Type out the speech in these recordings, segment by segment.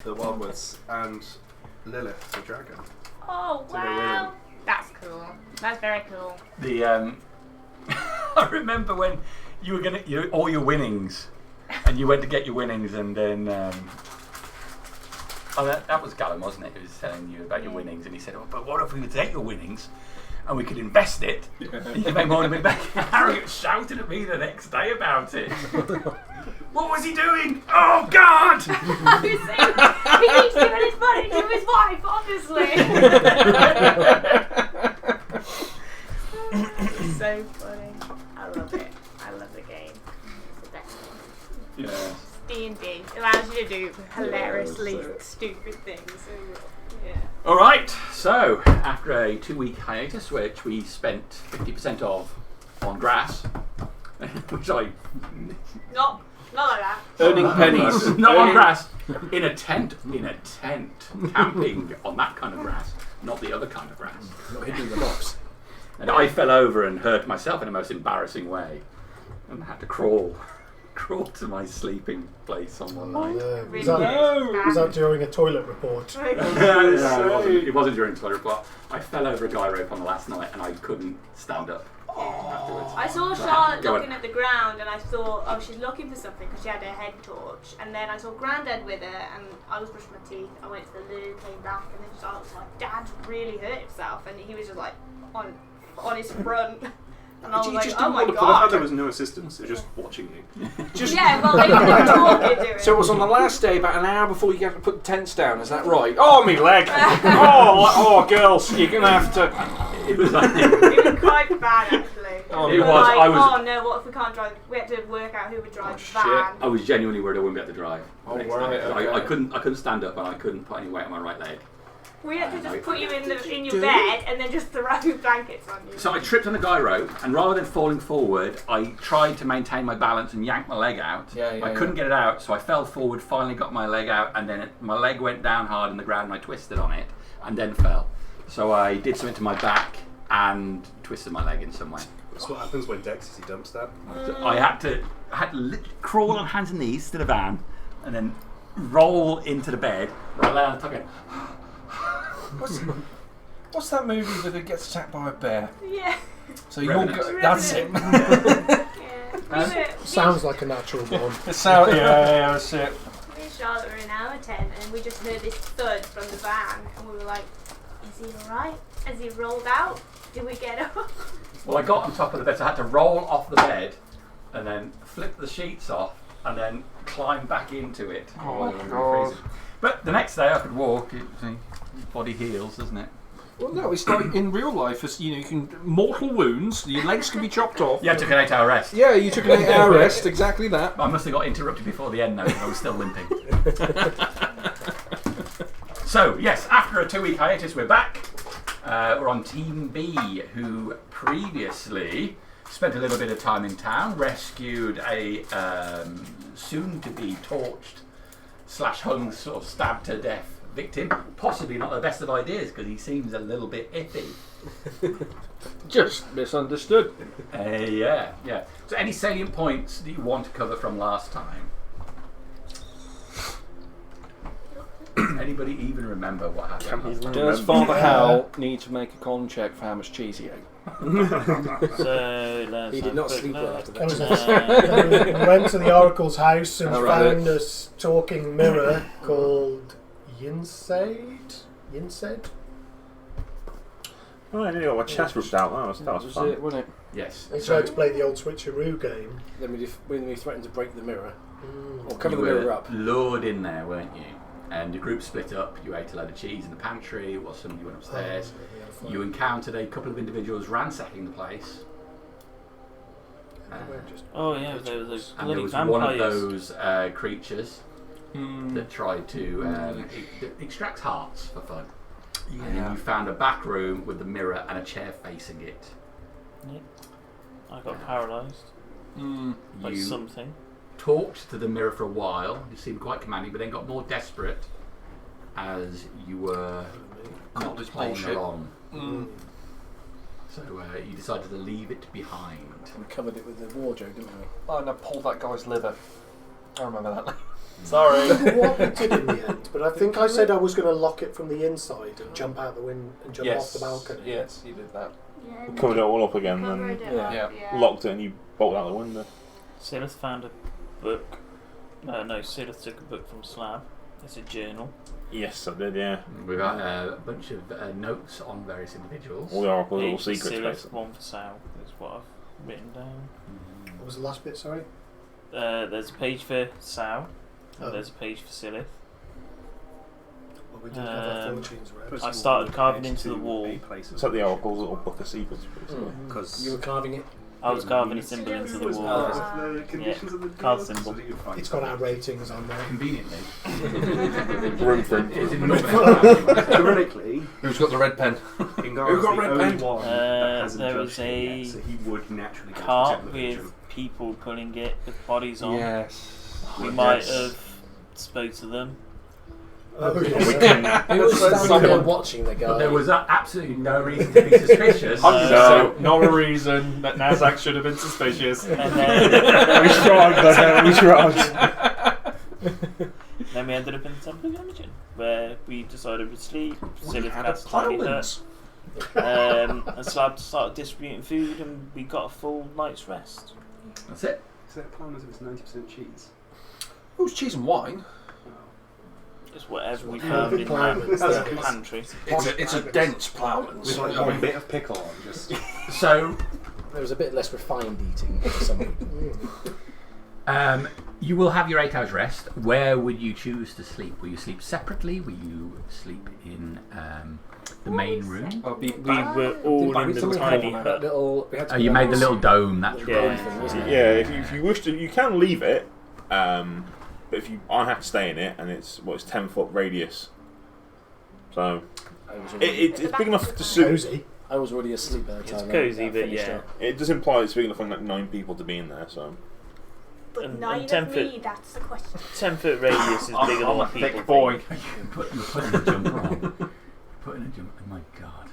the Wildwoods, and Lilith, the dragon. Oh wow, that's cool. That's very cool. The I remember when you were gonna all your winnings, and you went to get your winnings, and then that was Gallum, wasn't it? He was telling you about your winnings, and he said, "Oh, but what if we would take your winnings, and we could invest it, and you make more money back?" Harriet shouted at me the next day about it. What was he doing? Oh God! He keeps giving his money to his wife, obviously. So funny. I love it. I love the game. It's the best one. Yeah. D&D allows you to do hilariously stupid things. So, yeah. All right. So after a 2-week hiatus, which we spent 50% of on grass, which I Not like that. Earning pennies. not on grass, in a tent, camping on that kind of grass, not the other kind of grass. Not hitting the box. And I fell over and hurt myself in a most embarrassing way, and had to crawl to my sleeping place on one night. Really Was that during a toilet report? No, it wasn't during toilet report. I fell over a guy rope on the last night, and I couldn't stand up afterwards. I saw Charlotte looking at the ground, and I thought, oh, she's looking for something because she had her head torch. And then I saw Grandad with her, and I was brushing my teeth. I went to the loo, came back, and then Charlotte was like, "Dad's really hurt himself," and he was just like on his front. And I was like, oh my god. There was no assistance, they were just watching you. Well, they were talking to him. So it was on the last day, about an hour before you had to put the tents down, is that right? Oh, me leg! oh, girls, you're going to have to... It was quite bad, actually. It was. Like, I was. Oh no, what if we can't drive? We had to work out who would drive the van. I was genuinely worried I wouldn't be able to drive. Oh, right. Okay. I couldn't stand up, and I couldn't put any weight on my right leg. We had to just put you in your bed and then just throw blankets on you. So I tripped on the guy rope, and rather than falling forward, I tried to maintain my balance and yank my leg out. I couldn't get it out, so I fell forward, finally got my leg out, and then my leg went down hard in the ground, and I twisted on it, and then fell. So I did something to my back and twisted my leg in some way. That's what happens when Dexter dumps that. So I had to crawl on hands and knees to the van, and then roll into the bed, right down and tuck it. What's that movie where it gets attacked by a bear? Yeah. So you all go, that's it. Sounds like a natural one. Yeah, that's it. Me and Charlotte were in our tent and we just heard this thud from the van and we were like, is he alright? Has he rolled out? Did we get up? Well, I got on top of the bed, so I had to roll off the bed and then flip the sheets off and then climb back into it. Oh my God. But the next day I could walk. Body heals, doesn't it? Well, no, it's like in real life, as you can mortal wounds. Your legs can be chopped off. Yeah, I took an 8-hour rest. Yeah, you took an 8-hour rest. Exactly that. I must have got interrupted before the end, though. I was still limping. So yes, after a 2-week hiatus, we're back. We're on Team B, who previously spent a little bit of time in town, rescued a soon-to-be torched/hung, sort of stabbed to death victim. Possibly not the best of ideas because he seems a little bit iffy. Just misunderstood. Yeah. So any salient points that you want to cover from last time? Anybody even remember what happened? Does Father Hal need to make a con check for how much cheese he ate? So He did not sleep well after that. that. We went to the Oracle's house and Oh, right. found a talking mirror called Yinsed? Oh, I nearly got my chest ripped out. That was fun. it, wasn't it? Yes. They tried to play the old switcheroo game. Then when we threatened to break the mirror, or You cover the were mirror up. lured in there, weren't you? And the group split up. You ate a load of cheese in the pantry, while some of you went upstairs. You encountered a couple of individuals ransacking the place. Oh yeah, there was those And there bloody was vampires. one of those creatures that tried to extract hearts for fun. Yeah. And then you found a back room with the mirror and a chair facing it. Yep. I got paralysed by You something. talked to the mirror for a while. You seemed quite commanding, but then got more desperate as you were not this playing bullshit. along. So you decided to leave it behind. We covered it with the wardrobe, didn't we? Oh, and I pulled that guy's liver. I remember that. Sorry. What we did in the end, but I think I said I was going to lock it from the inside and jump out the window and jump off the balcony. Yes, you did that. Yeah, Covered it all up again, covered then it up, yeah. yeah. locked it, and you bolted out the window. Silas found a book. No, Silas took a book from Slab. It's a journal. Yes, I did. Yeah. We've got a bunch of notes on various individuals. All the Oracle's little Eight for secrets, Silas, basically. one for Sal is what I've written down. What was the last bit, sorry? There's a page for Sal, and Oh. there's a page for Silas. Well, we didn't have our Um, fortunes read. I started carving into the wall. It's like the Oracle's little book of secrets, basically. Because You were carving it. I was carving a symbol into the wall. the conditions of the card deal, symbol. so that you find It's got our ratings on there. Conveniently. Room for It's in improvement. Ironically, Who's got the red pen? Ingar's Who got the red only pen? one that hasn't There judged was him a yet, so he would naturally go to Cart protect the with people pulling it with bodies on. Yes. We might have spoke to them. Oh, We yes. can. Who was standing there someone- watching the guy? But there was absolutely no reason to be suspicious. 100% not a reason that Nazak should have been suspicious. And then, We tried. then we ended up in the Temple of Imogen, where we decided we'd sleep. We Silas had a got slightly hurt. plowlands. And Slab started distributing food, and we got a full night's rest. That's it. So that plan was it was 90% cheese. Oh, it's cheese and wine. Just whatever we Yeah, found big in ploughmans, the that is. pantry. It's a dense plowlands. With like one bit of pickle on, just So, There was a bit less refined eating for some. you will have your 8 hours rest. Where would you choose to sleep? Will you sleep separately? Will you sleep in the main room? I'll be We were all in the tiny hut. You made the little dome. That's Yeah. right. thing, wasn't it? Yeah, if you wish to, you can leave it. But if you, I have to stay in it, and it's 10-foot radius. So it's big enough to suit. Cozy. I was already asleep by the time. cozy, I but finished yeah. up. It does imply it's big enough for like 9 people to be in there. So But And 9 10 of foot- me, that's the question. 10-foot radius is bigger than I'm a what people thick boy. think. You're putting a jumper on. Putting a jumper. Oh my god.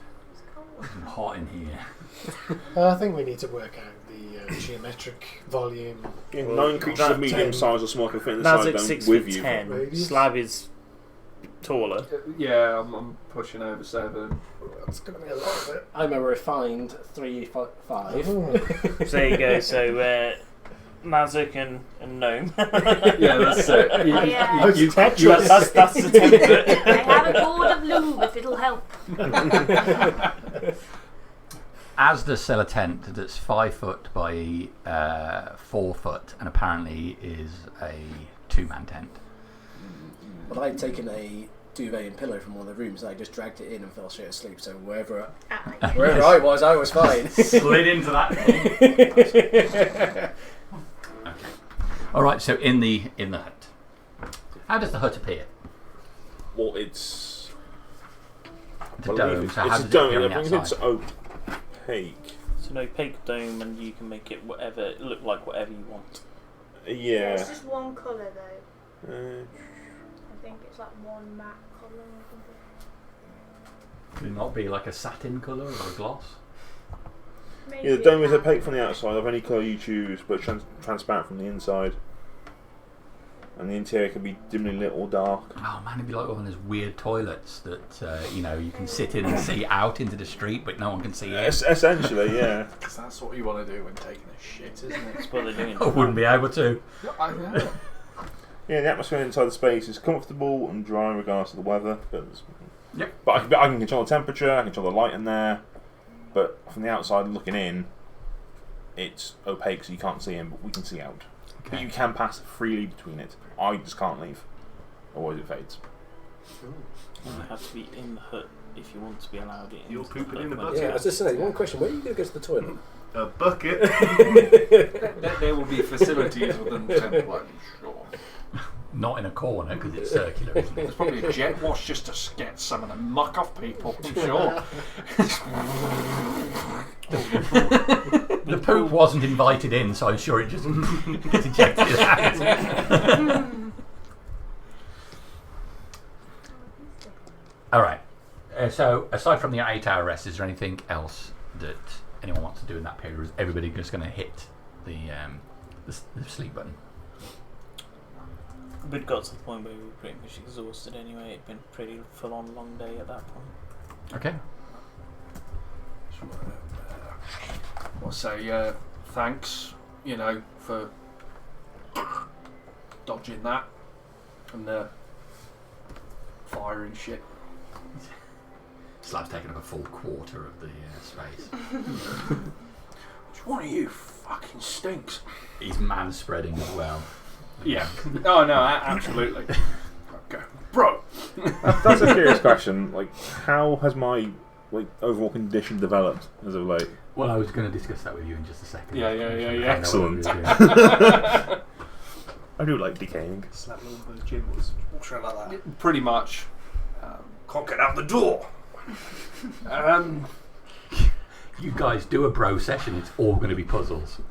It's hot in here. I think we need to work out the geometric volume. yeah, Well, 9 creatures that of medium size or small can fit in the That's side at dome 6 with foot you. 10. Radius? Slab is taller. Yeah, I'm pushing over 7. That's going to be a lot of it. I'm a refined 3-5. Oh. So there you go. So Mazuk and Gnome. Yeah, that's it. Oh, yeah. That's Tetris. That's the 10 foot. I have a gourd of lube if it'll help. As the cellar tent that's 5 foot by 4 foot, and apparently is a 2-man tent. But I'd taken a duvet and pillow from one of the rooms and I just dragged it in and fell straight asleep. So wherever I was fine. Slid into that thing. Okay. All right. So in the hut. How does the hut appear? Well, it's It's a dome. So how it's does a it dome. appear on I the think it's outside? opaque. It's an opaque dome, and you can make it look like whatever you want. Yeah. It's just one colour though. Uh, I think it's like one matte colour or something. Could it not be like a satin colour or a gloss? Maybe yeah, the dome is matte. opaque from the outside of any colour you choose, but transparent from the inside. And the interior can be dimly lit or dark. Oh man, it'd be like one of those weird toilets that you can sit in and see out into the street, but no one can see in. Essentially, yeah. Because that's what you want to do when taking a shit, isn't it? That's what they're doing. I wouldn't be able to. I know. Yeah, the atmosphere inside the space is comfortable and dry in regards to the weather. Yep. But I can control the temperature, I can control the light in there. But from the outside looking in, it's opaque so you can't see in, but we can see out. But Okay. you can pass freely between it. I just can't leave. Otherwise it fades. You have to be in the hut if you want to be allowed in. You're pooping in the Yeah, bucket. I was just saying, one question, where are you going to go to the toilet? A bucket. There will be facilities within the temple, I'm sure. Not in a corner because it's circular, isn't it? There's probably a jet wash just to get some of the muck off people, I'm sure. The poop wasn't invited in, so I'm sure it just gets ejected out. All right. So, aside from the 8-hour rest, is there anything else that anyone wants to do in that period? Or is everybody just going to hit the sleep button? We'd got to the point where we were pretty much exhausted anyway. It'd been a pretty full-on long day at that point. Okay. I'll say thanks, for dodging that and the fire and shit. Slab's taken up a full quarter of the space. Which one of you fucking stinks? He's man-spreading as well. Yeah. Oh no, absolutely. Okay, bro. That's a curious question. Like, how has my overall condition developed as of late? Well, I was going to discuss that with you in just a second. Yeah. Excellent. I do like decaying. Slap little Jim was walks around like that. Pretty much. Can't get out the door. You guys do a bro session, it's all going to be puzzles.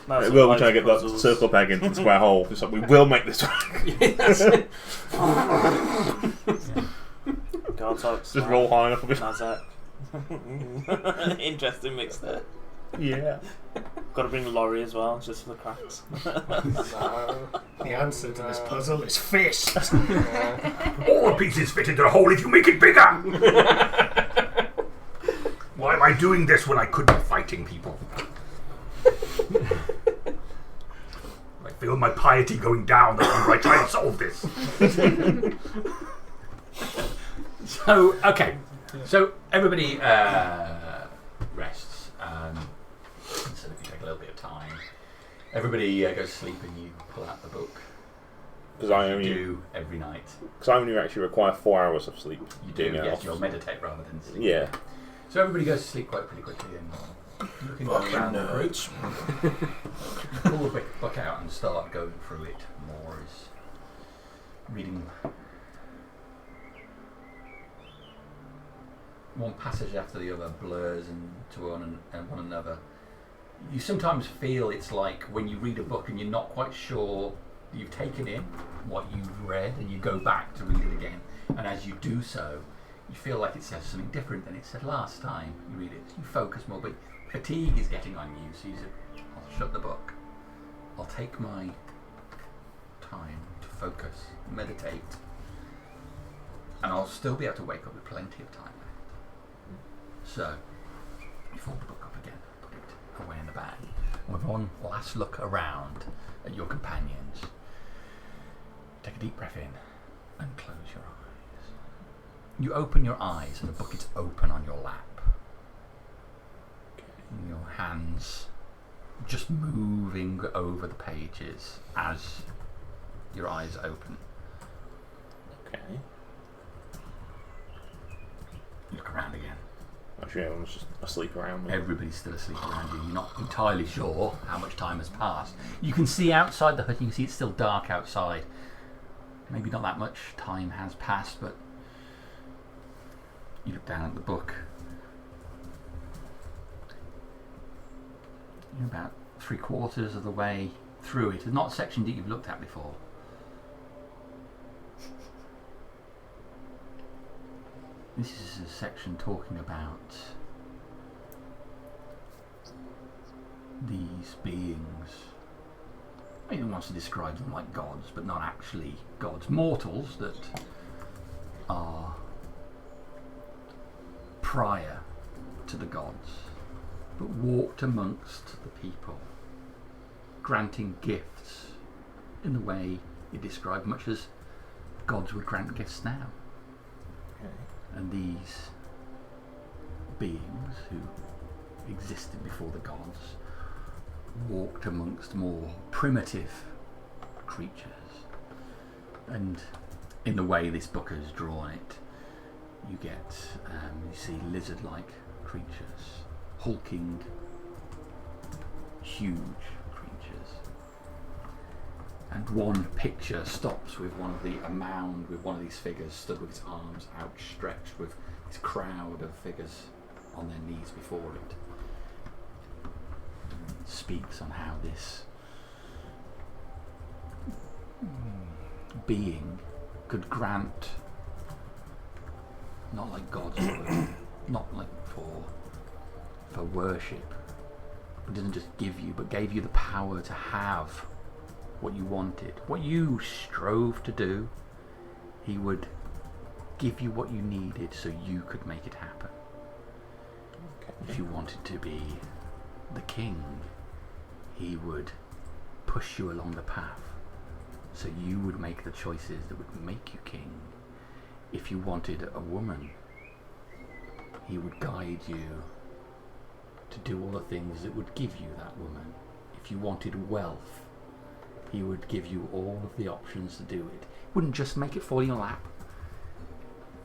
We're trying to get that circle peg into the square hole. It's like, we will make this work. Just roll high enough. Nazak. Interesting mix there. Yeah. Got to bring Laurie as well, just for the cracks. The answer to this puzzle is fist. All the pieces fit into the hole if you make it bigger. Why am I doing this when I could be fighting people? I feel my piety going down the longer I try to solve this. So, okay. So, everybody rests. So, if you take a little bit of time, everybody goes to sleep and you pull out the book. Because I You only do every night. actually require 4 hours of sleep. You do, yes, you'll meditate rather than sleep. Yeah. So, everybody goes to sleep quite pretty quickly and looking around the group. Pull the book out and start going through it more. Is reading one passage after the other, blurs into one another. You sometimes feel it's like when you read a book and you're not quite sure you've taken in what you've read, and you go back to read it again, and as you do so, you feel like it says something different than it said last time you read it. You focus more, but fatigue is getting on you, so you say, I'll shut the book. I'll take my time to focus, meditate, and I'll still be able to wake up with plenty of time left. So, you fold the book up again, put it away in the bag, and with one last look around at your companions, take a deep breath in and close your eyes. You open your eyes and the book is open on your lap. And your hands just moving over the pages as your eyes open. Okay. You look around again. Actually, everyone's just asleep around me. Everybody's still asleep around you. You're not entirely sure how much time has passed. You can see outside the hut, you can see it's still dark outside. Maybe not that much time has passed, but you look down at the book. You're about 3/4 of the way through it. It's not a section that you've looked at before. This is a section talking about these beings. He wants to describe them like gods, but not actually gods. Mortals that are prior to the gods, but walked amongst the people, granting gifts in the way he described, much as gods would grant gifts now. Okay. And these beings who existed before the gods walked amongst more primitive creatures. And in the way this book has drawn it, you get, you see lizard-like creatures, hulking, huge creatures. And one picture stops with a mound with one of these figures stood with its arms outstretched, with this crowd of figures on their knees before it. It speaks on how this being could grant, not like gods would, not like for worship, it doesn't just give you, but gave you the power to have what you wanted, what you strove to do, he would give you what you needed so you could make it happen. Okay. If you wanted to be the king, he would push you along the path so you would make the choices that would make you king. If you wanted a woman, he would guide you to do all the things that would give you that woman. If you wanted wealth, he would give you all of the options to do it. He wouldn't just make it fall in your lap.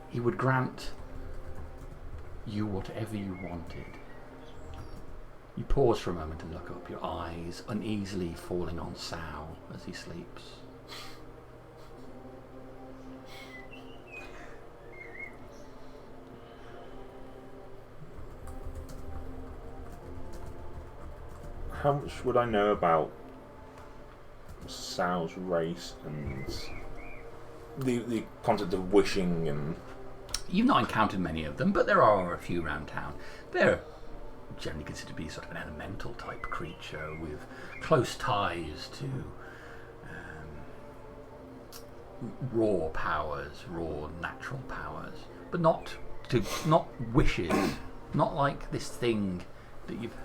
He would grant you whatever you wanted. You pause for a moment and look up, your eyes uneasily falling on Sal as he sleeps. How much would I know about Sal's race and the concept of wishing and... You've not encountered many of them, but there are a few around town. They're generally considered to be sort of an elemental type creature with close ties to raw powers, raw natural powers, but not wishes, not like this thing that you've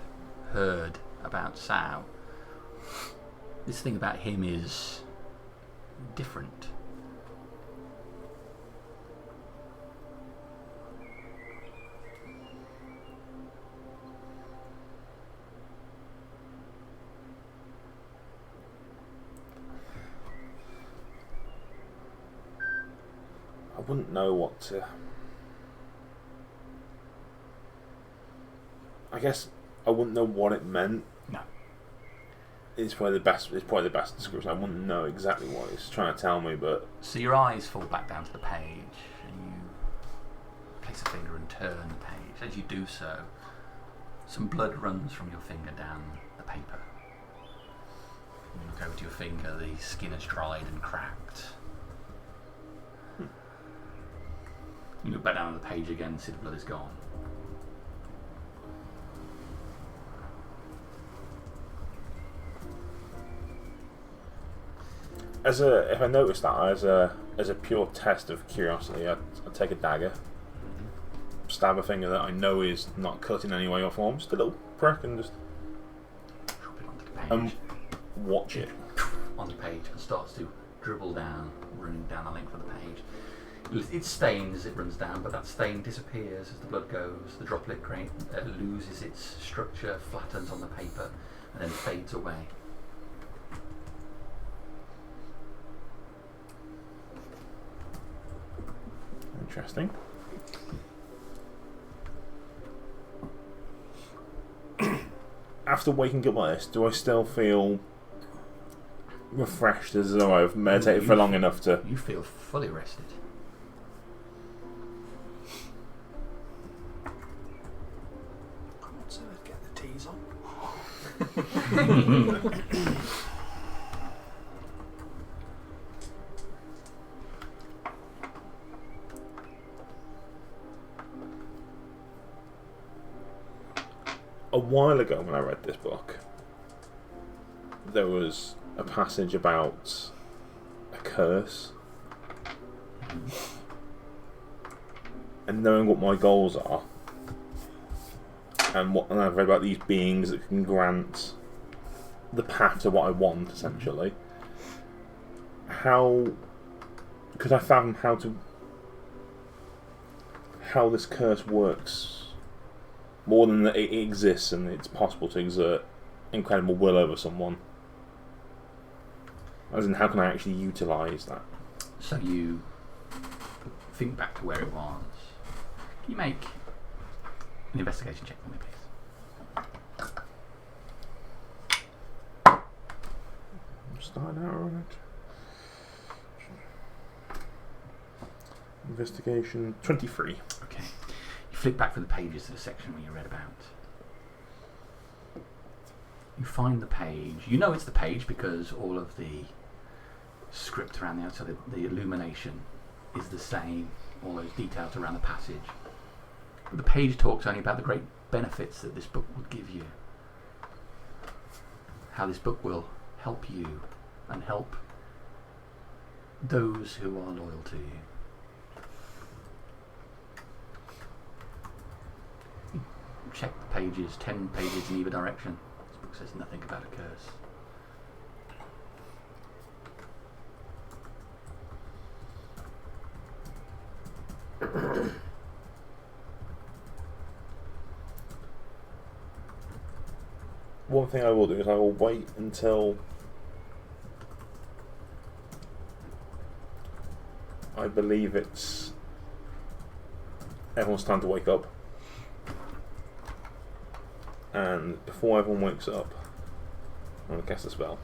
heard about Sal. This thing about him is different. I wouldn't know what to... I guess I wouldn't know what it meant. No. It's probably the best description. I wouldn't know exactly what it's trying to tell me, but... So your eyes fall back down to the page, and you place a finger and turn the page. As you do so, some blood runs from your finger down the paper. You look over to your finger, the skin has dried and cracked. You look back down on the page again and see the blood is gone. If I noticed that as a pure test of curiosity, I'd take a dagger, stab a finger that I know is not cut in any way or form, just a little prick, and just drop it onto the page. Watch it on the page and starts to dribble down, running down the length of the page. It stains as it runs down, but that stain disappears as the blood goes. The droplet loses its structure, flattens on the paper, and then fades away. Interesting. After waking up like this, do I still feel refreshed as though I've meditated for long enough to... You feel fully rested. So let's get the teas on. A while ago when I read this book, there was a passage about a curse. And knowing what my goals are, and I've read about these beings that can grant the path to what I want, essentially. How could I fathom how this curse works? More than that it exists and it's possible to exert incredible will over someone. As in, how can I actually utilise that? So you think back to where it was. Can you make an investigation check for me, please? I'm starting out right. Investigation 23. Okay. You flip back through the pages to the section where you read about. You find the page. You know it's the page because all of the script around the outside, the illumination is the same, all those details around the passage. But the page talks only about the great benefits that this book would give you. How this book will help you and help those who are loyal to you. Check the pages, 10 pages in either direction. This book says nothing about a curse. One thing I will do is I will wait until I believe it's everyone's time to wake up, and before everyone wakes up, I'm going to cast a spell.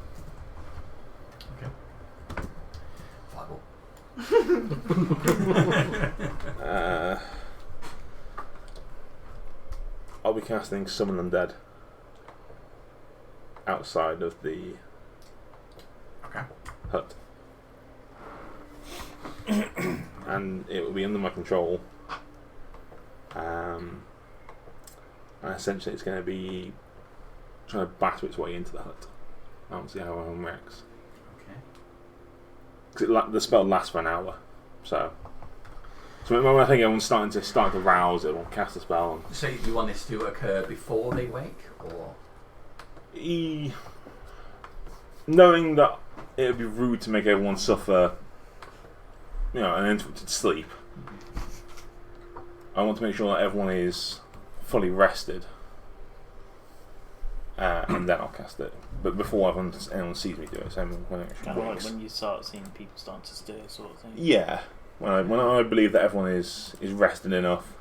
Okay. Fireball. I'll be casting Summon Undead outside of the hut. And it will be under my control. And essentially it's going to be trying to batter its way into the hut. I want to see how everyone reacts. Okay. Because the spell lasts for an hour. So when I think everyone's starting to rouse, it will cast the spell. So you want this to occur before they wake, or? Knowing that it would be rude to make everyone suffer, an interrupted sleep, I want to make sure that everyone is fully rested, and then I'll cast it. But before anyone sees me do it, so when it actually Kind of like wakes. when you start seeing people starting to stir, sort of thing. Yeah, when I believe that everyone is rested enough.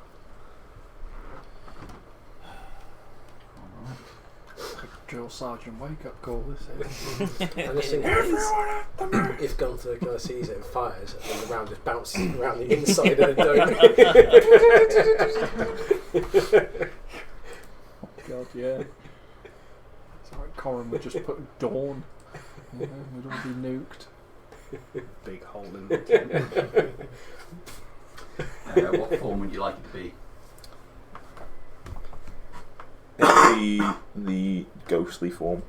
Drill sergeant wake up call. This is. I'm just thinking, if Gunther kind of sees it and fires, and the round just bounces around the inside of the dome. Oh God, yeah. It's like Corin would just put dawn. We'd all be nuked. Big hole in the tent. What form would you like it to be? The ghostly form.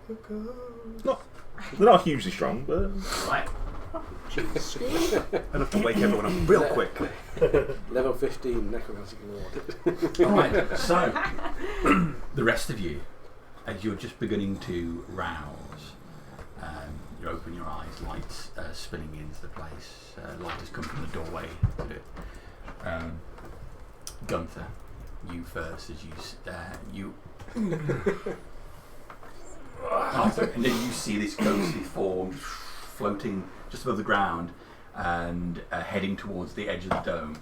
Okay. They're not hugely strong, but Right. I'll have to wake everyone up real quick. Level 15 necromantic ward. Alright, so the rest of you, as you're just beginning to rouse, you open your eyes, lights spinning into the place. Light has come from the doorway. Gunther, you first, as you and then you see this ghostly form floating just above the ground and heading towards the edge of the dome.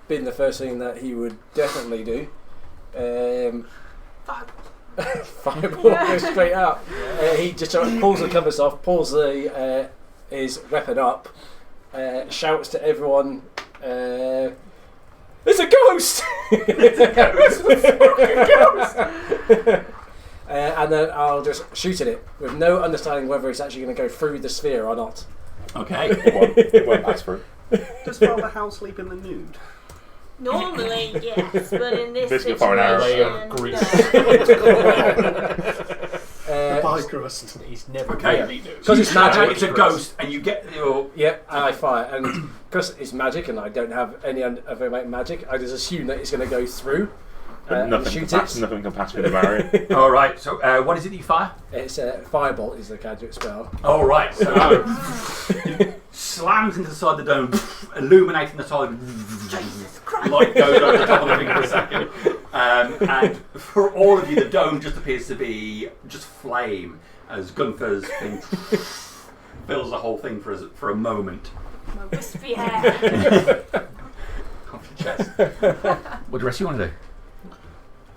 Being the first thing that he would definitely do. Fireball goes straight out. He just pulls the covers off, pulls his weapon up, shouts to everyone, "It's a ghost!" It's a ghost! And then I'll just shoot at it with no understanding whether it's actually going to go through the sphere or not. Okay. it won't pass through. Does Father Hal sleep in the nude? Normally, yes, but in this Basically, fire an arrow. situation, Pie crust. He's never Okay. really new. Because it's magic. It's a ghost, and you get your. Yeah, and I fire, and because it's magic, and I don't have any other magic, I just assume that it's going to go through. But And nothing shoot can pass through the barrier. All right. So, what is it that you fire? It's Firebolt is the gadget spell. All right. So, it slams into the side of the dome, illuminating the side. Jesus Christ. Light goes over the top of the thing for a second, and for all of you, the dome just appears to be just flame as Gunther's thing fills the whole thing for a moment. My wispy hair. Off your chest. What do the rest of you want to do?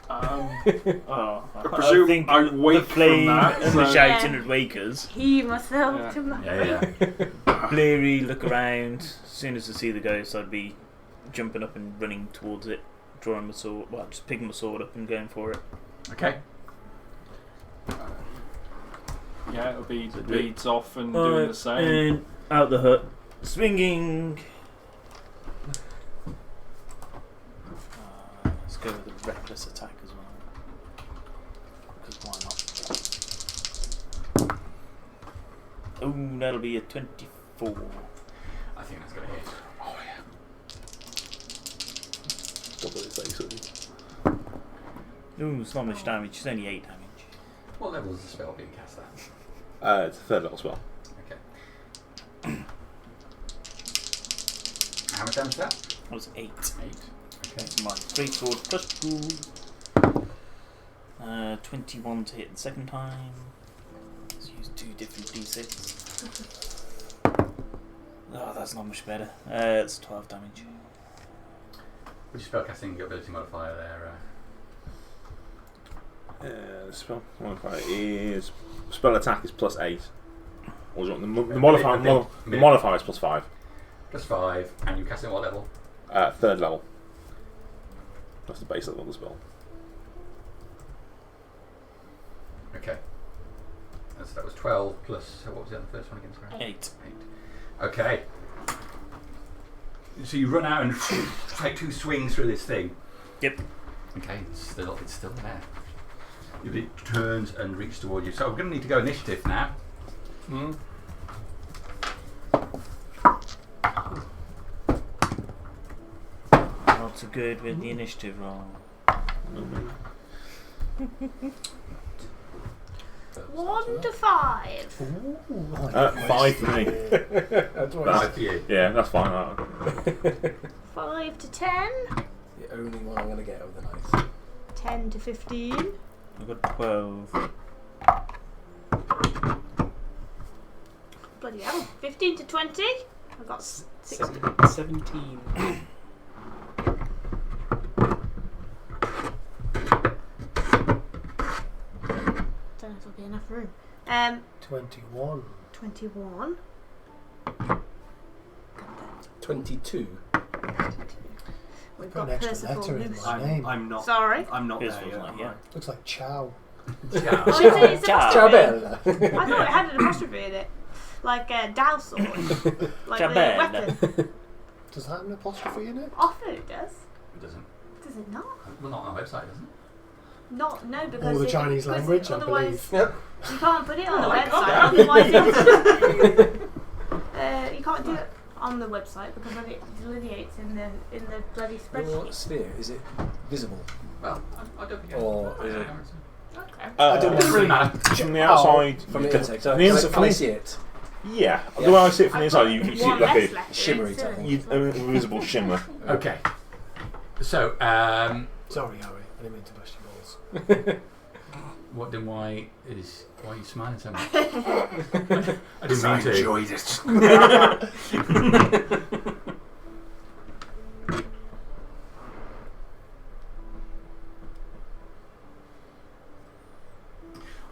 I presume think I the wake flame from that, and the so- shouting would wake us. Heave myself Yeah. to my. Yeah. Bleary, look around. As soon as I see the ghost, I'd be jumping up and running towards it, drawing my sword. Well, just picking my sword up and going for it. Okay. Yeah, it'll be leads off and doing the same. And out the hut, swinging. go with a reckless attack as well. Because why not? Oh, that'll be a 24. I think that's going to hit. Oh yeah. Double its basically. Ooh, it's not much damage. It's only 8 damage. What level is the spell being cast at? It's a 3rd level spell. Okay. How much damage is that? That was 8. 8. Okay. My greatsword plus 2. 21 to hit the second time. Let's use 2 different d6. Oh, that's not much better. It's 12 damage. Would you spellcasting ability modifier there? Spell modifier is spell attack is plus 8. Or is it the modifier? The modifier is plus 5. Plus 5, and you cast it at what level? 3rd level. That's the base level of the spell. Okay. So that was 12 plus. What was it on the first one again? Sorry. 8. 8. Okay. So you run out and take 2 swings through this thing. Yep. Okay, it's still there. It turns and reaches toward you. So we're going to need to go initiative now. Not so good with the initiative roll. 1 to 5. 5 for me. Right for you. Yeah, that's fine. 5 to 10. The only one I'm going to get over the night. 10 to 15. I've got 12. Bloody hell. 15 to 20. I've got 16. 17. Don't know if there'll be enough room. 21. 21. 22. We've Got got an extra Percival letter in Luce. my name. I'm not. Sorry. I'm not there Percival's yet. not am yet. I? Looks like Chow. Yeah. Oh, it's an Ciao. apostrophe. Ciao I thought it had an apostrophe in it. Like a Dow sword. Like Ciao the bella. weapon. Does that have an apostrophe in it? Often it does. It doesn't. Does it not? Well, not on our website, doesn't it? No, because Or the it- Chinese because language, I otherwise believe. you can't put it on the my website. God. Otherwise, you can't do it on the website because then it delineates in the bloody spreadsheet. What sphere? Is it visible? Well, I don't think it Or is it Okay. I don't It doesn't really matter. From the outside, from the you can- inside? So from the inside- can I see it? yeah. The way I see it from the inside, you see One it like less a letter, shimmery it's type silly. thing. invisible shimmer. Okay. So, Sorry, Harry. I didn't mean to bust your balls. what then? Why are you smiling so much? I didn't mean to. enjoyed it.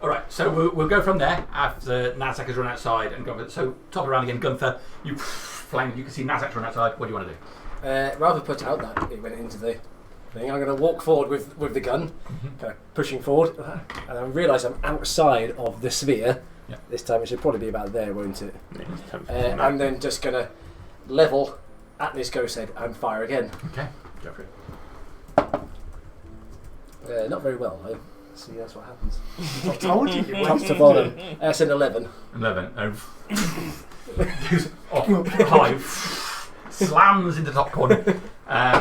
All right, so we'll go from there after Nazak has run outside and gone. So top around again, Gunther. You flank. You can see Nazak's run outside. What do you want to do? Rather put out that it went into the thing, I'm going to walk forward with the gun, kind of pushing forward, and I realise I'm outside of the sphere. Yeah. This time it should probably be about there, won't it? Yeah, it's 10 feet. And then just going to level at this ghost head and fire again. Okay, go for it. Not very well, though. See, that's what happens. I told you. Top to bottom. That's an 11. 11. Goes off high, slams into the top corner.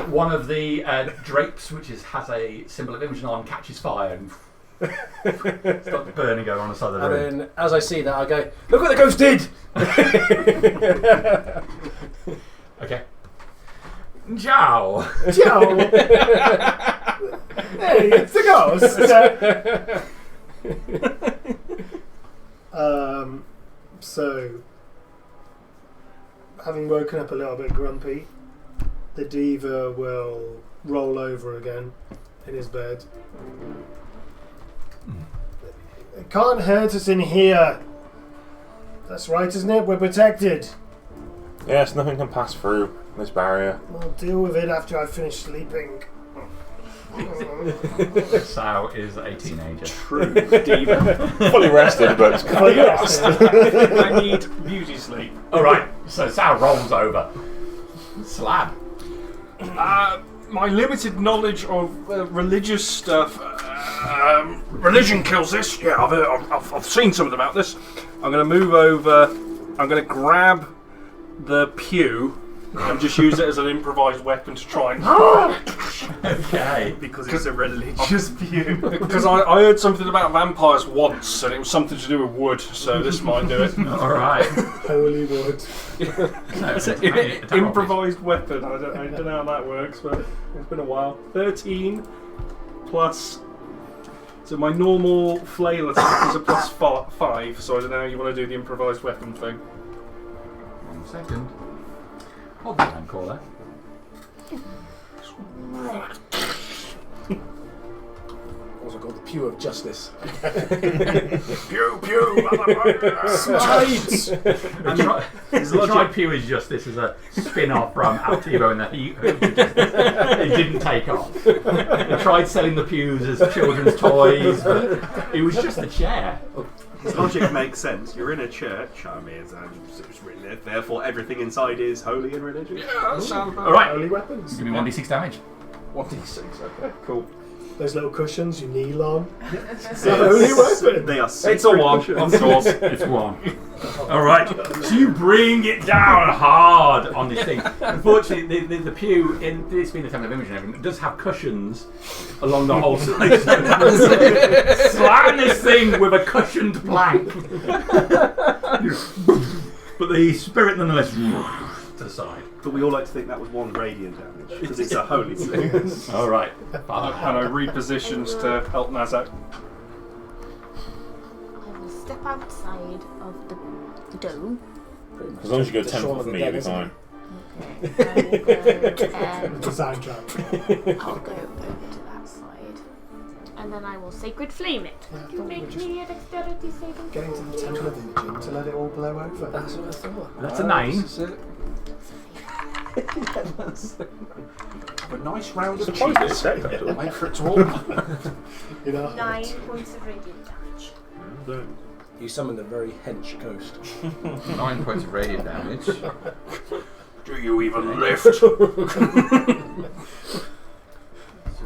One of the drapes, which has a symbol of Imogen on, catches fire and starts burning over on the side of the room. And then, as I see that, I go, look what the ghost did! Okay. Ciao. Joe! Hey, it's the ghost! So, having woken up a little bit grumpy, the diva will roll over again in his bed. It can't hurt us in here. That's right, isn't it? We're protected. Yes, nothing can pass through this barrier. I'll deal with it after I finish sleeping. Sao is a teenager. True diva. Fully rested, but it's Fully rested. I need beauty sleep. Alright, so Sao rolls over. Slab. my limited knowledge of religious stuff, religion kills this. Yeah, I've seen something about this. I'm going to move over. I'm going to grab the pew and just use it as an improvised weapon to try and. Okay. Because it's a religious view. Because I heard something about vampires once, and it was something to do with wood, so this might do it. Alright. Holy wood. It's an improvised weapon. I don't know how that works, but it's been a while. 13 plus. So my normal flail attack is a plus 5, so I don't know how you want to do the improvised weapon thing. 1 second. Hold the hand caller. Also called the Pew of Justice. Pew, pew, Smites! I tried Pew is Justice as a spin-off from Altivo and the Heat. It didn't take off. I tried selling the pews as children's toys, but it was just a chair. His logic makes sense. You're in a church. I mean, it's written there. Therefore, everything inside is holy and religious. Yeah, that sounds about Alright. Holy weapons. Give me 1d6 damage. 1d6, okay, cool. Those little cushions you kneel on. It's a holy weapon. They are It's a sacred 1, cushions. of course. It's 1. Alright, so you bring it down hard on this thing. Unfortunately, the pew, in this being the Temple of Imogen and everything, does have cushions along the whole side. Slam this thing with a cushioned plank. But the spirit nonetheless to the side. But we all like to think that was 1 radiant damage because it's a holy thing. Alright. And I repositioned to help Nazak. I will step outside of the dome. As long as you go The 10 Shaun foot of from the me, you'll Dead, be isn't fine. Okay. I will go, Soundtrack. I'll go over to that side. And then I will sacred flame it. You make me a dexterity saving Getting to the Temple of Imogen to let it all blow over. That's what I thought. That's a 9. This is it. A nice round of Surprised cheese. it's safe, actually. Wait for it to open. You know. 9 points of radiant damage. You summoned a very hench ghost. 9 points of radiant damage. Do you even lift? It's a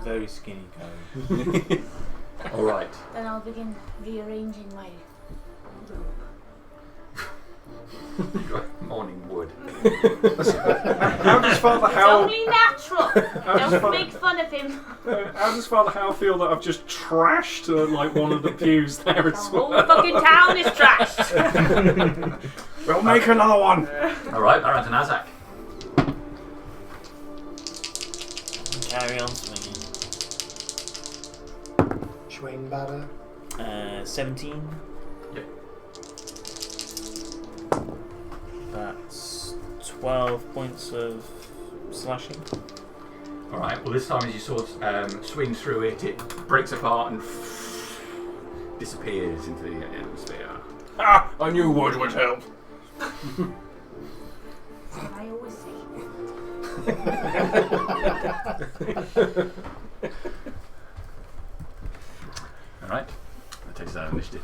very skinny guy. Alright. Then I'll begin rearranging my robe. Morning wood. How does Father It's Hal? only natural. Don't make fun of him. How does Father Hal feel that I've just trashed like one of the pews there The as whole well? fucking town is trashed. We'll make another one. Alright, around to Nazak. Carry on swinging. Schwing batter. 17. Yep. That's 12 points of slashing. Alright, well this time as you sort of swing through it, it breaks apart and disappears into the atmosphere. Ah, I knew wood would help. I always say. Alright, that takes that initiative.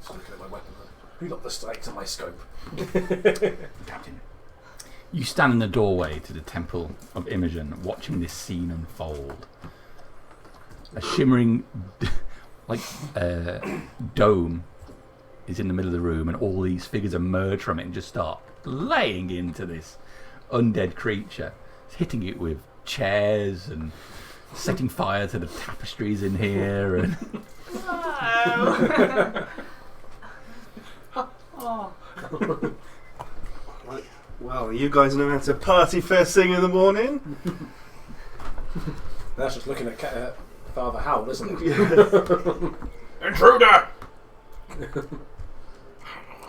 Just looking at my weapon. Who got the strikes on my scope? Captain. You stand in the doorway to the Temple of Imogen, watching this scene unfold. A shimmering dome is in the middle of the room, and all these figures emerge from it and just start laying into this undead creature. It's hitting it with chairs and setting fire to the tapestries in here. And Well, you guys know how to party first thing in the morning. That's just looking at Father Howell, isn't it? Intruder!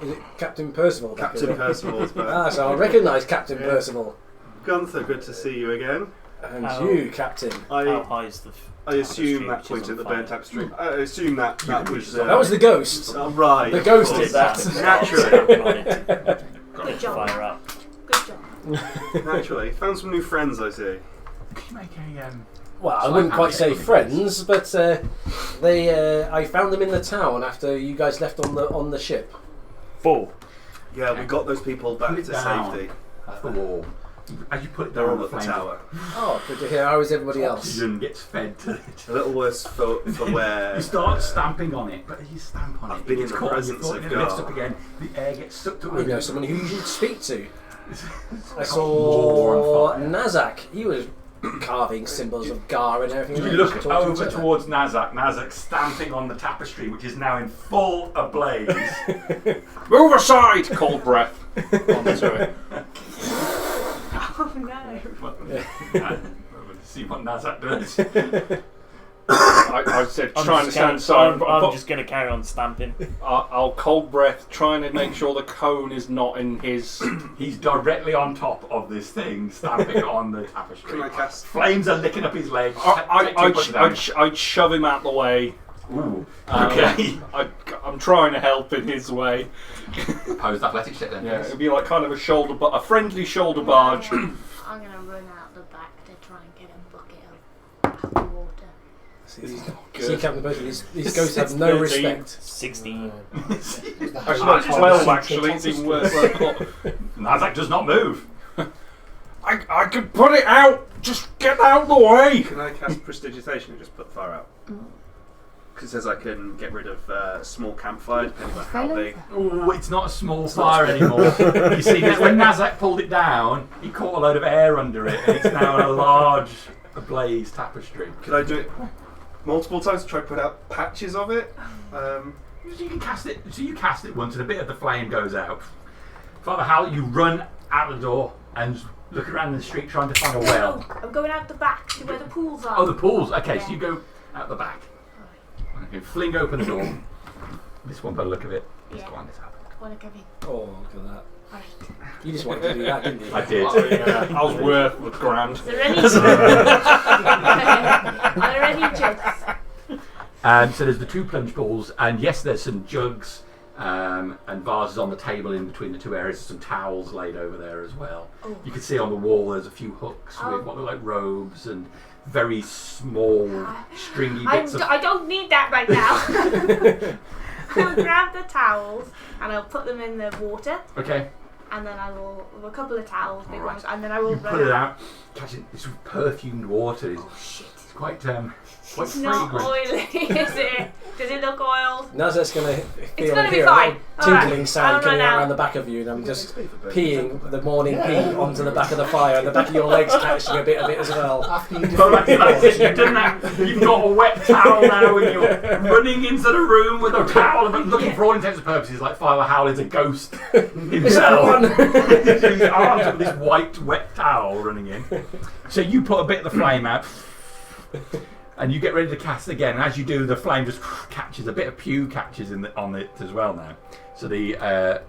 Is it Captain Percival? Captain Percival's back. Ah, so I recognise Captain Percival. Gunther, good to see you again. And Oh. you, Captain. How high is the I assume tapestry, that which point is at on the fire? burnt tapestry. I assume that was. That was the ghost. Oh, right. The ghost of did course. that. Naturally. Good job. Fire up. Good job. Naturally. Found some new friends, I see. could you make a Well, I Slight wouldn't quite say handshake. friends, but I found them in the town after you guys left on the ship. 4. Yeah, we got those people back Put it to down. safety. That's the wall. As you put it They're down all the at the flames, tower. Oh, good to hear. How is everybody else? oxygen gets fed to it. A little worse for where You start stamping on it, but as you stamp on I've it, been it gets in the caught in your presence foot of and it lifts God. up again. The air gets sucked I away. know someone who you should speak to. I War saw and Nazak. He was carving symbols of Gar and everything. You look over towards Nazak stamping on the tapestry, which is now in full ablaze. Move aside! Cold breath. Onto it. Oh no. See what Nazak does. I said trying to stand aside. but I'm just going to carry on stamping. I'll cold breath, trying to make sure the cone is not in his. He's directly on top of this thing, stamping on the tapestry. Can I cast? Flames are licking up his legs. I'd shove him out the way. Ooh. Okay. I'm trying to help in his way. Opposed athletics check then. Yeah, it'd be like kind of a friendly shoulder barge. I'm going to run out the back to try and get a bucket of water. See, Captain Both, these ghosts have no 13. respect. 16. Actually, not 12, actually. It's even worse. Nazak does not move. I could put it out. Just get out the way. Can I cast prestidigitation and just put the fire out? Because it says I can get rid of small campfire depending on how big. Ooh, it's not a small fire anymore. You see, when Nazak pulled it down, he caught a load of air under it, and it's now a large ablaze tapestry. Could I do it multiple times to try to put out patches of it? So you can cast it. So you cast it once, and a bit of the flame goes out. Father Hal, you run out the door and look around the street trying to find a well. No, I'm going out the back to where the pools are. Oh, the pools. Okay, Yeah. so you go out the back. Okay, fling open the door. This one, by the look of it, is Yeah. the one that's happened. Want to come in? Oh, look at that. Alright. You just wanted to do that, didn't you? I did. I was worth the grand. Is there any... Are there any jugs? So there's the two plunge pools, and yes, there's some jugs and vases on the table in between the two areas. Some towels laid over there as well. Oh. You can see on the wall there's a few hooks with what look like robes and very small, stringy bits of... I don't need that right now. I'll grab the towels and I'll put them in the water, Okay. and then I will, with a couple of towels, big Alright. ones, and then I will You run put it out, catching this perfumed water. Oh shit. It's quite It's not fragrant. oily, is it? Does it look oiled? Nazak's going to feel gonna be here fine. a little tinkling Alright, sound I'll coming run out out. around the back of you, and I'm just peeing the morning pee onto the back of the fire, and the back of your legs catching a bit of it as well. After you So that's it. You've done that. You've got a wet towel now, and you're running into the room with a towel, but looking for all intents and purposes like Father Hal is a ghost himself. He's armed with this white wet towel running in. So you put a bit of the flame out, and you get ready to cast again. And as you do, the flame just catches a bit of pew catches on it as well now. So the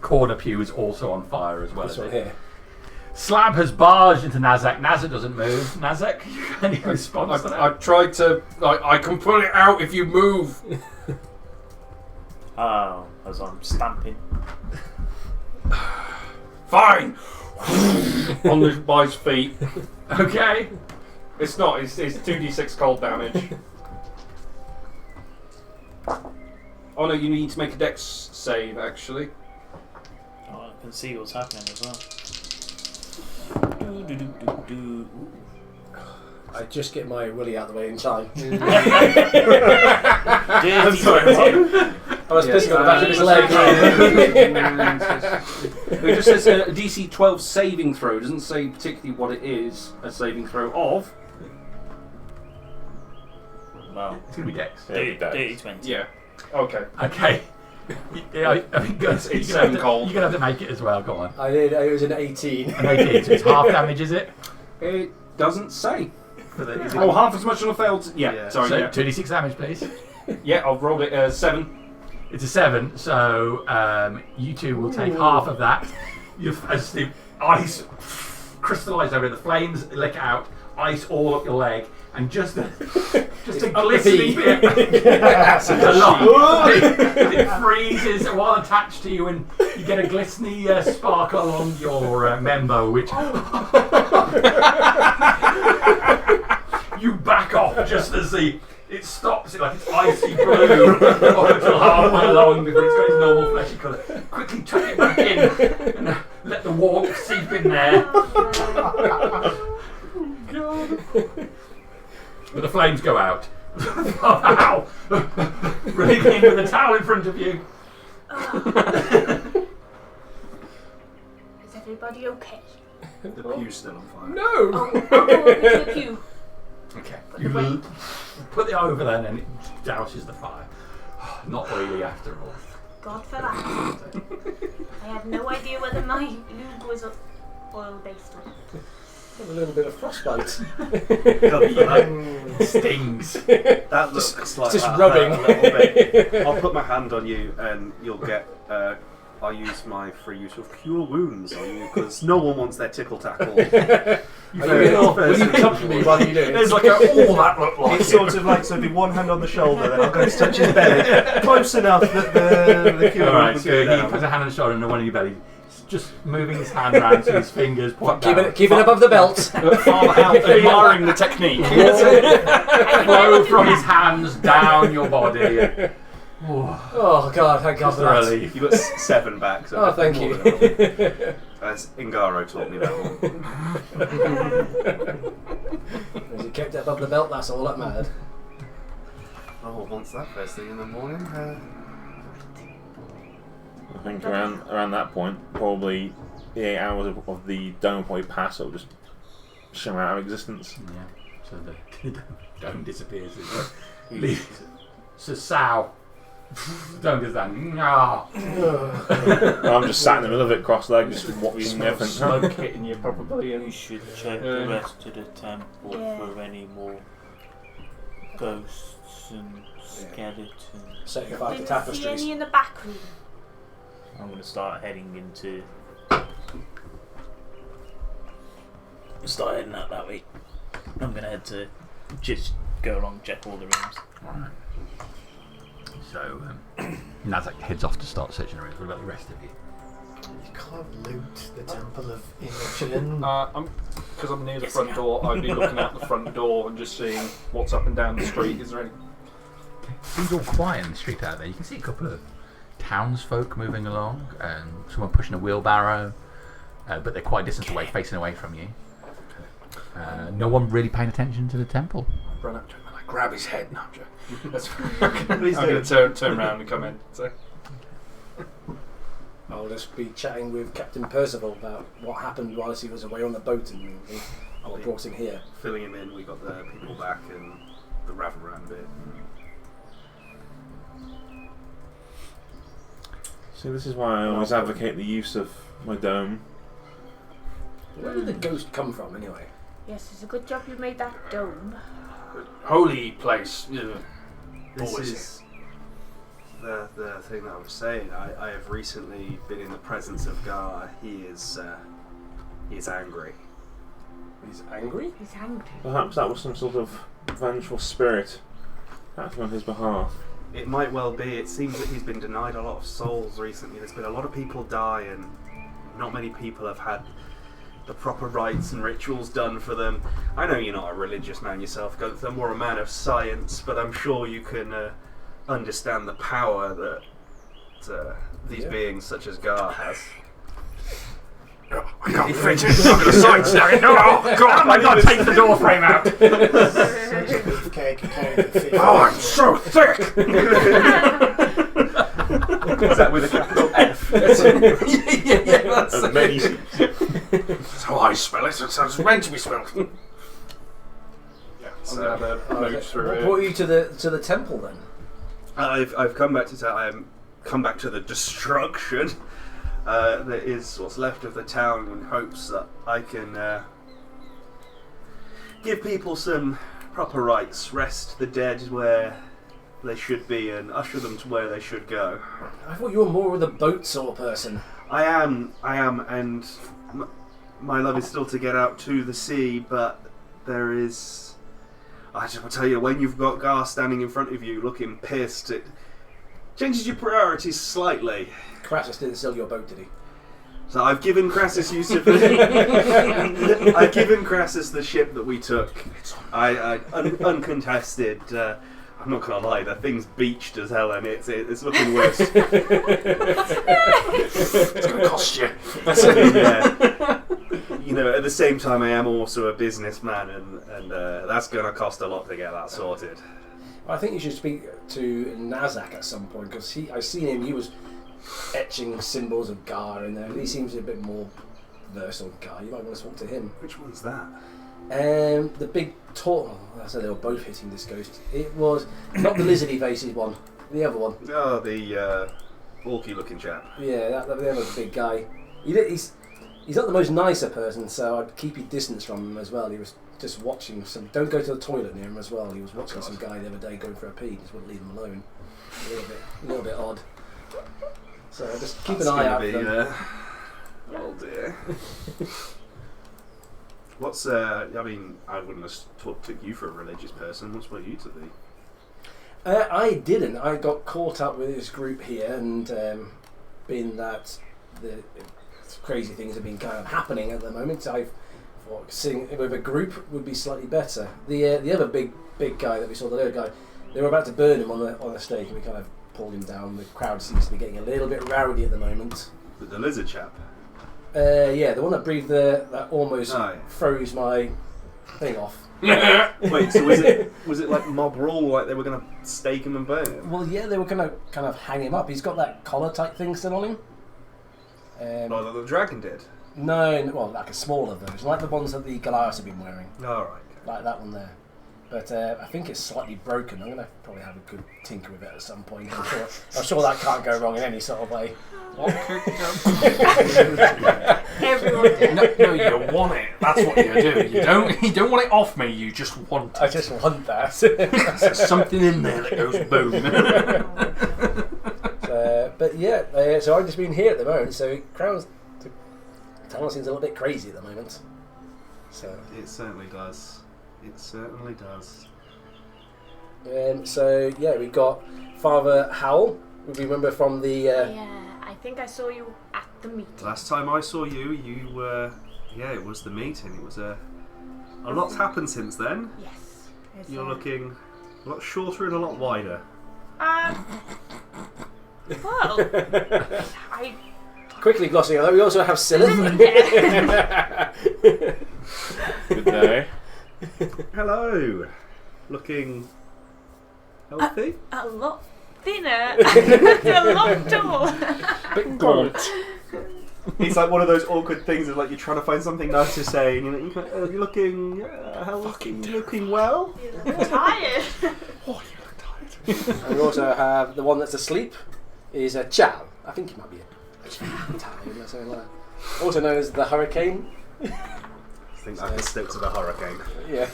corner pew is also on fire as well. This as one it. here. Slab has barged into Nazak. Nazak doesn't move. Nazak, any response to that? I tried to. I can put it out if you move. Oh, as I'm stamping. Fine. by his feet. Okay. It's not. It's 2d6 cold damage. Oh no, you need to make a dex save actually. Oh, I can see what's happening as well. Do. I just get my willy out of the way in time. I'm sorry, I was pissing on the back of his leg. It just says a DC 12 saving throw. It doesn't say particularly what it is. A saving throw of. Well, It's going to be Dex. dirty 20. Yeah. Okay. Okay. Yeah, I think It's you're seven cold. going to have to make it as well. Go on. I did. It was an 18. An 18, so it's half damage, is it? It doesn't say. Is Oh, half as much on a failed. Yeah. Yeah. Sorry. So Yeah. 2d6 damage, please. Yeah. I've rolled it 7. It's a 7, so you two will take half of that. As the ice crystallise over, the flames lick out, ice all up your leg, and just a glistening bit. It's a lot. It freezes while attached to you, and you get a glistening sparkle along your member, which you back off just as it stops it like it's icy blue up until halfway along before it's got its normal fleshy colour. Quickly tuck it back in, and Let the warmth seep in there. But the flames go out. Ow! Running in with a towel in front of you. Is everybody okay? The pew's still on fire. No! Oh, I'll go over to the pew. Okay. Put You the weight. put it over then and it douses the fire. Not oily after all. God for that. I had no idea whether my lube was oil based or not. A little bit of frostbite. Stings. That looks like just that rubbing. hurt a little bit. I'll put my hand on you and you'll get. I'll use my free use of cure wounds on you because no one wants their tickle tackle. Will you comfort me while you do it? There's like all that look like. It's sort of like so. It'd be one hand on the shoulder, then I'll go to touch his belly, close enough that the cure Alright, wound so would he go down. puts a hand on the shoulder and the one on your belly. He's just moving his hand around so his fingers point down. Keep it above the belt. Farm out, admiring the technique. Flow from his hands down your body. Oh God, thank God for that. Relief. You got 7 back. So Oh, thank more you. than enough. As Ingaro taught me that one. As you kept it above the belt, that's all that mattered. Oh, wants that first thing in the morning? I think around that point, probably the 8 hours of the dome probably pass. It'll just shimmer out of existence. Yeah, so the dome disappears. So Sal, don't do that. No. I'm just sat in the middle of it, cross-legged, just watching everything. Smoke hitting you probably. You should check the rest of the temple for any more ghosts and skeletons. Setting fire to Didn't see any tapestries. in the back room. I'm going to start heading into. Start heading out that way. I'm going to head to just go along, check all the rooms. Alright. So, Nazak heads off to start searching the rooms. What about the rest of you? You can't loot the Temple of Imogen. Because I'm near the front door, I'd be looking out the front door and just seeing what's up and down the street. Is there any? Seems all quiet in the street out there. You can see a couple of townsfolk moving along, and someone pushing a wheelbarrow, but they're quite a distance away, facing away from you. No one really paying attention to the temple. I run up to him and I grab his head. No, I'm joking. That's Please I'm do. going to turn around and come in. So. I'll just be chatting with Captain Percival about what happened whilst he was away on the boat and I brought him here. Filling him in, we got the people back and the Ravenran bit. So this is why I always advocate the use of my dome. Where did the ghost come from anyway? Yes, it's a good job you made that dome. Holy place. Yeah. This Always. is the thing that I was saying. I have recently been in the presence of Gar. He is angry. He's angry? He's angry. Perhaps that was some sort of vengeful spirit acting on his behalf. It might well be. It seems that he's been denied a lot of souls recently. There's been a lot of people die, and not many people have had the proper rites and rituals done for them. I know you're not a religious man yourself, Gunther, more a man of science, but I'm sure you can understand the power that these beings such as Gar has. I can't fit it. I'm going to sidestep. Oh, God, I've got to take the door frame out. Beefcake carrying the fish. Oh, I'm so thick. Is that with a capital F? yeah, that's As many That's how I spell it. It's meant to be spelled. Yeah, I'm going to have a move through What it. brought you to the temple then? I've come back to come back to the destruction that is what's left of the town, in hopes that I can give people some proper rites, rest the dead where they should be, and usher them to where they should go. I thought you were more of the boat sort of person. I am, and my love is still to get out to the sea, but there is. I just want to tell you, when you've got Gar standing in front of you looking pissed, it changes your priorities slightly. Crassus didn't sell your boat, did he? So I've given Crassus use of I've given Crassus the ship that we took. Uncontested. I'm I'm not gonna lie, that thing's beached as hell, and it's looking worse. It's going to cost you. Yeah. You know, at the same time, I am also a businessman, and that's gonna cost a lot to get that sorted. I think you should speak to Nazak at some point, because I've seen him. He was etching symbols of Gar in there, and he seems a bit more versed on Gar. You might want to talk to him. Which one's that? The big tall. I said they were both hitting this ghost. It was not the lizardy faces one, the other one. Oh, the orky-looking chap. Yeah, the other big guy. He's not the most nicer person, so I'd keep your distance from him as well. He was just watching some. Don't go to the toilet near him as well. He was watching some guy the other day going for a pee. Just wouldn't leave him alone. A little bit odd. So just keep an eye out for them. Oh dear. What's I mean, I wouldn't have took you for a religious person. What's for you to be? I didn't. I got caught up with this group here, and being that the crazy things have been kind of happening at the moment, I thought sitting with a group would be slightly better. The other big guy that we saw, the little guy, they were about to burn him on the stake, and we kind of pulled him down. The crowd seems to be getting a little bit rowdy at the moment. With the lizard chap. Yeah, the one that breathed that almost froze my thing off. Wait, so was it like mob rule, like they were going to stake him and burn him? Well, yeah, they were going to kind of hang him up. He's got that collar type thing still on him. Like the dragon did? No, well, like a smaller version, like the ones that the Goliaths have been wearing. Alright. Like that one there. But I think it's slightly broken. I'm going to probably have a good tinker with it at some point. I'm sure that can't go wrong in any sort of way. Everyone did. No, you want it. That's what you do. You don't want it off me. You just want it. I just want that. There's something in there that goes boom. But yeah, so I've just been here at the moment. So the town seems a little bit crazy at the moment. So it certainly does. It certainly does. So yeah, we've got Father Howell. We remember from the. Yeah, I think I saw you at the meeting. Last time I saw you were. Yeah, it was the meeting. It was a lot's happened since then. Yes. You're looking a lot shorter and a lot wider. Well, I. Quickly glossing over, we also have Scylla. Good day. Hello. Looking healthy? A lot thinner. A lot tall. Bit gaunt. It's like one of those awkward things of like you're trying to find something nice to say, and you're looking. Looking well. You look tired. Oh, you look tired. And we also have the one that's asleep. Is a Chow. I think he might be a tired or something like that. Also known as the Hurricane. I think I can stick to the hurricane. Yeah.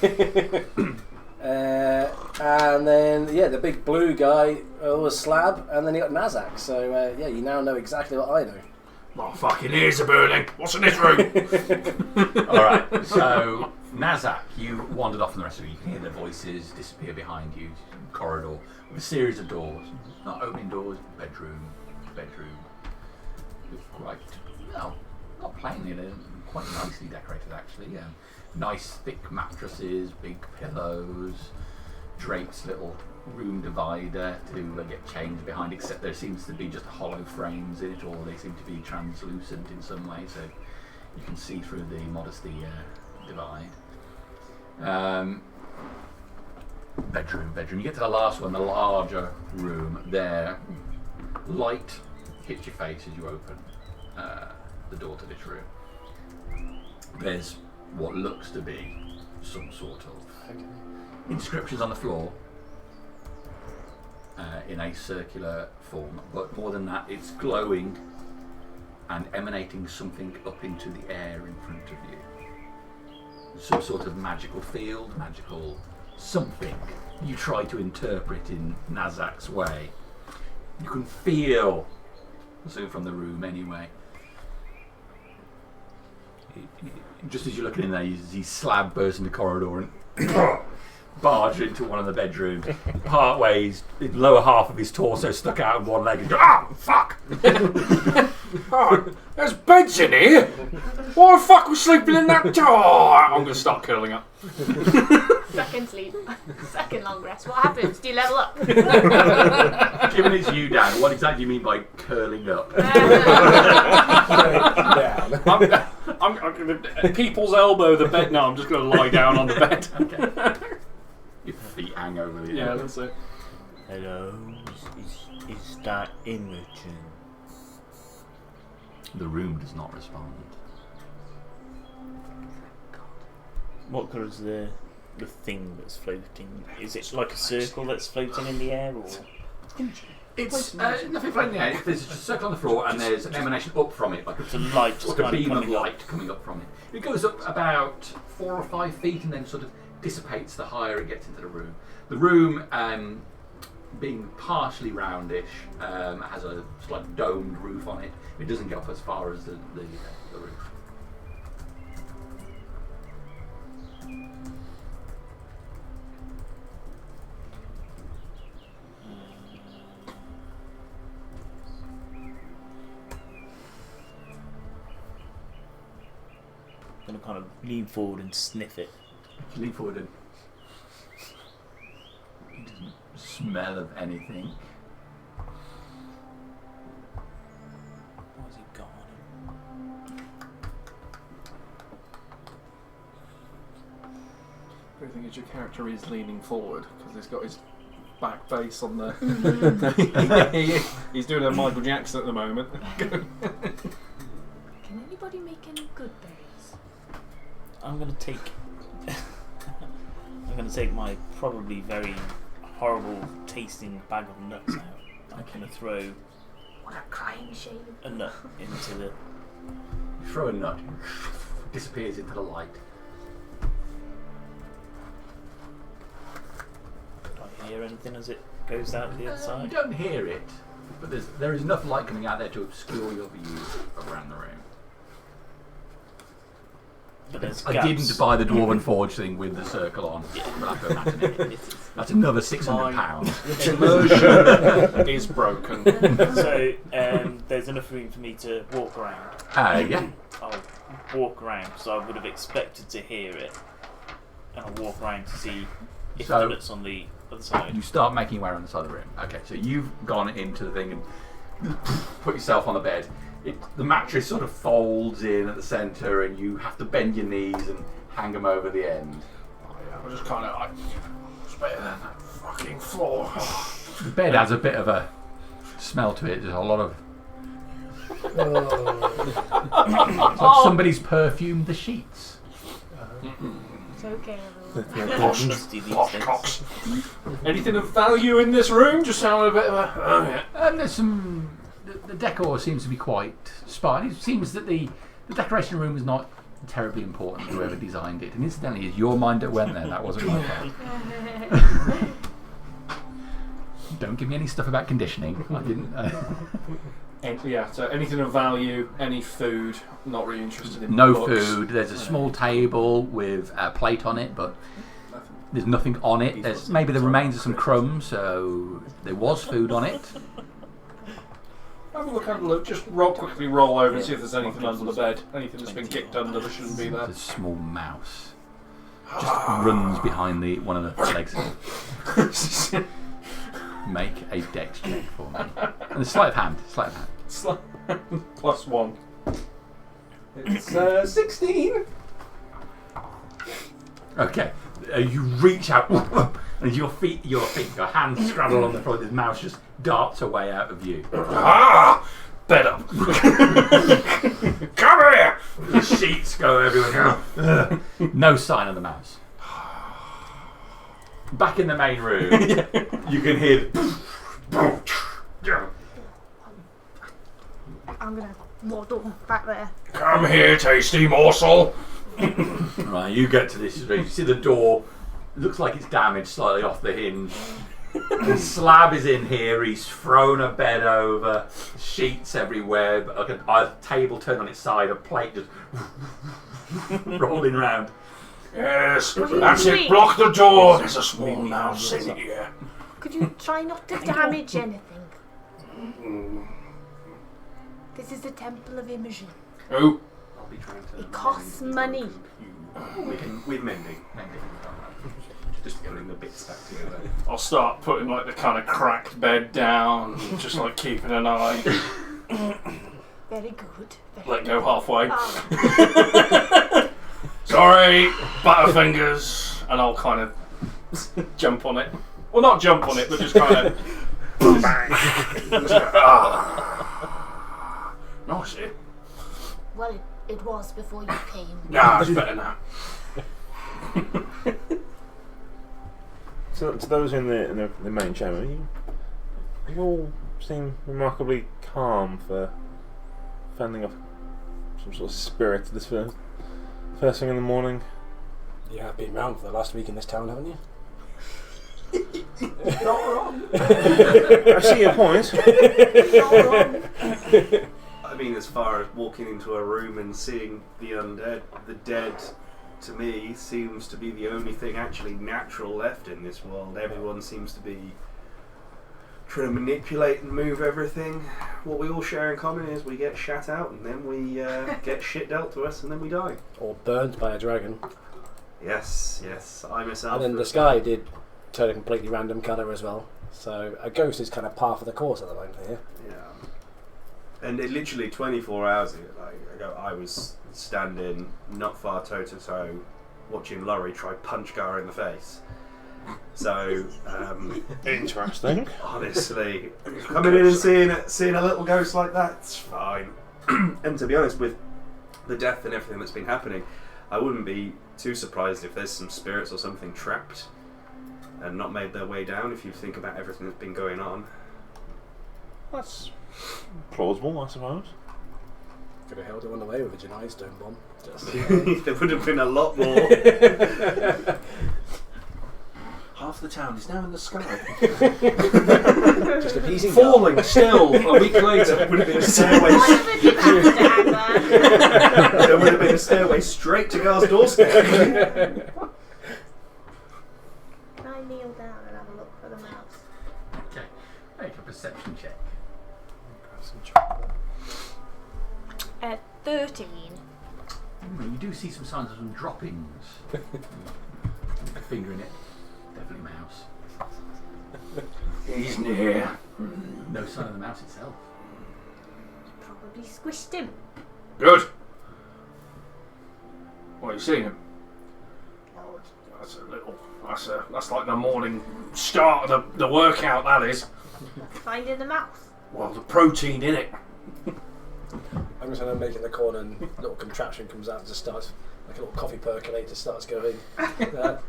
And then the big blue guy was Slab, and then you got Nazak. So you now know exactly what I know. My fucking ears are burning. What's in this room? Alright, so Nazak, you wandered off from the rest of you. You can hear their voices disappear behind you. Corridor with a series of doors. Not opening doors, bedroom. Quite, well, not plainly, they're quite nicely decorated actually. Yeah. Nice thick mattresses, big pillows, drapes, little room divider to get changed behind, except there seems to be just hollow frames in it, or they seem to be translucent in some way, so you can see through the modesty divide. Bedroom. You get to the last one, the larger room there. Light hits your face as you open the door to this room. There's what looks to be some sort of inscriptions on the floor in a circular form, but more than that, it's glowing and emanating something up into the air in front of you. Some sort of magical field, magical something you try to interpret in Nazak's way. You can feel, so from the room anyway. Just as you're looking in there, you see Slab burst in the corridor and barge into one of the bedrooms. Part ways, the lower half of his torso stuck out in one leg and go, fuck! Oh, there's beds in here. Why the fuck was sleeping in that? Oh, I'm going to start curling up. Second sleep. Second long rest. What happens? Do you level up? Given it's you, Dan, what exactly do you mean by curling up? I'm going to people's elbow the bed. No, I'm just going to lie down on the bed. Okay. Your feet hang over the Yeah, that's it. Hello, is that Imogen? The room does not respond. What colour is the thing that's floating? Is it like a circle that's floating in the air, or? It's nothing floating in the air. There's a circle on the floor, and there's an emanation up from it, like It's a light, like a beam of coming up. light coming up from it. It goes up about 4 or 5 feet, and then sort of dissipates the higher it gets into the room. The room, being partially roundish, has a slight domed roof on it. It doesn't go up as far as the roof. I'm gonna kind of lean forward and sniff it. Lean forward and it doesn't smell of anything. What's he got on him? The thing is, your character is leaning forward because he's got his back face on the. He's doing a Michael Jackson at the moment. Can anybody make any good berries? I'm gonna take. I'm gonna take my probably very horrible tasting bag of nuts out. I'm gonna throw What a crying shame. a nut into the. You throw a nut, disappears into the light. Do I hear anything as it goes out the other You side? don't hear it, but there is enough light coming out there to obscure your view around the room. But there's I gaps. didn't buy the Dwarven Forge thing with the circle on. Yeah. We'll have to imagine it. That's another £600. Immersion is broken. So there's enough room for me to walk around. Yeah. I'll walk around, so I would have expected to hear it, and I'll walk around to see if So- the nut's on the other side. You start making your way around the side of the room. Okay, so you've gone into the thing and put yourself on the bed. The mattress sort of folds in at the centre, and you have to bend your knees and hang them over the end. I'm just kind of like, it's better than that fucking floor. The bed has a bit of a smell to it. There's a lot of. It's like somebody's perfumed the sheets. It's okay, Dusty these days. Cocks. Anything of value in this room? Just sound a bit of a. Oh, yeah. And there's some. The decor seems to be quite sparse. It seems that the decoration room was not terribly important to whoever designed it. And incidentally, it's your mind that went there. That wasn't my fault. Don't give me any stuff about conditioning. I didn't. Yeah, so anything of value, any food, not really interested in No books. food. There's a small table with a plate on it, but there's nothing on it. There's maybe the remains of some crumbs, so there was food on it. Have a look, just quickly roll over and see if there's anything under the bed. Anything that's been kicked under that shouldn't be there. There's a small mouse. Just runs behind one of the legs. Make a dex check for me. And a sleight of hand. +1. It's 16. Okay. You reach out, and your hands straddle on the floor. This mouse just darts away out of view. Bed up. Come here. The sheets go everywhere. No sign of the mouse. Back in the main room, you can hear. I'm gonna waddle back there. Come here, tasty morsel. Right, you get to this room. You see the door. Looks like it's damaged slightly off the hinge. The slab is in here. He's thrown a bed over, sheets everywhere, but like a table turned on its side, a plate just rolling round. Yes, What do you that's mean? it. Block the door. There's a small mouse in here. Could you try not to damage anything? This is the Temple of Imogen. Oh, I'll be trying to. It costs money. With mending. Just Putting the bits back together. I'll start putting like the kind of cracked bed down, just like keeping an eye. Very good. Let go halfway. Oh. Sorry, Butterfingers, and I'll kind of jump on it. Well, not jump on it, but just kind of bang. Nice, eh? Well, it was before you came. Nah, it's better now. So, to those in the main chamber, you all seem remarkably calm for fending off some sort of spirit this first thing in the morning. You have been round for the last week in this town, haven't you? Not wrong. I see your point. Not wrong. I mean, as far as walking into a room and seeing the undead, the dead, to me, seems to be the only thing actually natural left in this world. Everyone seems to be trying to manipulate and move everything. What we all share in common is we get shat out and then we get shit dealt to us and then we die. Or burnt by a dragon. Yes, I myself. And then the sky did turn a completely random colour as well. So a ghost is kind of par for the course at the moment here. Yeah. And it literally 24 hours ago, I was standing not far toe to toe watching Laurie try punch Gar in the face. So, interesting. Honestly, coming in and seeing a little ghost like that's fine. And to be honest, with the death and everything that's been happening, I wouldn't be too surprised if there's some spirits or something trapped and not made their way down. If you think about everything that's been going on, That's plausible, I suppose. Could have held it one away with a Janai stone bomb. Just, there would have been a lot more. Half the town is now in the sky. just appeasing. Falling still a week later. There would have been a stairway. There would have been a stairway straight to Gar's doorstep. Can I kneel down and have a look for the mouse? Okay, make a perception check. 13. You do see some signs of some droppings. A finger in it. Definitely mouse. He's near. No sign of the mouse itself. Probably squished him. Good. Well, you seen him? Lord. That's a little. That's like the morning start of the workout. That is. Finding the mouse. Well, the protein in it. I'm just going to make it in the corner and a little contraption comes out and just starts, like a little coffee percolator starts going. Oh,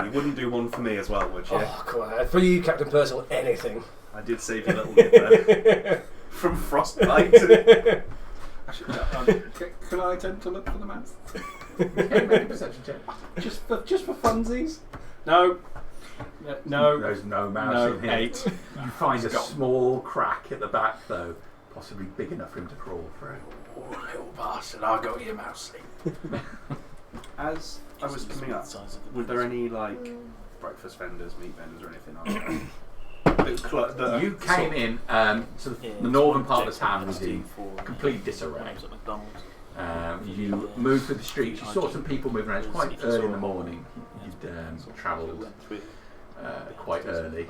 you wouldn't do one for me as well, would you? Oh, come on. For you, Captain Purcell, anything. I did save you a little bit there. From frostbite to... Can I attempt to look for the mouse? Okay, make a perception check. Just for funsies? No. No. There's no mouse in here. 8. You find a Gone. small crack at the back, though, possibly big enough for him to crawl through. Oh, little bastard! I'll go your mouse. As I was coming up, were there any breakfast vendors, meat vendors, or anything like that? You came in, so the northern part of the town was in complete disarray. You moved through the streets, you saw some people moving around. It's quite early in the morning. You'd travelled quite early,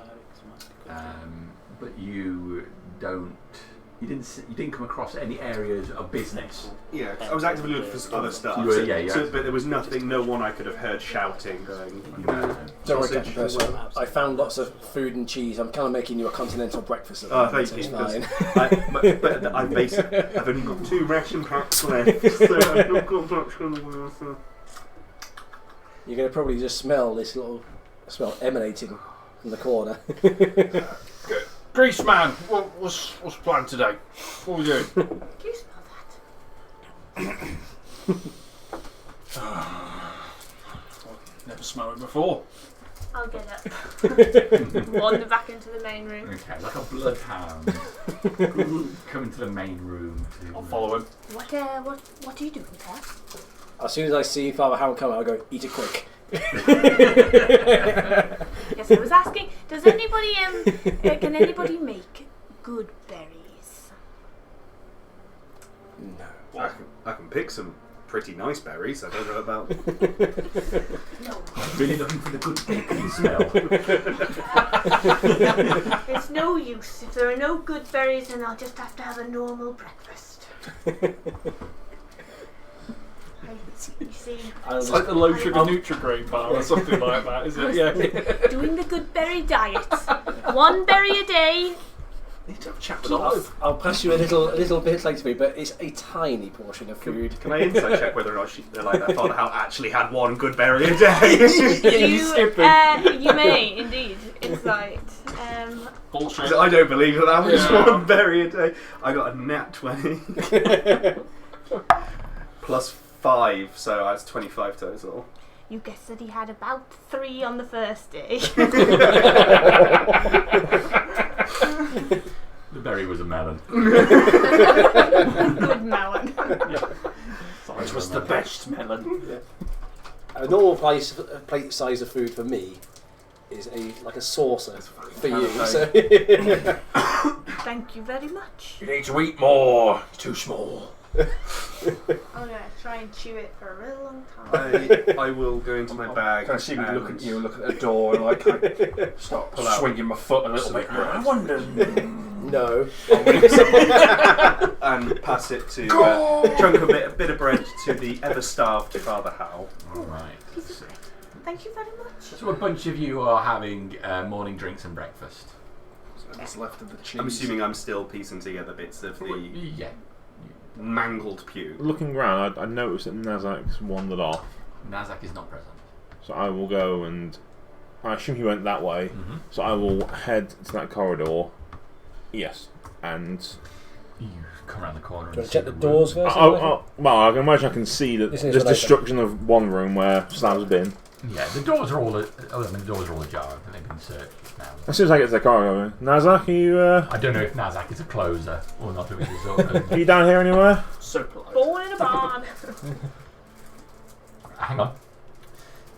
but you didn't come across any areas of business. Yeah, I was actively looking for other stuff. You were, yeah. But there was nothing, no one I could have heard shouting, going, Don't worry, Captain Purcell. I found lots of food and cheese. I'm kind of making you a continental breakfast at the moment, thank so you. it's fine. But I've only got 2 ration packs left, so I've not got much on the way. So. You're going to probably just smell this little smell emanating from the corner. Grease man, what's planned today? What are we doing? Do you smell that? Never smelled it before. I'll get it. Wander back into the main room. Okay, like a bloodhound. Come into the main room. I'll follow him. What are you doing there? As soon as I see Father Howard come out, I go, eat it quick. Yes, I was asking, does anybody can anybody make good berries? No. I can pick some pretty nice berries. I don't know about. Really looking for the good bacon smell. It's no use. If there are no good berries, then I'll just have to have a normal breakfast. You see, It's like the low sugar Nutri-Grain bar or something like that, isn't it? Yeah. doing the good berry diet. 1 berry a day. Need to have a chat with Olive. I'll pass you a little bit later, but it's a tiny portion of food. Can I insight check whether or not I thought how actually had 1 good berry a day? You may indeed insight. Bullshit. I don't believe that was 1 berry a day. I got a nat 20 plus 5, so I was 25 total. You guessed that he had about 3 on the first day. The berry was a melon. Good melon. Which was the best melon. Yeah. A normal plate size of food for me is like a saucer for you. So. Thank you very much. You need to eat more. It's too small. I'm gonna try and chew it for a real long time. I will go into my bag. Can I see me look at you, look at the door, and like start swinging my foot a little bit? I wonder. No. And pass it to chunk a bit of bread to the ever-starved Father Hal. Right. Thank you very much. So a bunch of you are having morning drinks and breakfast. So what's left of the cheese? I'm assuming I'm still piecing together bits of the Yeah. mangled puke. Looking round, I noticed that Nazak's wandered off. Nazak is not present. So I will go and... I assume he went that way. So I will head to that corridor. Yes. And... You come around the corner Do you and want to check the doors first? well, I can imagine I can see that This is there's what I destruction of one room where Slav's been. Yeah, the doors are all. The doors are all ajar. I think they've been searched now. As soon as I get to the corridor, Nazak, are you? I don't know if Nazak is a closer or not. Are you down here anywhere? So polite. Born in a barn. Hang on.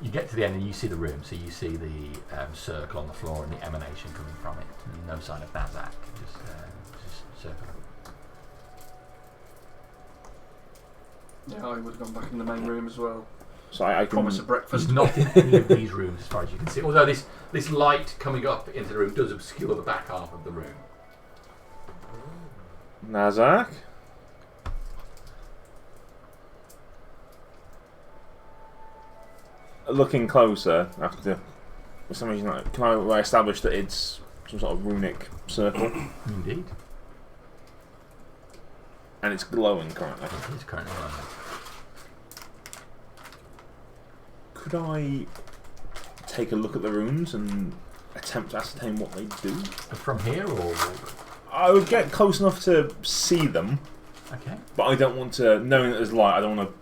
You get to the end and you see the room. So you see the circle on the floor and the emanation coming from it. No sign of Nazak. Just circle. Yeah, I would have gone back in the main room as well. So I can Promise a breakfast. There's not in any of these rooms as far as you can see. Although this light coming up into the room does obscure the back half of the room. Nazak? Looking closer, after for some reason, can I establish that it's some sort of runic circle? Indeed. And it's glowing currently. It is currently glowing. Could I take a look at the runes and attempt to ascertain what they do? From here or? I would get close enough to see them. Okay. But I don't want to, knowing that there's light, I don't want to...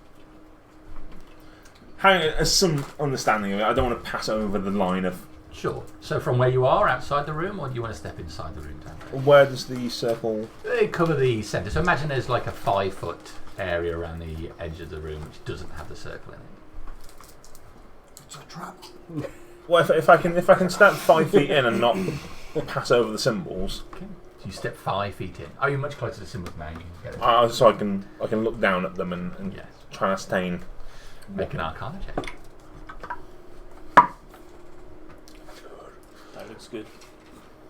Having some understanding of it, I don't want to pass over the line of... Sure. So from where you are, outside the room, or do you want to step inside the room? Where does the circle... They cover the centre. So imagine there's like a 5-foot area around the edge of the room which doesn't have the circle in it. It's a trap. Well, if I can step 5 feet in and not pass over the symbols... Okay. So you step 5 feet in. Are you much closer to the symbols now? You can get it. So I can look down at them and yes. try and ascertain... Make an Arcana check. That looks good.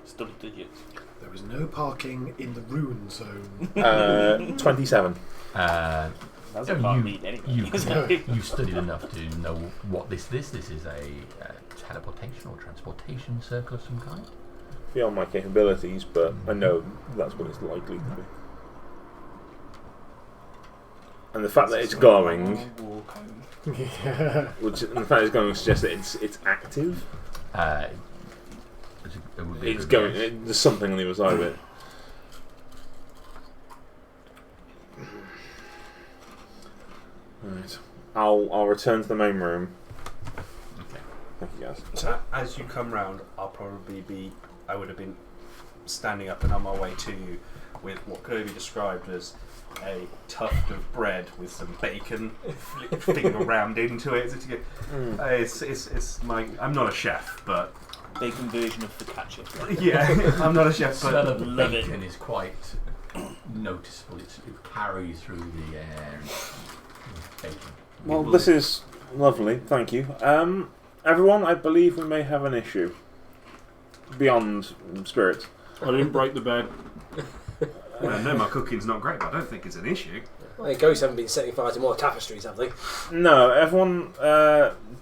Still digits. There is no parking in the rune zone. 27. That's a can't meet anyway. You've studied enough to know what this is. This is a teleportation or transportation circle of some kind. Beyond my capabilities, but I know that's what it's likely to be. And the fact that it's glowing, which the fact it's glowing suggests that it's active. It's going. There's something on the other side of it. Right. I'll return to the main room. Okay. Thank you, guys. So as you come round, I would have been standing up and on my way to you with what could be described as a tuft of bread with some bacon finger rammed into it. It's my. I'm not a chef, but Bacon version of focaccia. yeah, I'm not a chef, The but smell of bacon is quite noticeable. It carries through the air. Bacon Well, this is lovely, thank you. Everyone, I believe we may have an issue. Beyond spirits. I didn't break the bed. I know my cooking's not great, but I don't think it's an issue. Well, ghosts haven't been setting fire to more tapestries, have they? No, everyone,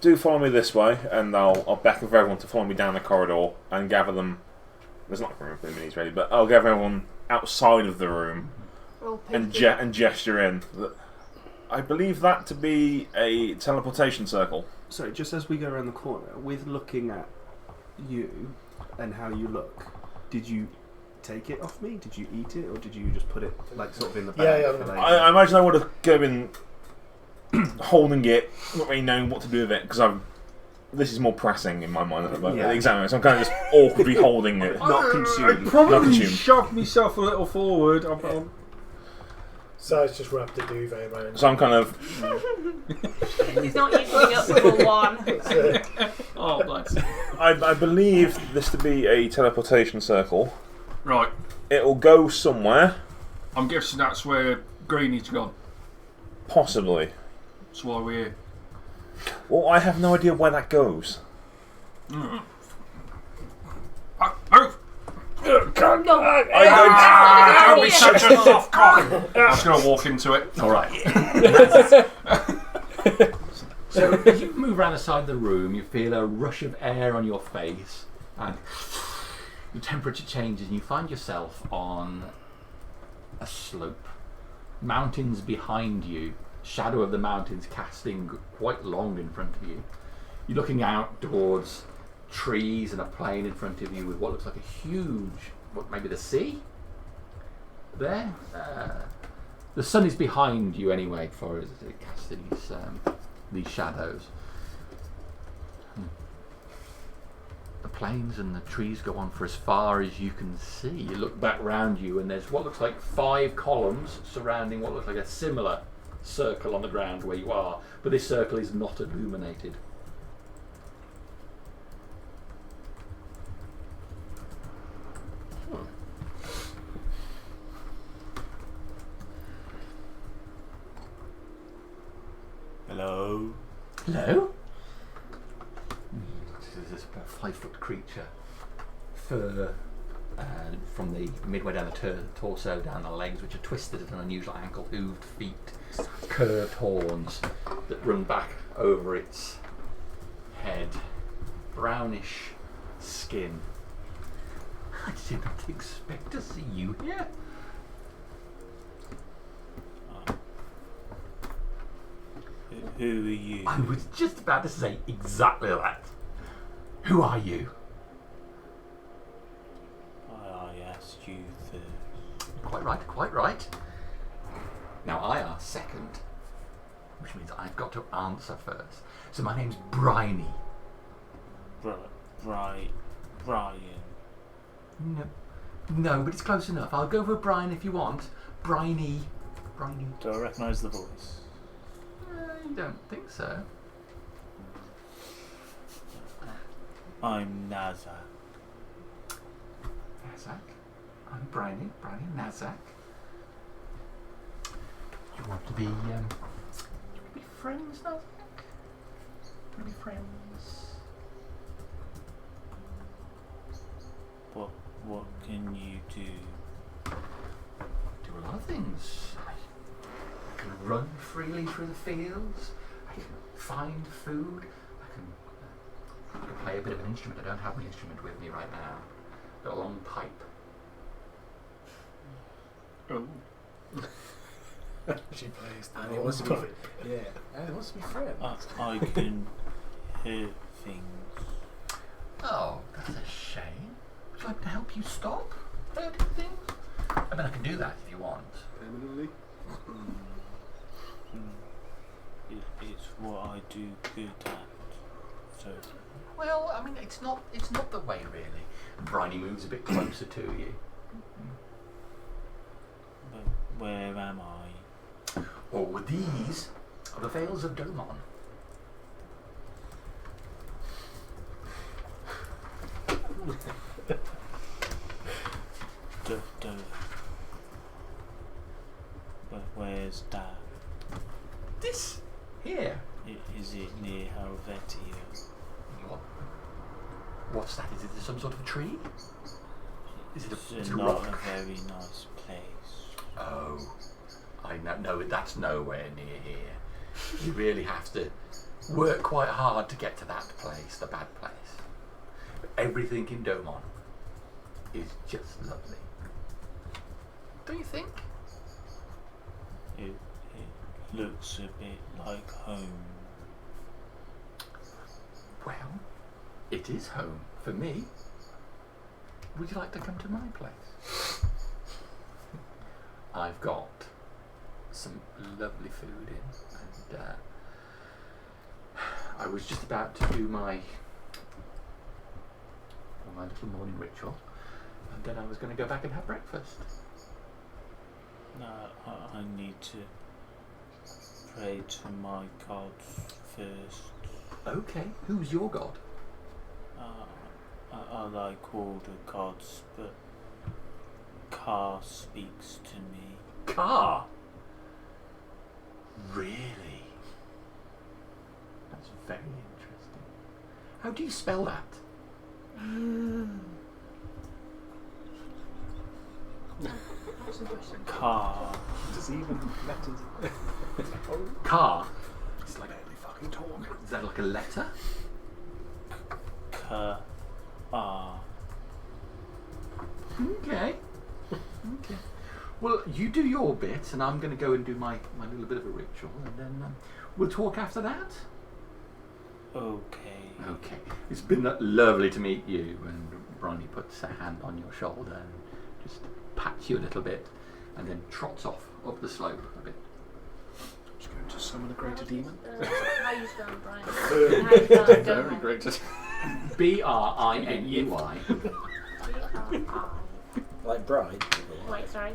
do follow me this way, and I'll beckon for everyone to follow me down the corridor and gather them. There's not room for the minis ready, but I'll gather everyone outside of the room and gesture in. I believe that to be a teleportation circle. So, just as we go around the corner, with looking at you and how you look, did you take it off me? Did you eat it, or did you just put it like sort of in the bag? Yeah. I imagine I would have been holding it, not really knowing what to do with it, because this is more pressing in my mind than the exam, so I'm kind of just awkwardly holding it. Not consumed. I probably Not consumed. shoved myself a little forward. So it's just wrapped a duvet around. So I'm kind of. He's not using up for one. Oh, bless. I believe this to be a teleportation circle. Right. It'll go somewhere. I'm guessing that's where Greenie's gone. Possibly. That's why we're here. Well, I have no idea where that goes. Move! Don't be such a soft cock! I'm just going to walk into it. Alright. So as you move around the side of the room, you feel a rush of air on your face, and the temperature changes, and you find yourself on a slope. Mountains behind you, shadow of the mountains casting quite long in front of you. You're looking out towards trees and a plain in front of you with what looks like a huge, maybe the sea? There? The sun is behind you anyway, for it casts these shadows. The plains and the trees go on for as far as you can see. You look back round you and there's what looks like 5 columns surrounding what looks like a similar circle on the ground where you are, but this circle is not illuminated. Hello? Hello? This is a 5-foot creature. Fur from the midway down the torso, down the legs, which are twisted at an unusual angle, hooved feet, curved horns that run back over its head, brownish skin. I did not expect to see you here. Who are you? I was just about to say exactly that. Who are you? I asked you first. Quite right, quite right. Now I ask second, which means I've got to answer first. So my name's Bryony. Brian. No, but it's close enough. I'll go for Brian if you want. Bryony. Do I recognise the voice? You don't think so? I'm Nazak. Nazak? I'm Bryony Nazak. You want to be, friends, Nazak? Want to be friends? What can you do? Do a lot of things. I can run freely through the fields. I can find food. I can play a bit of an instrument. I don't have an instrument with me right now. Got a long pipe. Oh. She plays and it wants to be and it wants to be friends. I can hear things. Oh, that's a shame. Would you like to help you stop hurting things? I mean, I can do that if you want. Permanently? It's what I do good at. So. Well, I mean, it's not the way really. Bryony moves a bit closer to you. But where am I? Oh, these are the Vales of Domon. But where's Dad? This Here. Is it near Helvetia? What? What's that? Is it some sort of tree? Is it It's a not rock? a very nice place. Oh, I know. No, that's nowhere near here. You really have to work quite hard to get to that place, the bad place. But everything in Domon is just lovely. Don't you think? It looks a bit like home. Well, it is home for me. Would you like to come to my place? I've got some lovely food in, and I was just about to do my little morning ritual, and then I was going to go back and have breakfast. No, I need to pray to my gods first. Okay, who's your god? I like all the gods, but Car speaks to me. Car? Really? That's very interesting. How do you spell that? Car. Does he even letters? Car? It's like barely fucking talk. Is that like a letter? Car. Okay. Okay. Well, you do your bit, and I'm going to go and do my little bit of a ritual, and then we'll talk after that. Okay. Okay. It's been lovely to meet you. And Bryony puts a hand on your shoulder and just pats you a little bit, and then trots off up the slope a bit. Just going to summon a greater demon. How you spell Brian? How you spell it? Go Very on. greater. Briney. B-R-I. Like bride. Wait, sorry.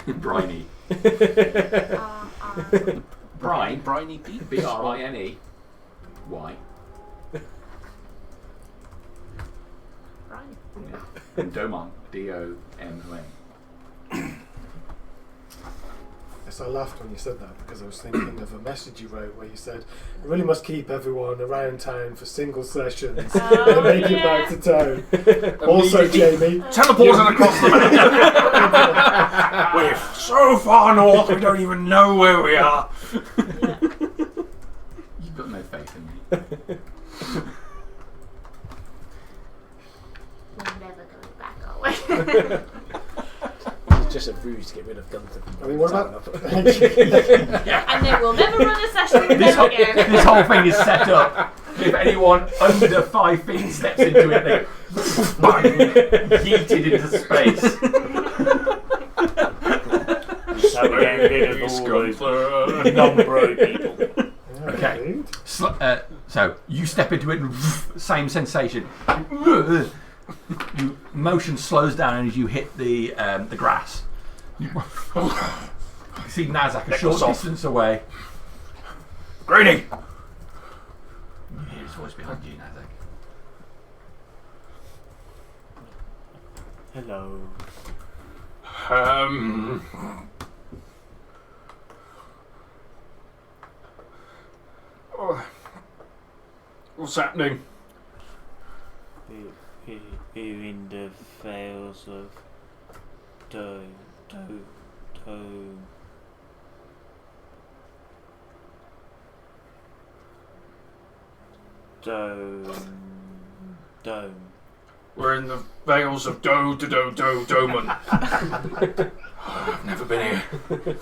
Bryony. R-I. Brine. Briny Pete. Briney. Brian. And Domon. D-O-M-O-N. Yes, I laughed when you said that because I was thinking of a message you wrote where you said, "I really must keep everyone around town for single sessions and make it back to town." Also, Jamie, Teleporting across the map. We're so far north, we don't even know where we are. You've got no faith in me. We're never going back, are we? It's just a ruse to get rid of Gunther. I mean, what about? And then we'll never run a session with them again. This whole thing is set up. If anyone under 5 feet steps into it, they bang, yeeted into space. So we're getting rid of all those non-bro people. Okay. So you step into it and same sensation. You motion slows down as you hit the grass. You see Nazak a short distance away. Greeny! You hear his voice behind you, Nazak. Hello. What's happening? We're in the vales of Dome. We're in the vales of Doman. I've never been here.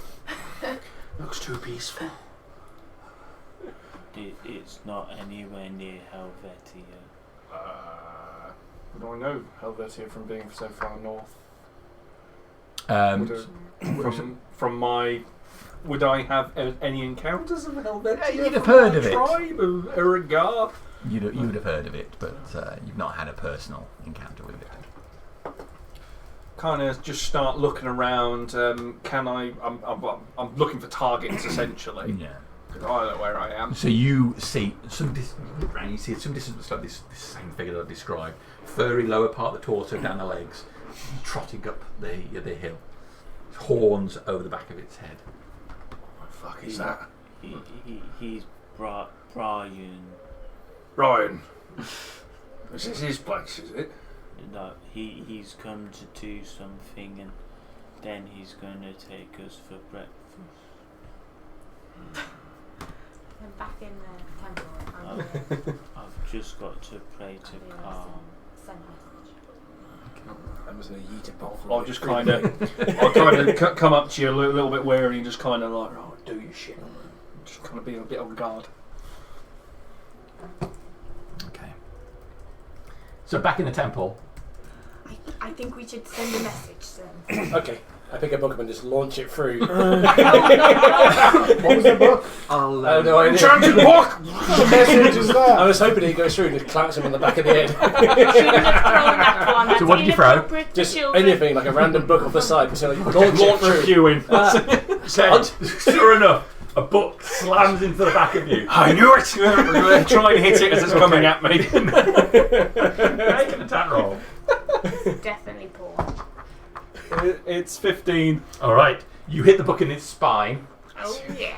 Looks too peaceful. It's not anywhere near Helvetia. What do I know Helvetia from being so far north? From my... Would I have any encounters of Helvetia? You'd have heard of it. Tribe of Errigar? You would have heard of it, but you've not had a personal encounter with it. Kind of just start looking around. Can I? I'm looking for targets essentially. Yeah. Because I don't know where I am. So you see some distance, like this same figure that I described, furry lower part of the torso, down the legs, trotting up the hill, horns over the back of its head. What the fuck is that? He's Brian. Ryan. This is his place, is it? No, he's come to do something, and then he's going to take us for breakfast. I'm back in the temple. I've just got to pray to calm. Send message. I'm just going to yeet it off. I'll come up to you a little bit wary and just kind of like, oh, do your shit. Just kind of be a bit on guard. Okay. So back in the temple. I think we should send a message to them. Okay. I pick a book up and just launch it through. What was the book? Enchanted book! What message is that? I was hoping he'd go through and just clanks him on the back of the head. Shouldn't have thrown that one. So what did you throw? Inappropriate Just children. anything, like a random book off the side. So launch Launch it a through. few in. Okay. Sure enough, a book slams into the back of you. I knew it! Try and hit it as it's coming at me. Make an attack roll. Definitely poor. It's 15. Alright, you hit the book in its spine. Oh yeah.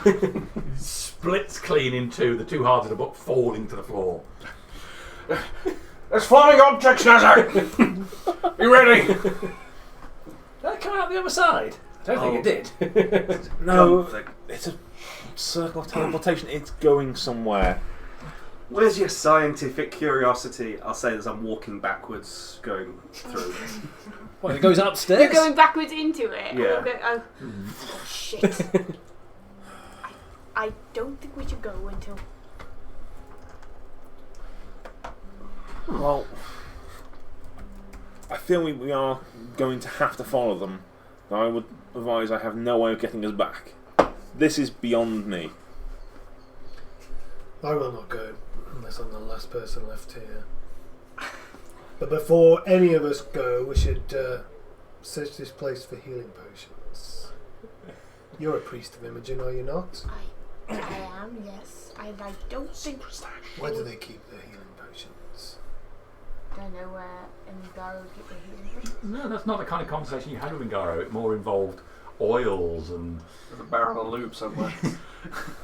It splits clean in two. The two halves of the book falling to the floor. There's flying objects, Nazar! Be ready! Did that come out the other side? I don't think it did. No, it's a circle of teleportation. It's going somewhere. Where's your scientific curiosity? I'll say as I'm walking backwards, going through. What, it goes upstairs? You're going backwards into it. Yeah. Oh shit. I don't think we should go until. Well, I feel we are going to have to follow them. I would advise I have no way of getting us back. This is beyond me. I will not go unless I'm the last person left here. But before any of us go, we should search this place for healing potions. You're a priest of Imogen, are you not? I am, yes. I don't think. Where do they keep their healing potions? Don't know where Ngaro would get the healing potions. No, that's not the kind of conversation you had with Ngaro. It more involved oils and There's a barrel of lube somewhere.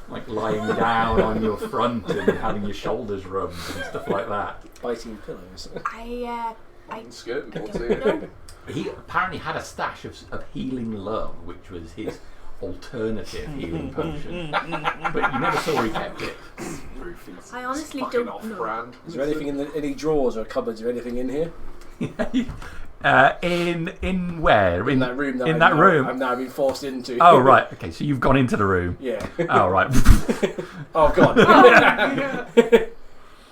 like lying down on your front and having your shoulders rubbed and stuff like that. Biting pillows. I Skirt don't know. He apparently had a stash of healing love, which was his alternative healing potion. But you never saw he kept it. I honestly Fucking don't know. off-brand. Is there anything in any drawers or cupboards or anything in here? In where? In that room. In that room. I've now been forced into. Oh right. Okay. So you've gone into the room. Yeah. Oh right. Oh god.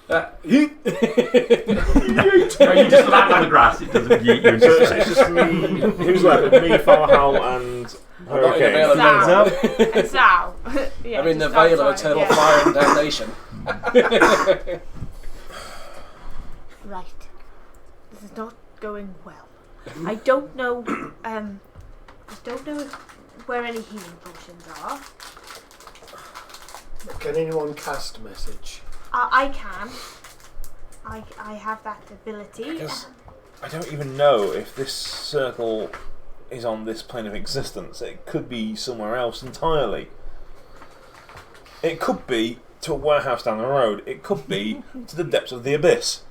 No, you just land on the grass. It doesn't yeet you into It's space. just me. Who's left? Me, Farhal, and I'm not in the veil Hurricane. of And Sal. Yeah, I'm in the just veil of outside, eternal yeah. fire and damnation. Right. This is not going well. I don't know. I don't know where any healing potions are. Can anyone cast message? I can. I have that ability. Because I don't even know if this circle is on this plane of existence. It could be somewhere else entirely. It could be to a warehouse down the road. It could be to the depths of the abyss.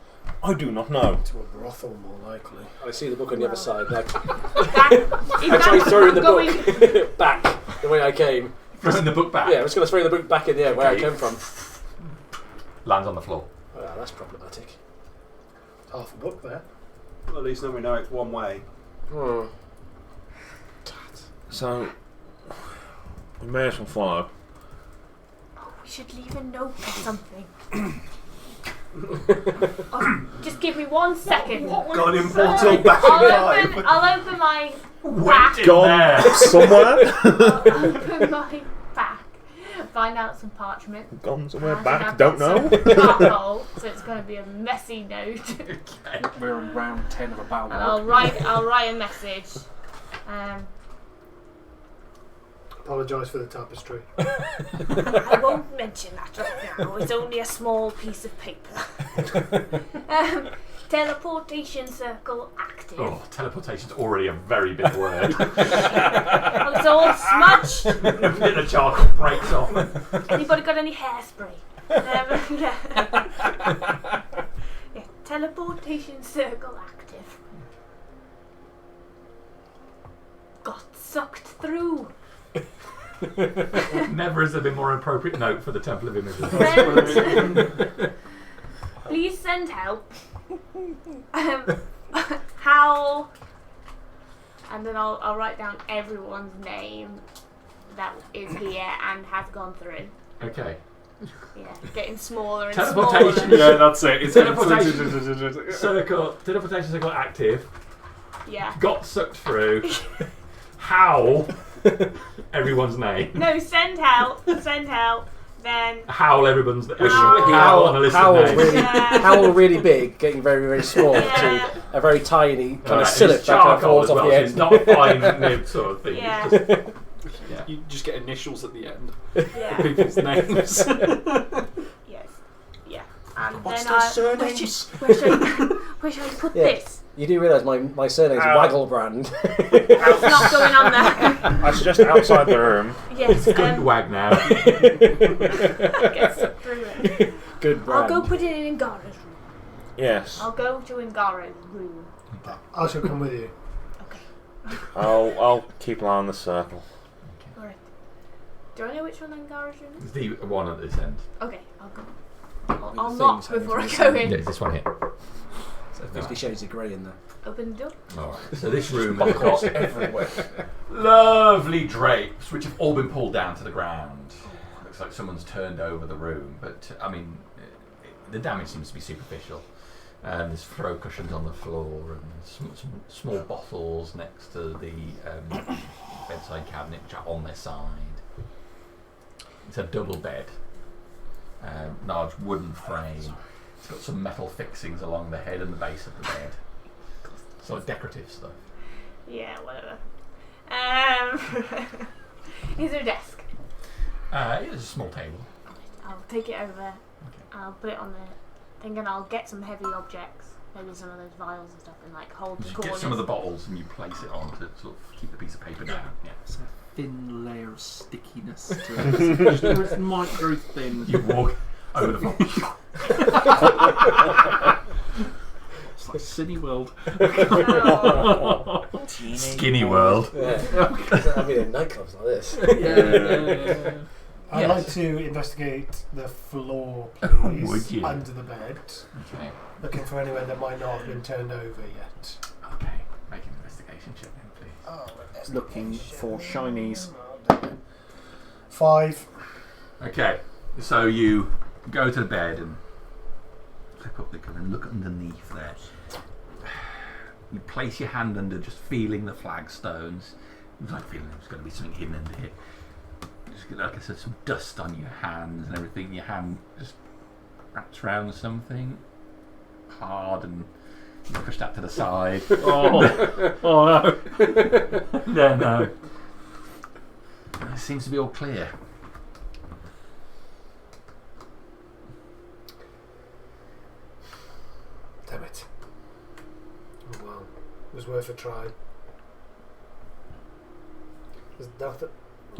I do not know. To a brothel, more likely. I see the book on the other side. Like, I I try throwing the book back the way I came. Throwing the book back. Yeah, I'm just going to throw the book back in the air where I came from. Lands on the floor. Oh, that's problematic. Half a book there. Well, at least now we know it's one way. Hmm. So, we may as well follow. We should leave a note or something. Just give me 1 second. Got him portal back in time. I'll open my Wait in Gone there. somewhere? I'll open my back. Find out some parchment. Gone somewhere And back? I've Don't got know. some charcoal, so it's going to be a messy note. We're on round 10 of a barrel. And I'll write a message. Apologise for the tapestry. I won't mention that right now. It's only a small piece of paper. Teleportation circle active. Oh, teleportation's already a very big word. Oh, it's all smudged. A bit of charcoal breaks off. Anybody got any hairspray? Yeah. Teleportation circle active. Got sucked through. Never has there been more appropriate note for the Temple of Images. Please send help. Howl. And then I'll write down everyone's name that is here and has gone through. Okay. Yeah, getting smaller and Teleportation. smaller. Yeah, that's it. It's Teleportation circle active. Yeah. Got sucked through. Howl. Everyone's name. No, send help. Send help. Then Howl everyone's name. Howl on a list Howl of names. really, Yeah. Howl really big, getting very, very small Yeah. to a very tiny kind Alright, of silhouette it's that kind of charcoal falls as off well, the so end. it's not a fine nib sort of thing. Yeah. It's just, yeah. You just get initials at the end. yeah. People's names. Yes. Yeah. And What's then their where surnames? where should I put Yeah. this? You do realise my surname's Wagglebrand. It's not going on there. I suggest outside the room. Yes. Good wag now. Get sucked through it. Good brand. I'll go put it in Ngara's room. Yes. I'll go to Ngara's room. I shall come with you. Okay. I'll keep an eye on the circle. Alright. Do I know which one Ngara's room is? It's the one at this end. Okay, I'll go. I'll The knock things before I hanging go from the in. Yeah, it's this one here. 50 Shades of Grey in there. Open the door. Alright, so this room has Buckles got everywhere. lovely drapes which have all been pulled down to the ground. Looks like someone's turned over the room, but I mean, the damage seems to be superficial. There's throw cushions on the floor and some small bottles next to the bedside cabinet which are on their side. It's a double bed, large wooden frame. It's got some metal fixings along the head and the base of the bed. Sort of decorative stuff. Yeah, whatever. Is there a desk? It's a small table. I'll take it over. Okay. I'll put it on the thing and I'll get some heavy objects. Maybe some of those vials and stuff and like hold the You corners. get some of the bottles and you place it on to sort of keep the piece of paper down. Yeah. It's a thin layer of stickiness to it. It's micro thin. You walk over the floor. It's like Cineworld. Oh. Skinny world. Yeah. I mean, in nightclubs like this. Yeah. I'd Yes. like to investigate the floor, Oh, please, would you? under the bed. Okay. Looking for anywhere that might not have been turned over yet. Okay. Make an investigation check then, please. Looking for shinies. 5. Okay. So you go to the bed and flip up the cover and look underneath there. You place your hand under, just feeling the flagstones. It's like feeling there's going to be something hidden under here. Just get, like I said, some dust on your hands and everything. Your hand just wraps around something hard and you push that to the side. Oh no. No. It seems to be all clear. Damn it. Oh well. It was worth a try. There's nothing.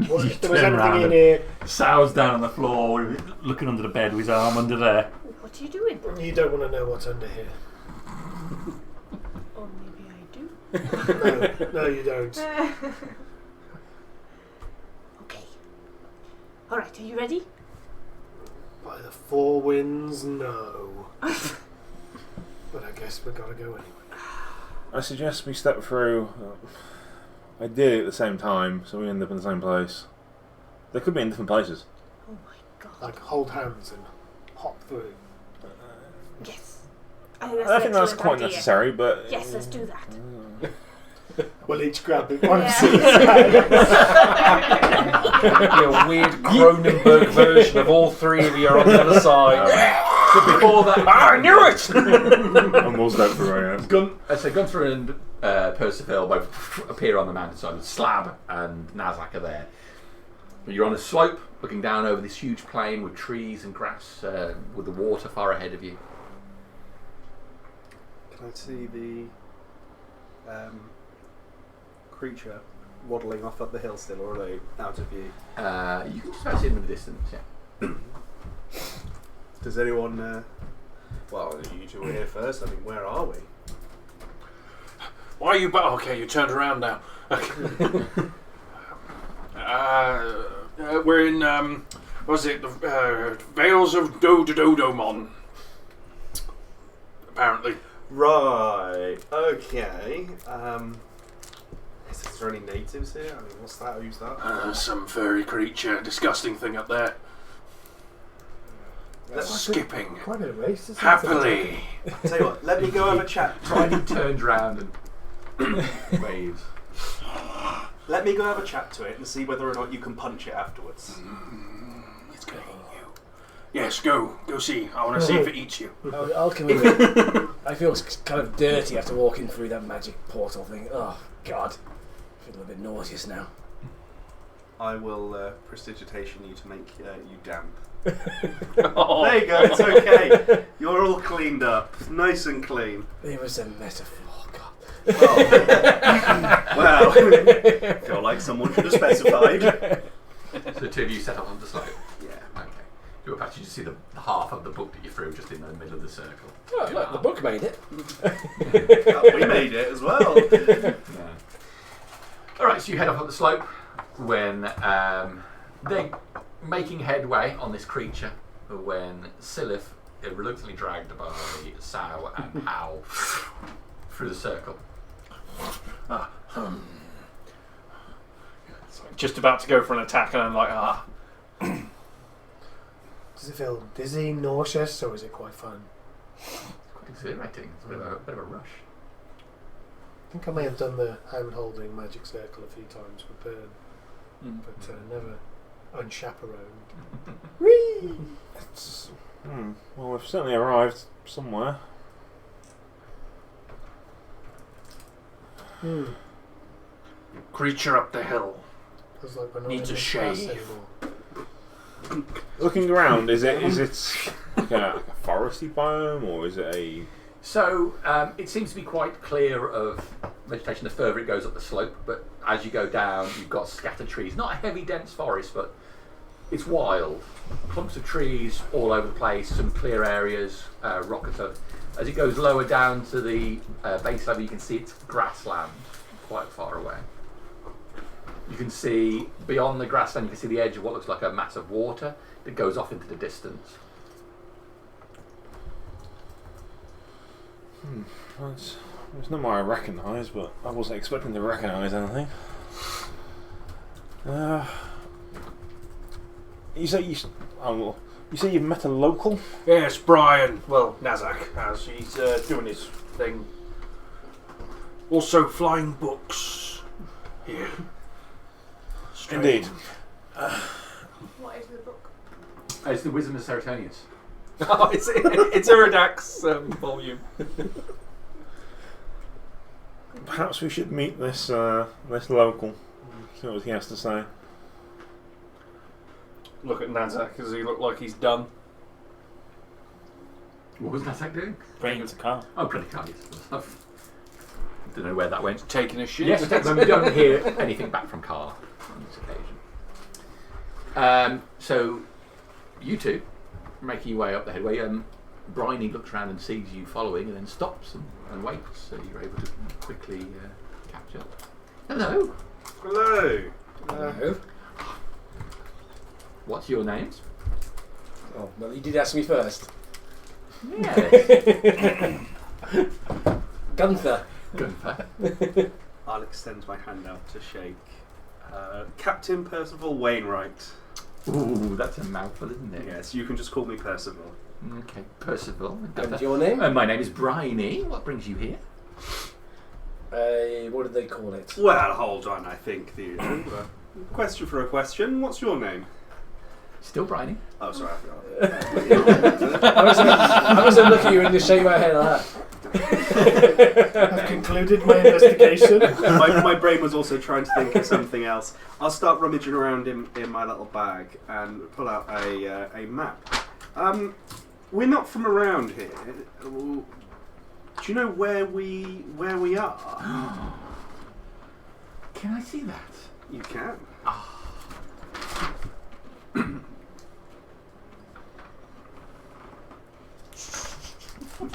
What, if there was turn anything around in here, Sal's down on the floor, looking under the bed with his arm under there. What are you doing? you don't want to know what's under here. Or maybe I do. No, you don't. Okay. Alright, are you ready? By the four winds, no. But I guess we gotta go anyway. I suggest we step through, ideally at the same time, so we end up in the same place. They could be in different places. Oh my god. Like hold hands and hop through. Yes. I think that's quite idea. necessary, but... Yes, let's do that. We'll each grab it once. Be a weird Cronenberg version of all three of you are on the other side. So before that, I knew it! And we'll step through, yeah. Gunther and Percival both appear on the mountainside. Slab and Nazak are there. You're on a slope looking down over this huge plain with trees and grass with the water far ahead of you. Can I see the creature waddling off up the hill still, or are they out of view? You can just about see them in the distance, yeah. Does anyone... well, you two were here first. I mean, where are we? Why are you okay, you turned around now. We're in, was it the Vales of Dodomon? Apparently. Right, okay. Is there any natives here? I mean, what's that? Who's that? Some furry creature, disgusting thing up there. Skipping. Quite a bit of racism. Happily. Tell you what, let me go have a chat. Bryony turns round and waves. Let me go have a chat to it and see whether or not you can punch it afterwards. It's going to eat you. Yes, go see. I want to see if it eats you. I'll come in with I feel kind of dirty after walking through that magic portal thing. Oh, God. I feel a bit nauseous now. I will prestidigitation you to make you damp. Oh. There you go, it's okay. You're all cleaned up. Nice and clean. It was a metaphor, God. Well, feel like someone should have specified. So the two of you set off on the slope. Yeah. Okay. You were actually just see the half of the book that you threw just in the middle of the circle. Oh, look, the book made it. Oh, we made it as well. Yeah. Alright, so you head off up the slope when they're making headway on this creature when Silith is reluctantly dragged by Sao and Hal through the circle. Just about to go for an attack, and I'm like, Does it feel dizzy, nauseous, or is it quite fun? It's quite exhilarating. It's a bit of a rush. I think I may have done the hand-holding magic circle a few times with Burn, but never unchaperoned. It's, well, we've certainly arrived somewhere. creature up the hill. Feels like we're not Needs in a this class shave. anymore. Looking around, is it like a foresty biome, or is it a... So it seems to be quite clear of vegetation the further it goes up the slope, but as you go down you've got scattered trees. Not a heavy dense forest, but it's wild. Clumps of trees all over the place, some clear areas, rock and stuff. As it goes lower down to the base level, you can see it's grassland quite far away. You can see beyond the grassland, you can see the edge of what looks like a mass of water that goes off into the distance. Well, it's not what I recognise, but I wasn't expecting to recognise anything. You say you've met a local? Yes, Brian. Well, Nazak has. He's doing his thing. Also, flying books here. Strange. Indeed. What is the book? It's the Wisdom of Serotoninus. Oh, it's Iridax volume. Perhaps we should meet this local. See what he has to say. Look at Nazak. Does he look like he's done? What was Nazak doing? Bringing the car. Oh, pretty kind. I don't know where that went. Taking a shit. Yes, at the moment we don't hear anything back from Carr on this occasion. So, you two making your way up the headway. Bryony looks around and sees you following, and then stops and waits. So you're able to quickly catch up. Hello. Hello. Hello. What's your names? Oh, well, you did ask me first. Yes. Gunther. Gunther. I'll extend my hand out to shake. Captain Percival Wainwright. Ooh, that's a mouthful, isn't it? Yes, you can just call me Percival. Okay, Percival. And your name? My name is Bryony. What brings you here? What did they call it? Well, hold on, I think the question for a question. What's your name? Still Bryony. Oh, sorry, I forgot. I was looking at you and just shake my head like that. I've concluded my investigation. my brain was also trying to think of something else. I'll start rummaging around in my little bag and pull out a map. We're not from around here. Do Do you know where we are? Can I see that? You can.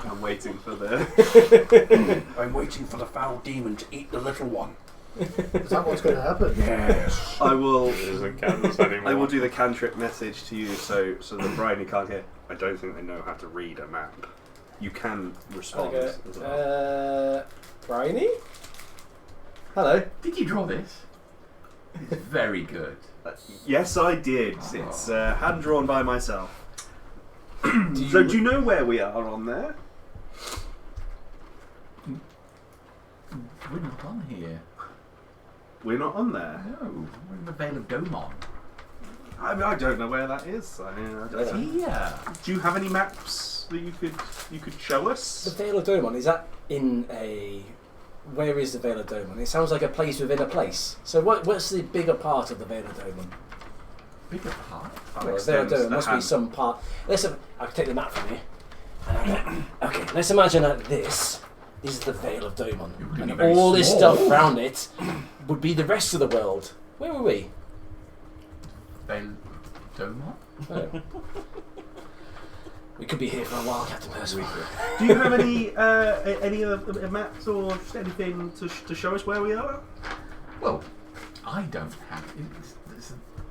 I'm waiting for the. I'm waiting for the foul demon to eat the little one. Is that what's going to happen? Yes. I will. It isn't candles anymore. I will do the cantrip message to you, so the Bryony can't get. I don't think they know how to read a map. You can respond. Okay. As well. Bryony? Hello. Did you draw this? It's very good. Yes, I did. It's hand drawn by myself. Do So do you know where we are on there? We're not on here. We're not on there. No, we're in the Vale of Domon. I don't know where that is. I don't know. Here. Do you have any maps that you could show The us? Vale of Domon, is that in a... Where is the Vale of Domon? It sounds like a place within a place. So what's the bigger part of the Vale of Domon? Bigger part. Well, the Vale of Domon must be some part... I'll take the map from you. Okay, let's imagine that this is the Vale of Domon. It would be And very all this small. stuff around it would be the rest of the world. Where were we? Vale of Domon? Oh. We could be here for a while, Captain Percival. Do you have any other maps or just anything to show us where we are? Well, I don't have.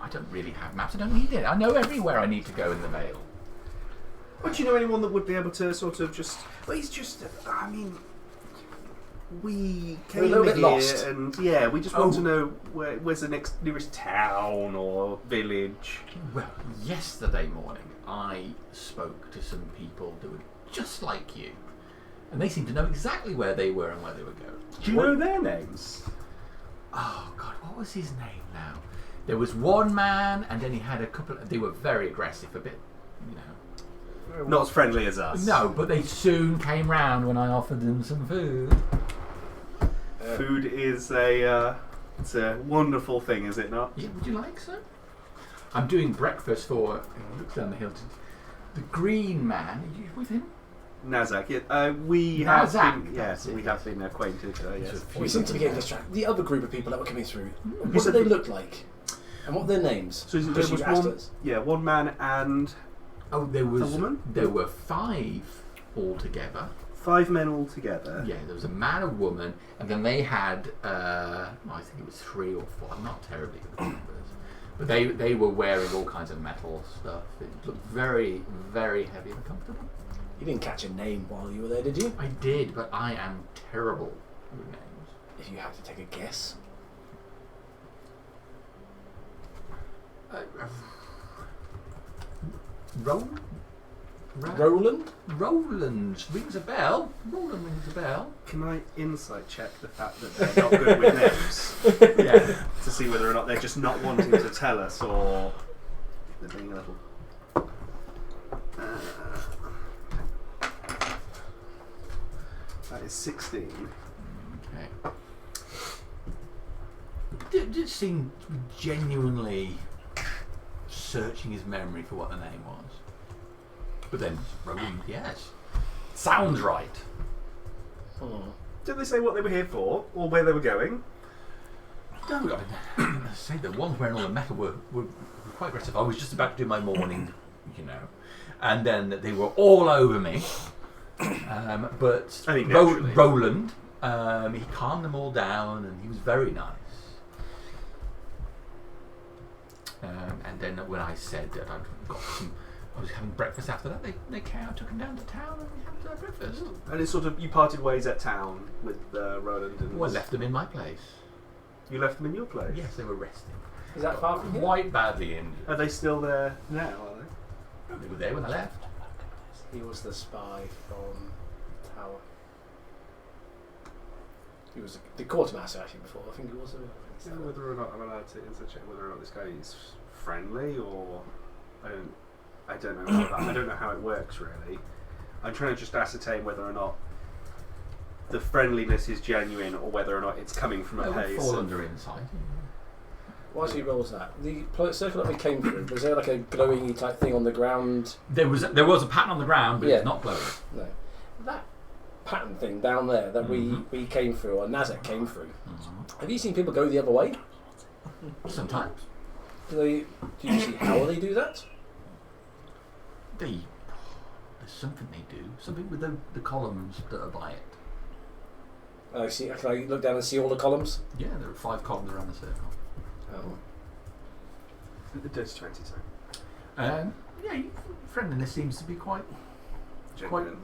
I don't really have maps. I don't need it. I know everywhere I need to go in the Vale. Well, do you know anyone that would be able to sort of just? Well, he's just. I mean, we We're came a little bit here lost. and yeah, we just want to know where's the nearest town or village. Well, yesterday morning I spoke to some people that were just like you, and they seemed to know exactly where they were and where they were going. Do you know their names? Oh God, what was his name now? There was one man, and then he had a couple. They were very aggressive, a bit, you know. Not as friendly as us. No, but they soon came round when I offered them some food. Food is it's a wonderful thing, is it not? Yeah, would you like some? I'm doing breakfast for. Looks down the hill. The Green Man. Are you with him? Nazak. Yeah, we have Nazak, been, that's yes, it, we have been acquainted. Yes. We seem to be getting distracted. The other group of people that were coming through, You what do said they the- look like? And what are their names? So there Because was you asked one. us. Yeah, one man and Oh, there was. A woman? There were 5 altogether. 5 men all together. Yeah, there was a man, a woman, and then they had. I think it was 3 or 4. I'm not terribly good at numbers, but they were wearing all kinds of metal stuff. It looked very, very heavy and comfortable. You didn't catch a name while you were there, did you? I did, but I am terrible with names. If you had to take a guess. Roland? Roland? Roland rings a bell. Roland rings a bell. Can I insight check the fact that they're not good with names Yeah. to see whether or not they're just not wanting to tell us or they're being a little. That is 16. Okay. Did seem to be genuinely searching his memory for what the name was. But then, Roland, yes. Sounds right. Did they say what they were here for or where they were going? No, I mean, say the ones wearing all the metal were quite aggressive. I was just about to do my morning, you know, and then they were all over me. But I think naturally. Roland, he calmed them all down, and he was very nice. And then when I said that I was having breakfast after that, they came out, took him down to town, and we had breakfast. And it's sort of you parted ways at town with Roland and Well, I left them in my place. you left them in your place. Yes, they were resting. Is that far from here? Quite badly injured. Are they still there now? Are they? They were there when I left. He was the spy from the tower. He was the quartermaster actually before. I think he was. Yeah, whether or not I'm allowed to check whether or not this guy is friendly or I don't know. I don't know how it works really. I'm trying to just ascertain whether or not the friendliness is genuine or whether or not it's coming from a It would place. fall under insight. Whilst he rolls that, the circle that we came through, was there like a glowing type thing on the ground? There was a pattern on the ground, but Yeah. it's not glowing. No. That pattern thing down there that we came through, or Nazak came through. Have you seen people go the other way? Sometimes. Do you see how they do that? There's something they do. Something with the columns that are by it. I see. Can I look down and see all the columns? Yeah, there are 5 columns around the circle. Oh. There's 20, sorry. Yeah, friendliness seems to be quite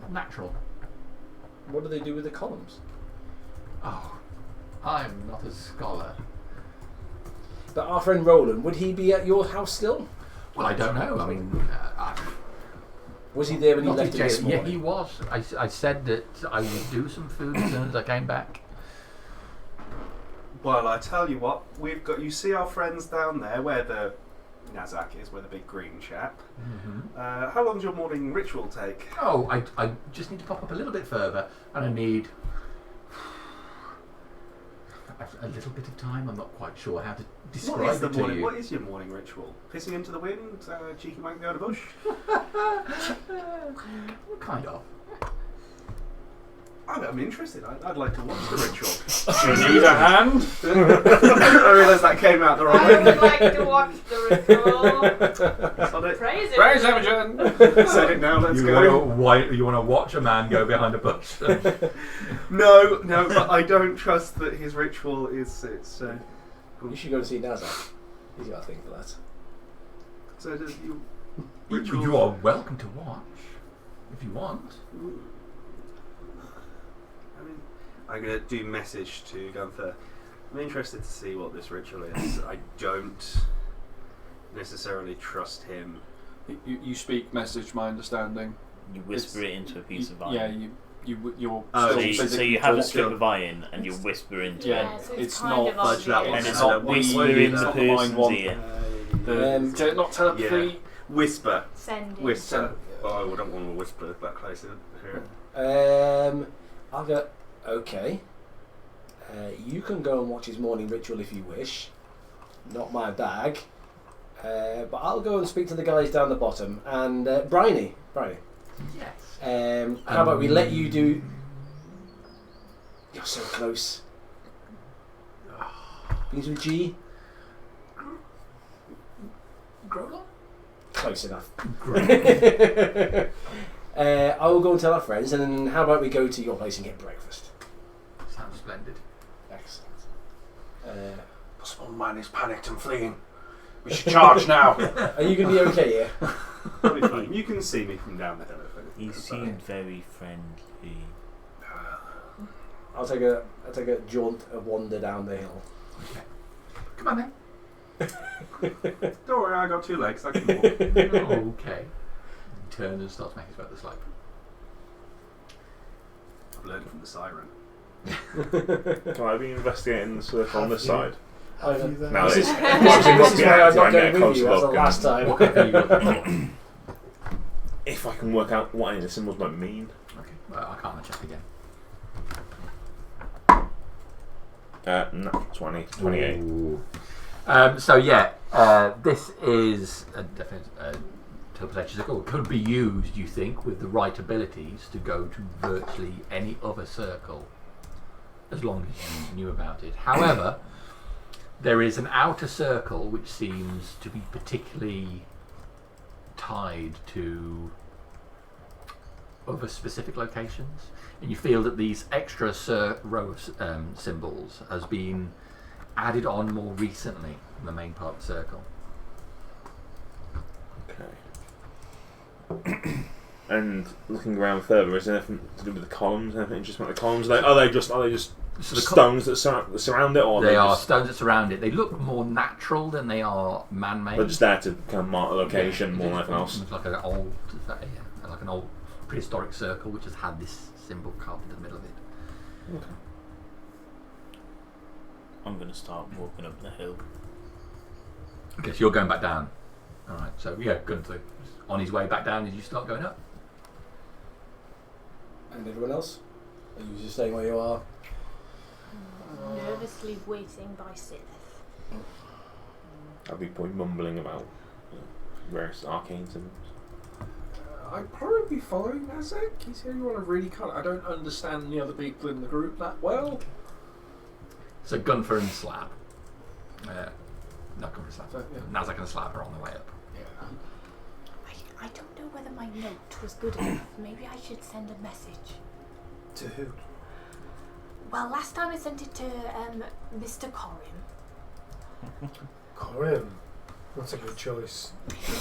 natural. What do they do with the columns? Oh, I'm not a scholar. But our friend Roland, would he be at your house still? Well, I don't know. I mean, was he there when you not left it this morning? Yeah, he was. I said that I would do some food as soon as I came back. Well, I tell you what, we've got. You see our friends down there, where the Nazak is, where the big green chap. How long does your morning ritual take? Oh, I just need to pop up a little bit further, and I need a little bit of time. I'm not quite sure how to describe it to you. What is your morning ritual? Pissing into the wind? Cheeky wank down a bush? Kind of. I'm interested. I'd like to watch the ritual. Do you need a hand? I realised that came out the wrong I way. would like to watch the ritual. Praise Praise it. Imogen! Said it now, let's go. You want to watch a man go behind a bush? No, but I don't trust that his ritual is. You should go and see Nazak. He's got a thing for that. So does you. You are welcome to watch if you want. I'm going to do message to Gunther. I'm interested to see what this ritual is. I don't necessarily trust him. You speak message, my understanding. You whisper it into a piece of iron. Yeah, you're so you have a strip of iron and you whisper into yeah, it. So it's kind not of obvious. And it's not whispering the not the mind person's one. ear. Is it not telepathy? Whisper. Send it. Whisper. Oh, I don't want to whisper that close to here. I'll go. Okay. You can go and watch his morning ritual if you wish. Not my bag. But I'll go and speak to the guys down the bottom. And Bryony. Yes. How about we let you do... You're so close. Begins with G. Grolon? Close enough. Great. I will go and tell our friends, and then how about we go to your place and get breakfast? Sounds splendid. Excellent. Possible man is panicked and fleeing. We should charge now. Are you going to be okay here? Probably fine. You can see me from down there. He seemed very friendly. I'll take a jaunt, a wander down the hill. Okay. Come on then. Don't worry, I got 2 legs. I can walk. Okay. He turns and starts making his way up the slope. I've learned from the siren. Can I be investigating the circle on this side? Have you then? No, This is it's- why I'm not get a going with close you as the look last What time. have you got? If I can work out what any of the symbols might mean. Okay. Well, I can't check again. No, 20, 28. So yeah, this is a definite teleportation circle. Could be used, you think, with the right abilities to go to virtually any other circle, as long as you knew about it. However, there is an outer circle which seems to be particularly tied to other specific locations, and you feel that these extra row of symbols has been added on more recently in the main part of the circle. Okay. And looking around further, is there anything to do with the columns? Anything interesting about the columns? Are they just So the stones that surround it, or they are just, stones that surround it. They look more natural than they are man-made. they're just there to kind of mark the location more than anything else? It's like an old prehistoric circle which has had this symbol carved into the middle of it. Okay. I'm going to start walking up the hill. Okay, so you're going back down. All right. So yeah, Gunther on his way back down. Did you start going up? And everyone else? Are you just staying where you are? Nervously waiting by Sith. I'll be probably mumbling about various arcane symbols. I'd probably be following Nazek. He's the only one I really can't. I don't understand the other people in the group that well. So Gunfer and Slab. Not Gunfer and Slab. So, yeah. Nazak and Slab are on the way up. Yeah. I don't know whether my note was good enough. Maybe I should send a message. To who? Well, last time I sent it to Mr. Corin. Corin. That's a good choice.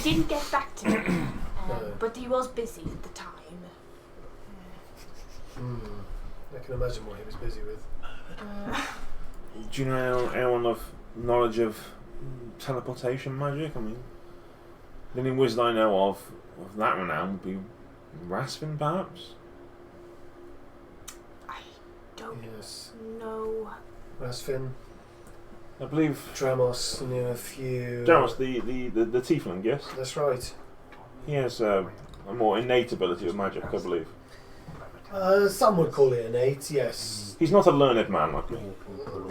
He didn't get back to me, No. but he was busy at the time. I can imagine what he was busy with. Do you know anyone of knowledge of teleportation magic? I mean, the only wizard I know of that renown would be Rasvin, perhaps? I don't Yes. know. Rasfin, I believe Dramos, and a few. Jaros, the tiefling, yes? That's right. He has a more innate ability with magic, I believe. Some would call it innate, yes. He's not a learned man like me.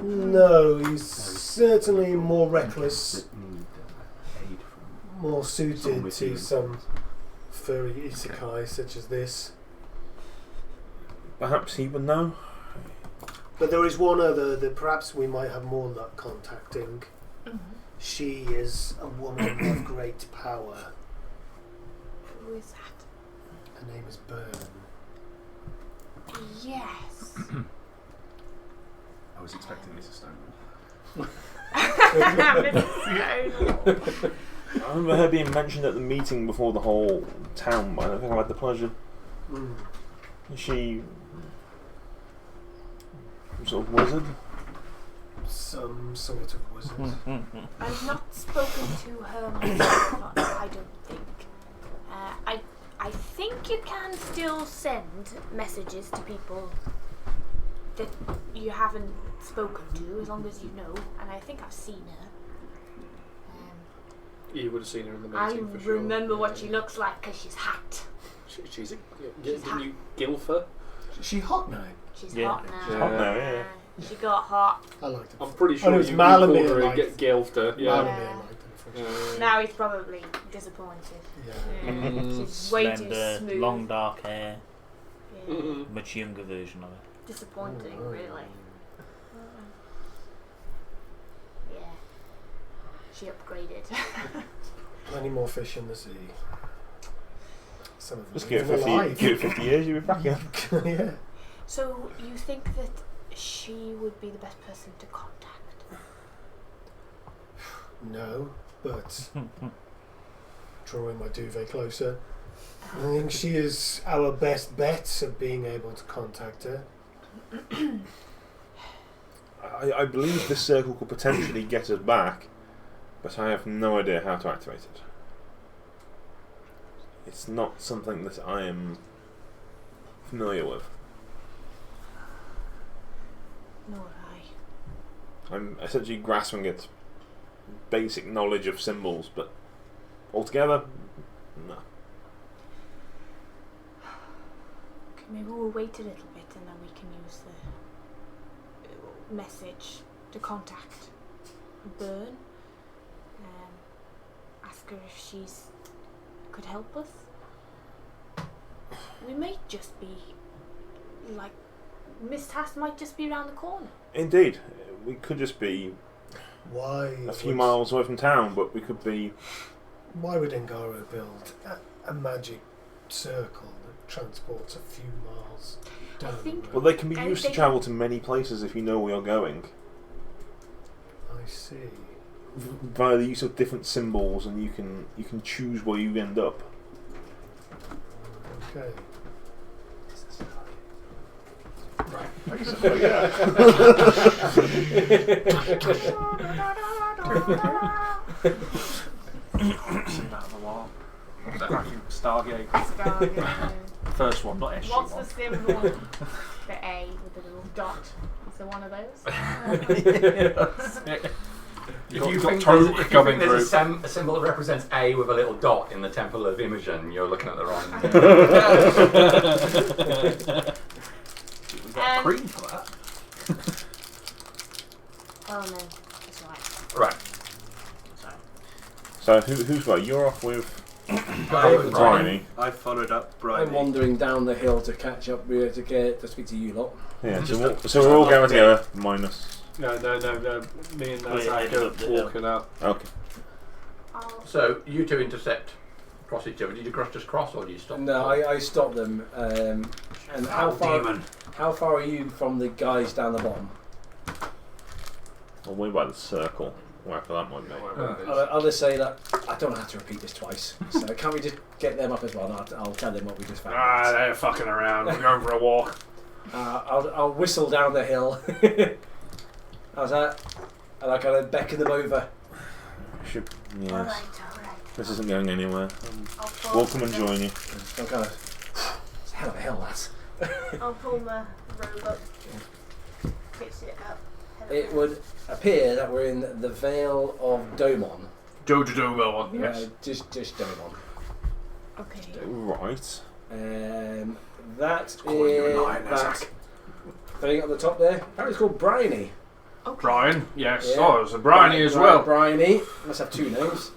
No, he's certainly more reckless, more suited to some furry isekai such as this. Perhaps he would know. But there is one other that perhaps we might have more luck contacting. She is a woman of great power. Who is that? Her name is Byrne. Yes. I was expecting Mrs. Stone. I remember her being mentioned at the meeting before the whole town, but I don't think I've had the pleasure. Is she some sort of wizard? Some sort of wizard. I've not spoken to her myself, I don't think. I think you can still send messages to people that you haven't spoken to, as long as you know, and I think I've seen her. You would have seen her in the I meeting for sure. remember what she looks like because she's hot. She's She's didn't you gilf her? Is she hot now? She's Yeah. hot now. She's hot now, yeah. She got hot. I liked it. I'm pretty Oh, sure no, it's you Malamir called her liked and gilfed her. Yeah. Malamir liked it for sure. Now he's probably disappointed. Yeah. She's way too Slender, smooth. long dark hair, Yeah. much younger version of her. Disappointing, Oh. really. Yeah. She upgraded. Plenty more fish in the sea. Some of them Just give even it 50, alive. give it 50 years, you'll be back here. Yeah. So you think that she would be the best person to contact? No, but drawing my duvet closer, I think she is our best bet of being able to contact her. I believe this circle could potentially get us back, but I have no idea how to activate it. It's not something that I am familiar with. Nor I. I'm essentially grasping at basic knowledge of symbols, but altogether, no. Okay, maybe we'll wait a little bit and then we can use the message to contact Byrne. Ask her if she's could help us. We may just be like Miss Tass might just be around the corner. Indeed, we could just be Why? a few miles away from town, but we could be. Why would Engaro build a magic circle that transports a few miles down the think- road? Well, they can be I used to think- travel to many places if you know where you're going, I see. via the use of different symbols, and you can choose where you end up. Okay. Seen that on the wall. Stargate. First one, not SG What's one. the symbol? The A with the little dot. Is there one of those? If you got think Toru there's, if you coming think there's through. a symbol that represents A with a little dot in the Temple of Imogen, you're looking at the wrong. We've got cream for that. Oh no, that's right. Right. So who's where? You're off with Briny. I followed up Briny. I'm wandering down the hill to catch up with to speak to you lot. Yeah, so we're all going together, minus. No. Me and Oh, yeah, I headed up the are hill. walking up. Okay. So you two intercept, cross each other. Did you just cross, or did you stop? No, I stopped them. And how far are you from the guys down the bottom? Well, we're by the circle, wherever that might be. I'll just say that I don't have to repeat this twice. So can't we just get them up as well? And I'll tell them what we just found. They're fucking around. We're going for a walk. I'll whistle down the hill. How's that? And I kind of beckon them over. Should, yes. All right. This isn't going anywhere. I'll We'll come and join you. I'm kind of. It's a hell of a hill, lads. I'll pull my robe up, fix it up. It would appear that we're in the Vale of Domon. Jojo yes. Just Domon. Okay. Right. That calling you a is lion, that Isaac. thing at the top there. Apparently it's called Briny. Okay. Brian, yes. Yeah. Oh, there's a Briny as well. Briny. Must have two names.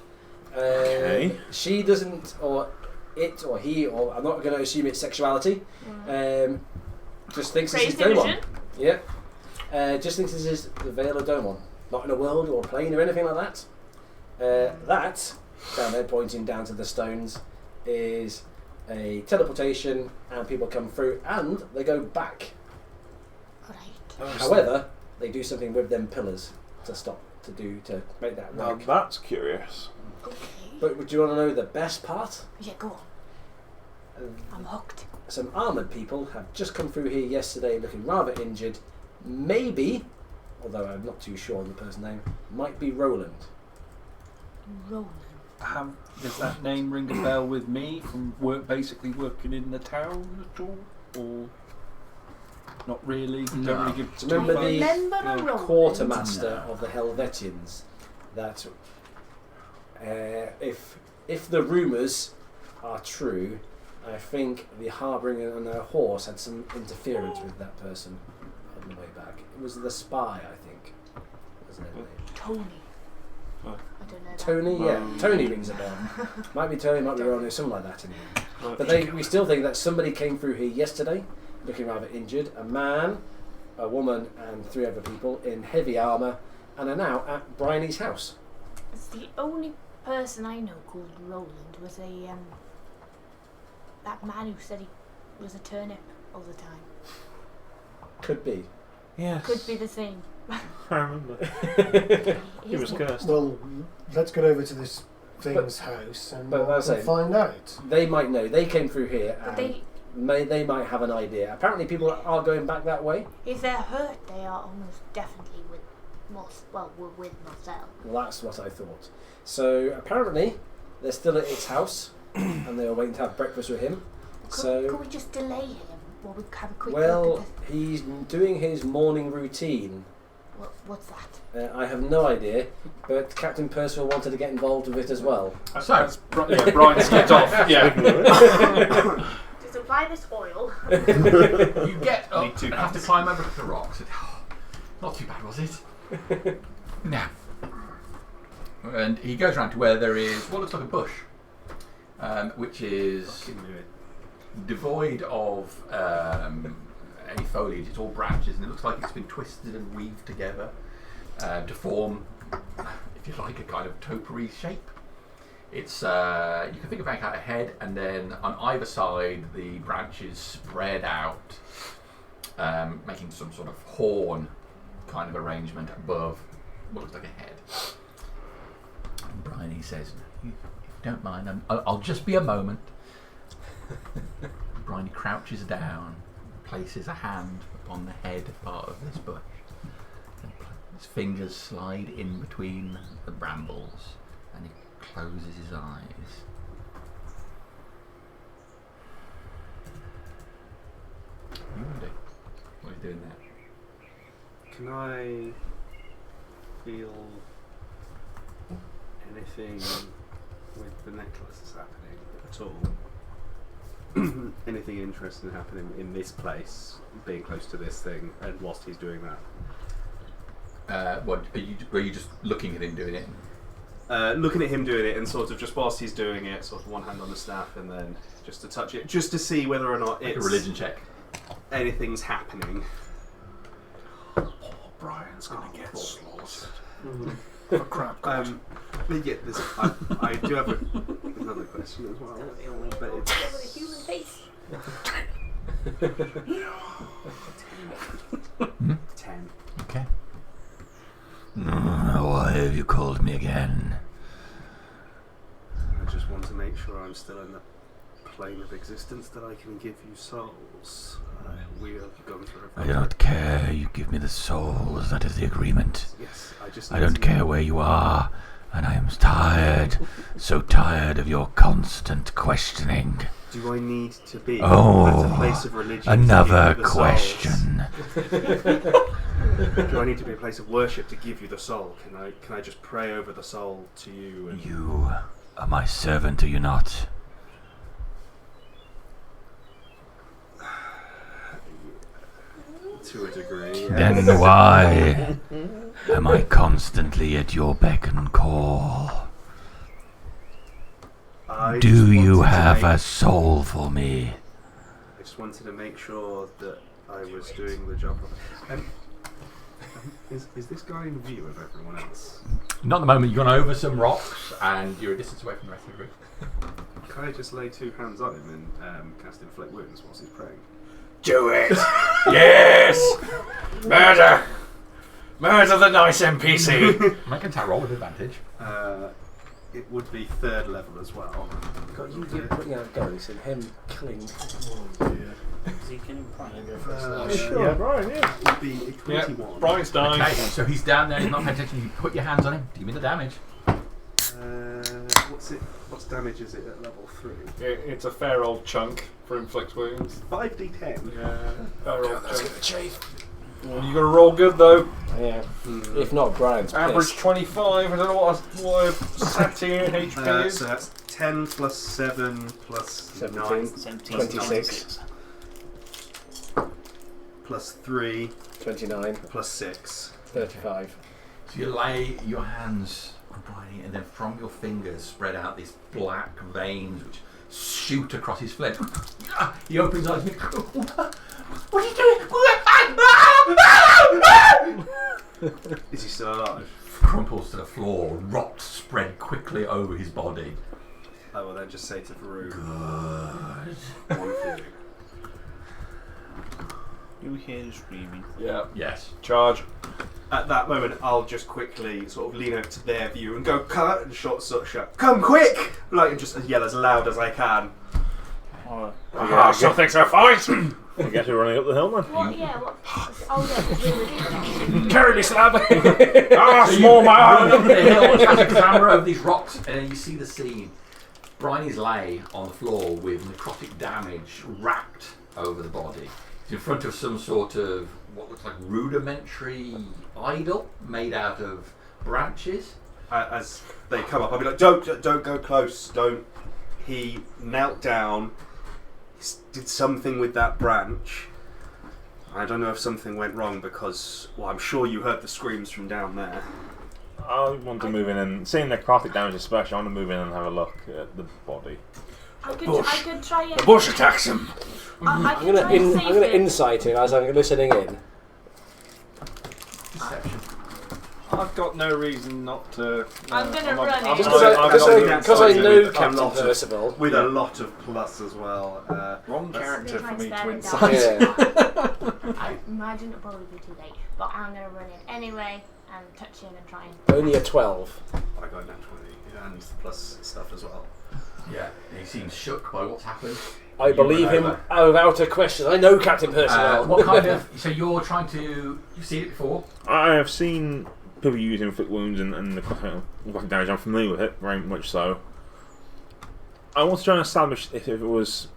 Okay. She doesn't, or it, or he, or I'm not going to assume it's sexuality. Just thinks this is Crazy Domon. vision. Yeah. Just thinks this is the Vale of Domon. Not in a world or a plane or anything like that. That, down there pointing down to the stones, is a teleportation, and people come through and they go back. Right. However, they do something with them pillars to make that Now work. that's curious. Okay. But would you want to know the best part? Yeah, go on. I'm hooked. Some armoured people have just come through here yesterday looking rather injured. Maybe, although I'm not too sure on the person's name, might be Roland. Roland. Does that name ring a bell with me from basically working in the town at all? Or not really? Don't really give Do you remember the Remember a Roland? quartermaster of the Helvetians? That if the rumours are true, I think the Harbinger and their horse had some interference with that person on the way back. It was the spy, I think. Wasn't it? Tony. Oh. I don't know. Tony, yeah. Tony rings a bell. Might be Tony, might be Ronnie, something like that anyway. But we still think that somebody came through here yesterday, looking rather injured. A man, a woman, and 3 other people in heavy armour, and are now at Briny's house. It's the only person I know called Roland was that man who said he was a turnip all the time. Could be. Yes. Could be the same. I remember. He was Isn't it? cursed. Well, let's get over to this thing's house and but we'll that's it. find out. They might know. They came through here, But and they might have an idea. Apparently, people are going back that way. if they're hurt, they are almost definitely with we're with Marcel. Well, that's what I thought. So apparently, they're still at his house, and they are waiting to have breakfast with him. Could we just delay him while we have a quick look Well, at he's doing his morning routine. what's that? I have no idea, but Captain Percival wanted to get involved with it as well. So, Brian skipped off. Yeah. Just apply this oil. you get up Need 2 and have to pants. climb over the rocks. Not too bad, was it? No. And he goes around to where there is what looks like a bush, which is devoid of any foliage. It's all branches, and it looks like it's been twisted and weaved together to form, if you like, a kind of topiary shape. It's you can think of like a head, and then on either side the branches spread out, making some sort of horn kind of arrangement above what looks like a head. And Bryony says, if you don't mind, I'll just be a moment. Bryony crouches down, places a hand upon the head part of this bush. And his fingers slide in between the brambles, and he closes his eyes. What are you going to do? What are you doing there? Can I feel anything with the necklaces happening at all? Anything interesting happening in this place, being close to this thing, and whilst he's doing that? What are you just looking at him doing it? looking at him doing it, and sort of just whilst he's doing it, sort of one hand on the staff, and then just to touch it, just to see whether or not Make it's a religion check. anything's happening. Brian's gonna get slaughtered. Mm. For crap. Yeah, I do have another question as well. But With a human face. 10. Okay. Why have you called me again? I just want to make sure I'm still in the plane of existence that I can give you souls. We have gone through a I do not care. You give me the souls. That is the agreement. Yes, I don't care where you are, and I am tired, so tired of your constant questioning. Do I need to be Oh, at a place of religion? Another to give you the question. souls? Do I need to be a place of worship to give you the soul? Can I just pray over the soul to you? And You are my servant, are you not? to a degree. Then why am I constantly at your beck and call? I just Do you wanted to have make- a soul for me? I just wanted to make sure that I was doing the job. Is this guy in view of everyone else? Not at the moment. You've gone over some rocks, and you're a distance away from the rest of the group. Can I just lay 2 hands on him and cast inflict wounds whilst he's praying? Do it! Yes! Murder! Murder the nice NPC! Make an attack roll with advantage. It would be 3rd level as well. God, you keep putting out ghosts and him killing. Is he killing Brian? Yeah, Brian, yeah. It would be a 21. Brian's dying. Okay, so he's down there. He's not paying attention. You put your hands on him. Give me the damage. What's damage is it at level 3? It's a fair old chunk for inflict wounds. 5d10. Yeah, fair old That's chunk. gonna chafe. You gotta roll good though. Yeah. If not, Brian's Average pissed. 25. I don't know what a Satiate HP is. So that's 10 plus 7 plus 17. 17. 26. plus 3 29. plus 6. 35. So you lay your hands on Brian, and then from your fingers spread out these black veins which shoot across his flesh. He opens his eyes and what are you doing? Is he still alive? Crumples to the floor, rot spread quickly over his body. I will then just say to Varun, Good. one for you. You hear the screaming. Yeah. Yes. Charge. At that moment, I'll just quickly sort of lean over to their view and go, cut, and shut, come quick! Like, and just yell as loud as I can. Ah, something's a fight! I guess we're running up the hill then. What? Yeah. What? Oh yeah. 'Cause we were Carry me, slab! Ah, small man! Up the hill, cast a camera over these rocks, and then you see the scene. Bryony's lay on the floor with necrotic damage wrapped over the body. He's in front of some sort of what looks like rudimentary idol made out of branches. As they come up, I'll be like, don't go close, don't. He knelt down, did something with that branch. I don't know if something went wrong because, well, I'm sure you heard the screams from down there. I want to move in and, seeing necrotic damage especially, I want to move in and have a look at the body. I could try and. The bush attacks him! I I'm could try and gonna save him. insight him as I'm listening in. Deception. I've got no reason not to. I'm gonna run I'm in. Just not- because I know with a Captain lot of- Percival. With a lot of plus as well. Wrong That's- character Try for and me spare to him insight. Yeah. I imagine it'll probably be too late, but I'm gonna run in anyway and touch him and try and. Only a 12. I got that 20 and plus stuff as well. Yeah, he seems shook by what's happened. I You believe run him over. without a question. I know Captain Percival. What kind of? So you're trying to? You've seen it before. I have seen people using inflict wounds and necrotic damage. I'm familiar with it, very much so. I want to try and establish if it was.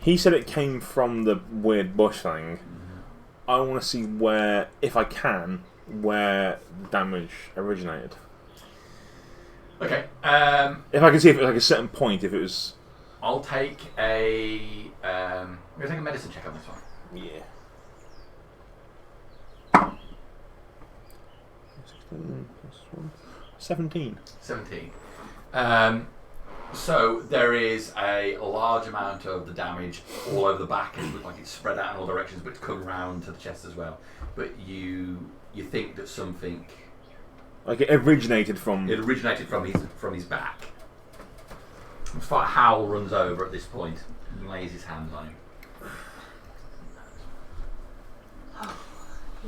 He said it came from the weird bush thing. I want to see where, if I can, where the damage originated. Okay. If I can see if it was like a certain point, if it was. I'll take a. I'm gonna take a medicine check on this one. Yeah. 16 plus 1. 17. 17. So there is a large amount of the damage all over the back, and it looks like it's spread out in all directions, but it's come round to the chest as well. But you think that something Like it originated from... It originated from his back. Howl runs over at this point and lays his hands on him.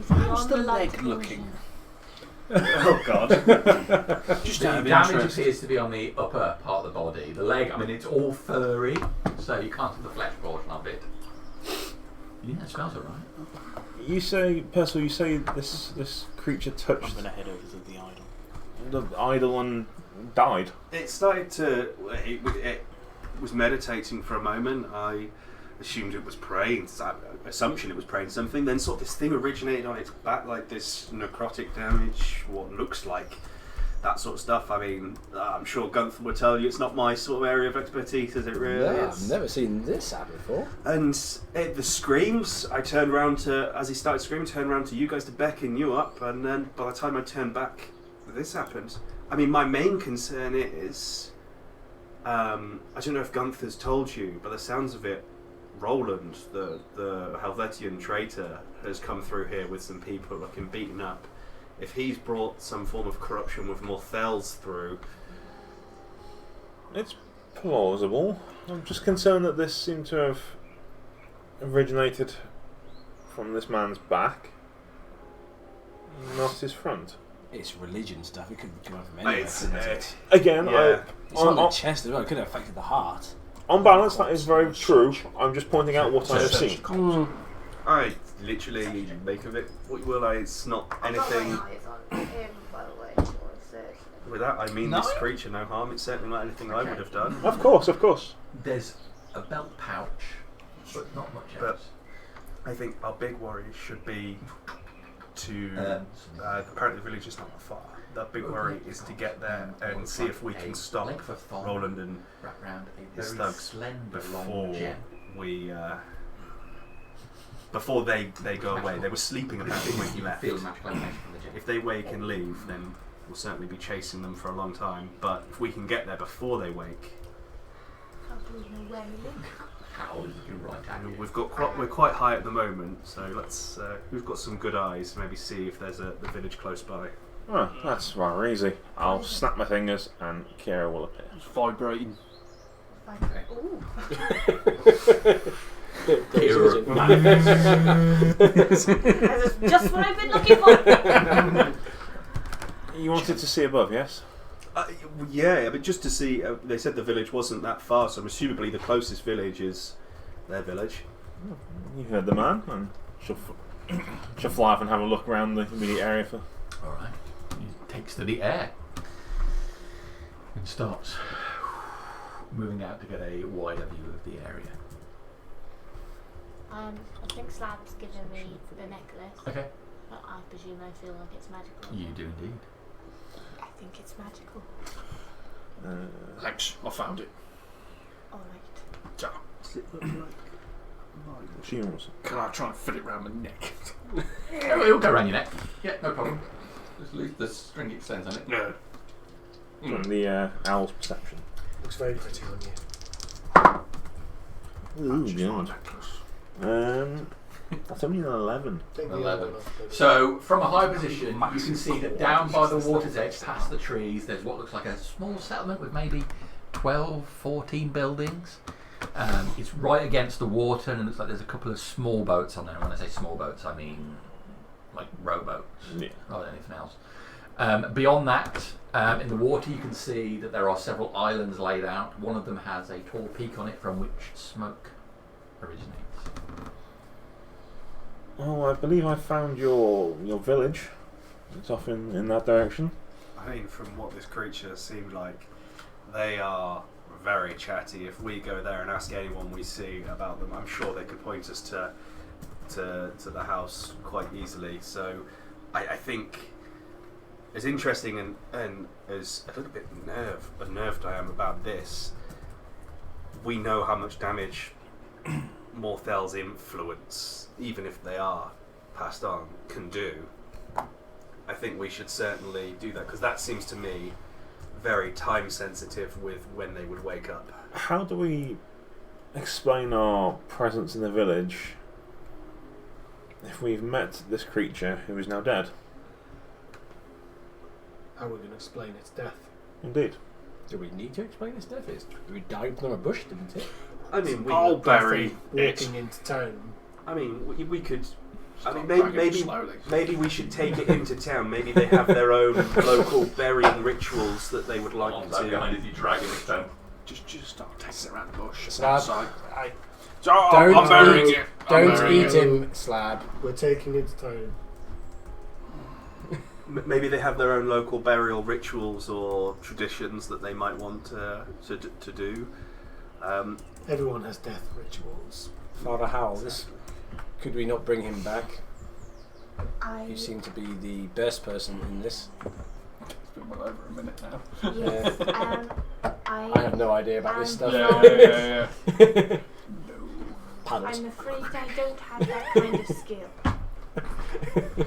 How's the leg looking? Oh God. Just the damage appears to be on the upper part of the body. The leg, I mean, it's all furry, so you can't see the flesh portion of it. Yeah, it smells alright. You say, Percival, you say this creature touched... I'm going to head over to the idol. The idol and died? It started to... It was meditating for a moment. I assumed it was praying, assumption it was praying something, then sort of this thing originated on its back, like this necrotic damage, what looks like that sort of stuff. I mean, I'm sure Gunther would tell you it's not my sort of area of expertise, is it really? Yeah, I've never seen this happen before. And the screams, I turned around to, as he started screaming, turned around to you guys to beckon you up, and then by the time I turned back, this happened. I mean, my main concern is, I don't know if Gunther's told you, but the sounds of it, Roland, the Helvetian traitor, has come through here with some people looking beaten up. If he's brought some form of corruption with more Thels through... It's plausible. I'm just concerned that this seemed to have originated from this man's back, not his front. It's religion stuff. It could come from anywhere. Again, yeah. It's on the chest as well. It could have affected the heart. On balance, that is very true. I'm just pointing out what I have seen. I literally make of it what you will. It's not anything... With that, I mean this creature no harm. It's certainly not anything I would have done. Of course, of course. There's a belt pouch, but not much else. I think our big worry should be to... apparently the village is not far. The big worry is to get there and see if we can stop Roland and his thugs before they go away. They were sleeping apparently when he left. If they wake and leave, then we'll certainly be chasing them for a long time. But if we can get there before they wake, How do we know where we live? How is you right? we're quite high at the moment. So let's we've got some good eyes. Maybe see if there's the village close by. Oh, that's rather easy. I'll snap my fingers and Kira will appear. It's vibrating. Ooh. That's just what I've been looking for. You wanted to see above, yes? Yeah, but just to see, they said the village wasn't that far, so assumably the closest village is their village. You heard the man, and she'll fly up and have a look around the immediate area for... Alright. He takes to the air and starts moving out to get a wider view of the area. I think Slab's given me the necklace. Okay. But I presume I feel like it's magical. You do indeed. I think it's magical. Thanks, I found it. Alright. Ja. She wants... Can I try and fit it around my neck? It'll go around your neck. Yeah, no problem. Just lose the string extends on it. No. From the owl's perception. Looks very pretty on you. Ooh, She's my God. necklace. That's only an 11. Think the 11. other one, maybe. So, from a high position, you can see that down by the water's edge, past the trees, there's what looks like a small settlement with maybe 12, 14 buildings. It's right against the water, and it looks like there's a couple of small boats on there. And when I say small boats, I mean like rowboats, rather than anything else. Beyond that, in the water, you can see that there are several islands laid out. One of them has a tall peak on it from which smoke originates. Oh, I believe I found your village. It's off in that direction. I mean, from what this creature seemed like, they are very chatty. If we go there and ask anyone we see about them, I'm sure they could point us to the house quite easily. So I think, as interesting and as a little bit unnerved I am about this, we know how much damage Morthel's influence, even if they are passed on, can do. I think we should certainly do that, because that seems to me very time sensitive with when they would wake up. How do we explain our presence in the village if we've met this creature who is now dead? How are we going to explain its death? Indeed. Do we need to explain this death? We died from a bush, didn't it? I mean, we I'll bury it. Walking into town. I mean, we could. I mean, Start dragging it maybe slowly. maybe we should take it into town. Maybe they have their own local burying rituals that they would like to. behind if you drag it down. Just start taking it around the bush. Slab. Outside. Aye. So I'm burying it. I'm Don't burying eat it. him, Slab. We're taking it to town. Maybe they have their own local burial rituals or traditions that they might want to do. Everyone has death rituals. Father Howell, could we not bring him back? I You seem to be the best person in this. It's been well over a minute now. yes. I have no idea about this stuff. Yeah. Paddles. I'm afraid I don't have that kind of skill.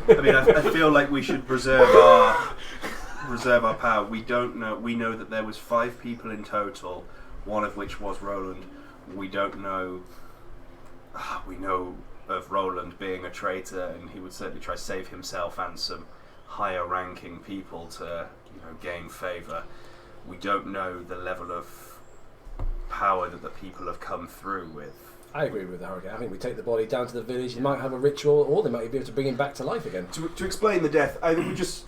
I mean, I feel like we should reserve our power. We don't know. We know that there was 5 people in total, one of which was Roland. We don't know. We know of Roland being a traitor, and he would certainly try to save himself and some higher-ranking people to, gain favour. We don't know the level of power that the people have come through with. I agree with Harrogate. I think we take the body down to the village. They might have a ritual, or they might be able to bring him back to life again. To explain the death, I think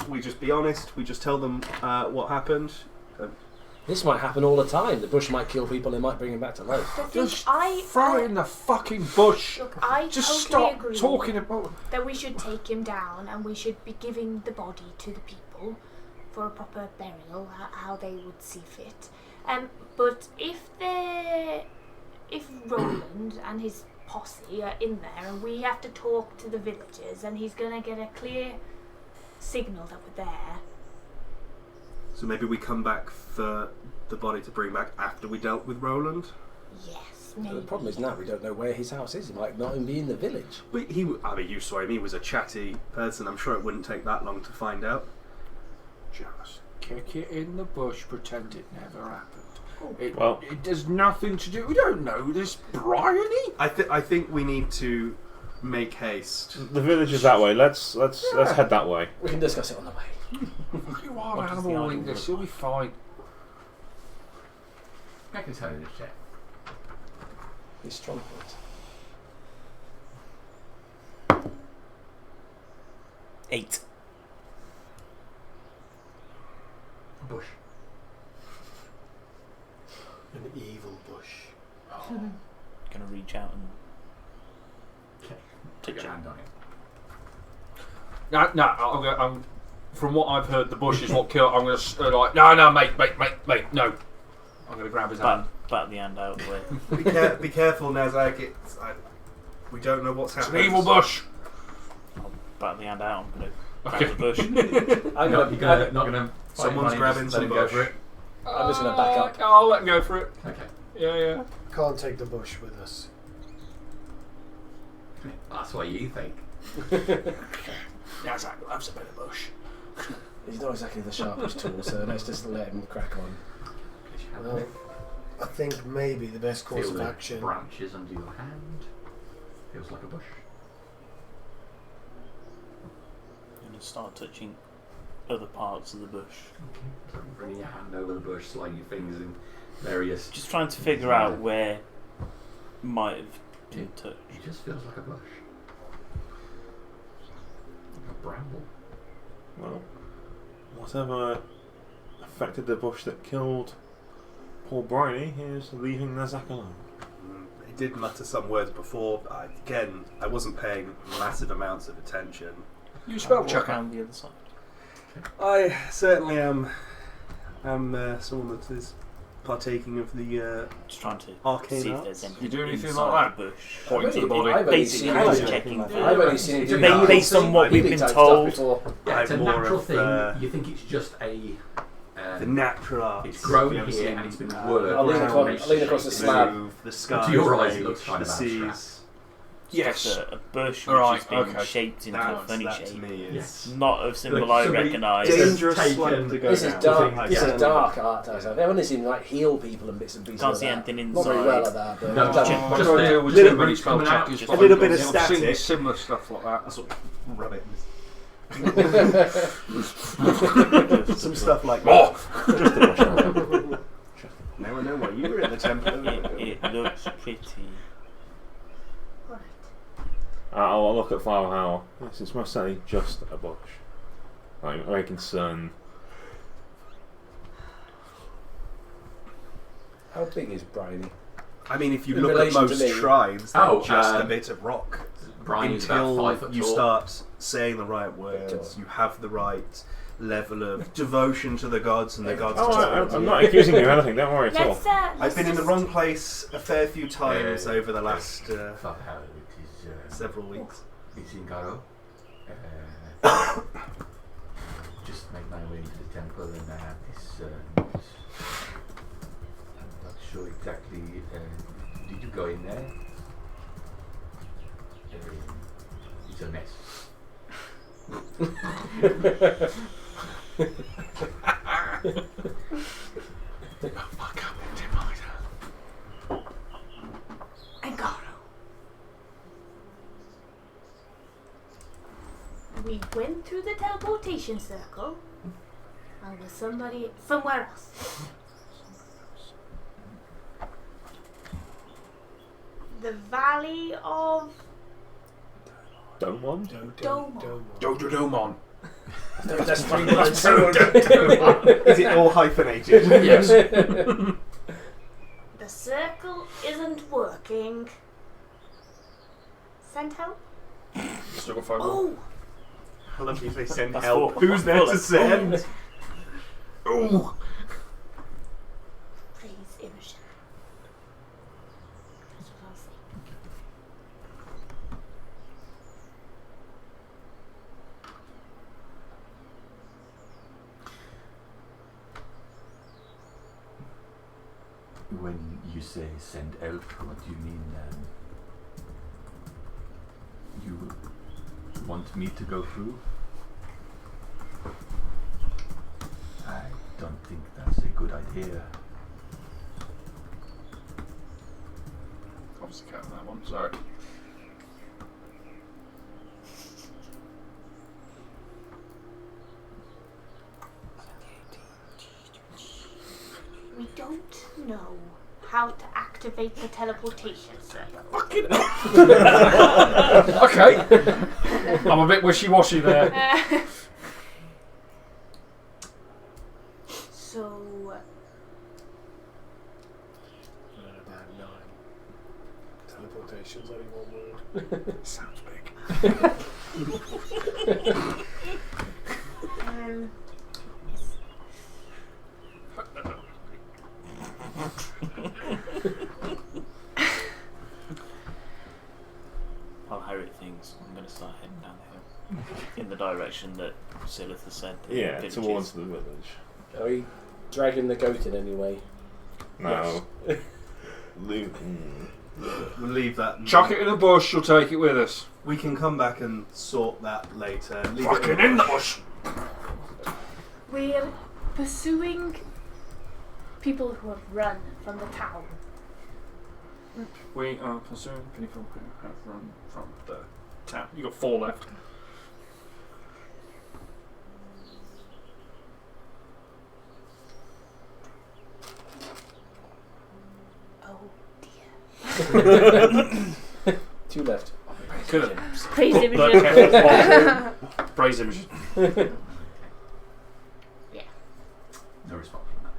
we just be honest. We just tell them what happened. This might happen all the time. The bush might kill people and might bring him back to life. The thing Just throw it in the fucking bush. Look, I Just totally stop agree talking about. that we should take him down and we should be giving the body to the people for a proper burial, how they would see fit. But if Roland and his posse are in there and we have to talk to the villagers and he's going to get a clear signal that we're there. So maybe we come back for the body to bring back after we dealt with Roland. Yes, The maybe. problem is now we don't know where his house is. He might not even be in the village. But you saw him. He was a chatty person. I'm sure it wouldn't take that long to find out. Just kick it in the bush, pretend it never happened. Well- It does nothing to do. We don't know this Bryony. I think we need to make haste. The village is that way. Let's head that way. We can discuss it on the way. You are What does the animal animal in this. look You'll be fine. I can tell you this check. His strong point. 8. Bush. An evil bush. Gonna reach out and Put touch your it. hand on it. I'm from what I've heard, the bush is what killed. I'm going to no, mate, no. I'm going to grab his hand. Bat the hand out of the way. Be careful, Nazak. We don't know what's It's happening. an evil bush. I'll bat the hand out. I'm gonna Okay. grab the bush. I'm Not gonna. Someone's grabbing some Let him go bush. for it. I'm just going to back up. I'll let him go for it. Okay. Yeah. Can't take the bush with us. That's what you think. Yazak loves a bit of bush. He's not exactly the sharpest tool, so let's just let him crack on. Well, I think maybe the best course Feel of the action. branches under your hand. Feels like a bush. I'm gonna start touching other parts of the bush. So bringing your hand over the bush, sliding your fingers in various. Just trying to figure out where might have been touched. It just feels like a bush. Like a bramble. Well, whatever affected the bush that killed poor Bryony is leaving Nazak alone. He did mutter some words before. Again, I wasn't paying massive amounts of attention. You spell Walk checker. around the other side. I certainly am someone that is partaking of the Just trying to arcane see if arts. there's anything You do anything inside like the bush. Point to the body. I've only Basically, seen just him- checking. I've only seen him do Based that. based on what we've been Type stuff told. before. Yeah, it's a I'm more natural of, thing. You think it's just a. The natural arts. It's grown We haven't here seen, and it's been worked. I'll lean around across- and I'll lean across the shaped slab. move, the skies, To your eyes, it range, looks kind the of seas. abstract. Yes. just a bush which Right, has been okay. shaped into a funny that to shape. me is Yes. Not a symbol Like I somebody- recognise. dangerous Taken- one to go This is down. dark. I This think. is dark art. I've only seen like heal people and bits and pieces. Can't of see that. anything Not very inside. well at that, but No, I've done- just- I just got to a deal with little 2 bit- minute spell coming check out, is just fine, a little bit because of I've seen static. similar stuff like that. That's what rabbit. Some stuff like Oh! Just a brush out. Now I know why you were in the temple. It looks pretty. Right. I'll look at Flower Howl. Yes, it's most certainly just a bush. Like, very concerned. How big is Bryony? I mean, if you In look at relation to most me. tribes, they're just a um, bit of rock. Brian is about Until 5 foot you tall. start saying the right words, you have the right level of devotion to the gods, and the gods. Oh, tolerate I'm you. not accusing you of anything, don't worry at all. Let's, I've been in the wrong place a fair few times over the last How it is. several weeks. It's in Garo. Just made my way into the temple and I have this news. I'm not sure exactly. Did you go in there? It's a mess. Angaro. We went through the teleportation circle and was somewhere else. The Valley of Domon? Dodomon. That's 3 Is words. it all hyphenated? Yes. the circle isn't working. Send help? Still got 5 more. Oh! I love you say send That's help. four- Who's there to bullets. send? Ooh. Praise Imogen. That's what I'll say. When you say send help, what do you mean? You want me to go through? I don't think that's a good idea. Obviously cut that one, sorry. We don't know how to activate the teleportation circle. Okay. I'm a bit wishy-washy there. So, About 9. Teleportation's only one word. Sounds big. yes. I'll harriet things. I'm going to start heading down the hill in the direction that Silith has said. Yeah, villages. towards the village. Are we dragging the goat in any way? No. We'll leave that. Chuck it in a bush, you'll take it with us. We can come back and sort that later. Leave Fuck it it in the bush. We're pursuing people who have run from the town. We are pursuing people who have run from the town. You got 4 left. Oh dear. 2 left. Could have. Praise But Imogen. careful. Praise Imogen. No response from that.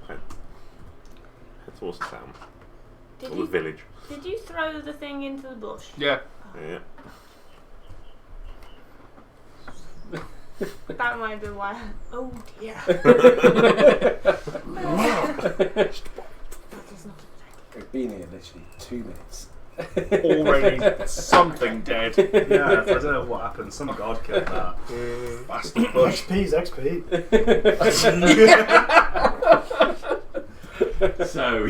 Yeah, head towards the town. Did Or the you, village. did you throw the thing into the bush? Yeah. Yeah. That might have been why. Oh dear. That is not We've been here literally 2 minutes. Already something dead. Yeah, I don't know what happened. Some god killed that. Bastard bush. XP's XP. So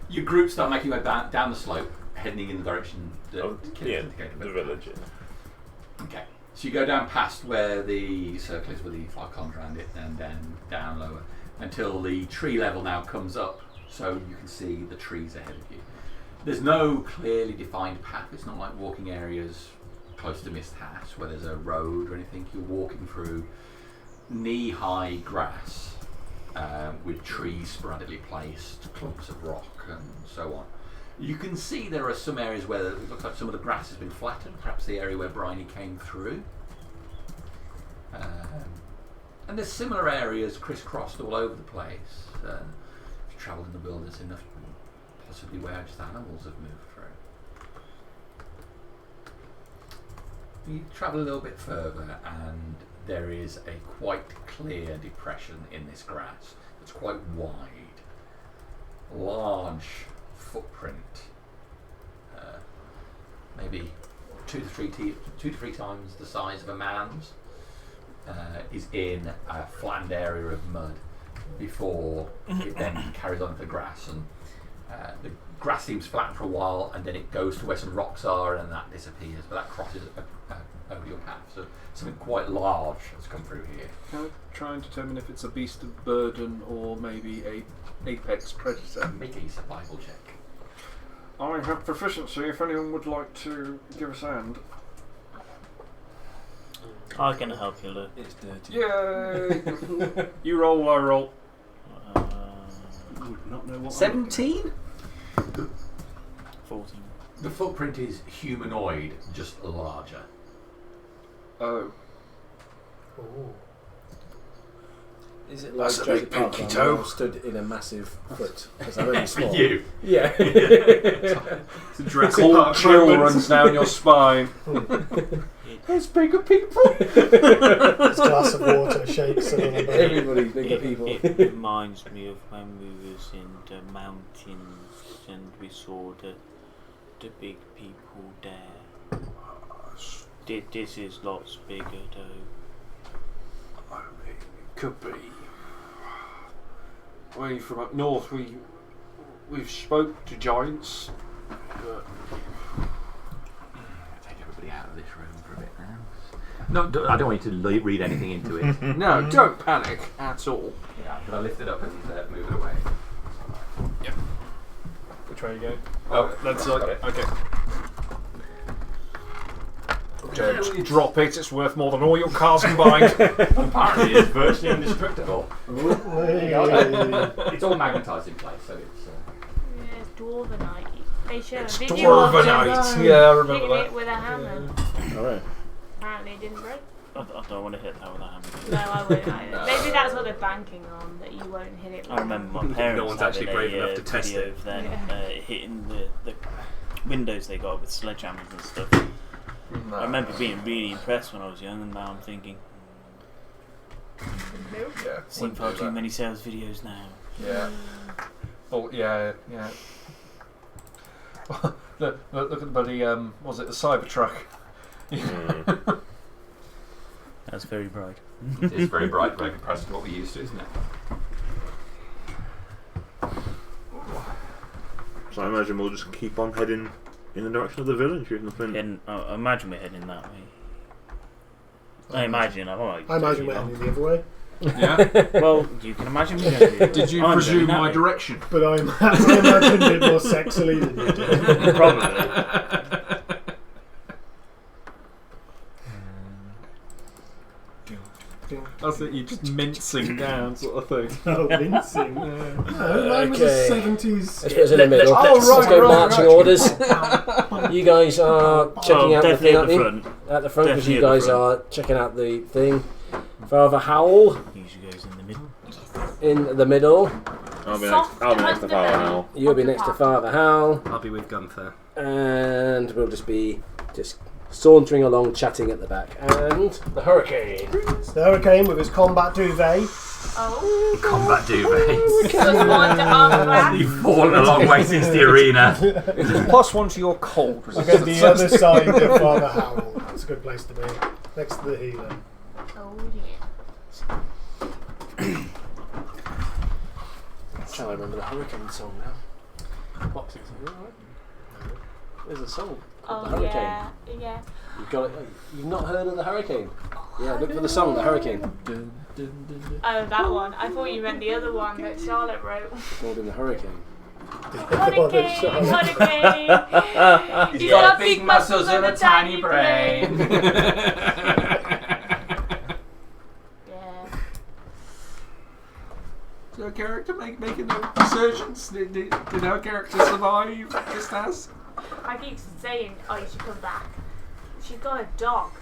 Your group start making your way down the slope, heading in the direction that Kit Yeah, indicated. the village. Yeah. Okay. So you go down past where the circle is, with the fire columns around it, and then down lower until the tree level now comes up, so you can see the trees ahead of you. There's no clearly defined path. It's not like walking areas close to Mist House where there's a road or anything. You're walking through knee-high grass with trees sporadically placed, clumps of rock, and so on. You can see there are some areas where it looks like some of the grass has been flattened, perhaps the area where Bryony came through. And there's similar areas crisscrossed all over the place. If you travel in the wilderness enough, possibly where just animals have moved through. You travel a little bit further and there is a quite clear depression in this grass. It's quite wide. Large footprint, maybe 2 to 3 times the size of a man's, is in a flattened area of mud before it then carries on to the grass, and the grass seems flat for a while and then it goes to where some rocks are and that disappears, but that crosses over your path, so something quite large has come through here. Can I try and determine if it's a beast of burden or maybe a apex predator? Make a survival check. I have proficiency if anyone would like to give us a hand. I can help you, Luke. It's dirty. Yay! You roll, I roll. Would not know what 17? 14. The footprint is humanoid, just larger. Oh. Ooh. Is it like That's a Jurassic big Park pinky when I'm toe. stood in a massive foot? Because I'm only small. You. Yeah. It's a Jurassic Cold Park chill moment. runs down your spine. There's bigger people. This glass of water shakes a little bit. Everybody's bigger people. It reminds me of when we was in the mountains and we saw the big people there. This is lots bigger though. I mean, it could be. We from up north, we've spoke to giants. But Take everybody out of this room for a bit now. No, I don't want you to read anything into it. no, don't panic at all. Yeah, but I lift it up and move it away. Which way are you going? Oh, That's got it. okay. Just drop it. It's worth more than all your cars combined. Apparently it's virtually indestructible. Hey. It's all magnetised in place, so it's... Yeah, it's Dwarvenite. They show It's a video of Dwarvenite. them Yeah, I remember hitting that. it with a hammer. Alright. Apparently it didn't break. I don't want to hit that with a hammer. No, I wouldn't either. Maybe that's what they're banking on, that you won't hit it with I remember my parents one's having actually brave a enough to test video it. of them hitting the windows they got with sledgehammers and stuff. I remember being really impressed when I was young, and now I'm thinking, Yeah, seen far too many sales videos now. Yeah. Oh, yeah. look at the bloody, was it the Cybertruck? That's very bright. It is very bright, very compressed to what we're used to, isn't it? So I imagine we'll just keep on heading in the direction of the village. If nothing. I imagine we're heading that way. I imagine. I'm alright. I imagine we're heading the other way, Yeah. Well, you can imagine me going to Did you I'm presume going that my way. direction? but I imagined it more sexily than you did. Probably. I think you're just mincing down, sort of thing. Oh, mincing. No, mine was a Okay. 70s. Let's put us in the middle. let's Let's go right, marching right. orders. You guys are checking out the Definitely thing, at aren't the you? front. At the front, because you Definitely at guys the are checking out the thing. Father Howell Usually goes in the middle. in the middle. I'll be Soft next to Father husband. Howell. You'll be next to Father Howell, I'll be with Gunther. and we'll just be sauntering along, chatting at the back. And the Hurricane. The Hurricane with his combat duvet. Oh. Combat duvet. Just one to half You've fallen a long way since the arena. +1 to your cold I'll get the other side of Father Howell. That's a good place to be. Next to the healer. Oh yeah. I'm trying to remember the Hurricane song now. Boxing. There's a song called The Oh Hurricane. yeah, yeah. You've got it. You've not heard of The Hurricane? Yeah, look for the song, The Hurricane. Oh, that one. I thought you meant the other one that Charlotte wrote. Called in The Hurricane. Hurricane, hurricane. He's got big muscles and a tiny brain. Yeah. Did our character making a resurgence? Did our character survive just as? I keep saying, oh, you should come back. She's got a dog.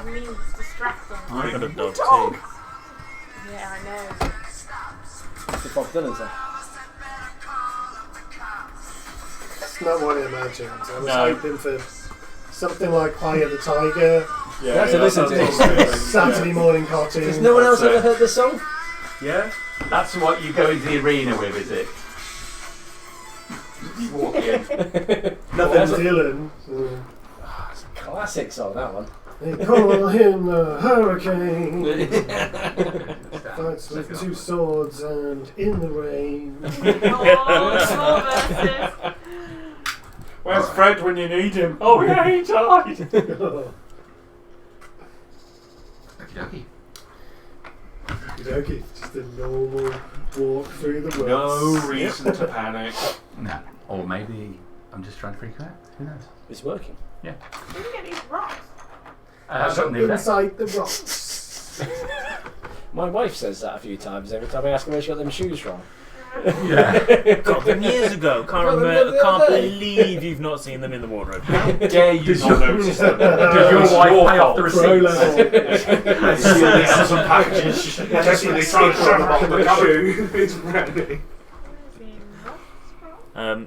It means distract them. I've got a dog Dog. too. Yeah, I know. The Bob Dylan song. It's not what I imagined. I was No. hoping for something like Pyre the Tiger, You have to listen to it. Saturday morning cartoon. Has no one else ever heard this song? Yeah? That's what you go into the arena with, is it? You walk in. Nothing Dylan. It's a classic song, that one. They call him the Hurricane. Fights with two swords and in the rain. Oh, small verses. Where's Fred when you need him? Oh yeah, he died. Okey-dokey. Okay, just a normal walk through the woods. No reason to panic. No. Or maybe I'm just trying to freak you out. Who knows? It's working. Yeah. Where do you get these rocks? Something in there. Inside the rocks. My wife says that a few times every time I ask her where she got them shoes from. Yeah. Got them years ago. Got them the other Can't day. believe you've not seen them in the wardrobe. Dare you not notice them? Does your wife pay off the Pro receipts? level. Steal the Amazon packages. Desperately trying to shove them off the shoe. It's ready.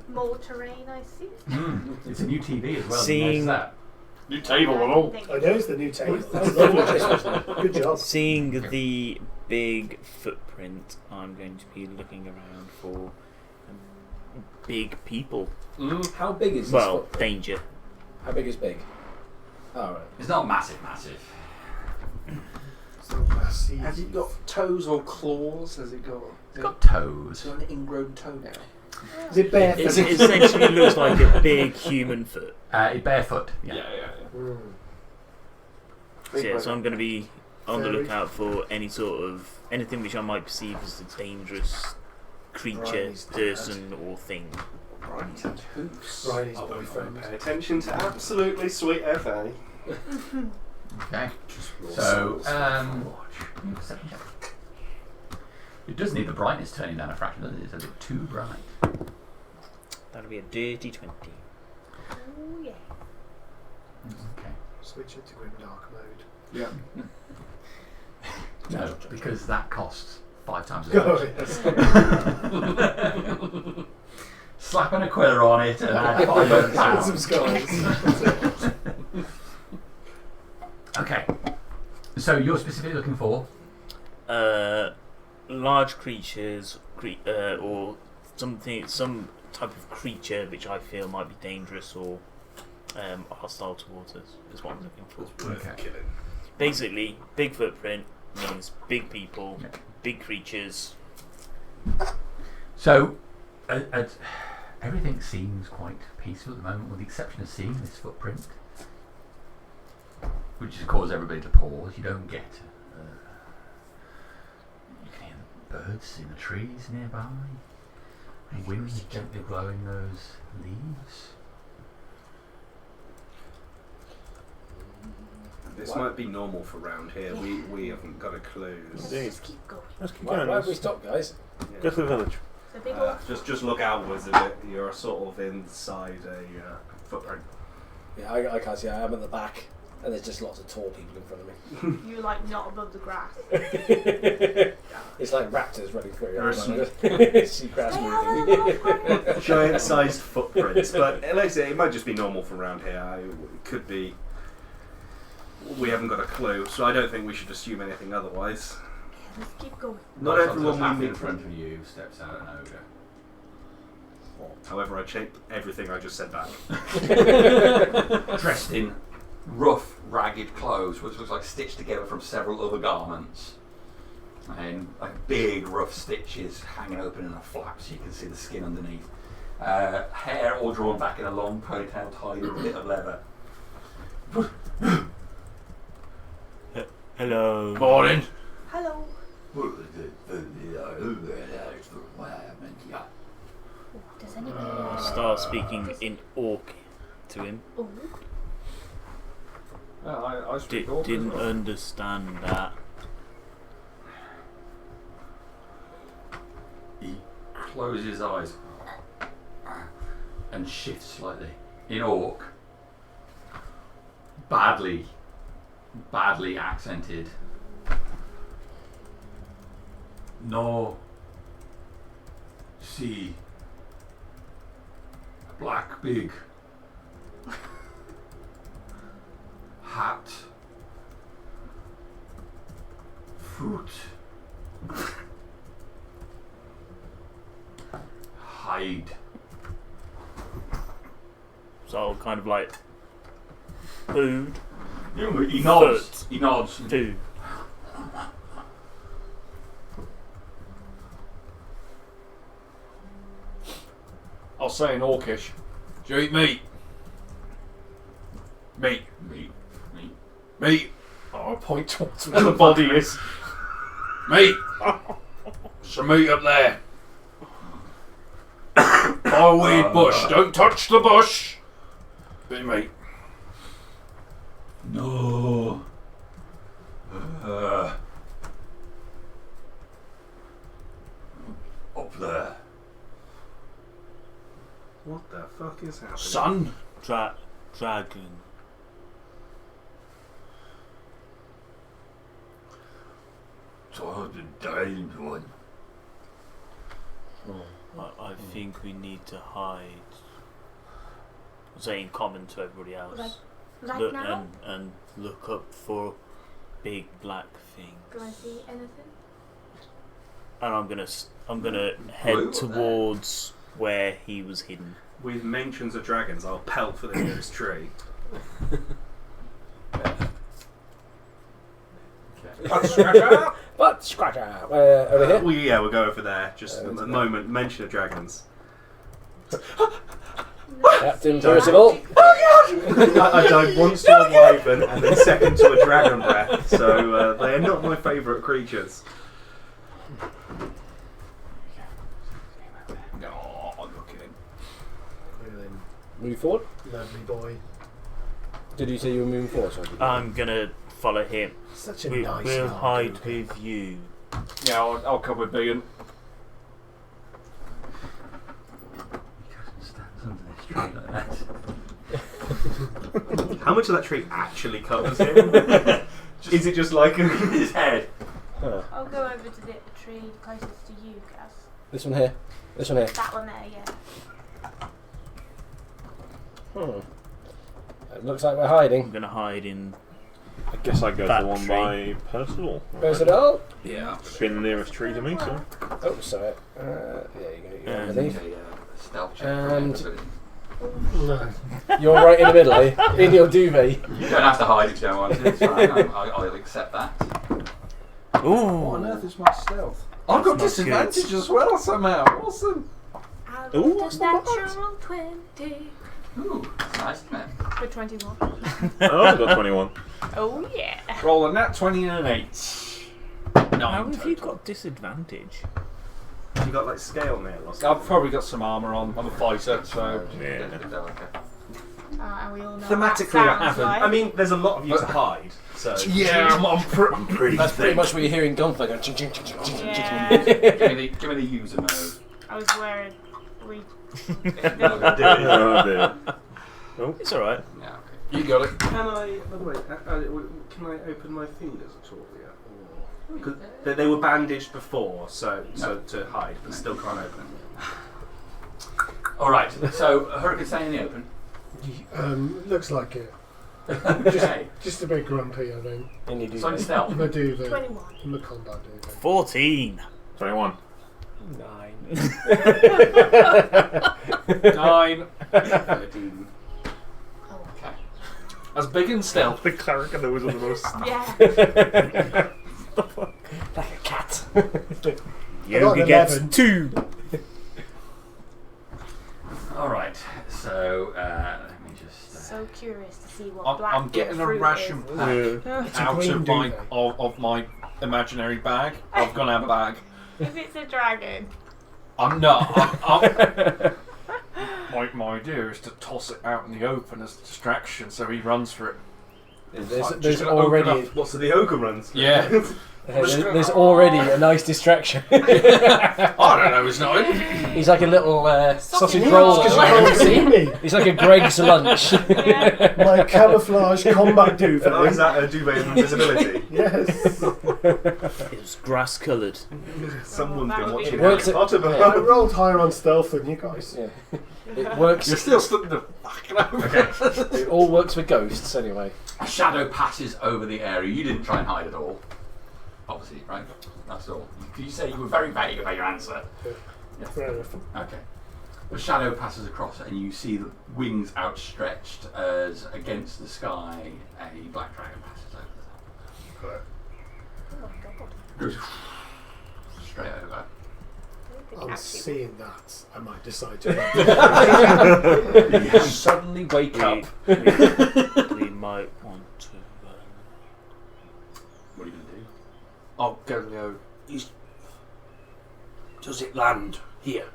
More terrain, I see. It's a new TV as well. Seeing- You notice that? New table and all. I noticed the new table. That's lovely. Good job. Seeing the big footprint, I'm going to be looking around for big people. How big is this? Well, footprint? danger. How big is big? Alright. It's not massive. Has it got toes or claws? Has it got? It's got toes. an ingrown toenail. Is it barefoot? It essentially looks like a big human foot. Barefoot. Yeah. Mm. So I'm going to be on the lookout for anything which I might perceive as a dangerous creature, Riley's person, or thing. Right and hoofs. Riley's Although if I boyfriend. pay attention to absolutely sweet FA. Okay. So, perception check. It does need the brightness turning down a fraction, doesn't it? It's a bit too bright. That'll be a dirty 20. Oh, yeah. Okay. Switch it to grim dark mode. Yeah. No, because that costs 5 times as Oh, much. yes. Slap an Aquila on it and add £500. Some skulls. Okay. So you're specifically looking for? Large creatures, or some type of creature which I feel might be dangerous or hostile towards us, is what I'm looking for. Okay. Basically, big footprint means big people, Yeah. big creatures. So, everything seems quite peaceful at the moment, with the exception of seeing this footprint, which has caused everybody to pause. You don't get. You can hear the birds in the trees nearby. The wind is gently blowing those leaves. This might be normal for round here. We haven't got a clue. Just keep going. Let's keep Why going. have we stopped, guys? Go to the village. It's a big old Just look outwards a bit. You're sort of inside a footprint. Yeah, I can't see. I am at the back, and there's just lots of tall people in front of me. you're like not above the grass. It's like raptors running through. There's See grass moving. Giant-sized footprints, but like I say, it might just be normal for around here. It could be. We haven't got a clue, so I don't think we should assume anything otherwise. Let's keep going. Not everyone we in meet. front of you steps out an ogre. However, I take everything I just said back. Dressed in rough, ragged clothes, which looks like stitched together from several other garments. And like big, rough stitches hanging open in a flap so you can see the skin underneath. Hair all drawn back in a long ponytail tied with a bit of leather. Hello. Morning. Hello. Does anybody know? Start speaking in Orc to him. Ooh. I speak Orc as Didn't well. understand that. He closes his eyes and shifts slightly. In Orc, badly accented. No. See. Black big. Hat. Fruit. Hide. So kind of like food, He nods. He nods. food. I'll say in Orcish. Do you eat meat? Meat. Meat. Meat. Oh, I'll point towards where the body is. Meat. Some meat up there. By a weird bush. Don't touch the bush. Bit of meat. No. Up there. What the fuck is happening? Son. Dragon. So the dying one. I think we need to hide. I'm saying common to everybody else. Right Look now? and look up for big black things. Do I see anything? And I'm gonna head Blue? towards where he was hidden. With mentions of dragons, I'll pelt for the nearest tree. Butt scratcher. Butt scratcher. Over here. Well, yeah, we'll go over there. Just a moment. Mention of dragons. Captain Percival. I died once to a wyvern and then second to a dragon breath, so they are not my favourite creatures. Oh, look at him. Move forward. Lovely boy. Did you say you were moving forward? Sorry. I'm gonna follow him. Such a We'll nice hide dog. with you. Yeah, I'll come with Bean. How much of that tree actually covers him? Is it just like his head? I'll go over to the tree closest to you, Cass. This one here. This one here. That one there, yeah. It looks like we're hiding. I'm gonna hide in. I guess I go to That the one tree. by Percival. Percival. Yeah. Been the nearest tree to me, so. Oh, sorry. There you go. And- Underneath. Stealth check. And- No. You're right in the middle, eh? In your duvet. You don't have to hide if you don't want to. It's fine. I'll accept that. Ooh. What on earth is my stealth? I've got That's not good. disadvantage as well somehow. Awesome. Out Ooh, of what's the that? natural 20. Ooh, that's nice, isn't it? For 21. Oh, I've got 21. Oh, yeah. Roll a nat 20 and an 8. How have you got disadvantage? You got like scale mail or something? I've probably got some armour on. I'm a fighter, so. Yeah. And we all know Thematically, what I that sounds haven't. like. I mean, there's a lot of you to hide, so. Yeah, I'm pretty. That's pretty much what you're hearing gunfire going. Ching, ching, ching, ching, ching, ching, Yeah. Give me the user mode. I was wearing. Oh dear. It's alright. Yeah, okay. You got it. Can I, by the way, can I open my fingers at all yet? Because they were bandaged before, so to hide, but still can't open them. Alright, so Hurricane staying in the open. Looks like it. Okay. Just a bit grumpy, I think. In your So in duvet. stealth. If I do the 21. in the combat duvet. 14. 21. 9. 9. 13. Okay. That's big and stealth. The cleric of those are the most. Yeah. Like a cat. I got Yoga an gets 11. 2. So let me just. So curious to see what black I'm getting a fruit ration is. pack It's a out green of my duvet. of my imaginary bag. I've gone out bag. If it's a dragon. I'm not. My idea is to toss it out in the open as a distraction, so he runs for it. There's gonna open already up. What, so the ogre runs? Yeah. there's already a nice distraction. I don't know. It's not. He's like a little sausage Yeah, roll. because you can't see me. He's like a Greg's lunch. My camouflage combat duvet. Oh, is that a duvet of invisibility? Yes. It was grass coloured. Someone's that been would be watching It works Harry Potter I before. rolled higher on stealth than you guys. Yeah. It works. You're still stood the fucking over. It all works for ghosts anyway. A shadow passes over the area. You didn't try and hide at all. Obviously, right? That's all. You say you were very vague about your answer. Fair enough. Okay. The shadow passes across and you see the wings outstretched as against the sky a black dragon passes over the top. Goes straight over. On seeing that, I might decide to. You suddenly wake up. We might want to. What are you going to do? I'll go. Does it land here?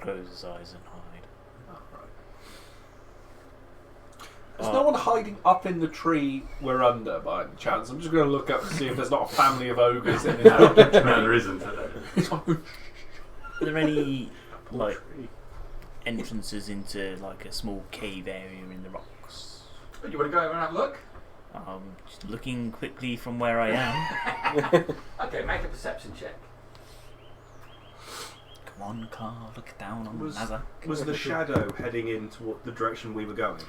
Close his eyes and hide. There's no one hiding up in the tree we're under by any chance. I'm just going to look up to see if there's not a family of ogres in No, it. there isn't. Are there any like entrances into like a small cave area in the rocks? You want to go over and have a look? Just looking quickly from where I am. Okay, make a perception check. Come on, Carl, look down on Was- Nazak. Was the shadow heading in toward the direction we were going?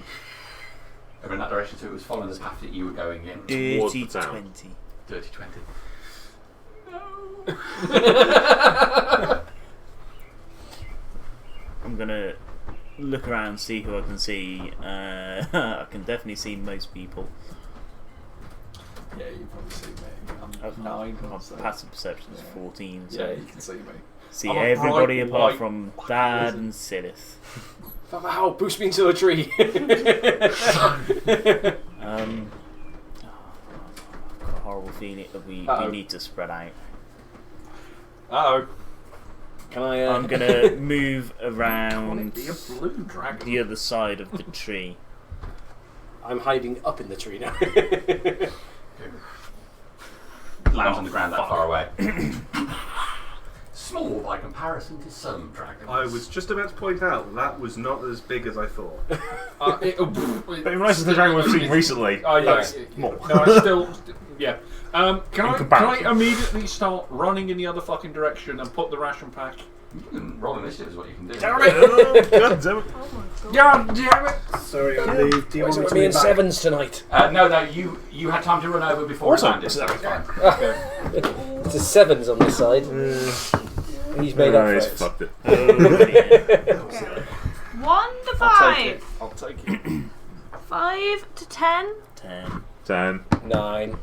Over in that direction, so it was following the path that you were going in. Towards Dirty the town. 20. Dirty 20. I'm gonna look around and see who I can see. I can definitely see most people. Yeah, you probably see me. I've I'm 9. My passive perception is 14, so Yeah, you can see me. see I'm a everybody bright apart white from wizard. Dad and Silith. Somehow push me into a tree. I've got a horrible feeling that we need to spread out. Uh-oh. Can I? I'm gonna move Can it around be a blue dragon? the other side of the tree. I'm hiding up in the tree now. Lands on the ground that far away. Small by comparison to some dragons. I was just about to point out that was not as big as I thought. But in relation to the dragon we've seen recently, Oh yeah, that's more. No, it's still yeah. Can I comparison. immediately start running in the other fucking direction and put the ration pack? You can roll initiative is what you can do. God damn it! God damn it! Sorry, I leave. Do you want me What's it with to me be and back? Sevens tonight? No, you had time to run over before Also, it landed. So seven. that's fine. It's a sevens on this side. He's made up for he's it. fucked it. Okay. 1 to 5. I'll take it. 5 to 10. 10. 10. 9.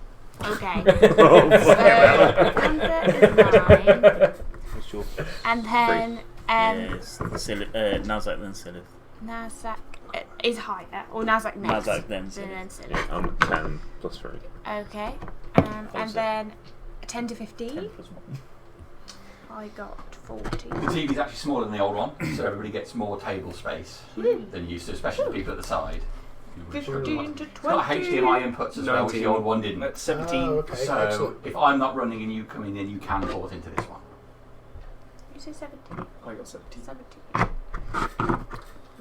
Okay. Oh, fuck Panther is 9. What's your And then yes, Nazak then Silith. Nazak is higher. Or Nazak next. Nazak then And Silith. then Silith. I'm at 10 plus 3. Okay. And Closer. then 10 to 15. 10 plus 1. I got 14. The TV is actually smaller than the old one, so everybody gets more table space than used to, especially the people at the side. 15 to 20. It's got HDMI inputs as well, which the old one didn't. That's 17. Oh, okay, So excellent. if I'm not running and you come in, then you can port into this one. You say 17. I got 17. 17.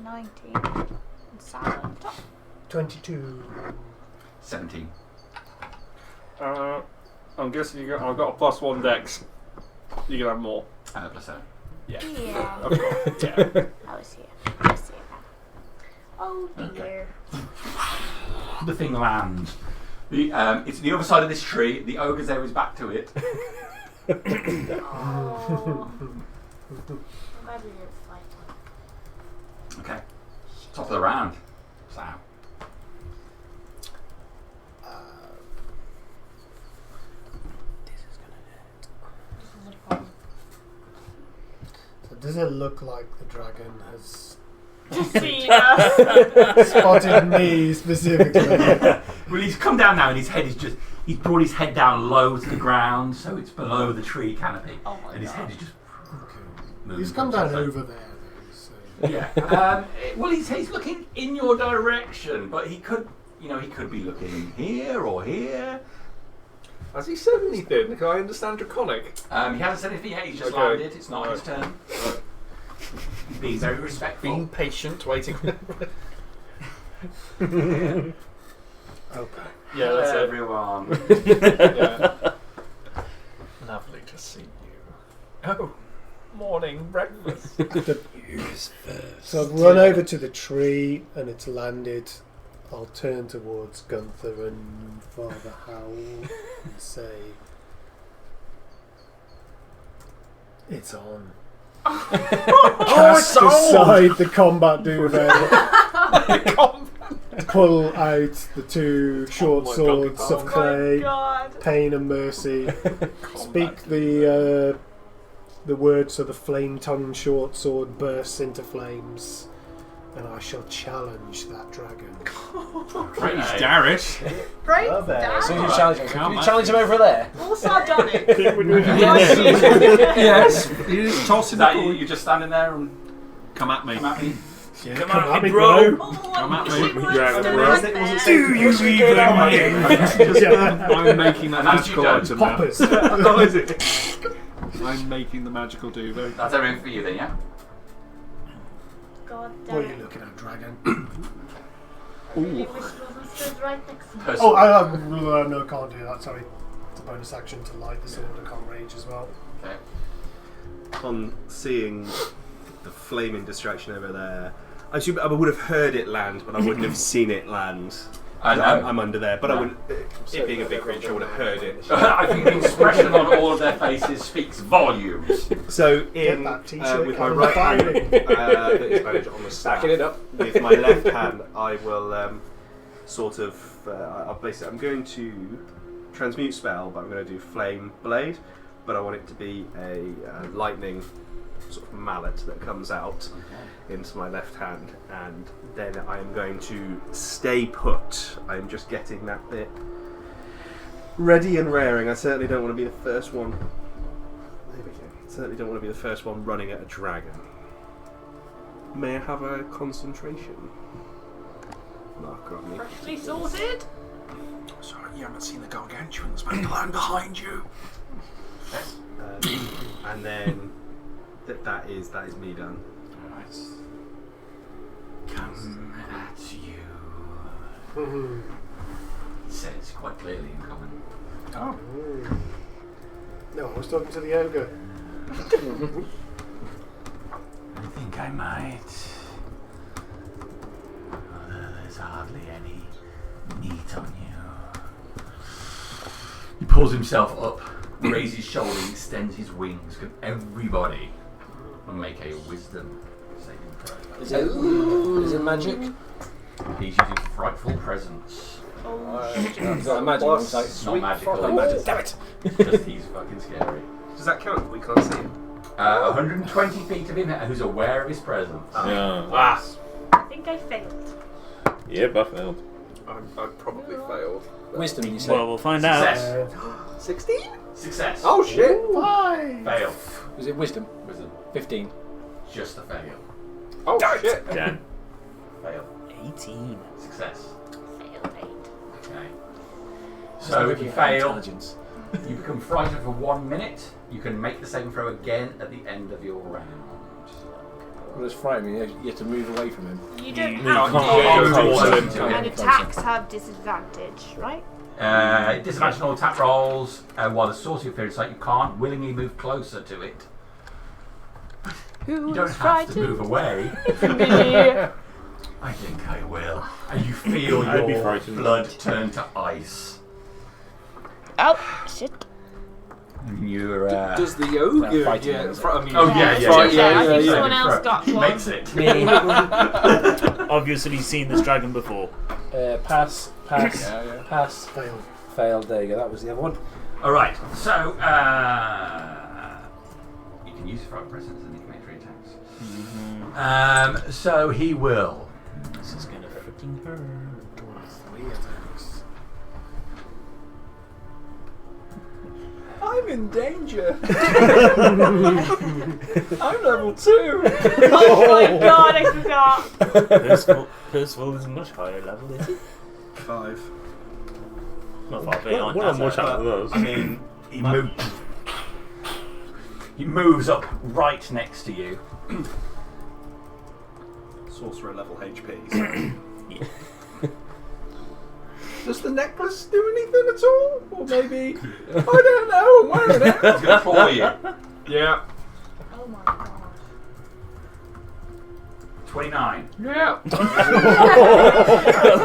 19. And Sarah on top. 22. 17. I'm guessing I've got a +1 dex. You can have more. Plus 7. Yeah. I've got, yeah. I was here. I see it now. Oh dear. The thing lands. It's the other side of this tree. The ogre's there is back to it. Oh. I'm glad we didn't fight one. Okay. Top of the round. So. Does it look like the dragon has See us. spotted me specifically? Well, he's come down now, and his head is just—he's brought his head down low to the ground, so it's below the tree canopy, and his head is just. Okay. He's come down over there. Though, so. Yeah. Well, he's looking in your direction, but he could be looking here or here. Has he said anything? Can I understand Draconic? He hasn't said anything yet. He's just Okay. landed. It's not his turn. He's being very respectful. Being patient, waiting. Okay. Yeah, that's it. everyone. Yeah. Lovely to see you. Oh, morning breakfast. So I've run over to the tree and it's landed. I'll turn towards Gunther and Father Howl and say, "It's on." Cast aside the combat duvet. Pull out the two short my swords God. of Oh my clay, god. pain and mercy. Speak the words so the flame-tongued short sword bursts into flames, and I shall challenge that dragon. Praise Darius. Great Love it. dad. So you challenge him. Come Can you on. challenge him over there? All sardonic. Yes. You just toss Is him that the you? You're just standing there and Come at me. come at me. Yeah, Come come at at me, me, bro. bro. Oh, Come at me. she was Dragon, still bro. right there. Do you even I'm making the And magical you item now. Poppers. Oh, is it? I'm making the magical duvet. That's everything for you then, yeah? God What damn are you it. looking at, dragon? Really wish it wasn't stood right next to me. Oh, no, can't do that. Sorry, it's a bonus action to light the sword. I can't rage as well. Okay. On seeing the flaming distraction over there, I would have heard it land, but I wouldn't have seen it land. I know. I'm under there, but I would. It being a big creature, I would have heard it. I think the expression on all of their faces speaks volumes. So Get in that t-shirt with my and right hand, firing. that is managed on the staff. Stacking it up. With my left hand, I will sort of. I'm going to transmute spell, but I'm going to do flame blade. But I want it to be a lightning sort of mallet that comes out into my left hand, and then I am going to stay put. I'm just getting that bit ready and raring. I certainly don't want to be the first one. There we go. Certainly don't want to be the first one running at a dragon. May I have a concentration marker on me? Freshly sorted. Sorry, you haven't seen the gargantuan that's meant to land behind you. And then that is me done. Come at you. He says quite clearly in common. Oh. No, I was talking to the ogre. I think I might. There's hardly any meat on you. He pulls himself up, raises his shoulder, extends his wings. Can everybody make a wisdom saving throw? Is it magic? He's using frightful presence. Is that a magic? Plus Like, It's not magical. not magic. Damn it! Just he's fucking scary. Does that count? We can't see him. 120 feet of him who's aware of his presence. Yeah. I think I failed. Yep, I failed. I probably failed. Wisdom, you say? Well, we'll find out. Success. 16? Success. Oh shit! Fail. Was it wisdom? Wisdom. 15. Just a fail. Oh shit! Dan. Fail. 18. Success. Failed 8. Okay. So if you fail, Intelligence. you become frightened for 1 minute. You can make the saving throw again at the end of your round. What is frightening? You have to move away from him. You don't You have can't to. go towards him. And attacks have disadvantage, right? Disadvantage on attack rolls. While the source of your fear is like you can't willingly move closer to it. You don't have to move away. I think I will. And you feel I'd be your frightened. blood turn to ice. Oh, shit. And you're. Does the ogre fighting get him, in is it? front of me? Oh yeah, yeah. Right, yeah, I think yeah. someone else got He one. makes it. Me. Obviously seen this dragon before. Pass. Yeah. Pass. Failed. Failed. There you go. That was the other one. All right. So you can use for presence and he can make 3 attacks. Mm-hmm. So he will. This is gonna freaking hurt. 3 attacks. I'm in danger. I'm level 2. Oh my god, I forgot. Percival is a much higher level, is he? 5. Not far behind. What I'm more shot than those. I mean, he moves up right next to you. Sorcerer level HP. Yeah. Does the necklace do anything at all? Or maybe I don't know. I'm wearing it. He's going to claw you. Yeah. Oh my god. 29. Yeah.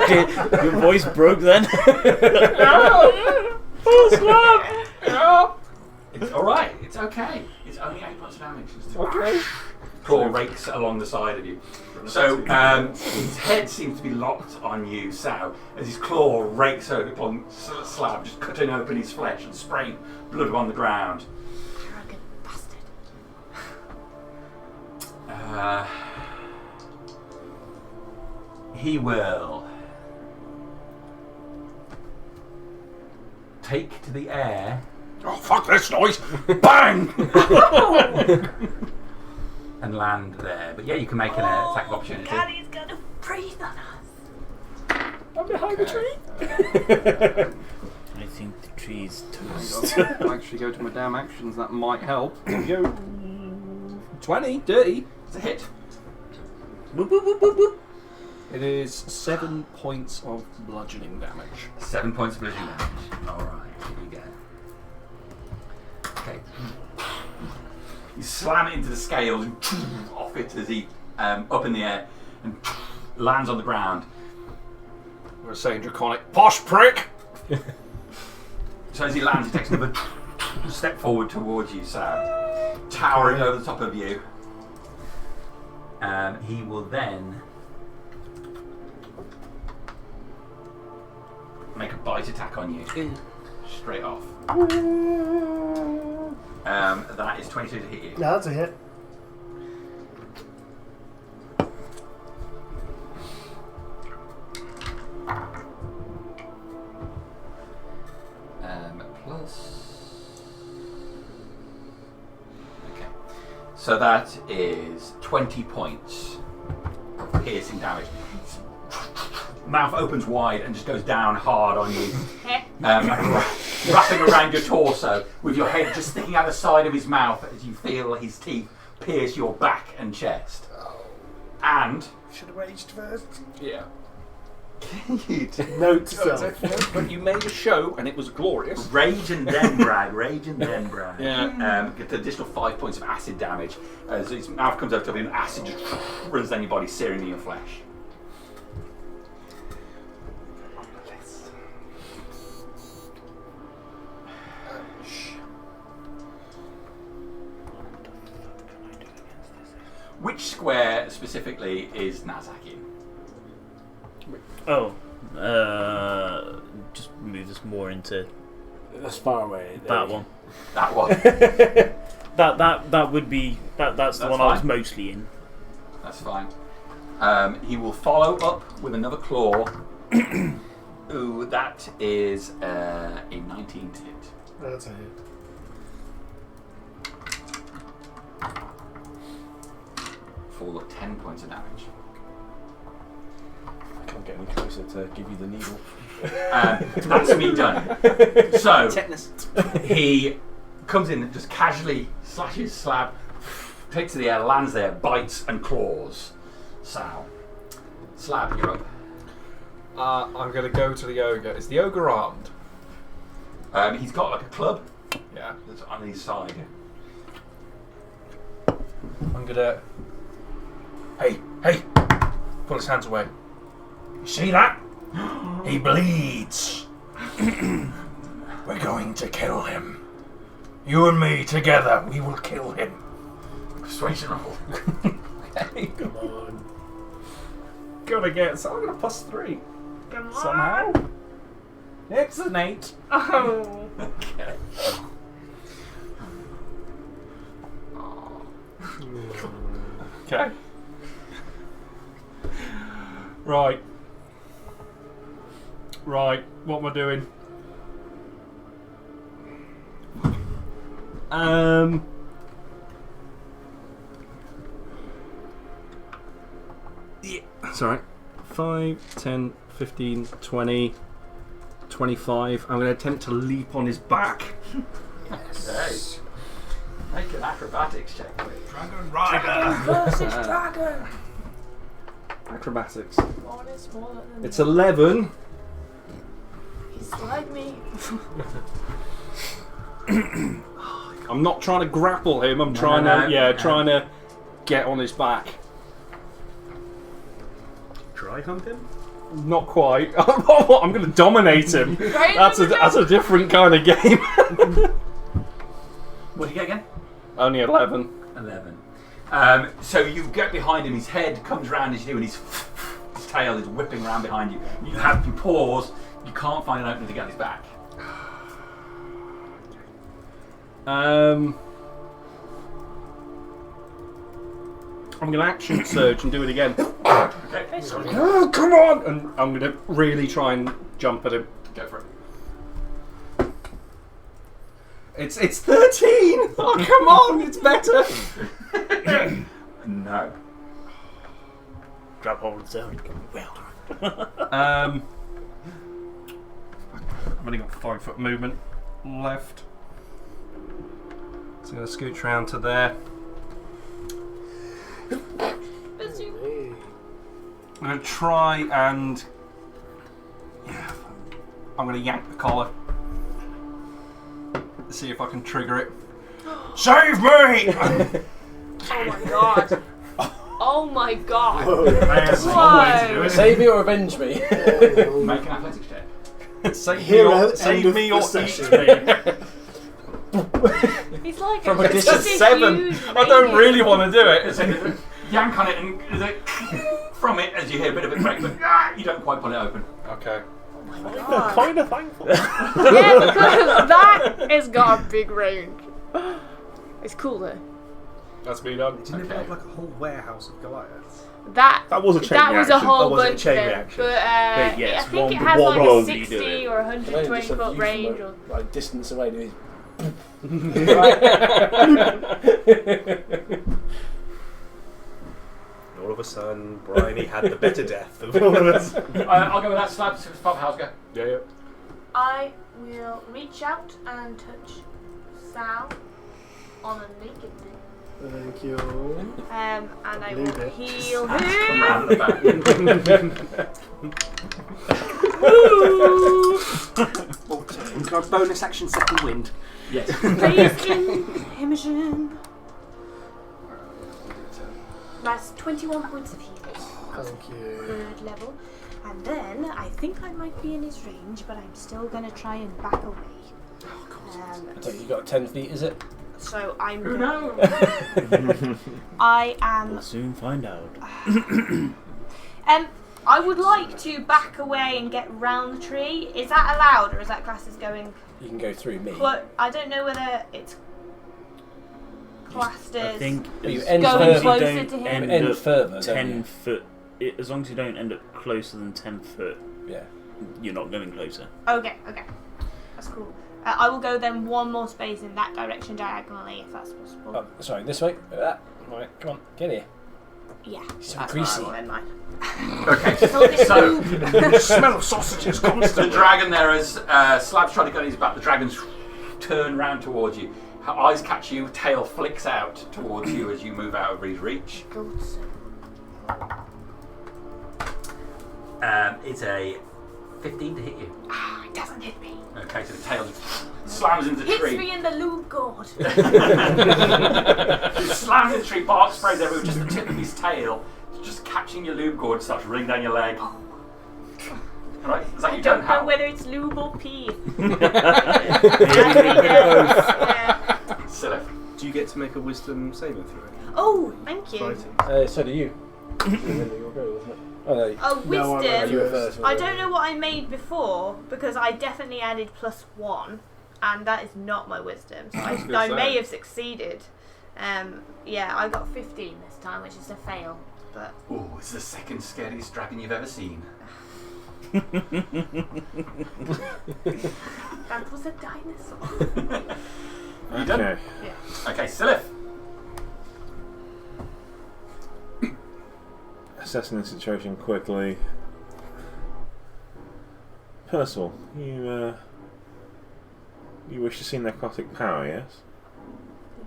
Okay, your voice broke then. Full slap. Yeah. It's alright, it's okay. It's only 8 points of damage. Okay. Claw rakes along the side of you. So his head seems to be locked on you, Sal, as his claw rakes along Slab, just cutting open his flesh and spraying blood on the ground. Arrogant bastard. He will take to the air. Oh, fuck this noise! Bang! And land there. But yeah, you can make an attack of opportunity. Daddy's gonna breathe on us. I'm behind the tree. I think the tree's toast. I'll actually go to my damn actions. That might help. Here we go. 20, dirty. It's a hit. Boop, boop, boop, boop, boop. It is 7 points of bludgeoning damage. 7 points of bludgeoning damage. Alright, here you go. Okay. You slam it into the scales and off it as he up in the air and lands on the ground. We're saying draconic posh prick. So as he lands, he takes another step forward towards you, Sam, towering over the top of you. He will then make a bite attack on you, straight off. That is 22 to hit you. Yeah, that's a hit. Plus. Okay. So that is 20 points of piercing damage. Mouth opens wide and just goes down hard on you, wrapping around your torso, with your head just sticking out the side of his mouth as you feel his teeth pierce your back and chest. And Should have raged first. Yeah. Note to self. But you made a show and it was glorious. rage and then brag, rage and then brag. Yeah. Get an additional 5 points of acid damage as his mouth comes over to him and acid just runs down your body, searing in your flesh. Which square specifically is Nazak in? Oh, just move this more into That's far away. that one. That one. That would be that's the one I was mostly in. That's fine. He will follow up with another claw. Ooh, that is a 19 to hit. That's a hit. For 10 points of damage. I can't get any closer to give you the needle. That's me done. So he comes in and just casually slashes Slab, takes to the air, lands there, bites and claws Sal. Slab, you're up. I'm going to go to the ogre. Is the ogre armed? He's got like a club Yeah. that's on his side. I'm going to... Hey! Pull his hands away. You see that? He bleeds. We're going to kill him. You and me together, we will kill him. Persuasion roll. Hey, Come on. gotta get... So I'm going to +3. Come on. Somehow. It's an 8. Oh. Okay. Okay. Right. What am I doing? Yeah. Sorry. 5, 10, 15, 20, 25. I'm going to attempt to leap on his back. Yes. Make an acrobatics check, please. Dragon Rider. Versus dragon. Acrobatics. One is smaller than It's 11. He's like me. I'm not trying to grapple him. I'm trying to get on his back. Dry hump him? Not quite. I'm going to dominate him. That's a different kind of game. What did you get again? Only 11. 11. So you get behind him, his head comes round as you do, and his tail is whipping around behind you. You pause, you can't find an opening to get on his back. I'm going to action surge and do it again. Okay. Oh, come on! And I'm going to really try and jump at him. Go for it. It's 13! Oh, come on! It's better! No. Grab hold of the zone. Well. I've only got 5 foot movement left. So I'm going to scooch round to there. I'm going to try and... Yeah, I'm going to yank the collar. See if I can trigger it. Save me! Oh my god. Oh my god. Whoa. Save me or avenge me. Make an athletics check. Save Hero, me or eat session. me. He's like From a it's distance. a 7. huge I don't radius. really want to do it. So yank on it, and there's a from it as you hear a bit of it break, but you don't quite pull it open. Okay. God. Kind of thankful. Yeah, because that has got a big range. It's cool though. That's me done. Didn't it build like a whole warehouse of Goliaths? That was a chain That was a reaction. whole Or was it a bunch chain of them. reaction? But yeah, I it's think it one- has one like blow a you 60 do it. or 120 foot range. Or... Like distance away to his. All of a sudden, Bryony had the better death of all of us. I'll go with that. Slab. How's go? Yeah. I will reach out and touch Sal on a naked thing. Thank you. And I Leave will it. heal Come him. round the back. Got a bonus action second wind. Yes. Imogen. That's 21 points of healing. Thank you. Third level. And then I think I might be in his range, but I'm still going to try and back away. I think you got 10 feet, is it? So I'm. Who knows? I am. We'll soon find out. I would like to back away and get round the tree. Is that allowed, or is that class is going? You can go through me. I don't know whether it's classed I as think You as end long going as you closer don't to him. end End up further, don't 10 you? foot. As long as you don't end up closer than 10 foot, Yeah. you're not going closer. Okay, that's cool. I will go then one more space in that direction diagonally, if that's possible. Oh, sorry, this way. Like that. Right, come on, get here. Yeah, So that's greasy. what I want in mind. Okay. So this So Smell of sausages the constantly. dragon there, as Slab's trying to get on his back, the dragon's turn round towards you. Her eyes catch you, tail flicks out towards you as you move out of his reach. goats. It's a 15 to hit you. It doesn't hit me. Okay, so the tail slams into the Hits tree. me in the lube gourd. He slams into the tree, bark sprays everywhere, just the tip of his tail, just catching your lube cord, starts running down your leg. Right? Is that I you don't know have? whether it's lube or pee. Silly. Do you get to make a wisdom saving throw? Oh, thank you. Fighting. So do you. Your go, wasn't it? Oh, no. Oh, No, wisdom. You were first. I don't know what I made before because I definitely added +1, and that is not my wisdom. So I gonna may say. have succeeded. Yeah, I got 15 this time, which is a fail. But Oh, it's the second scariest dragon you've ever seen. that was a dinosaur. You done? Okay. Yeah. Okay, Silith. Assessing the situation quickly. Percival, you wish to see necrotic power, yes?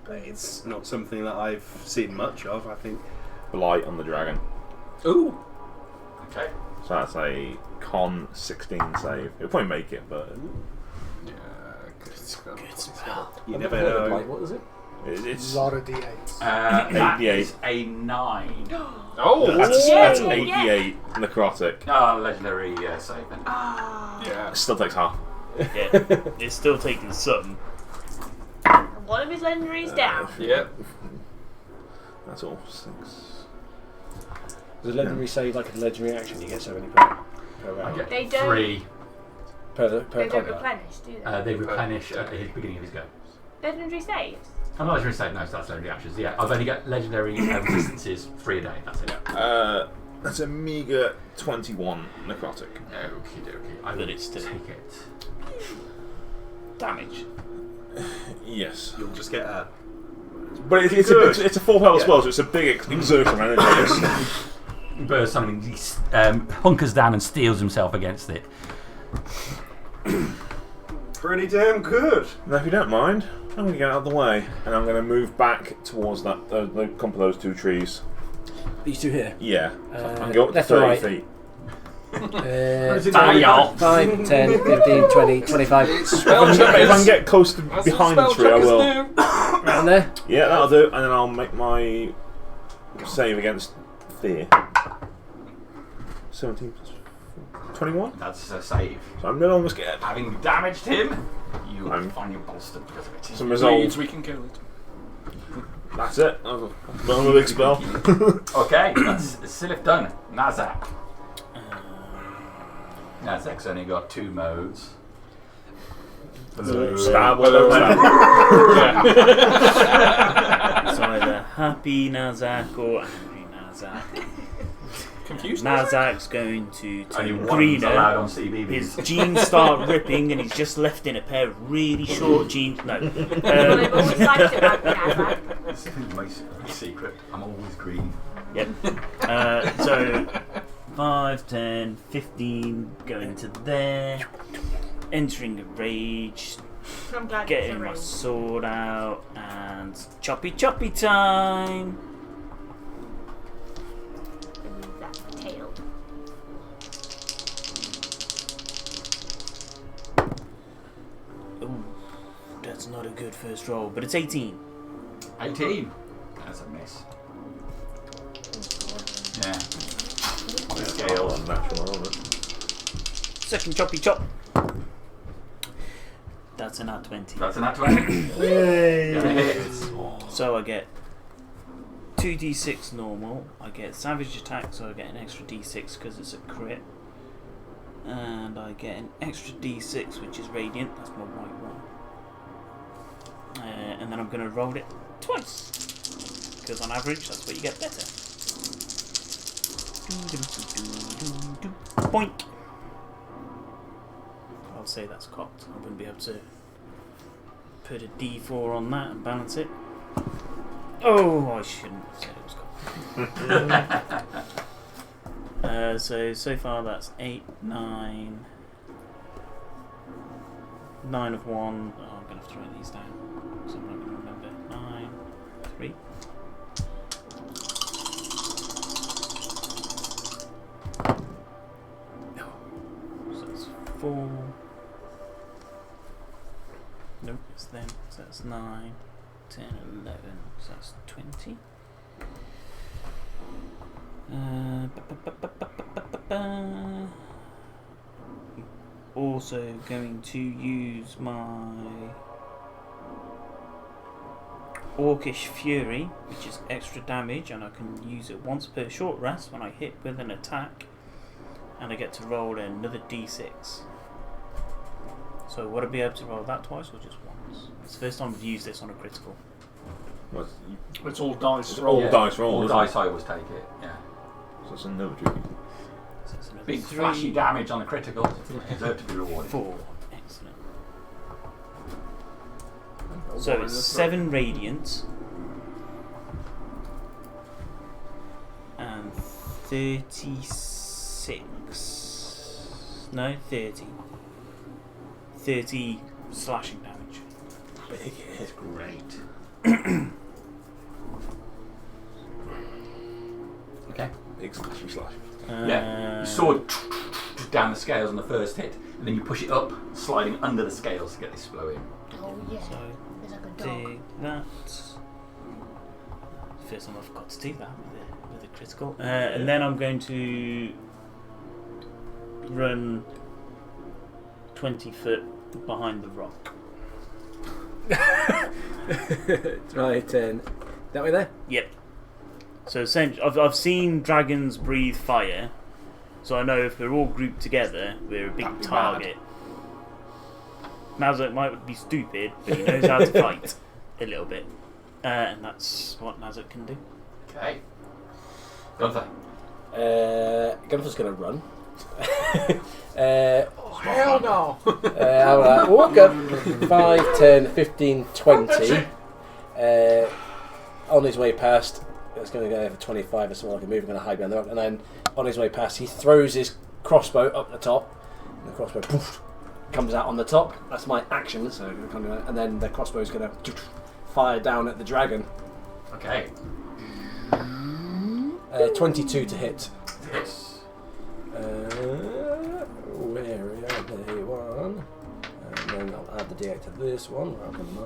It's not something that I've seen much of, I think. Blight on the dragon. Ooh. Okay. So that's a con 16 save. It'll probably make it, but Yeah, good spell. Good spell. You I've never heard of know. Blight. What is it? it's A lot of d8s. That 88. is a 9. Oh, that's Yeah. 88 necrotic. Oh, legendary save then. Ah. yeah. Still takes half. Yeah, it's still taking some. One of his legendaries down. Yeah. That's all. 6. Does a legendary save like a legendary action? You get so many per I round. get They don't- 3. Per They don't combat. replenish, do they? They replenish at the beginning of his go. Legendary saves. I'm not legendary save, no, so that's legendary actions. Yeah, I've only got legendary resistances 3 a day, that's it. That's a meager 21 necrotic. Okie dokie. I But will it's still- take it. Damage. Yes. You'll just get a. But it's a full health spell, so it's a big exertion of energy. Burst something, he hunkers down and steels himself against it. Pretty damn good. Now, if you don't mind, I'm going to get out of the way, and I'm going to move back towards that the clump of those 2 trees. These two here. Yeah. And go up to left or 30 right? feet. Dial. 5, 10, 15, 20, 25. If I can get close to behind the tree, I will. Around there. Yeah, that'll do, and then I'll make my save against fear. 17 plus 21? That's a save. So I'm no longer scared. Having damaged him, you I'm- find your bolstered because of it. Some resolve. We can kill it. That's it. That's a big spell. Okay, that's Silith done. Nazak. Nazak's only got 2 modes. Stab, hello, stab. It's either happy Nazak or angry Nazak. Confused? Nazak's going to Only turn one's allowed greener. on CBBS. His jeans start ripping, and he's just left in a pair of really short jeans. No. What I've always liked about Nazak. It's my secret. I'm always green. Yep. So 5, 10, 15, going to there, entering a rage, I'm glad getting it's a my ring. sword out, and choppy time. Remove that tail. Ooh, that's not a good first roll, but it's 18. 18. That's a miss. Yeah. Scales. Natural, isn't it? Second choppy chop. That's an at 20. That's an at 20. Gonna hit. So I get 2d6 normal. I get savage attack, so I get an extra d6 because it's a crit. And I get an extra d6, which is radiant. That's my white one. And then I'm going to roll it twice. Because on average, that's what you get better. Boink. I'll say that's cocked. I wouldn't be able to put a d4 on that and balance it. Oh, I shouldn't have said it was cocked. So far that's 8, 9. 9 of 1. Oh, I'm going to have to write these down. So I'm not going to remember. 9, 3. So that's 4. Nope, it's them. So that's 9, 10, 11. So that's 20. Also going to use my Orcish Fury, which is extra damage, and I can use it once per short rest when I hit with an attack, and I get to roll another d6. So would I be able to roll that twice or just once? It's the first time I've used this on a critical. Well, It's all dice all roll. dice roll. All isn't dice, it? I always take it. Yeah. So it's another tricky. So it's another Big 3, flashy damage on the critical. Deserve to be rewarded. 4. Excellent. So it's 7 radiant and 36. No, 30. 30 slashing damage. Big hit. Great. Okay. Big slash. Yeah. Your sword down the scales on the first hit, and then you push it up, sliding under the scales to get this blow in. Oh yeah. So It's like a dog. take that. First time I've got to do that with a critical. And then I'm going to run 20 foot behind the rock. Right, that way there? Yep. So essentially, I've seen dragons breathe fire, so I know if we're all grouped together, we're a big That'd be target. Nazak might be stupid, but he knows how to fight a little bit, and that's what Nazak can do. Okay. Gunther. Gunther's going to run. Hell no! Alright, walk up 5, 10, 15, 20. On his way past, it's going to go for 25 or something like a move, going to hide behind the rock, and then on his way past, he throws his crossbow up the top, and the crossbow poof, comes out on the top. That's my action, so and then the crossbow is going to fire down at the dragon. Okay. 22 to hit. Yes. Where are they? One. And then I'll add the d8 to this one rather than my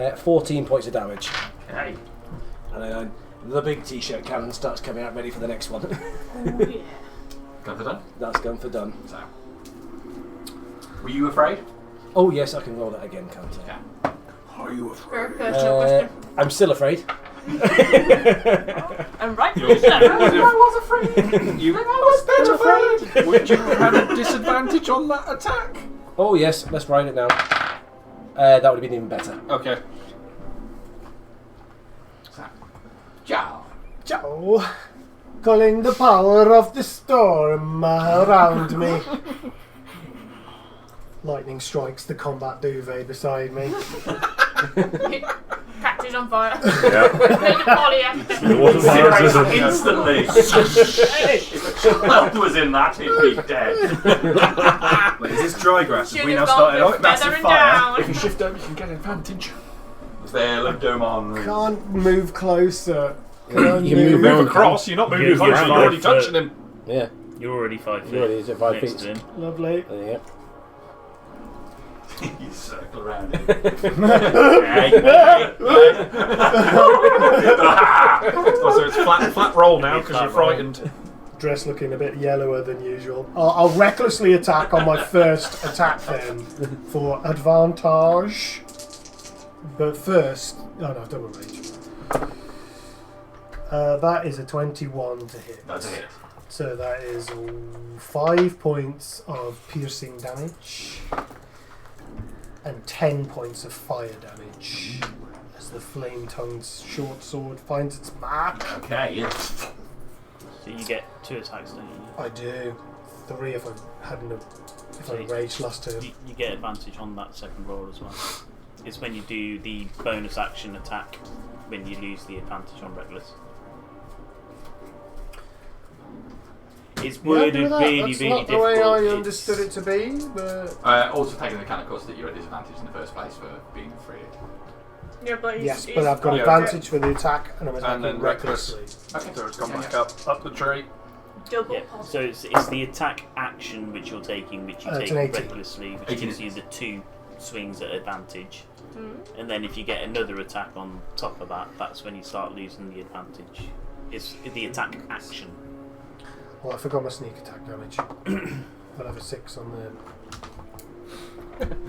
one. 14 points of damage. Okay. And then the big t-shirt cannon starts coming out ready for the next one. Oh yeah. Gunther done. That's Gunther done. So. Were you afraid? Oh yes, I can roll that again, can't I? Yeah. Are you afraid? Very personal question. I'm still afraid. And rightfully Yours- so. I was afraid. You afraid. Would you have a disadvantage on that attack? Oh yes, let's write it now. That would have been even better. Okay. So. Ciao. Ciao. Calling the power of the storm around me. Lightning strikes the combat duvet beside me. Catches on fire. Yeah. Made of polyester. It wasn't Incinerates instantly. If a child was in that, he'd be dead. Wait, is this dry grass? Have we now Should've gone started with off massive feathering fire? down. If you shift over, you can get an advantage. There, look, Domon. Can't move closer. Can I You move? move Move across, you're not moving You're close, you're fine. already touching him. Yeah. You're already 5 feet. You're already 5 next feet. to him. Lovely. Yeah. You circle around him. So it's flat roll now because you're frightened. Dress looking a bit yellower than usual. I'll recklessly attack on my first attack then for advantage. But first, oh no, double range. That is a 21 to hit. That's a hit. So that is 5 points of piercing damage and 10 points of fire damage as the flame-tongued short sword finds its mark. Okay, yes. So you get 2 attacks, don't you? I do 3 if I hadn't if I raged last turn. You get advantage on that second roll as well. It's when you do the bonus action attack when you lose the advantage on reckless. It's worded really, That's really not the way difficult. I It's- understood it to be, but Also taking the account, of course, that you're at disadvantage in the first place for being afraid. Yeah, but yes, he's, but I've got Yeah. advantage for the attack and I'm And attacking then reckless. recklessly. Okay. So it's gone back up the tree. double Yeah, so it's the attack action which you're taking, which you It's take an 18. recklessly, which 18 gives you the 2 swings at advantage. Mm. And then if you get another attack on top of that, that's when you start losing the advantage. It's the attack action. Well, I forgot my sneak attack damage. I'll have a 6 on the.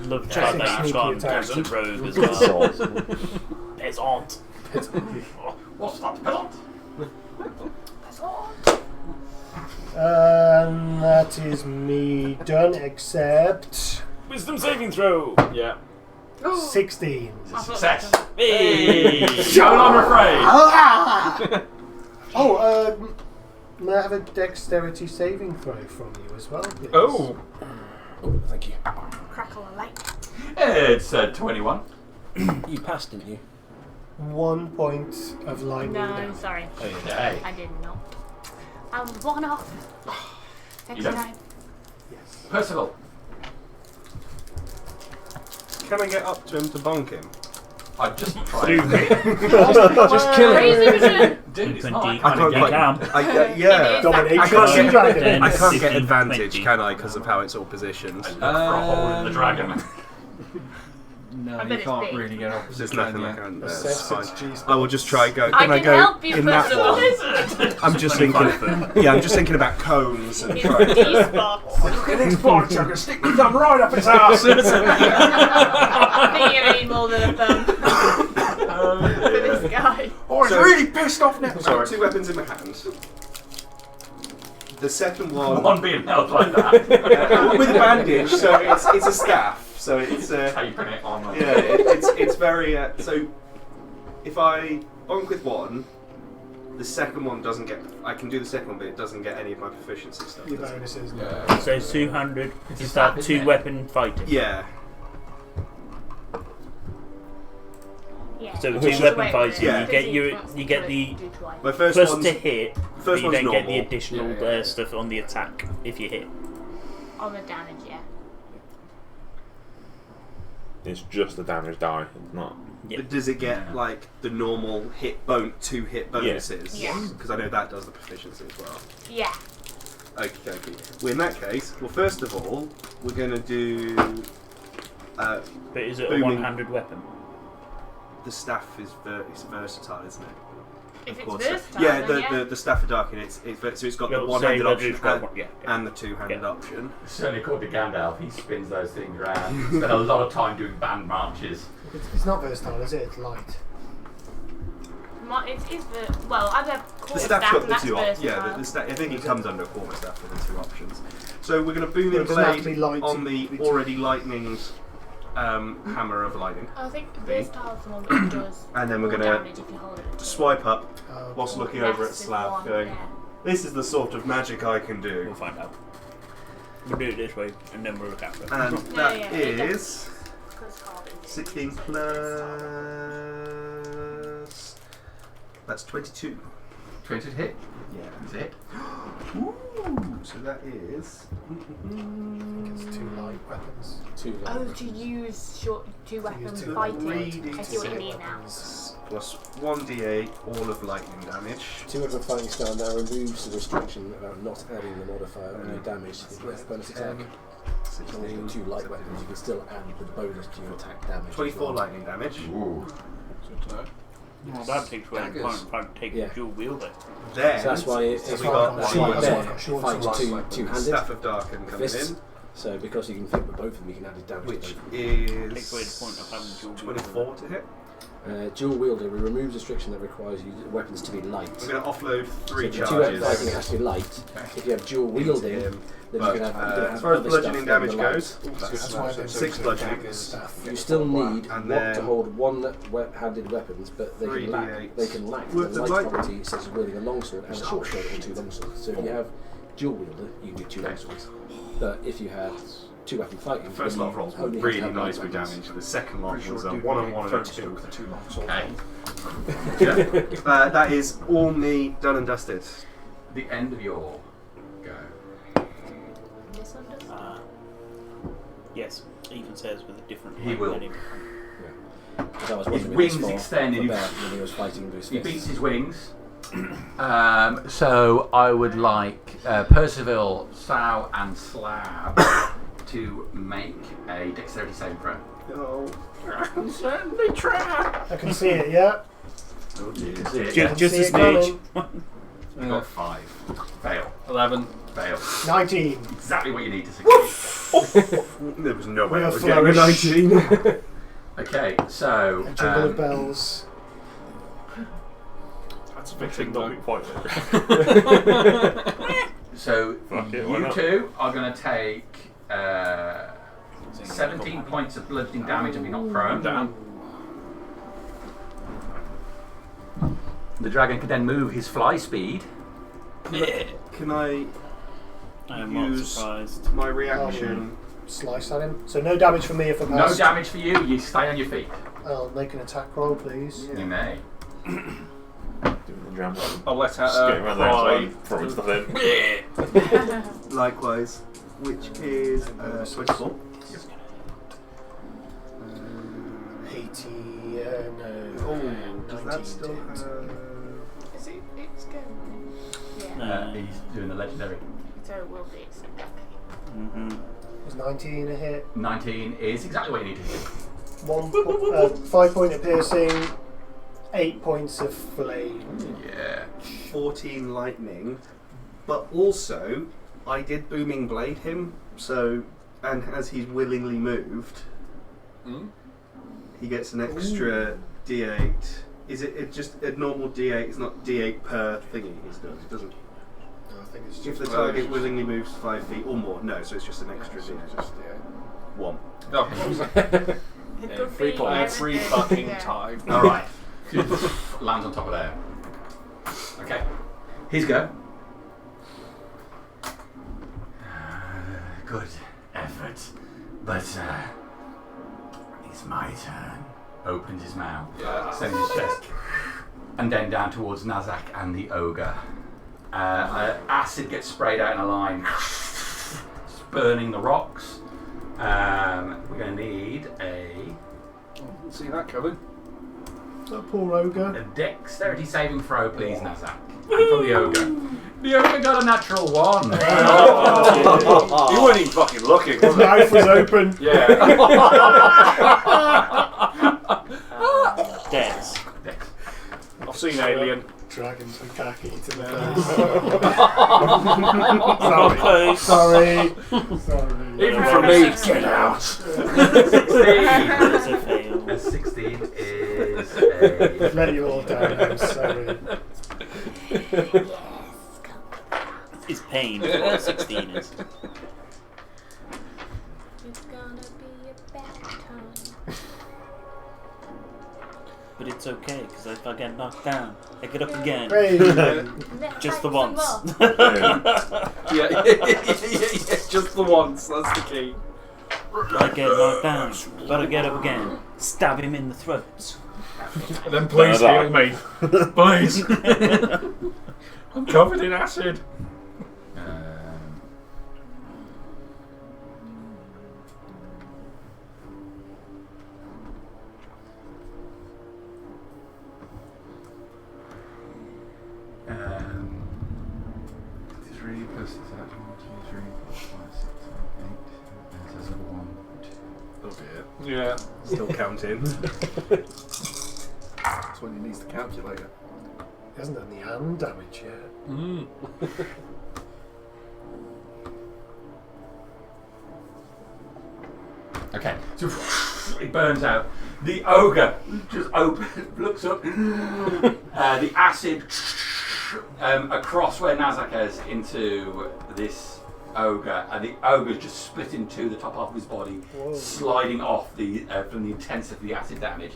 Love Just that sneaky you've gone attack. to rogue as well. It's on. What's that, peasant? That is me done, except Wisdom saving throw. Yeah. 16. Success. Hey! No longer afraid. May I have a dexterity saving throw from you as well, please? Oh. Oh, thank you. Crackle a light. It's 21. You passed, didn't you? 1 point of lightning No, damage. sorry. Okay. I didn't know. I was one off. Next don't? time. Yes. Percival. Can I get up to him to bonk him? I just tried. Just kill him. Crazy vision. Dude, it's You not. can I do- can't you quite- can. Yeah. Domination. I can't Sea get- dragon. Then I can't get 15, advantage, 20. can I? Because of how it's all positioned. I look for a hole in the dragon. No, I bet you it's can't big. really get off. There's nothing I can. Assess That's its fine. G-spot. I will just try go. I Can I can go help you, in that Percival. one? I'm just thinking. Yeah, I'm just thinking about cones and. It's D-spots. Look at this box, I can stick my thumb right up its arse. I think you need more than a thumb for this guy. Oh, he's So- really pissed off now. I've got 2 weapons in my hand. The second one. One being held like that. With a bandage, so it's a staff. So it's Taping it on. yeah, it's very so. If I bonk with one, the second one doesn't get. I can do the second one, but it doesn't get any of my proficiency stuff. Your does it? bonuses. Yeah. So it's 200. It's You a start staff, isn't it? 2-weapon fighting. Yeah. Yeah. So Which two is weapon wait, fighting, yeah. you get the My first plus one's to hit. first But you one's don't normal. get the additional Yeah. stuff on the attack if you hit. On the damage, yeah. It's just the damage die. It's not. Yeah. But does it get Yeah. like the normal 2 hit bonuses? Yeah. Because I know that does the proficiency as well. Yeah. Okie dokie. Well, in that case, well, first of all, we're going to do. But is it a Booming. one-handed weapon? The staff is it's versatile, isn't it? If Of it's course. versatile, Yeah, then yeah. the staff of darkening. So it's got the It'll say one-handed whether option it's got one- yeah. and the two-handed Yeah. option. It's certainly called the Gandalf. He spins those things around. Spent a lot of time doing band marches. It's not versatile, is it? It's light. It is well, I've had The quarter staff's staff got and the that's 2 options. versatile. Yeah, the staff. I think it comes under a quarter staff with the 2 options. So we're going to boom Well, in it doesn't have to be blade light on to the be already lightning hammer of lightning, I think versatile is the one that does and then we're more going damage if you hold it. to swipe up whilst Oh, looking over at Less is Slav, one, going, yeah. "This is the sort of magic I can do." We'll find out. We'll do it this way, and then we'll look after it. And Yeah, that yeah, it does. is 'Cause hard is 16 plus. That's 22. 20 to hit. Yeah. Is it? Ooh, so that is. It's 2 light weapons. Two Oh, light to weapons. use two weapon use two fighting. weapons. I see what you mean now. Plus 1d8, all of lightning damage. Two weapon fighting style now removes the restriction about not adding the modifier on your damage to the bonus attack. As long as you've got 2 light weapons, you can still add the bonus to your attack damage. as 24 well. lightning damage. Ooh. Well, that takes away the point of taking Yeah. dual wielder. Then So that's why if we I got got one one there, there, short fights sword. two-handed Staff of Darken coming fists. in, So because you can think with both of them, you can add his damage which to both. Takes away the point of having is dual wielder. 24 to hit. Dual wielder removes restriction that requires weapons to be light. I'm going to offload 3 so if two weapon fighting charges. has to be light. Okay. If you have dual into wielding, him. then But, you can have, as far as other bludgeoning stuff than damage the light. goes, That's why they're 6 so bludgeoning. daggers, stuff. You still need And what to then hold one-handed weapons, but they can 3d8 lack. They can lack worth the of light light. property, such as wielding a longsword and a short sword or 2 longswords. So if you have dual wielder, you can do 2 longswords. But if you have 2 weapon fighting, First then lot of you rolls were only have to really have nice light with weapons. damage. The second lot Pretty was sure a dude 1-on-1 and a first 2. with the 2 long sword. Okay. That is all me done and dusted. The end of your go. This one does. Yes, even says with a different. He name will. anyway. Because I was His wondering this wings for extend and Bear when he was fighting with his He fists. beats his wings. So I would like Percival, Sow, and Slab to make a dexterity saving throw. Oh, Certainly try. I can see it, yeah. oh dear. Just See a it smidge. coming. You got 5. Fail. 11. Fail. 19. Exactly what you need to succeed. There was no way With I a was getting a flourish. 19. Okay, so A jingle of bells. That's a big thing, not quite. so Fuck it, why you not? two are going to take 17 points of bludgeoning damage and be knocked prone. Damn. The dragon can then move his fly speed. Can I I'm not use surprised. my reaction? Slice at him. So no damage for me if I No pass. damage for you. You stay on your feet. I'll make an attack roll, please. You may. Doing the drama. I'll let out Just getting around there and throwing stuff in. Likewise, which is 24. 80. No. Oh, does 19 that still hits. Is it? It's going. Yeah. He's doing the legendary. So it will be. Mm-hmm. Is 19 a hit? 19 is exactly what you need to do. 5 point of piercing, 8 points of flame. Yeah. 14 lightning, but also I did booming blade him. So, and as he's willingly moved, he gets an extra D8. Is it just a normal D8? It's not D8 per thingy. It doesn't. I think it's If just the target willingly moves 5 feet or more, no. So it's just an extra D8. just One. Oh, It could free be point, free anything, fucking yeah. time. All right. Lands on top of there. Okay. His go. Good effort, but it's my turn. Opens his mouth, sends his chest, and then down towards Nazak and the ogre. Acid gets sprayed out in a line, burning the rocks. We're going to need a See that coming? that poor ogre. dexterity saving throw, please, Nazak. And from the ogre. The ogre got a natural 1. You weren't even fucking looking, His was it? mouth was open. Yeah. Dex. Dex. I've seen Alien. Dragons with khaki to the Not close. Sorry. Even from me, get out. 16. That's a fail. A 16 is a... I've let you all down. I'm sorry. It's pain. 16 is. It's gonna be a bad time. But it's okay, because if I get knocked down, I get up again. Hey. Let's Just the fight some once. more. Yeah, just the once, that's the key. I get knocked down, but I get up again. Stab him in the throat. And then please No, heal me. Please. I'm covered in acid. Three plus is that 1, 2, 3, 4, 5, 6, 7, 8. There's another 1. Oh dear. Yeah. Still counting. That's when he needs the calculator. He hasn't done the hand damage yet. Okay, so it burns out. The ogre just looks up. The acid across where Nazak is into this ogre, and the ogre's just split in two, the top half of his body, sliding off from the intensity of the acid damage.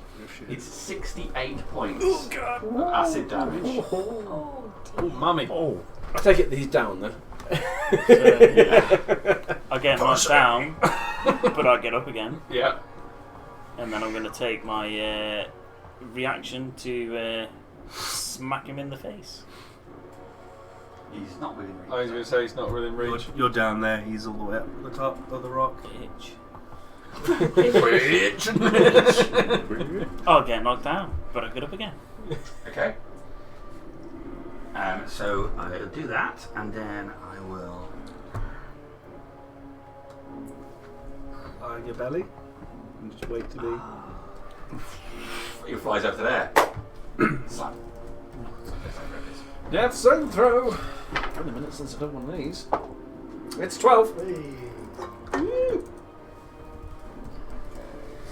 It's 68 points of acid damage. Oh, Oh, mummy. Oh, I take it he's down then. I get knocked down, but I get up again. Yeah. And then I'm going to take my reaction to smack him in the face. He's not within reach. I was going to say he's not within reach. You're down there. He's all the way up at the top of the rock. Bitch. Bitch. I'll get knocked down, but I get up again. Okay. So I'll do that, and then I will. Lie on your belly. And just wait to be. He flies over to there. Slap. Death saving throw. Been a minute since I've done one of these. It's 12. Hey.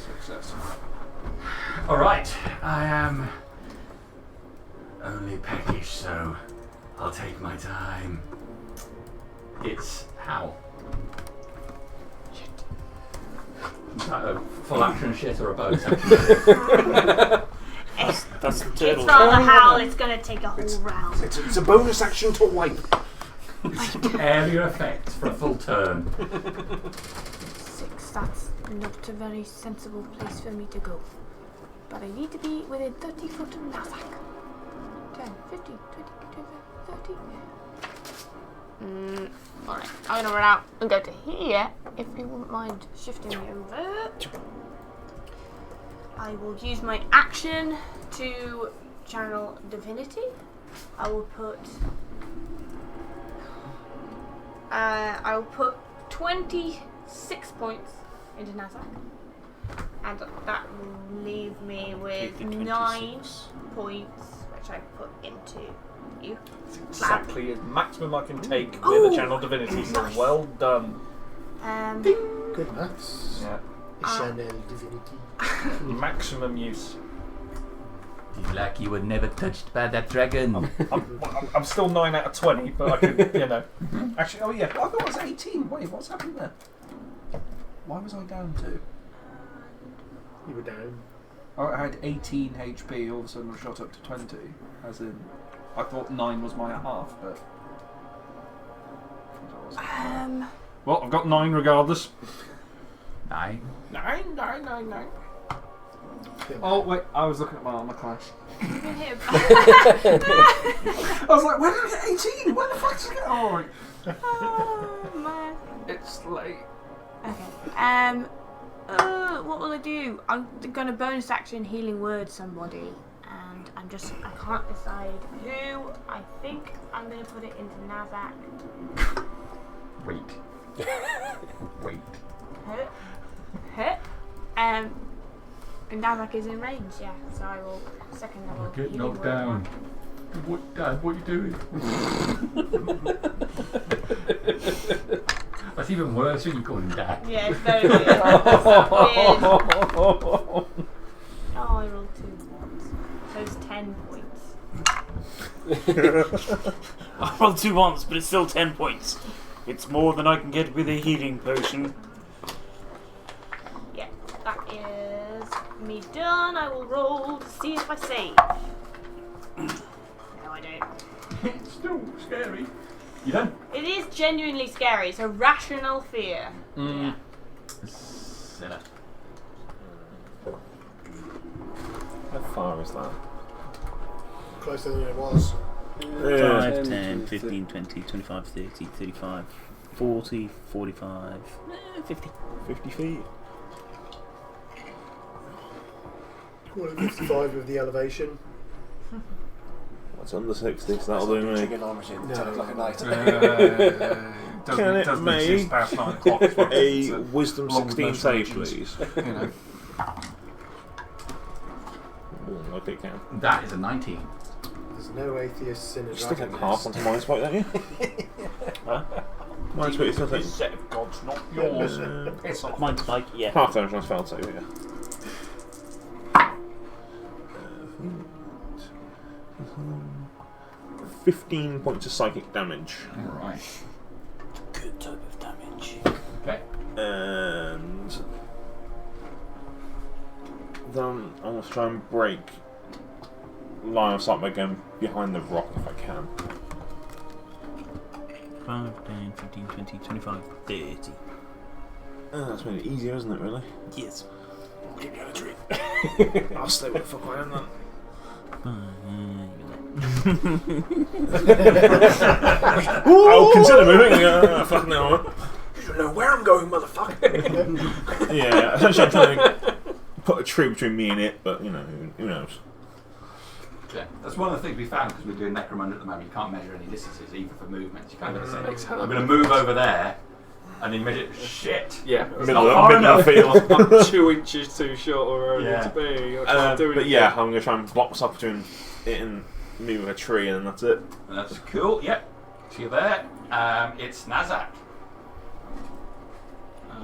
Success. Alright, I am only peckish, so I'll take my time. It's how? A full action shit or a bonus action? That's the It's turtle. rather howl, it's going to take a whole round. It's a bonus action to wipe. Area effect for a full turn. 6, that's not a very sensible place for me to go. But I need to be within 30 foot of Nazak. 10, 15, 20, 25, 30. Alright, I'm gonna run out and go to here, if you wouldn't mind shifting me over. I will use my action to channel divinity. I will put 26 points into Nazak. And that will leave me with 9 points, which I put into you. That's exactly the maximum I can take with Ooh, a channel divinity. So nice. well done. Good maths. Yeah. Channel divinity. Maximum use. Like you were never touched by that dragon. I'm still 9 out of 20, but I could, you know. Actually, oh yeah, I thought it was 18. Wait, what's happened there? Why was I down to? You were down. I had 18 HP, all of a sudden I shot up to 20. As in, I thought 9 was my half, but. Well, I've got 9 regardless. 9. 9. Oh, wait, I was looking at my armor class. I was like, where did I get 18? Where the fuck did I get? Oh, right. Oh, man. It's late. Okay. What will I do? I'm gonna bonus action healing word somebody, and I can't decide who. I think I'm gonna put it into Nazak. Wait. And Nazak is in range, yeah. So I will second level. Get healing knocked word down. one. What, Dad? What are you doing? That's even worse when you call him Dad. Yeah, it's very weird. Weird. Oh, I rolled 2 ones. So it's 10 points. I rolled 2 ones, but it's still 10 points. It's more than I can get with a healing potion. Yeah, that is me done. I will roll to see if I save. No, I don't. It's still scary. You done? It is genuinely scary. It's a rational fear. Yeah. Sinner. How far is that? Closer than it was. 5, 10, 15, 20, 25, 30, 35, 40, 45, 50. 50 feet. Call it 55 with the elevation. That's under 60, so that'll do me. Chicken orange in 10 o'clock at night. Can it doesn't make exist past 9 o'clock. It's what a it's wisdom long 16 save, motions. please? You know. Ooh, okay, it can. That is a 19. There's no atheists in a Stick dragon a half nest. onto my spike, don't you? Huh? Mine's pretty still This takes set of gods, not yours. Piss off. Mine's like, yeah. half damage on spell save, yeah. 15 points of psychic damage. Alright. Good type of damage. Okay. And then I want to try and break line of sight by going behind the rock if I can. 5, 10, 15, 20, 25, 30. That's made it easier, isn't it, really? Yes. Keep you on a tree. I'll stay where the fuck I am then. I'll consider moving. Fuck no. You don't know where I'm going, motherfucker. Yeah, essentially I'm trying to put a tree between me and it, but you know, who knows. Yeah. That's one of the things we found because we're doing Necromunda at the moment. You can't measure any distances, even for movements. You can't say, I'm going to move over there, and then measure shit. Yeah, It's Middle not far of the enough. field. I'm 2 inches too short or where I Yeah. need to be. I can't do But it. yeah, I'm going to try and block myself between it and me with a tree, and then that's it. That's cool. Yep. So you're there. It's Nazak.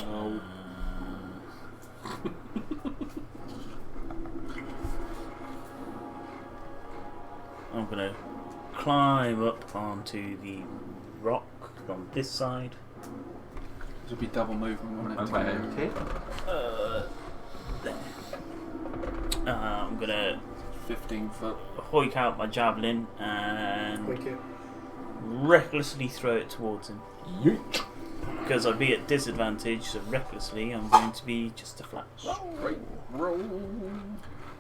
Oh. I'm gonna climb up onto the rock from this side. This would be double movement, wouldn't it? Okay. I'm gonna 15 foot. hoik out my javelin and Thank you. recklessly throw it towards him. Because I'd be at disadvantage, so recklessly I'm going to be just a flat. Great roll.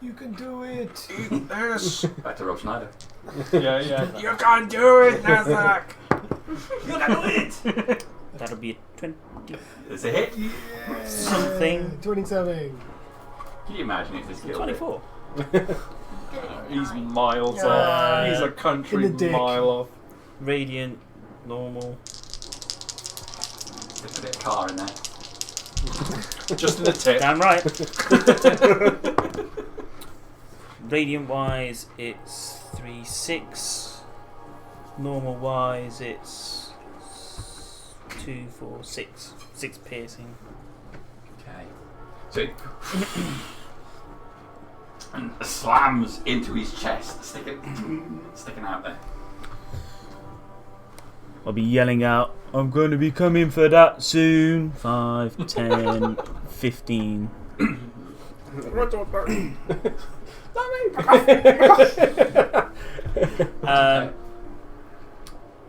You can do it. Yes. Back to Rob Schneider. Yeah. You can do it, Nazak. You can do it! That'll be a 20 It's a hit. something. 27. Can you imagine if this killed it? 24. He's miles Yeah. off. He's a country In the dick. mile off. Radiant, normal. Just a bit of car in there. Just in the tip. Damn right. Radiant wise, it's 3-6. Normal wise, it's 2, 4, 6. 6 piercing. Okay. So it and slams into his chest, sticking out there. I'll be yelling out, I'm going to be coming for that soon. 5, 10, 15.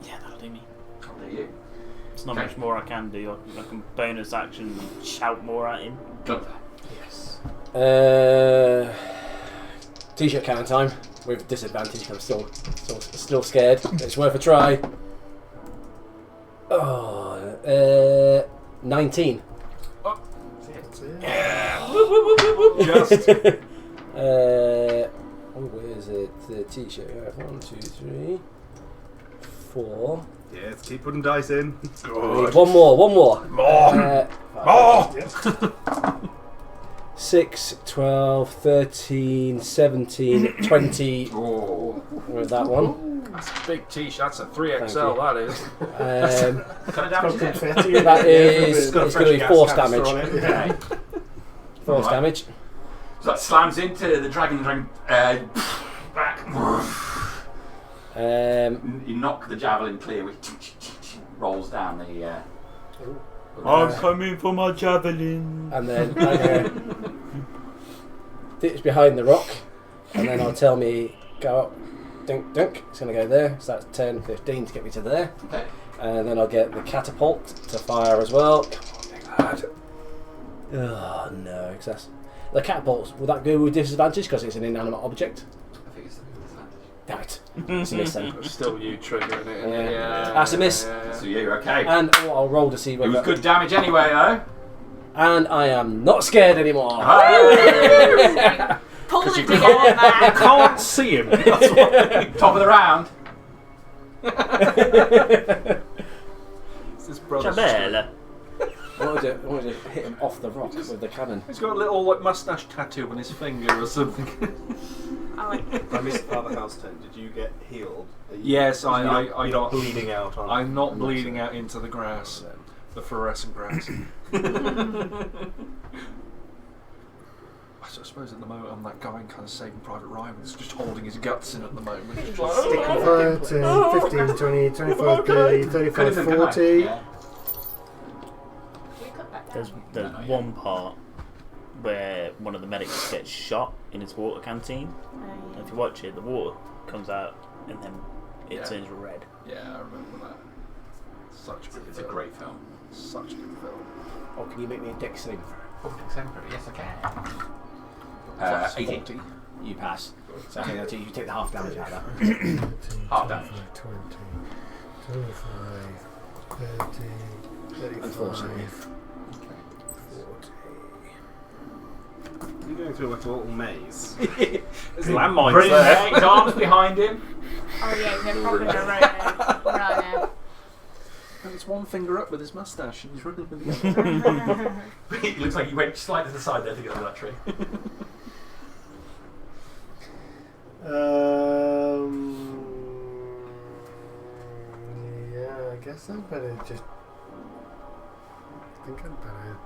Yeah, that'll do me. I'll do you. There's not Okay. much more I can do. I can bonus action shout more at him. Good. Yes. T-shirt counting time with disadvantage. I'm still scared. It's worth a try. Oh, 19. That's it. Just. Where is it? The T-shirt. 1, 2, 3, 4. Yeah, let's keep putting dice in. Need one more. More. 6, 12, 13, 17, 20 Oh. with that one. That's a big T-shirt. That's a 3XL, that is. Kind of damage is it? Confetti. That is, It's got a it's going to be fresh force gas canister damage. on it. Okay. Force Right. damage. So that slams into the dragon back. You knock the javelin clear, which rolls down the. I'm coming for my javelin. And then it's behind the rock. And then I'll tell me, go up, dunk, dunk. It's going to go there. So that's 10, 15 to get me to there. Okay. And then I'll get the catapult to fire as well. Come on, big lad. Oh no, excess. The catapult, will that go with disadvantage because it's an inanimate object? I think it's a disadvantage. Damn it. It's a miss then. Still you triggering it. Yeah. That's a miss. So you're okay. And I'll roll to see It whether. was good damage anyway, though. And I am not scared anymore. Pull it you together, man. can't see him. That's why. Top of the round. It's his brother's Chabelle. I wanted to hit him off the rock with the cannon. He's got a little like mustache tattoo on his finger or something. I like it. I missed Father House 10. Did you get healed? Yes, You're I not got. bleeding out on. I'm not bleeding out into the grass, the fluorescent grass. I suppose at the moment I'm that guy in kind of Saving Private Ryan that's just holding his guts in at the moment. Just like, 5, 10, 15, 20, 25, 30, 35, 40. Yeah. We cut that down. There's No, one part where one of the medics gets shot in his water canteen. And if you watch it, the water comes out and then it Yeah. turns red. yeah, I remember that. Such a good It's a film. great film. Such a good film. Oh, can you make me a dex saving throw? Yes, I can. Plus 18. 40. You pass. So I think that's you take the half damage out of that. Half damage. 20, 25, 30, Unfortunately. 35, 40. You're going through like a little maze. There's landmines Brilliant. there. His arms behind him. Oh yeah, they're probably runner. And it's one finger up with his mustache and he's running with the other. It looks like he went slightly to the side there to get under that tree. Yeah, I guess I better just. I think I'd better.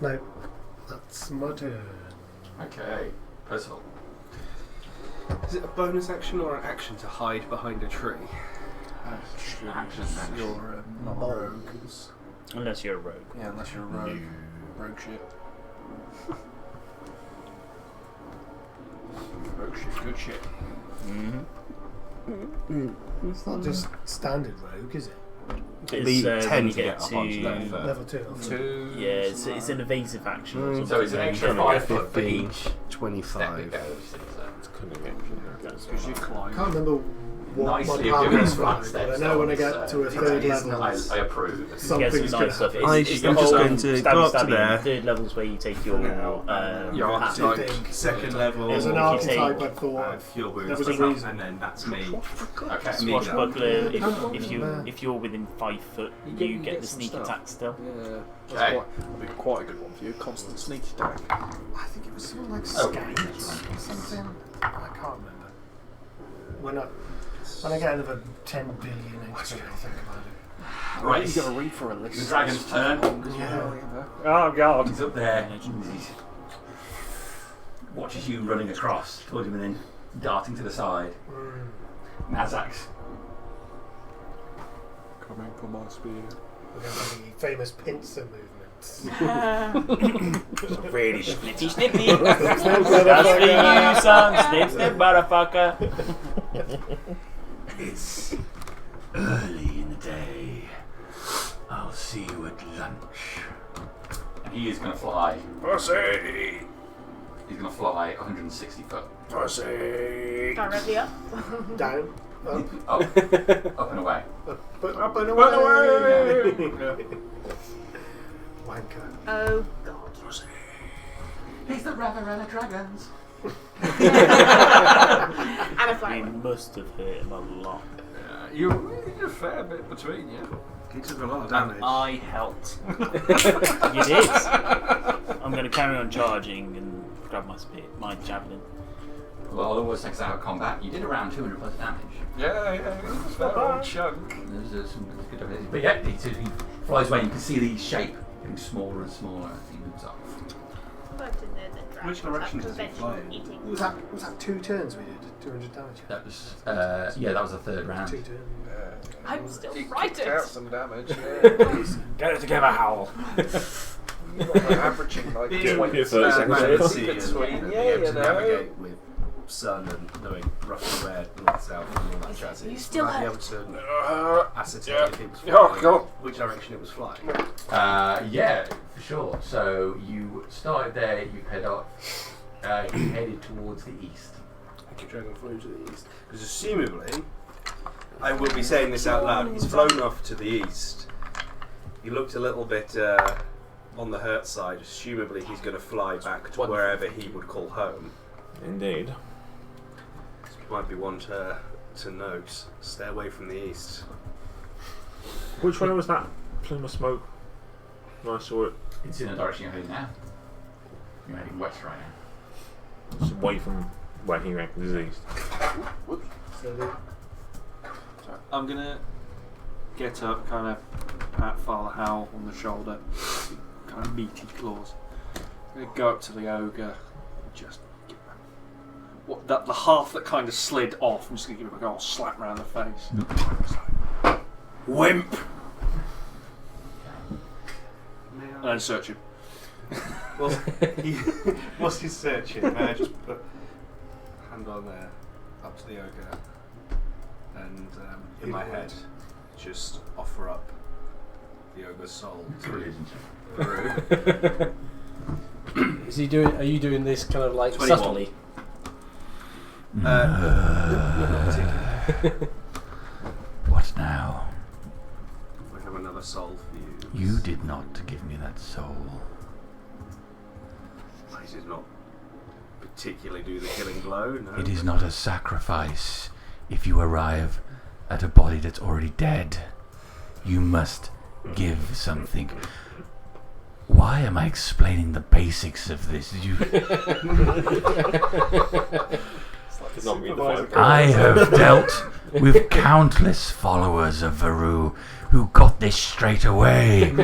No, that's my turn. Okay. Personal. Is it a bonus action or an action to hide behind a tree? Action. You're not a rogue. Unless you're a rogue. Yeah, unless you're a rogue. Rogue shit. Rogue shit, good shit. It's not just standard rogue, is it? They When tend you to get up onto to- that. Level 2. Yeah, it's an evasive action. Or So it's an extra 5 foot for 15, each step it 25. goes. It's cunning action. Because you climb. I can't remember what Nicely my have given us power flat is, steps. but I know when I though, get it's, to a it's third decent. level, I approve. You get some something's nice going stuff. to It's, happen. it's I'm the just whole going to stabby go up to stabby. there. Third levels where you take your Your passive. archetype. Second level. There's an you archetype take- I thought. Fuel wounds, There was a and reason. and then that's me. Okay. Swashbuckler, Yeah. if you're within 5 foot, you get the some sneak stuff. attack still. Yeah, Okay. that'd be quite a good one for you. Constant sneak attack. I think it was something like Okay. scouts or something. I can't remember. When I get another 10 billion HP, I'll think about it. Right. You got to read for a The list. dragon's turn. Oh god. He's up there. He watches you running across towards him and then darting to the side. Nazak's. Coming for my spear. We're going to the famous pincer movements. Really snippy snippy. That's for you, son. Snip snip, motherfucker. It's early in the day. I'll see you at lunch. And he is going to fly. Pussy! He's going to fly 160 foot. Pussy! Directly up. Down, up, Oh, up and away. up and Run away! away! Wanker. Oh god. He's the Ravarella Dragons. And a You flower. must have hurt him a lot. You're a fair bit between you. He took a lot of damage. I helped. You did. I'm going to carry on charging and grab my spear, my javelin. Well, it always takes out of combat. You did around 200 plus damage. Yeah, it's a fair old chunk. There's some good ability. But yeah, he flies away. You can see the shape getting smaller and smaller as he moves off. Which direction does he fly? Was that 2 turns we did? 200 damage? That was, that was the third round. 2 turns. I'm still He frightened. kicked out some damage, yeah. Get it together, Howl. You're averaging like Yeah, 20 30 seconds. Fantasy between, and yeah, be able you to know. navigate with sun and knowing roughly where north, south, and all that jazz is. You still Would I be have- able to ascertain yeah. if it was Oh, flying, God. which direction it was flying? Yeah, for sure. So you started there, you head up, you headed towards the east. Dragon flew to the east. Because assumably, I will be saying this out loud, he's flown off to the east. He looked a little bit on the hurt side. Assumably, he's going to fly back to wherever he would call home. Indeed. Might be one to note. Stay away from the east. Which way was that plume of smoke? No, I saw it. It's in the direction you're heading now. You're heading west right now. It's away from where he reckons is east. I'm gonna get up, kind of pat Father Howl on the shoulder, kind of meaty claws. I'm gonna go up to the ogre and just give him the half that kind of slid off. I'm just gonna give him a good old slap round the face. Wimp! And then search him. Well, whilst he's searching, may I just put a hand on there, up to the ogre, and in my head, just offer up the ogre's soul to Peru. Is he doing? Are you doing this kind of like 21. subtly? Not particularly. What now? I have another soul for you. You did not give me that soul. I did not particularly do the killing blow, no. It is not a sacrifice. If you arrive at a body that's already dead, you must give something. Why am I explaining the basics of this? I have dealt with countless followers of Varu who got this straight away. You've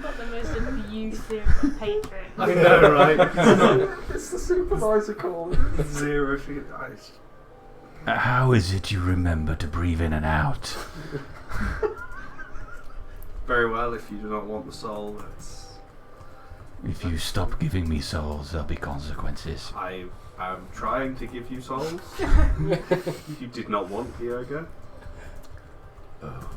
got the most abusive patron. I know, right? It's the supervisor call. Zero feet. How is it you remember to breathe in and out? Very well, if you do not want the soul, that's... If you stop giving me souls, there'll be consequences. I am trying to give you souls. You did not want the ogre. Oh.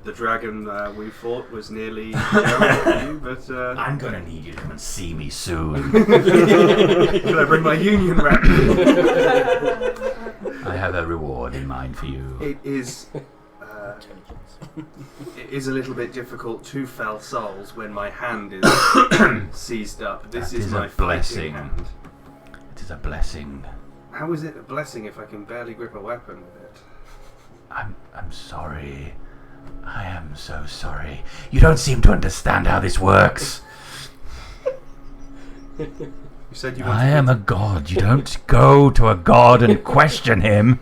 The dragon we fought was nearly terrible for you, but... I'm gonna need you to come and see me soon. Can I bring my union rep? I have a reward in mind for you. It is a little bit difficult to fell souls when my hand is seized up. This That is is my a blessing. fighting hand. It is a blessing. How is it a blessing if I can barely grip a weapon with it? I'm sorry. I am so sorry. You don't seem to understand how this works. You said you wanted I am a god. You don't go to a god and question him.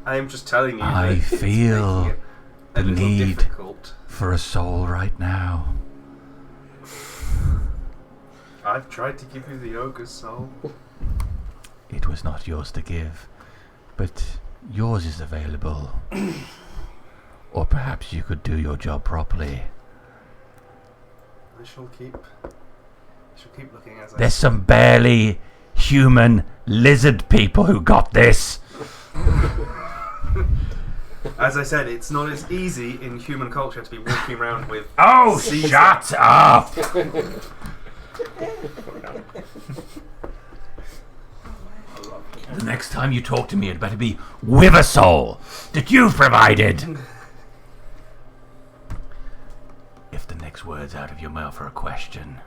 I am just telling you. I that it's feel making it a the little need difficult. for a soul right now. I've tried to give you the ogre's soul. It was not yours to give, but yours is available. Or perhaps you could do your job properly. I shall keep looking as I... There's some barely human lizard people who got this. As I said, it's not as easy in human culture to be walking around with... Oh, Caesar. shut up! The next time you talk to me, it better be with a soul that you've provided. If the next words out of your mouth are a question.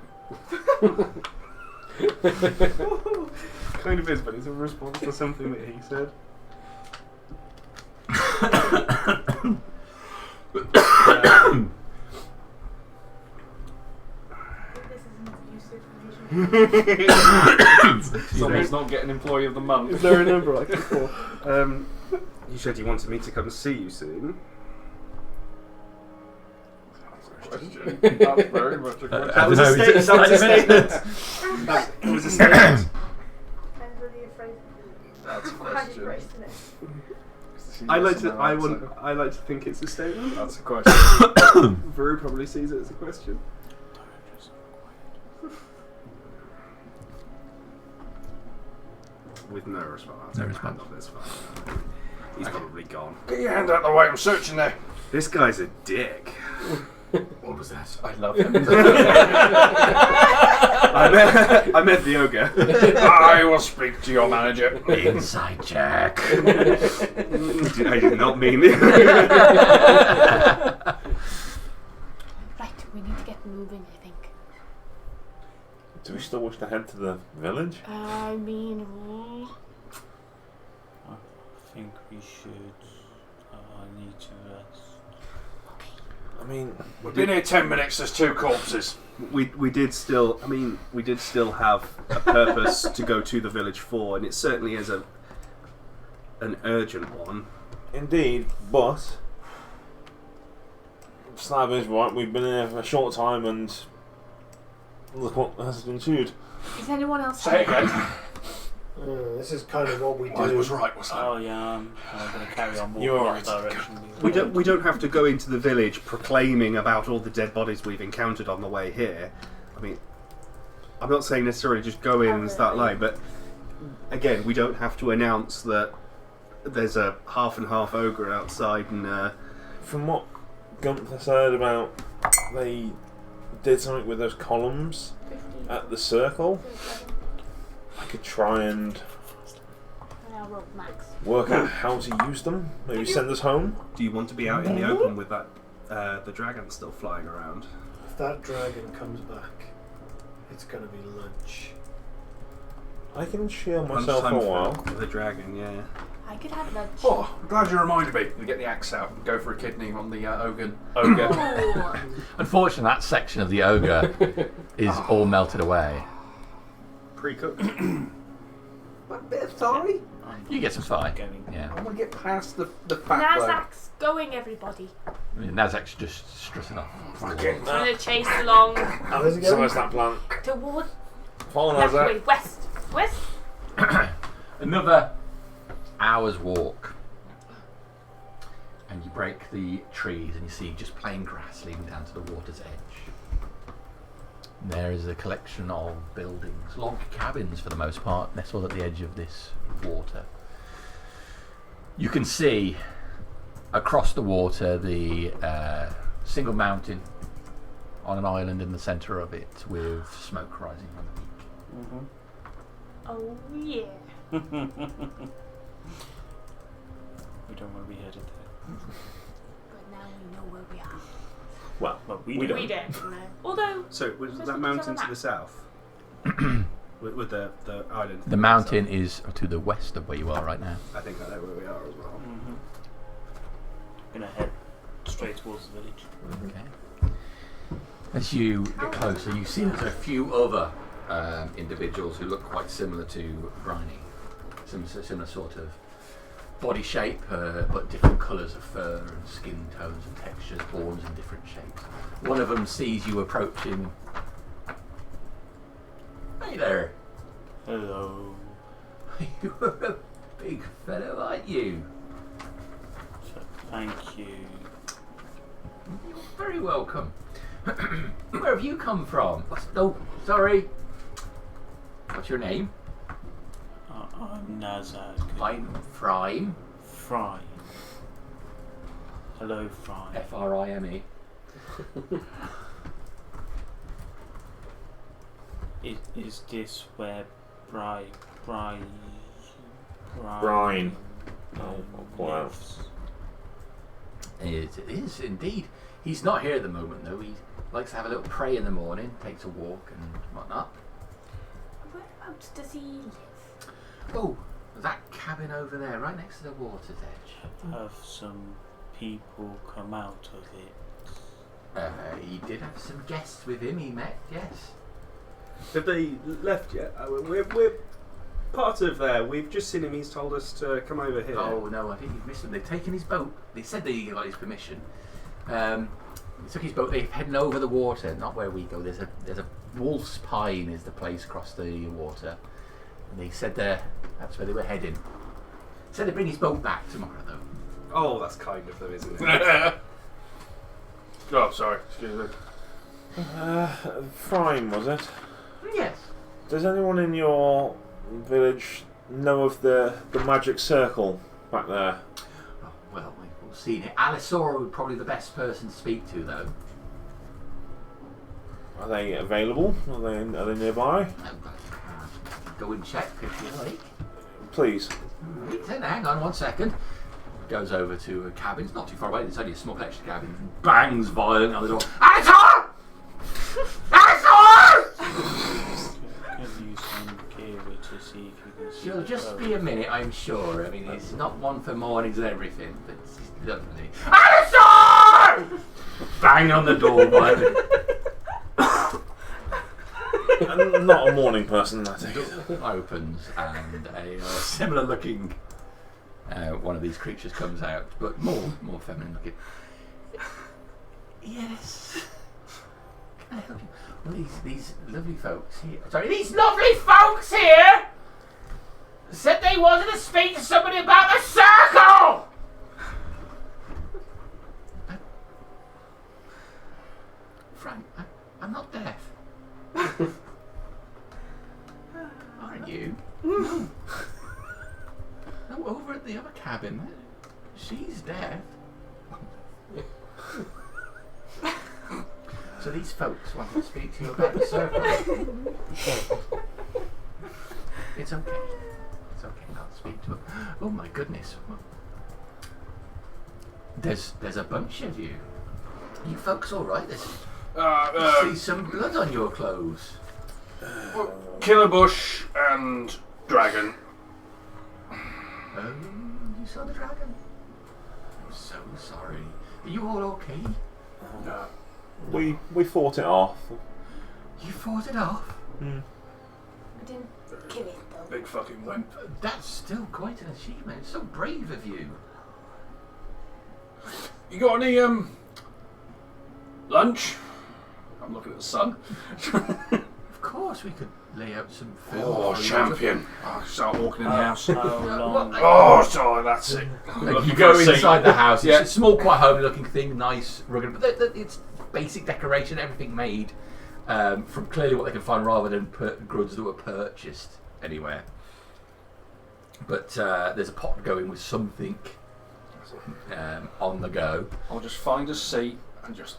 Kind of is, but it's a response to something that he said. Someone's not getting employee of the month. Is there a number I can call? You said you wanted me to come and see you soon. That's very much a question. That was a statement. That was a statement. It was a statement. Depends whether you're afraid That's a of how you question. raised it. I like to think it's a statement. That's a question. Veru probably sees it as a question. With no response. No response. That's fine. He's probably gone. Get your hand out the way, I'm searching there. This guy's a dick. What was that? I love him. I met the ogre. I will speak to your manager. Inside Jack. I did not mean it. Right, we need to get moving, I think. Do we still wish to head to the village? I mean, I think we should. I need to rest. I mean, We've been here 10 minutes, there's 2 corpses. We did still have a purpose to go to the village for, and it certainly is an urgent one. indeed, but Slab is right. We've been here for a short time, and look what has ensued. is anyone else Say it here? again. This is kind of what we do. I was right, was I? Oh yeah, I'm going to carry on walking You're in right. the direction. We don't have to go into the village proclaiming about all the dead bodies we've encountered on the way here. I mean, I'm not saying necessarily just go in and start lying, but again, we don't have to announce that there's a half and half ogre outside and From what Gunther said about they did something with those columns at the circle, I could try and I wrote Max. work out how to use them. Maybe send us home. do you want to be out in the open with that the dragon still flying around? If that dragon comes back, it's going to be lunch. I can shield myself Lunchtime for a while. for the dragon, yeah. I could have lunch. Oh, I'm glad you reminded me. We get the axe out and go for a kidney on the ogre. Oh. Unfortunately, that section of the ogre is all melted away. Pre-cooked. But bit of thigh? You get some thigh. Going. Yeah. I want to get past the fat bloke. Nasak's going, everybody. Nazak's just strutting off. I'm going to chase along Where's it So going? where's that plan? Toward Follow left Nazak. way, west. West? Another hour's walk, and you break the trees, and you see just plain grass leading down to the water's edge. There is a collection of buildings, log cabins for the most part, nestled at the edge of this water. You can see across the water the single mountain on an island in the centre of it with smoke rising from the peak. Oh yeah. We don't want to be headed there. But now we know where we are. Well, we we don't. We don't know. Although, So was There's that a mountain picture to on the south? with the island? The mountain is to the west of where you are right now. I think I know where we are as well. Gonna head straight towards the village. Okay. As you get closer, you see there's a few other individuals who look quite similar to Bryony. Similar sort of body shape, but different colours of fur and skin tones and textures, horns in different shapes. One of them sees you approaching. Hey there. Hello. You're a big fellow, aren't you? Thank you. You're very welcome. Where have you come from? Oh, sorry. What's your name? I'm Nazak. I'm Frime. Fry. Hello, Fry. Frime. Is this where Brine. lives? It is indeed. He's not here at the moment though. He likes to have a little pray in the morning, takes a walk and whatnot. Whereabouts does he live? Oh, that cabin over there, right next to the water's edge. Have some people come out of it? He did have some guests with him. He met, yes. Have they left yet? We're part of there. We've just seen him. He's told us to come over here. Oh no, I think you've missed him. They've taken his boat. They said they got his permission. They took his boat. They're heading over the water, not where we go. There's a Wolf's Pine is the place across the water, and they said that's where they were heading. Said they bring his boat back tomorrow though. Oh, that's kind of them, isn't it? Oh, sorry. Excuse me. Frime, was it? Yes. Does anyone in your village know of the magic circle back there? Oh, well, we've all seen it. Alisora would probably be the best person to speak to though. Are they available? Are they nearby? Go and check if you like. Please. Right, then, hang on 1 second. Goes over to a cabin. It's not too far away. It's only a small collection cabin. Bangs violently on the door. Alisora! Alisora! Can use some Kira to see if you can see. She'll the just boat. be a minute, I'm sure. I mean, it's not one for mornings and everything, but it's lovely. Alisora! Bang on the door violently. I'm not a morning person, I think. Opens and a similar looking one of these creatures comes out, but more feminine looking. Yes. Can I help you? Well, these lovely folks here. Sorry, these lovely folks here said they wanted to speak to somebody about the circle. Frank, I'm not deaf. Aren't you? No. No, over at the other cabin. She's deaf. So these folks want to speak to you about the circle. It's okay. It's okay. I'll speak to them. Oh my goodness. There's a bunch of you. You folks all right? I see some blood on your clothes. Killer Bush and Dragon. Oh, you saw the dragon? I'm so sorry. Are you all okay? We fought it off. You fought it off? I didn't kill it though. Big fucking wimp. That's still quite an achievement. It's so brave of you. You got any lunch? I'm looking at the sun. Of course we could lay out some food. Oh, for you. champion. Oh, start walking in the house. How long? Oh, sorry, that's it. You go Seat. inside the house. Yeah. It's a small, quite homely-looking thing, nice, rugged. But it's basic decoration, everything made from clearly what they can find, rather than goods that were purchased anywhere. But there's a pot going with something on the go. I'll just find a seat and just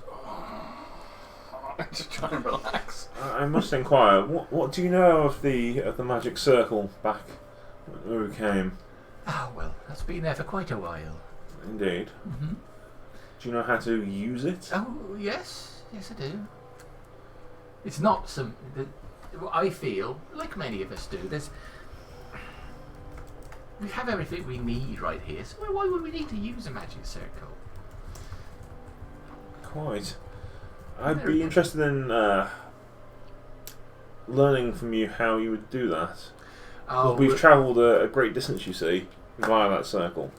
try and relax. I must inquire. What do you know of the magic circle back when we came? Oh well, that's been there for quite a while. Indeed. Mm-hmm. Do you know how to use it? Oh yes, I do. It's not some. I feel like many of us do. We have everything we need right here. So why would we need to use a magic circle? Quite. I'd be interested in learning from you how you would do that. Oh, We've travelled a great distance, you see, via that circle.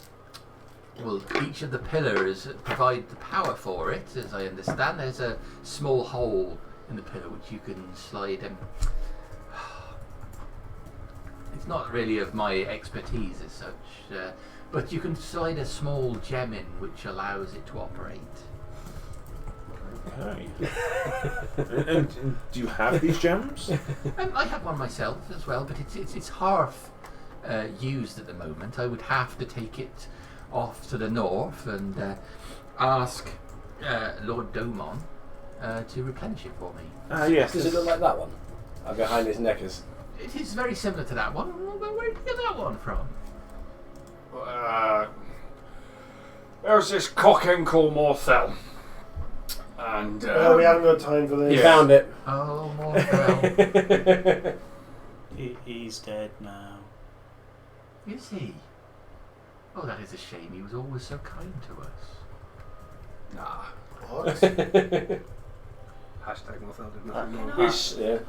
well, each of the pillars provide the power for it, as I understand. There's a small hole in the pillar which you can slide in. It's not really of my expertise as such, but you can slide a small gem in which allows it to operate. Okay. and do you have these gems? I have one myself as well, but it's half used at the moment. I would have to take it off to the north and ask Lord Domon to replenish it for me. Yes. Does it look like that one? Behind his neckers. It is very similar to that one. Where did you get that one from? There's this cockhen called Morthel. And we haven't got time for this. You found it. Oh, Morthel. He's dead now. Is he? Oh, that is a shame. He was always so kind to us. What? Hashtag Morthel did nothing wrong.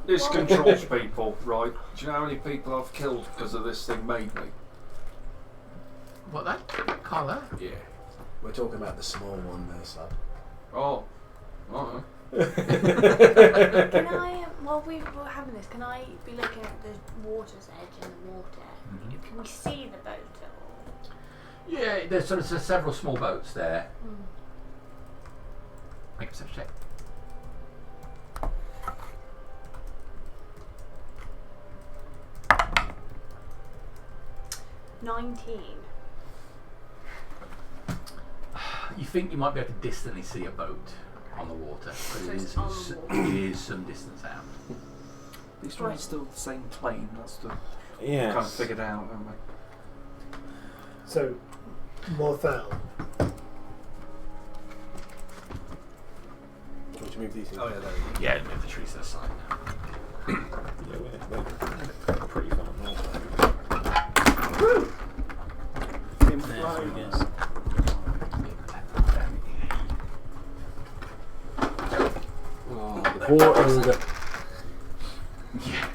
This controls people, right? Do you know how many people I've killed because of this thing made me? What, that collar? Yeah. We're talking about the small one there, Slab. Oh. Uh-huh. Can I, while we were having this, can I be looking at the water's edge and the water? Mhm. Can we see the boat at all? Yeah, there's sort of several small boats there. Mm. Make a perception check. 19. You think you might be able to distantly see a boat on the water, but So it it's is, on the water. it is some distance out. These ones still the same plane. That's the Yes. kind of figured out, haven't we? So, Morthel. Do you want to move these things? Oh yeah, there we go. Yeah, move the trees to the side now. Yeah, we're pretty far north. There we go. Poor ogre. Yeah.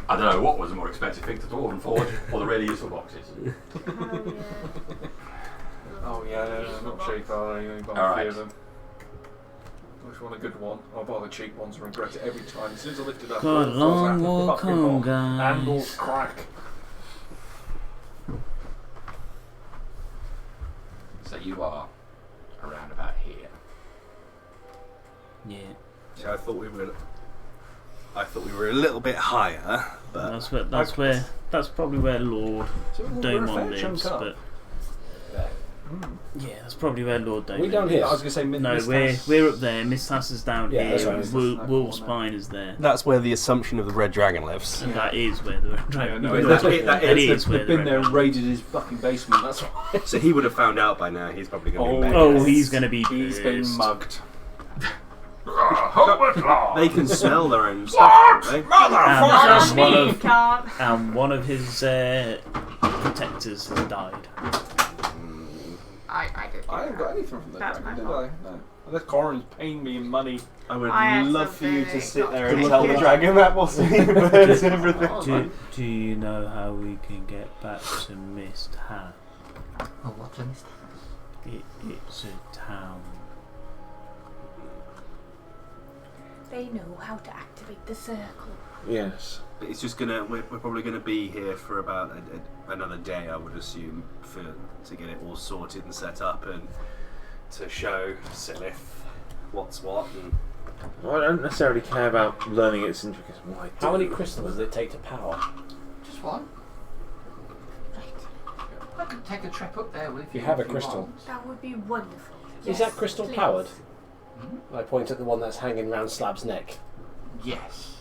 I don't know what was the more expensive thing to Dwarven Forge or the really useful boxes. Oh yeah. Oh yeah, not cheap, are they? You only buy All a few right. of them. Which one a good one? I'll buy the cheap ones and regret it every time. As soon as I lift it up, Got a long walk fucking home, hot. guys. Handles crack. So you are around about here. Yeah, See, I thought we were a little bit higher, but that's probably where Lord So we're a Domon fair chunk lives. up. But yeah, that's probably where Lord Domon We down lives. here? I was going to say No, Mistas. we're up there. Mistas is down Yeah, here. that's right, Mistas is that Wolfspine is there, that's where the assumption of the Red Dragon lives. and that is where the Yeah, dragon. no, That That is- is where They've the been there red and raided his fucking basement. That's why. So he would have found out by now. He's probably going to Oh, be mad. Oh, he's gonna be He's been pissed. mugged. They can smell their own stuff, don't they? And one You of can't. and one of his protectors has died. I don't. I haven't got anything from the That's dragon, my did I? No. Unless Corin's paying me in money. I would I have love for you to something sit there not and tell the good. dragon that was the birds and everything. Do you know how we can get back to Mist Hat? Oh, what's a mistake? It's a town. they know how to activate the circle. Yes. It's just we're probably gonna be here for about another day, I would assume, to get it all sorted and set up and to show Silith what's what. And Well, I don't necessarily care about learning its intricacies. How many crystals does it take to power? Just one. I could take a trip up there with You have a crystal. want. That would be wonderful. Is Yes, that crystal please. powered? Hmm? I point at the one that's hanging round Slab's neck. Yes.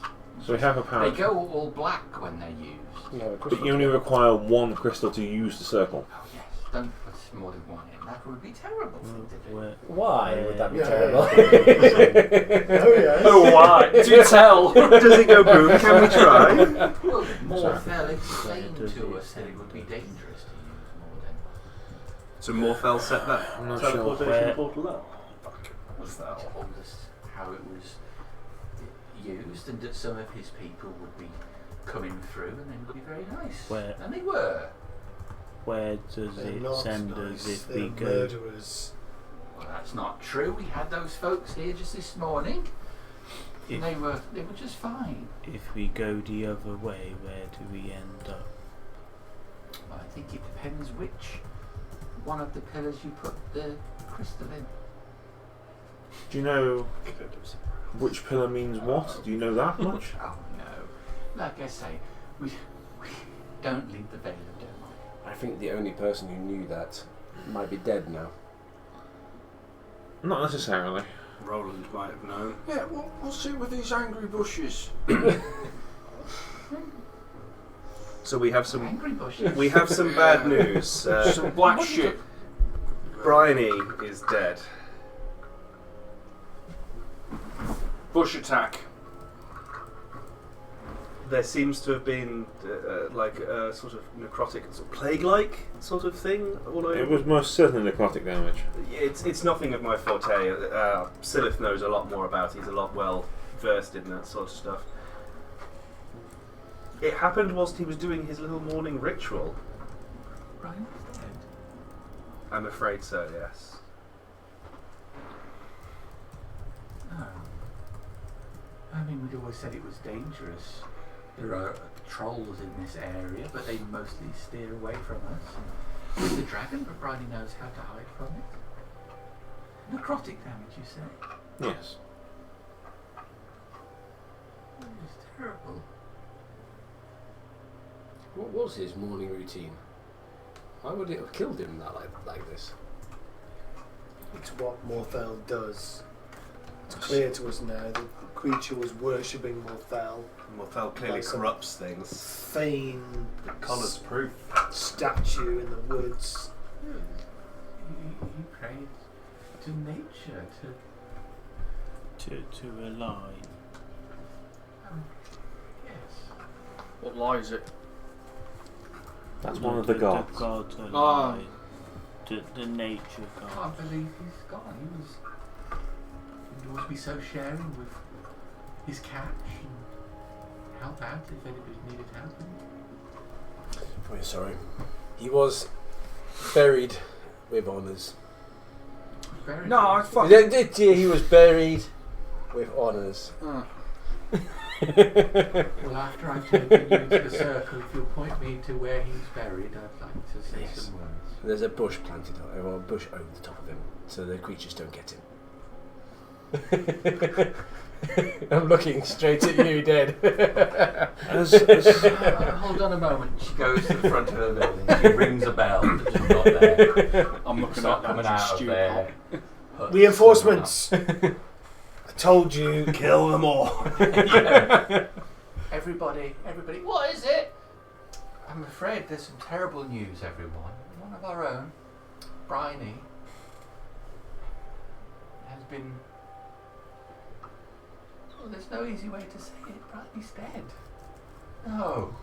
So we have a power. They go all black when they're used. You have a But crystal. you only require one crystal to use the circle. Oh yes. Don't put more than one in. That would be terrible thing to do. Where, Why would that be Yeah. terrible? Oh yes. Oh, why? Do tell. does it go boom? Can we try? Well, Morfell Where explained does to it us that it would be dangerous to use more than. So Morfell set that I'm not sure. teleportation Where- portal up. Told us how it was used and that some of his people would be coming through and they would be very nice. Where- And they were. where does They're it not send nice. us if They're we go? murderers. Well, that's not true. We had those folks here just this morning. And they were just fine. If we go the other way, where do we end up? Well, I think it depends which one of the pillars you put the crystal in. Do you know which pillar means what? Do you know that much? Oh no. Like I say, we don't leave the Veil of Denmark. I think the only person who knew that might be dead now. Not necessarily. Roland might have known. Yeah, we'll see with these angry bushes. So we have some Angry bushes. bad news. Some black shit. Bryony is dead. Bush attack. There seems to have been like a sort of necrotic, sort of plague-like sort of thing all over. It was most certainly necrotic damage. It's nothing of my forte. Silith knows a lot more about it. He's a lot well versed in that sort of stuff. It happened whilst he was doing his little morning ritual. Brian is dead. I'm afraid so, yes. Oh. I mean, we'd always said it was dangerous. There are trolls in this area, but they mostly steer away from us. With the dragon, but Bridie knows how to hide from it. Necrotic damage, you say? Yes. It's terrible. What was his morning routine? Why would it have killed him like this? It's what Morthel does. It's clear to us now that the creature was worshipping Morthel. Morthel clearly Like some corrupts things. Feigned Colour's proof. statue in the woods. He prayed to nature, To a lie. yes. What lie is it? That's one of the gods. The gods are Ah. lie. The nature I god. can't believe he's gone. He'd always be so sharing with his catch and help out if anybody needed help. We're sorry. He was buried with honours. Very No, I fuck. He was buried with honours. Well, after I've taken you into the circle, if you'll point me to where he's buried, I'd like to say Yes. some words. There's a bush planted, or a bush over the top of him, so the creatures don't get him. I'm looking straight at you, dead. Hold on a moment. She goes to the front of her building. She rings a bell. But she's not there. I'm looking not at that. coming out of there. Reinforcements! I told you, kill them all. Yeah. Everybody, what is it? I'm afraid there's some terrible news, everyone. One of our own, Bryony, has been... Well, there's no easy way to say it. Bryony's dead. No.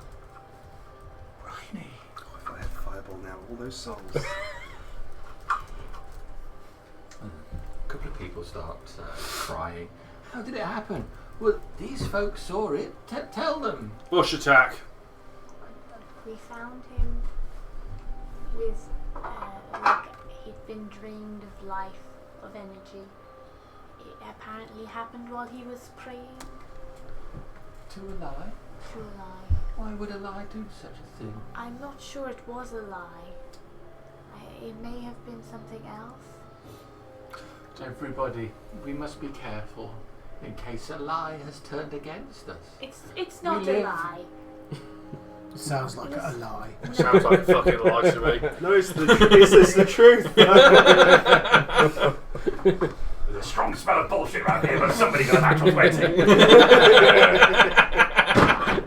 Bryony. Oh, if I had Fireball now, all those souls. A couple of people start crying. How did it happen? Well, these folks saw it. Tell them. Bush attack. We found him with, like, he'd been drained of life, of energy. apparently happened while he was praying To a lie? to a lie. Why would a lie do such a thing? I'm not sure it was a lie. It may have been something else. Everybody, we must be careful in case a lie has turned against us. It's not We a live- lie. Sounds like a lie. Sounds like a fucking lie to me. No, it's the truth. There's a strong smell of bullshit around here, but somebody got a natural 20.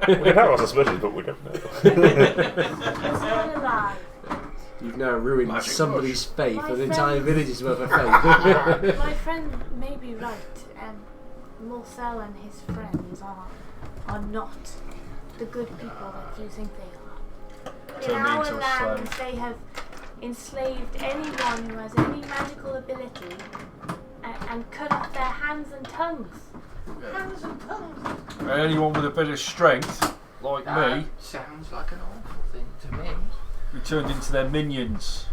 We can have our suspicions, but we don't know. It's not a lie. You've now ruined Magic somebody's faith, My an friend- entire village's worth of faith. My friend may be right. Morthel and his friends are not the good people that you think they are. In Turn me our into a lands, slave. they have enslaved anyone who has any magical ability and cut off their hands and tongues. Hands and tongues. Anyone with a bit of strength, like me, Sounds like an awful thing to me. we turned into their minions.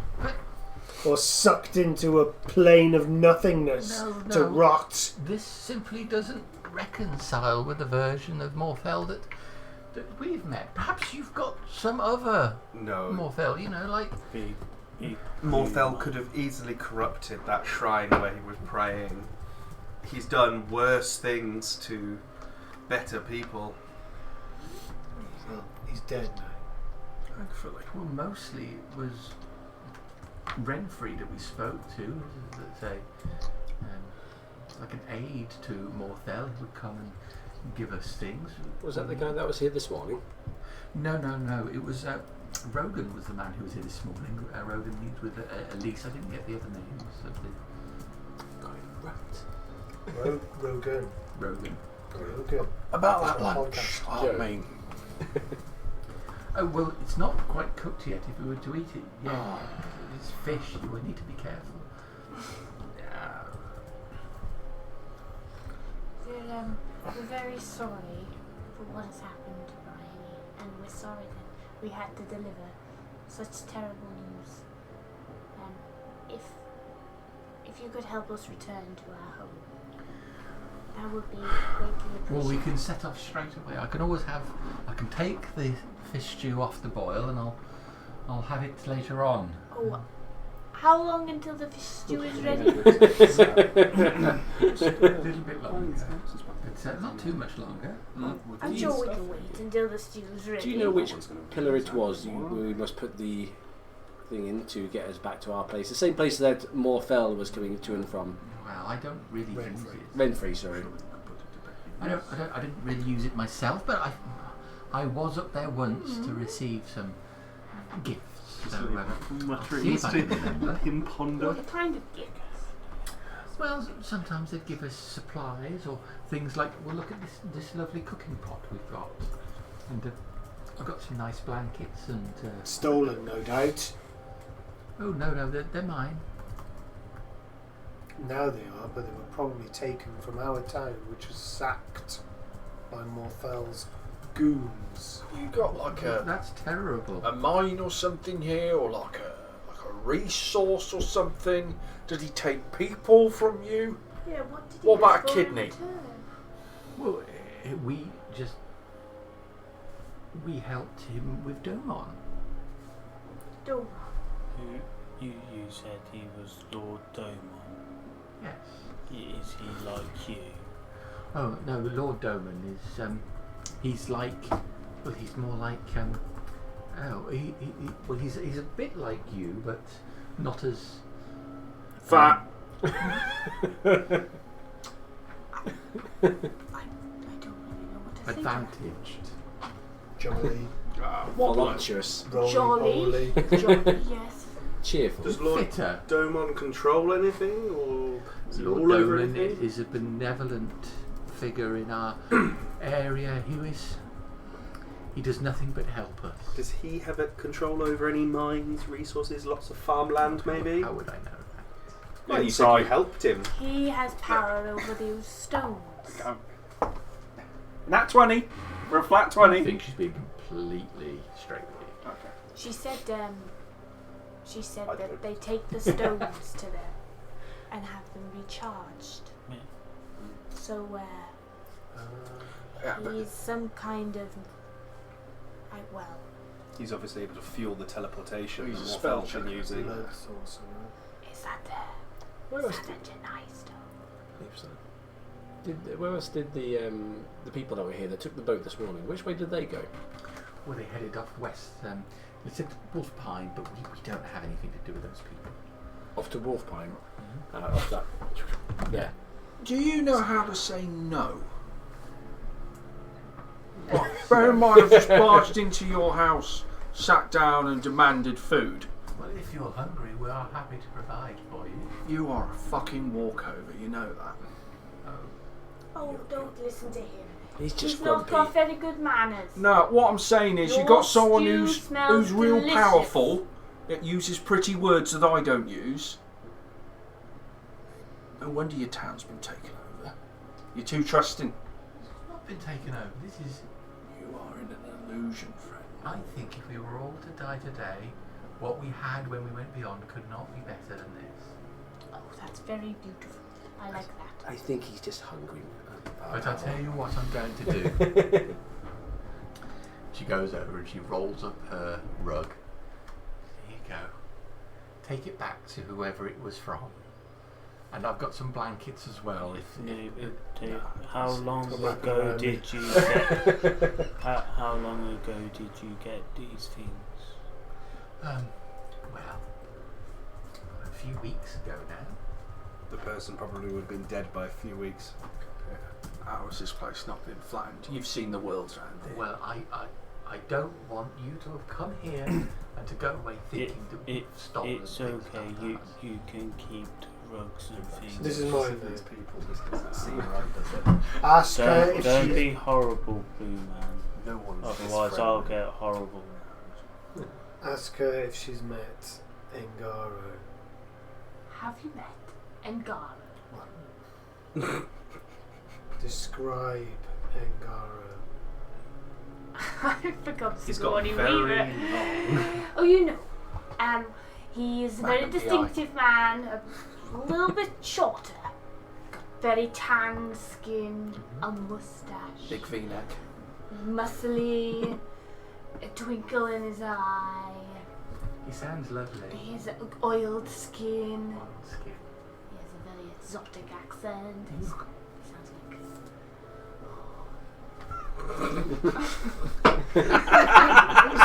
Or sucked into a plane of nothingness to rot. This simply doesn't reconcile with the version of Morthel that we've met. Perhaps you've got some other No. Morthel, like... Morthel could have easily corrupted that shrine where he was praying. He's done worse things to better people. Well, he's dead now. Thankfully. Well, mostly it was Renfrey that we spoke to. That's like an aide to Morthel who would come and give us things. Was that the guy that was here this morning? No. It was Rogan was the man who was here this morning. Rogan meets with Elise. I didn't get the other names of the Rogan. Rogan. Rogan. About that Podcast. lunch. Oh, Yeah. mean. Oh well, it's not quite cooked yet. If we were to eat it, yeah, it's fish. You will need to be careful. We're very sorry for what has happened to Bryony, and we're sorry that we had to deliver such terrible news. If you could help us return to our home, that would be greatly appreciated. Well, we can set off straight away. I can take the fish stew off the boil, and I'll have it later on. Oh, how long until the fish stew is ready? A little bit longer, but not too much longer. I'm sure we can wait until the stew is ready. Do you know which pillar it was we must put the thing in to get us back to our place? The same place that Morthel was coming to and from. Well, I don't really use it. Renfrey, sorry. I didn't really use it myself, but I was up there once to receive some gifts. So, see if I can remember. Him ponder. What kind of gifts? Well, sometimes they'd give us supplies or things like, well, look at this lovely cooking pot we've got, and I've got some nice blankets and. Stolen, no doubt. Oh no, they're mine. Now they are, but they were probably taken from our town, which was sacked by Morthel's goons. You got like That's terrible. a mine or something here, or like a resource or something? Did he take people from you? Yeah, what did he What about ask a for in kidney? return? Well, we helped him with Domon. Don't. You said he was Lord Domon. Yes. Is he like you? Oh no, Lord Domon is he's like, well, he's more like he's a bit like you, but not as Fat. I don't really know what to think. advantaged. Jolly, Voluptuous. roly Jolly. poly. Jolly, yes. Cheerful. Does Lord Fitter. Domon control anything, or is he Lord all over Domon anything? is a benevolent figure in our area. He does nothing but help us. Does he have a control over any mines, resources, lots of farmland, maybe? How would I know that? Well, you said you helped him. He has power over those stones. Nat 20 for a flat I 20. think she's being completely straight with you. Okay. She said that they take the stones to them and have them recharged. So, Yeah, but he's some kind of. Well, He's obviously able to fuel the teleportation He's that a Morphel's spell been checker. using. Blood sorcerer. is that Where else a Genii stone? where else did the people that were here that took the boat this morning? Which way did they go? Well, they headed off west. They said Wolfpine, but we don't have anything to do with those people. Off to Wolfpine. Off that. Yeah. do you know how to say no? Bear in mind, I've just barged into your house, sat down and demanded food. Well, if you're hungry, we are happy to provide for you. You are a fucking walkover, you know that. Oh, don't listen to him. He's just He's not grumpy. got very good manners. No, what I'm saying is, Your you got someone stew who's smells real delicious. powerful, that uses pretty words that I don't use. No wonder your town's been taken over. You're too trusting. It's not been taken over. This is. You are in an illusion, friend. I think if we were all to die today, what we had when we went beyond could not be better than this. Oh, that's very beautiful. I like that. I think he's just hungry. But I'll tell you what I'm going to do. She goes over and she rolls up her rug. Here you go. Take it back to whoever it was from. And I've got some blankets as well. How long Come back ago around me. did you get? How long ago did you get these things? Well, a few weeks ago now. The person probably would have been dead by a few weeks. How has this place not been flattened? You've seen the world around here. Well, I don't want you to have come here and to go away thinking that we've stolen It's things okay. from us. You can keep the rugs and things. This is mine These then. people, this doesn't seem right, does it? Ask her if Don't she's... be horrible, Blue Man. No one's his Otherwise, friend. I'll get horrible. Ask her if she's met Engaro. Have you met Engaro? Describe Engaro. I forgot He's Sigourney got very Weaver. long. Oh, you know. He is a Man very of the distinctive man, a little bit shorter, very tan skin, a mustache, Big V-neck. muscly, a twinkle in his eye. He sounds lovely. He has oiled skin. Wild skin. He has a very exotic accent. He sounds like.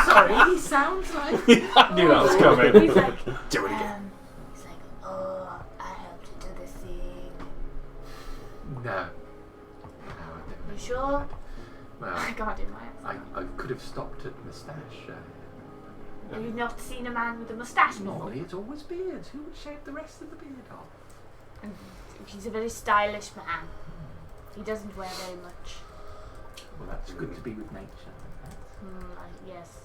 Sorry, he sounds like. I knew that was coming. He's like, Do it again. he's like, oh, I helped you do this thing. No. No, I You sure? Well, I can't do my I accent. could have stopped at moustache. Have you not seen a man with a moustache before? Normally it's always beards. Who would shave the rest of the beard off? He's a very stylish man. He doesn't wear very much. Well, that's good to be with nature. Yes.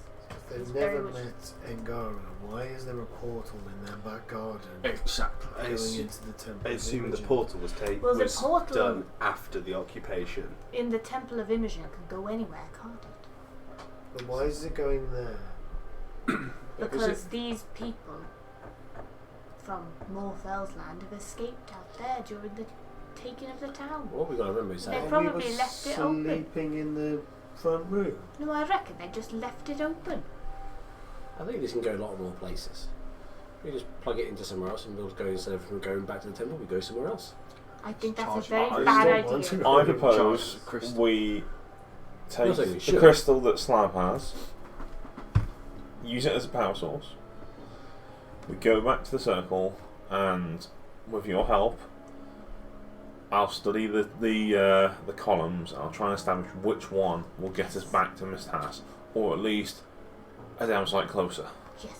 If He's they've very never much- met Engaro, why is there a portal in their back garden Exactly. I going assume- into the temple? I of assume the Imogen? portal was, Well, the was portal- done after the occupation. In the Temple of Imogen can go anywhere, can't it? But why is it going there? Because these people from Morphel's land have escaped out there during the taking of the town. What we got to remember is They that We probably were left it open. sleeping in the front room. No, I reckon they just left it open. I think this can go a lot more places. We just plug it into somewhere else and we'll go, instead of going back to the temple, we go somewhere else. I think that's a Charge very lives. bad Don't want idea. to. I Charge propose the crystal. we take Not saying we the should. crystal that Slab has, use it as a power source. We go back to the circle, and with your help, I'll study the columns. I'll try and establish which one will get us back to Mist Hass, or at least a downside closer. Yes.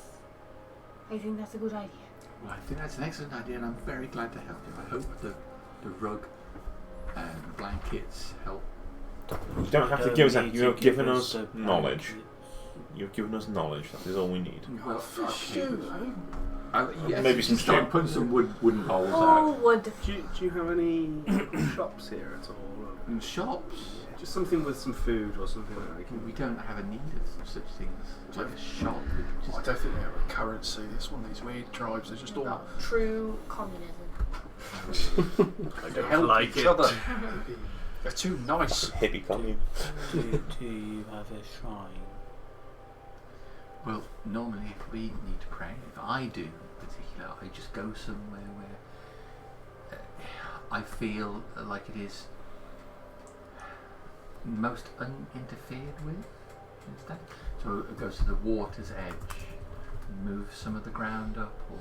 I think that's a good idea. Well, I think that's an excellent idea, and I'm very glad to help you. I hope the rug and blankets help. You don't have to Don't give us that. need You to have give given us us the knowledge. blankets. You've given us knowledge. That is all we need. Well, Stew, yes, Maybe some start stew. putting some wooden bowls Oh, out. wonderful. Do you have any shops here at all? And shops. Just something with some food or something that I can. We don't have a need of such things. Like a shop. We I just don't think they have a currency. It's one of these weird tribes. They're just all. Not true communism. They help like each it. other. They're too nice. Hippie commune. Do you have a shrine? Well, normally if we need to pray, if I do in particular, I just go somewhere where I feel like it is most uninterfered with instead. So it goes to the water's edge, move some of the ground up, or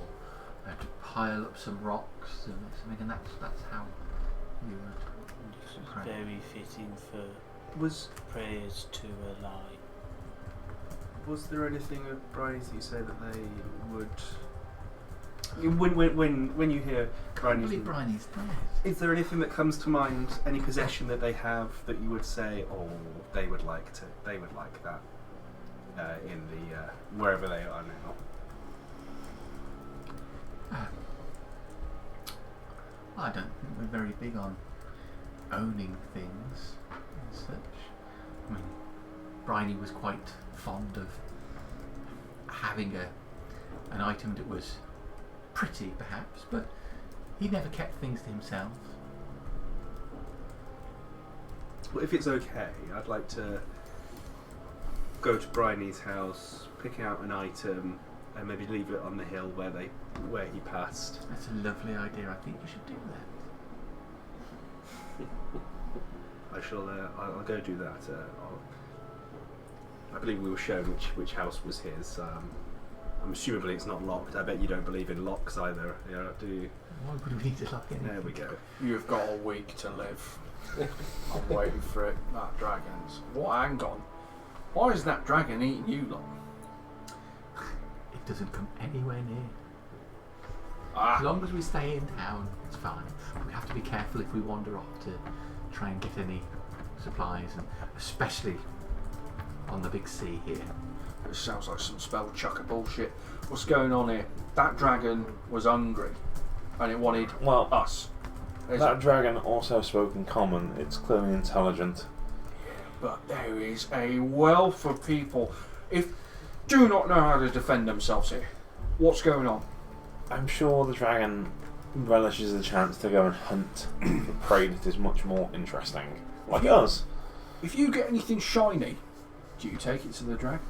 to pile up some rocks and something, and that's how you would This is pray. very fitting for Was prayers to a lie. there anything of Bryony's that you say that they would? When you hear I Bryony's, believe Bryony's dead. is there anything that comes to mind? Any possession that they have that you would say, oh, they would like that in the wherever they are now? I don't think we're very big on owning things and such. I mean, Bryony was quite fond of having an item that was pretty, perhaps, but he never kept things to himself. Well, if it's okay, I'd like to go to Bryony's house, pick out an item, and maybe leave it on the hill where he passed. That's a lovely idea. I think you should do that. I shall. I'll go do that. I believe we were shown which house was his. I'm assuming it's not locked. I bet you don't believe in locks either. Yeah, do you? Why would we need to lock in? There we go. You've got a week to live. I'm waiting for it. That dragon's. What? Hang on. Why is that dragon eating you lot? It doesn't come anywhere near. Ah. As long as we stay in town, it's fine. We have to be careful if we wander off to try and get any supplies, and especially on the big sea here. This sounds like some spell chucker bullshit. What's going on here? That dragon was hungry, and it wanted Well, us. that dragon also spoke in common. It's clearly intelligent. But there is a wealth of people do not know how to defend themselves here. What's going on? I'm sure the dragon relishes the chance to go and hunt for prey that is much more interesting. Like us. If you get anything shiny, do you take it to the dragon?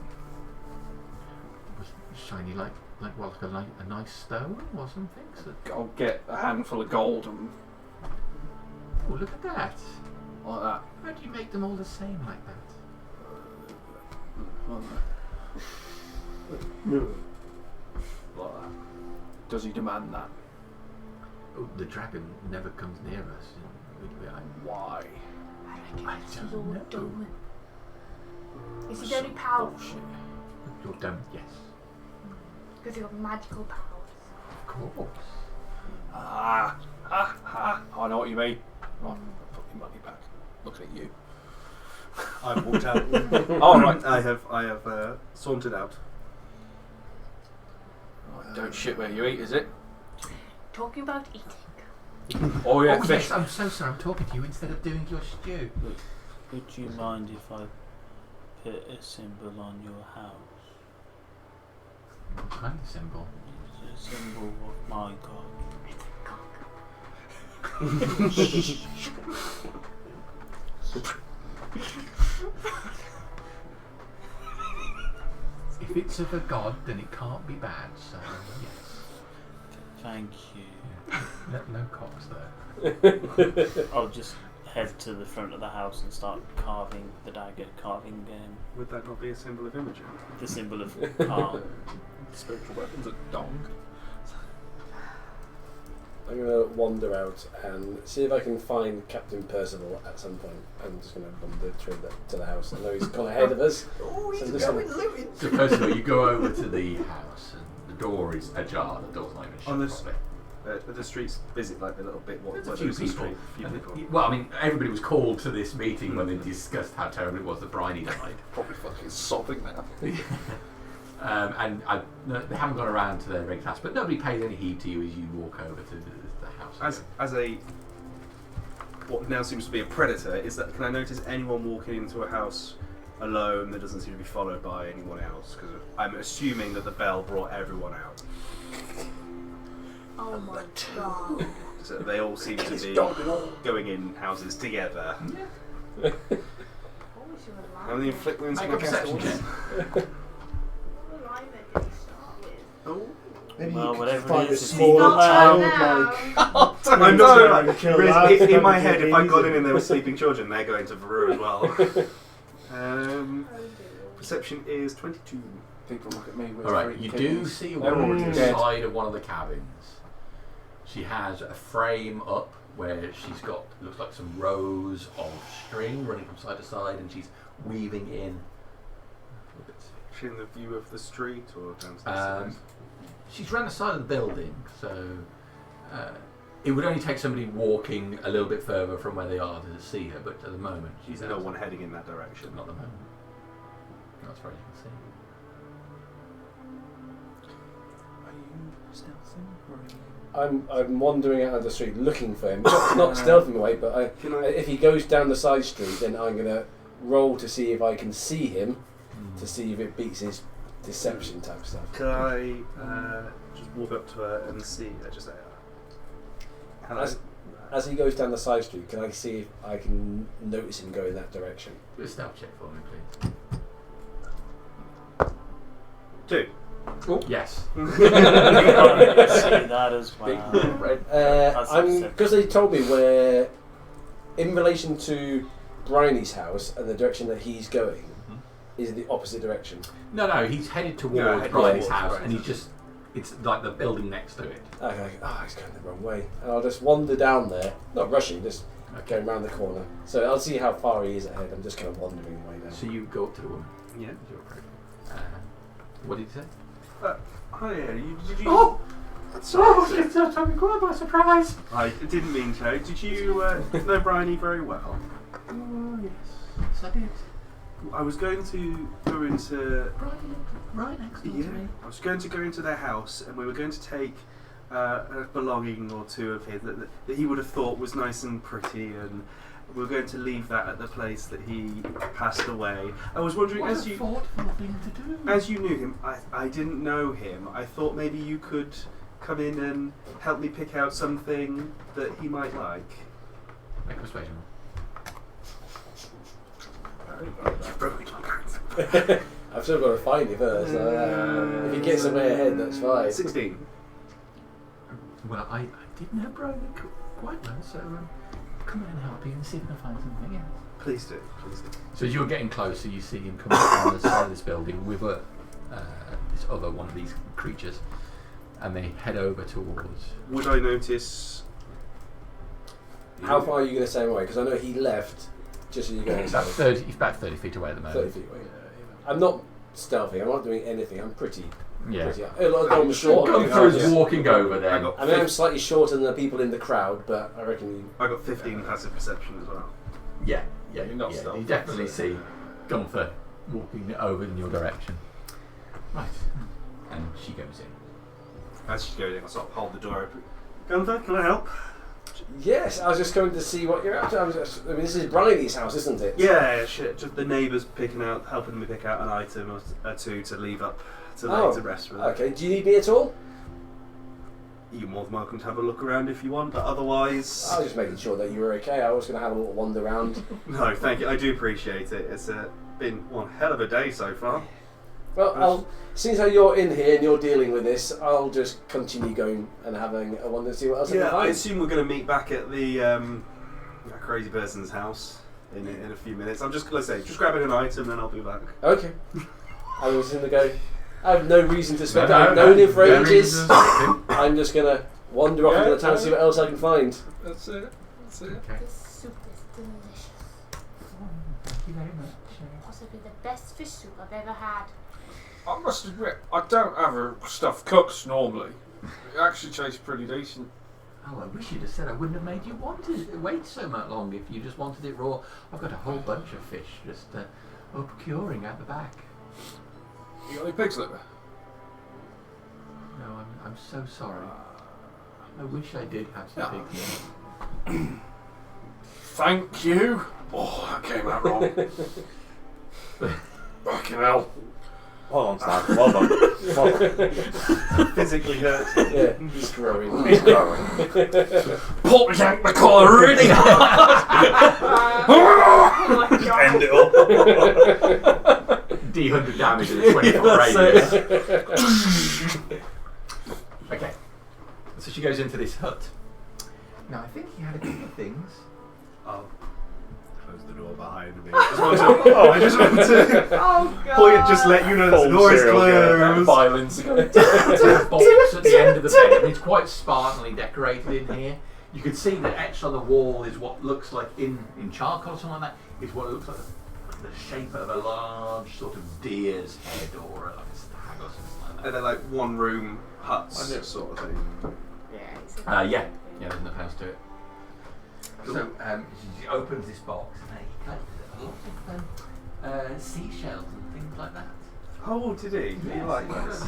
Was shiny like a nice stone or something? So, I'll get a handful of gold and oh, look at that! like that. How do you make them all the same like that? Like that. Does he demand that? Oh, the dragon never comes near us. Why? I reckon I it's don't Lord know. Dolman. Is he very powerful? Bullshit. Your dome, yes. Because he got magical powers. Of course. I know what you mean. Right, put your money back. Looking at you. I've walked out. Oh, right. I have sauntered out. Right, don't shit where you eat, is it? Talking about eating. Oh yeah, Oh fish. yes, I'm so sorry. I'm talking to you instead of doing your stew. Would you mind if I put a symbol on your house? What kind of symbol? It's a symbol of my god. It's a cock. If it's of a god, then it can't be bad. So yes. Thank you. No cocks there. I'll just head to the front of the house and start carving the dagger, Would that not be a symbol of Imogen? the symbol of calm. Spiritual weapons are dong. I'm going to wander out and see if I can find Captain Percival at some point. I'm just going to wander through to the house. I know he's gone ahead of us. Oh, he's going looting. So first of all, you go over to the house, and the door is ajar. The door's not even shut On this- properly. The streets visit like the little bit. What? There's a what few is the people. street? Few And people. well, I mean, everybody was called to this meeting when they discussed how terrible it was that Bryony died. Probably fucking sobbing now. No, they haven't gone around to their regular class, but nobody pays any heed to you as you walk over to the house. As a what now seems to be a predator, is that can I notice anyone walking into a house alone that doesn't seem to be followed by anyone else? Because I'm assuming that the bell brought everyone out. Oh my god. So they all seem to be going in houses together. Always you were How many inflict wounds Make can a I cast at perception once? check. What alive did you start with? Oh. Maybe Well, you could whatever find it a is, it's small evil child now. like. I'm not Sorry, sure. kill Really, that. in my That'd head, be if I got in easy. and there were sleeping children, they're going to Veru as well. Perception is 22. People look at me with Alright, freak you kittens. do see a They're woman already dead. inside of one of the cabins. She has a frame up where she's got, looks like some rows of string running from side to side, and she's weaving in. Is she in the view of the street or downstairs? She's round the side of the building, so it would only take somebody walking a little bit further from where they are to see her, but at the moment she's There's no outside. one heading in that direction. Not at the moment. Not as far as you can see. Are you stealthing or are you... I'm wandering out of the street looking for him. Not stealthing away, but Can I? if he goes down the side street, then I'm gonna roll to see if I can see him, to see if it beats his deception type stuff. Can I just walk up to her and see? Just say, hello. As he goes down the side street, can I see if I can notice him go in that direction? Do a stealth check for me, please. 2. Yes. I see that as well. Right. That's upsetting. Because they told me where, in relation to Bryony's house and the direction that he's going, is the opposite direction. No, he's headed towards headed Brian's towards house, Brian's and he's house. just, it's like the building next to it. Okay, he's going the wrong way. And I'll just wander down there, not rushing, just going round the corner. So I'll see how far he is ahead. I'm just kind of wandering away now. So you go up to the woman. Yeah. You're approaching. What did you say? Hi, did you? Oh! It's Tommy Grab by surprise! I didn't mean to. Did you know Bryony very well? Oh, yes. Yes, I did. I was going to go into. Right next door to Yeah, me. I was going to go into their house, and we were going to take a belonging or two of his that he would have thought was nice and pretty, and we were going to leave that at the place that he passed away. I was wondering, What as a you thoughtful thing to do. as you knew him, I didn't know him. I thought maybe you could come in and help me pick out something that he might like. Make a persuasion I've still got to find you first. If he gets away ahead, that's fine. 16. Well, I did know Brian quite well, so come in and help you and see if I can find something else. Please do. So as you're getting closer, you see him coming down the side of this building with this other one of these creatures, and they head over towards. Would I notice? How far are you going to say away? Because I know he left just as you're going He's about inside. 30. He's about 30 feet away at the 30 moment. feet away. I'm not stealthy. I'm not doing anything. I'm pretty. Yeah. I'm short. Gunther's walking over I then. got I mean, I'm slightly shorter than the people in the crowd, but I reckon you. I got 15 passive perception as well. Yeah. You're not You stealthy, definitely so- see Gunther walking over in your direction. Right. And she goes in. As she's going in, I sort of hold the door open. Gunther, can I help? Yes, I was just going to see what you're up to. I mean, this is Bryony's house, isn't it? Yeah, shit. Just the neighbours helping me pick out an item or two to leave up to Oh, to rest with. Okay, do you need me at all? You're more than welcome to have a look around if you want, but otherwise, I was just making sure that you were okay. I was going to have a little wander around. no, thank you. I do appreciate it. It's been one hell of a day so far. Well, since you're in here and you're dealing with this, I'll just continue going and having a wander and see what else I Yeah, can I find. assume we're going to meet back at the that crazy person's house in a few minutes. I'm just, let's say, just grabbing an item, then I'll be back. Okay. I was going to go. I have no reason to spend. No, I've known him for no ages. reason to- I'm just going to wander off into the town and see what else I can find. That's it. That's it. Okay. This soup is delicious. Thank you very much. Possibly the best fish soup I've ever had. I must admit, I don't have a stuffed cooks normally. It actually tastes pretty decent. Oh, I wish you'd have said I wouldn't have made you wait so much long if you just wanted it raw. I've got a whole bunch of fish just up curing at the back. You got any pig's liver? No, I'm so sorry. I wish I did have some Yeah. big meat. Thank you. Oh, that came out wrong. Fucking hell. Well done, Stan. Well done. Well done. Physically hurts. Yeah, he's growing. He's growing. Pull yank the collar really hard. Oh my god. End it all. D100 damage in a 20-foot radius. Okay. So she goes into this hut. Now, I think he had a couple of things. I'll close the door behind me. I just want to Oh god. point, just let you know that the door is closed. Violence. There's a box at the end of the bed. I mean, it's quite spartanly decorated in here. You can see that etched on the wall is what looks like in charcoal or something like that, is what looks like the shape of a large sort of deer's head or like a stag or something like Are that. they like one room huts sort of thing? Yeah. Yeah, there's enough house to it. So she opens this box and he collected a lot of seashells and things like that. Oh, did he? Did he like this?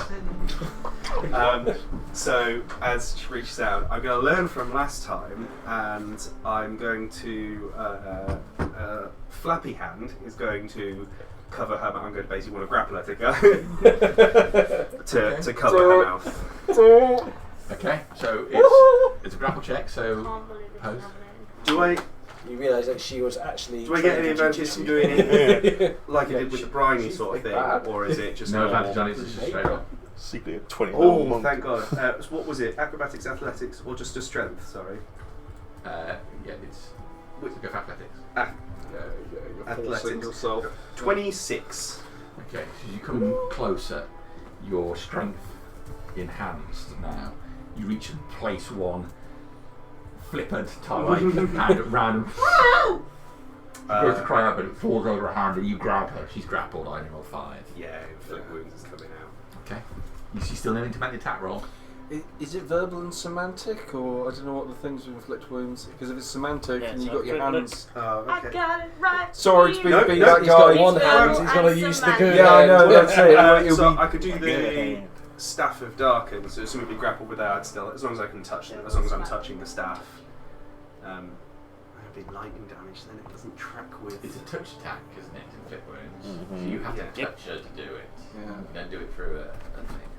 this? So as she reaches out, I'm going to learn from last time, and I'm going to Flappy Hand is going to cover her mouth. I'm going to basically want to grapple her to cover her mouth. Okay, so it's a grapple check. So Can't believe it's Pose. happening. Do I realise that she was actually. do I get any trained in advantage from jiu-jitsu. doing it like I did with the briny sort of thing, bad. or is it just no normal? advantage on it. It's just straight up. Secretly a 20 Oh, monk. thank God. So what was it? Acrobatics, athletics, or just a strength? Sorry. Yeah, it's go for athletics. You're forcing Athletics. yourself. 26. Okay, so you come closer, your strength enhanced now. You reach and place one flippant type hand round. Goes to cry out, but it falls over her hand and you grab her. She's grappled, I roll 5. Yeah, inflict wounds is coming out. Okay. Is she still needing to make the attack roll? Is it verbal and semantic, or I don't know what the things with inflict wounds? Because if it's semantic Yeah, and you've so got your look- hands. Oh, I okay. got it right. Sorry to be No, that no, guy. He's got one He's hand, verbal he's got to and use the semantic. good Yeah, I hand. know, that's it. It'll So be- I could do the Staff of Darken, so assuming we grapple with that, still, as long as I can touch it, as long as I'm touching the staff. It'll be lightning damage, then it doesn't track with. It's a touch attack, isn't it? Inflict wounds. Mhm. So you have Yeah. to touch her to do it. Yeah. You don't do it through a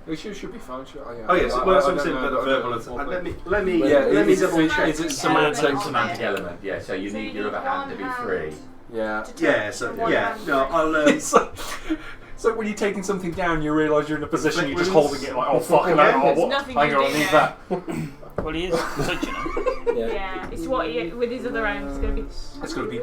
thing. She should be fine. Oh yes, well, that's what I'm saying I about the don't verbal. know. Let me Yeah, let me is it double check. Is it Semantic semantic? Semantic element, yeah. So you need your other hand to be free. Yeah. To touch Yeah, so one yeah, hand. no, I'll. It's like when you're taking something down, you realise you're in a position, you're just Inflict holding it like, oh fuck, Yeah, that, oh, there's what? nothing Hang to on, I do need there. that. Well, he is touching her. Yeah, it's what he, with his other hand, it's going to be. It's got to be.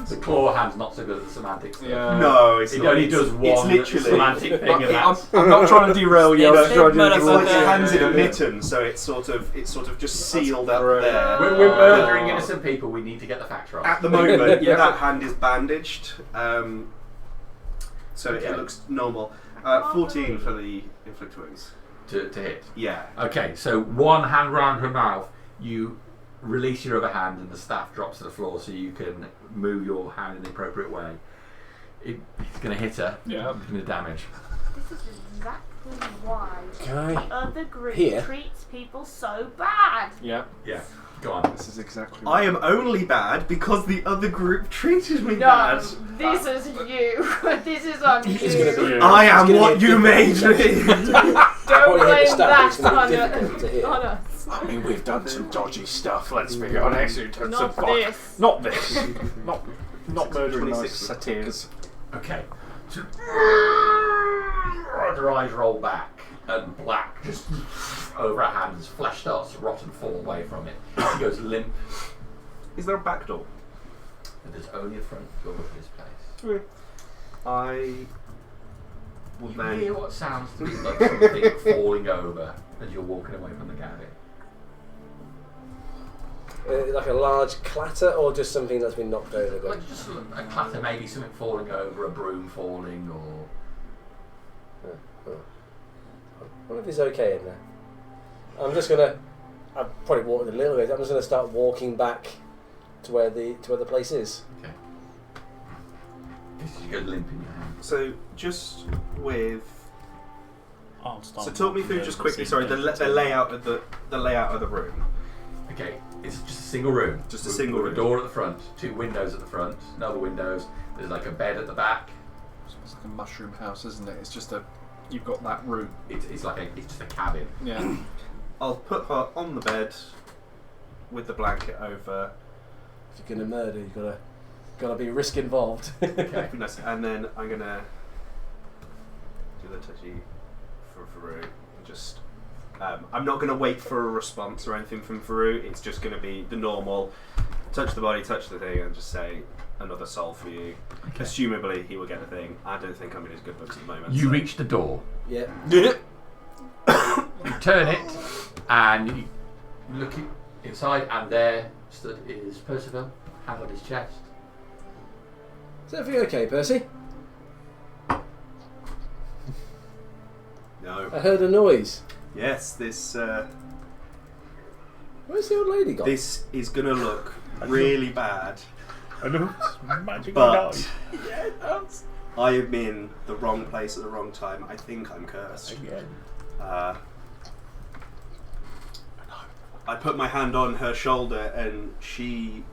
The claw hand's not so good at the semantics. Though. Yeah. No, it's It not. only It's- does It's one literally. semantic thing, and that's I'm not trying to derail you. I'm just trying to It's like your Yeah, hands in a yeah. mitten, so it's sort of just sealed up Right. there. we're murdering innocent people. We need to get the facts right. At the moment, Yeah. that hand is bandaged, so Okay. it looks normal. 14 for the inflict wounds. to hit. Yeah. Okay, so one hand round her mouth, you release your other hand and the staff drops to the floor so you can move your hand in the appropriate way. It's going to hit her. Yeah. It's going to damage. This is exactly why Can I? the other group Here? treats people so bad. Yeah. Yeah, go on. This is exactly. I am only bad because the other group treated me No, bad. this is you. This is on you. It's gonna be- I am It's gonna what be you a made me. Don't Probably hit the blame staff, that it's gonna on be difficult to hit. us. I mean, we've done some dodgy stuff. Let's be honest. Not this. Not this. Not murdering nice 26. satyrs. Okay. So, her eyes roll back and black just over her hand as flesh starts to rot and fall away from it. She goes limp. Is there a back door? And there's only a front door to this place. I will You then. hear what sounds to be like something falling over as you're walking away from the cabin. Like a large clatter, or just something that's been knocked over? Like just a clatter, maybe something falling over, a broom falling, or... I wonder if it's okay in there. I'm just gonna. I've probably walked a little bit. I'm just gonna start walking back to where the place is. Okay. You go limp in your hand. So just with. I'll start So talk me through walking just over quickly. the Sorry, scene. the layout of the layout of the room. Okay, it's just a single room. Just a with- single with room. a door at the front, 2 windows at the front, no other windows. There's like a bed at the back, It's like a mushroom house, isn't it? It's just you've got that room. It's just a cabin. Yeah. I'll put her on the bed with the blanket over. If you're gonna murder, you've gotta be risk involved. Okay. And then I'm gonna do the touchy for Farouk. Just, I'm not gonna wait for a response or anything from Farouk. It's just gonna be the normal touch the body, touch the thing, and just say another soul for you. Okay. Assumably, he will get the thing. I don't think I'm in his good books at the moment. You so. reach the door. Yeah. You turn it, and you look inside, and there stood is Percival, hand on his chest. Is everything okay, Percy? No. I heard a noise. Yes, this Where's the old lady gone? this is gonna look really bad. I know it's magically But died. Yeah, it does. I am in the wrong place at the wrong time. I think I'm cursed. Again. I put my hand on her shoulder and she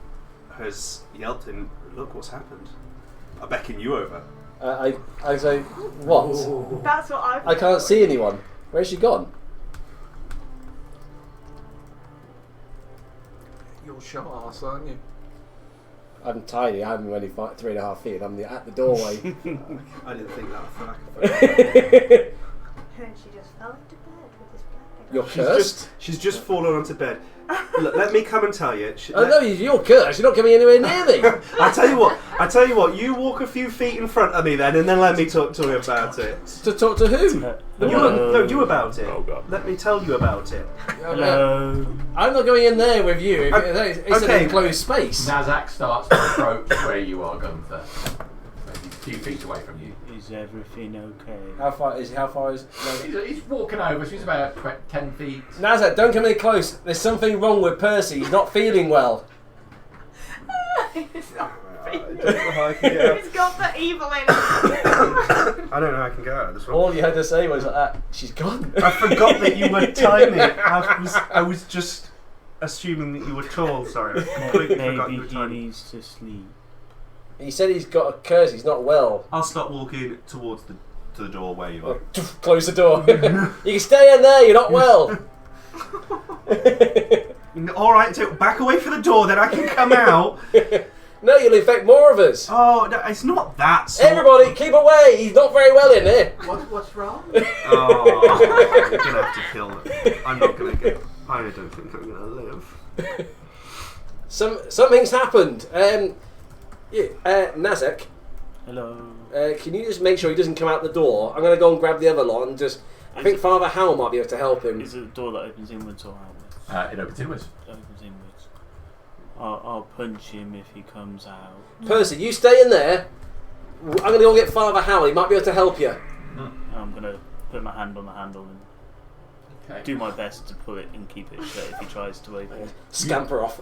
has yelped and look what's happened. I beckon you over. I say, what? That's what I've I can't see anyone. Where's she gone? You're short ass, aren't you? I'm tiny. I'm only 3.5 feet. I'm at the doorway. I didn't think that for lack of And she just fell into bed with this blanket. You're She's cursed? she's just fallen onto bed. Look, let me come and tell you. Oh no, you're cursed. You're not coming anywhere near me. I tell you what. You walk a few feet in front of me then, and then let me talk to you about it. To talk to whom? You about it. Oh, God. Let me tell you about it. Hello. I'm not going in there with you. It's an Okay. enclosed space. Nazak starts to approach where you are, Gunther. Maybe a few feet away from you. Is everything okay? How far is? He's walking over, so he's about 10 feet. Nazat, don't come in close. There's something wrong with Percy. He's not feeling well. It's not I don't know how I can get out. It's got the evil in it. I don't know how I can get out of this one. All you had to say was, she's gone. I forgot that you were tiny. I was just assuming that you were tall. Sorry, I completely forgot you Maybe were he tiny. needs to sleep. He said he's got a curse. He's not well. I'll start walking towards the door where you are. Close the door. You can stay in there. You're not well. All right, so back away from the door, then I can come out. No, you'll infect more of us. Oh, no, it's not that. Sort. Everybody, keep away. He's not very well in here. What's wrong? Oh, you're gonna have to kill him. I'm not gonna get. I don't think I'm gonna live. Something's happened. Nazek, Hello. can you just make sure he doesn't come out the door? I'm going to go and grab the other lot and just... I think Father Howell might be able to help him. Is it a door that opens inwards or outwards? It opens inwards. Opens inwards. I'll punch him if he comes out. Percy, you stay in there. I'm going to go and get Father Howell. He might be able to help you. I'm gonna put my hand on the handle and do my best to pull it and keep it shut if he tries to open it. Scamper off.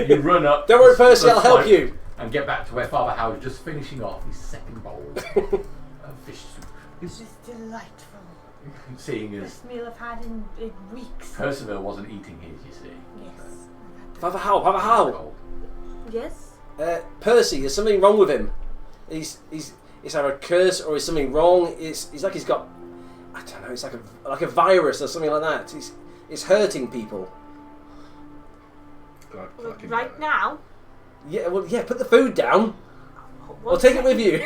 You run up. Don't worry, Percy, I'll help slope you. And get back to where Father Howard's just finishing off his second bowl of fish soup. This is delightful. Seeing as Best meal I've had in weeks. Percival wasn't eating his, you see. Yes. Father Howell. Yes? Percy, there's something wrong with him. He's either a curse or is something wrong. It's like he's got, I don't know, it's like a virus or something like that. It's hurting people. Right now? Yeah, well, yeah. Put the food down. Or take it with you.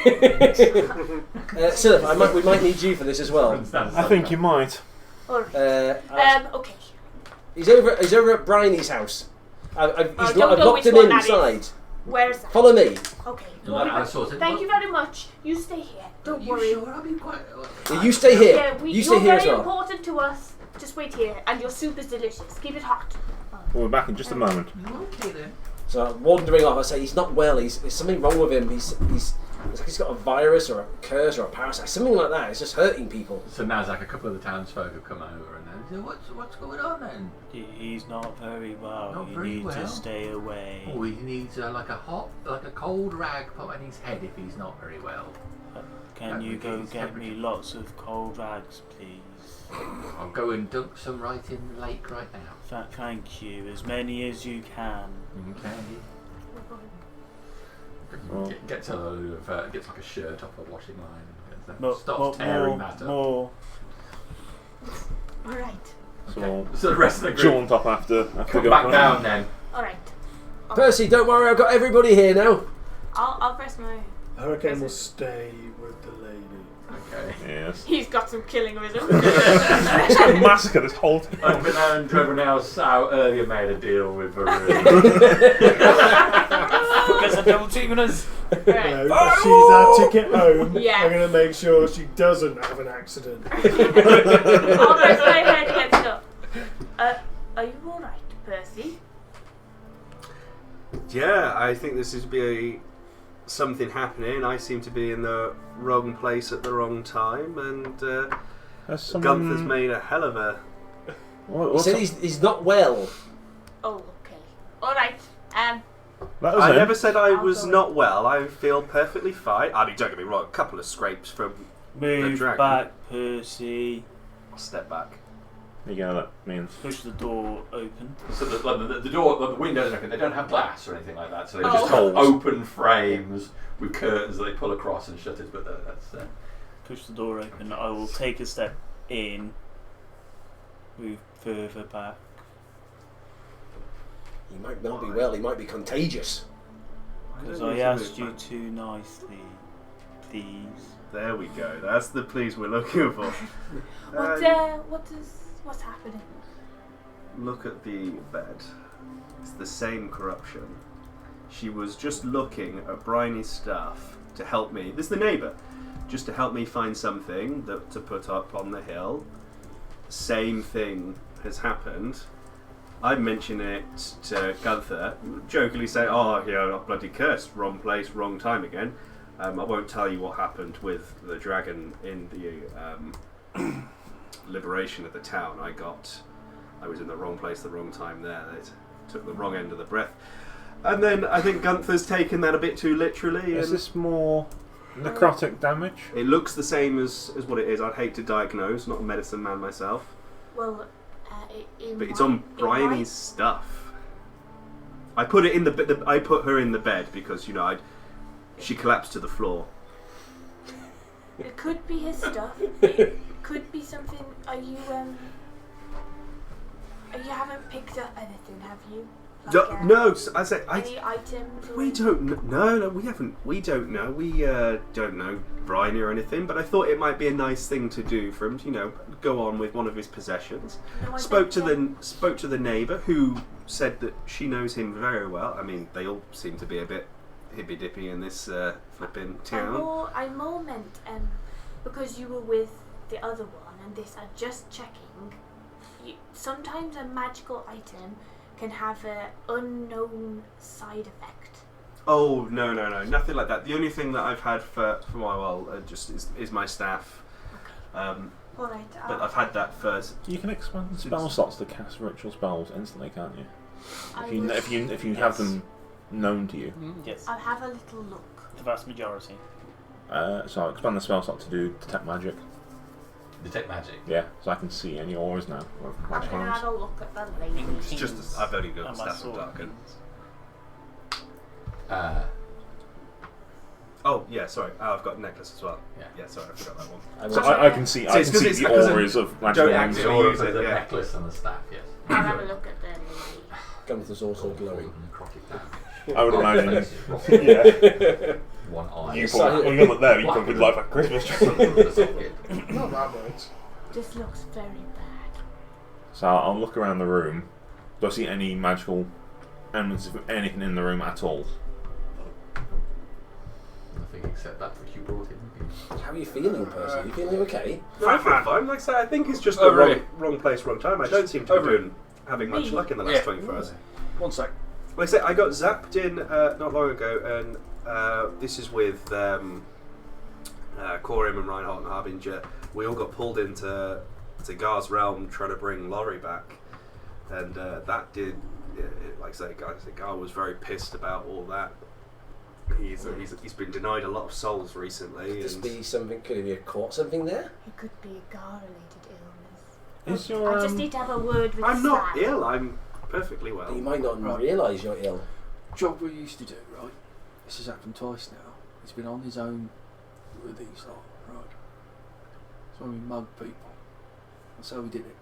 Silip, we might need you for this as well. I think you might. Okay. He's over at Bryony's house. I've don't locked know which him one that is. inside. Where is that? Follow me. Okay. I sort it. Thank you very much. You stay here. Don't worry. Sure, I'll be quite. Yeah, you stay here. Yeah, you stay you're here as very well. important to us. Just wait here, and your soup is delicious. Keep it hot. Well, we're back in just a moment. Okay then. So I'm wandering off. I say he's not well. There's something wrong with him. It's like he's got a virus or a curse or a parasite, something like that. It's just hurting people. So Nazak, a couple of the townsfolk have come over and they say, what's going on then? He's not very well. Not you very need to well? stay away. Oh, he needs like a cold rag put on his head if he's not very well. Can That you would go be his get me temperature. lots of cold rags, please? I'll go and dunk some right in the lake right now. Thank you. As many as you can. Okay. Gets a load of, gets like a shirt off a washing line. More, Starts tearing that up. more. Alright. So So the rest of the we'll group jaunt off after come go back for it. down then. Alright. Percy, don't worry, I've got everybody here now. I'll press my. I reckon we'll stay with the lady. Okay. Yes. He's got some killing rhythm. It's going to massacre this whole town. Unbeknown to everyone else, I earlier made a deal with Varun. Because they're double teaming us. Right. No, if she's our ticket home, Yeah. I'm going to make sure she doesn't have an accident. I'll press my head against up. Are you alright, Percy? Yeah, I think this is something happening. I seem to be in the wrong place at the wrong time, and Gunther's made a hell of a. He said he's not well. Oh, okay. Alright. That was I him. never said I I'll was go. not well. I feel perfectly fine. I mean, don't get me wrong. A couple of scrapes from the Move dragon. back, Percy. I'll step back. You know what that means. Push the door open. So the door, the windows and everything, they don't have glass or anything like that. So they're Oh. just Holes. open frames with curtains that they pull across and shutters. But that's Push the door open. I will take a step in. Move further back. He might not be well, he might be contagious. Because I asked you to nicely, please. There we go. That's the please we're looking for. What's happening? Look at the bed. It's the same corruption. She was just looking at Bryony's stuff to help me. This is the neighbour. Just to help me find something to put up on the hill. Same thing has happened. I mention it to Gunther, jokingly say, "Oh, yeah, bloody cursed. Wrong place, wrong time again." I won't tell you what happened with the dragon in the liberation of the town. I was in the wrong place, the wrong time there. It took the wrong end of the breath. And then I think Gunther's taken that a bit too literally. Is And this more necrotic damage? it looks the same as what it is. I'd hate to diagnose, not a medicine man myself. Well, But it's on Bryony's stuff. I put it in I put her in the bed because she collapsed to the floor. It could be his stuff. It could be something. You haven't picked up anything, have you? Like, No, I say any items? Or we don't. No, we haven't. We don't know. We don't know Bryony or anything. But I thought it might be a nice thing to do for him to, go on with one of his possessions. No, I Spoke to don't the neighbour who said that she knows him very well. I mean, they all seem to be a bit hippy dippy in this flipping town. I more meant because you were with the other one, and this. I'm just checking. Sometimes a magical item can have an unknown side effect. Oh no, nothing like that. The only thing that I've had for a while just is my staff. Okay. Alright. But I've had that first. You can expand the spell slots to cast ritual spells instantly, can't you? If you have them known to you. Yes. I'll have a little look. The vast majority. So I'll expand the spell slot to do detect magic. detect magic. Yeah, so I can see any auras now. Or I'm magic going to items. have a look at the lady. It's just I've only got And my staff of sword. darken. Uh, Yeah, sorry. I've got a necklace as well. Yeah. Sorry, I forgot that one. So I can see, So it's 'cause it's the because auras of magic don't the items. actually aura use for it, the yeah. necklace and the staff, yes. I'll have a look at the lady. Gunther's also glowing. Necrotic damage. I would imagine. Faces, Yeah. one eye. You probably, when you look there, you probably like a Christmas tree. Not that much. This looks very bad. So I'll look around the room. Do I see any magical elements of anything in the room at all? Nothing except that which you brought in. How are you feeling, Percy? Are you feeling okay? No, I feel fine. Like I say, I think it's just Oh, the really? wrong place, wrong time. I don't seem to be having much luck in the last Yeah. 24 hours. 1 sec. Like I say, I got zapped in not long ago, and this is with Corim and Reinhardt and Harbinger. We all got pulled into Gar's realm trying to bring Laurie back, and that did. Like I say, Gar was very pissed about all that. He's been denied a lot of souls recently. Could this and be something? Could have you caught something there? It could be a Gar-related illness. Is your I just need to have a word with I'm not Sam. ill. I'm perfectly well. You might not Right. realise you're ill. Job we used to do, right? This has happened twice now. He's been on his own with these lot, right? So when we mugged people. And so we did it.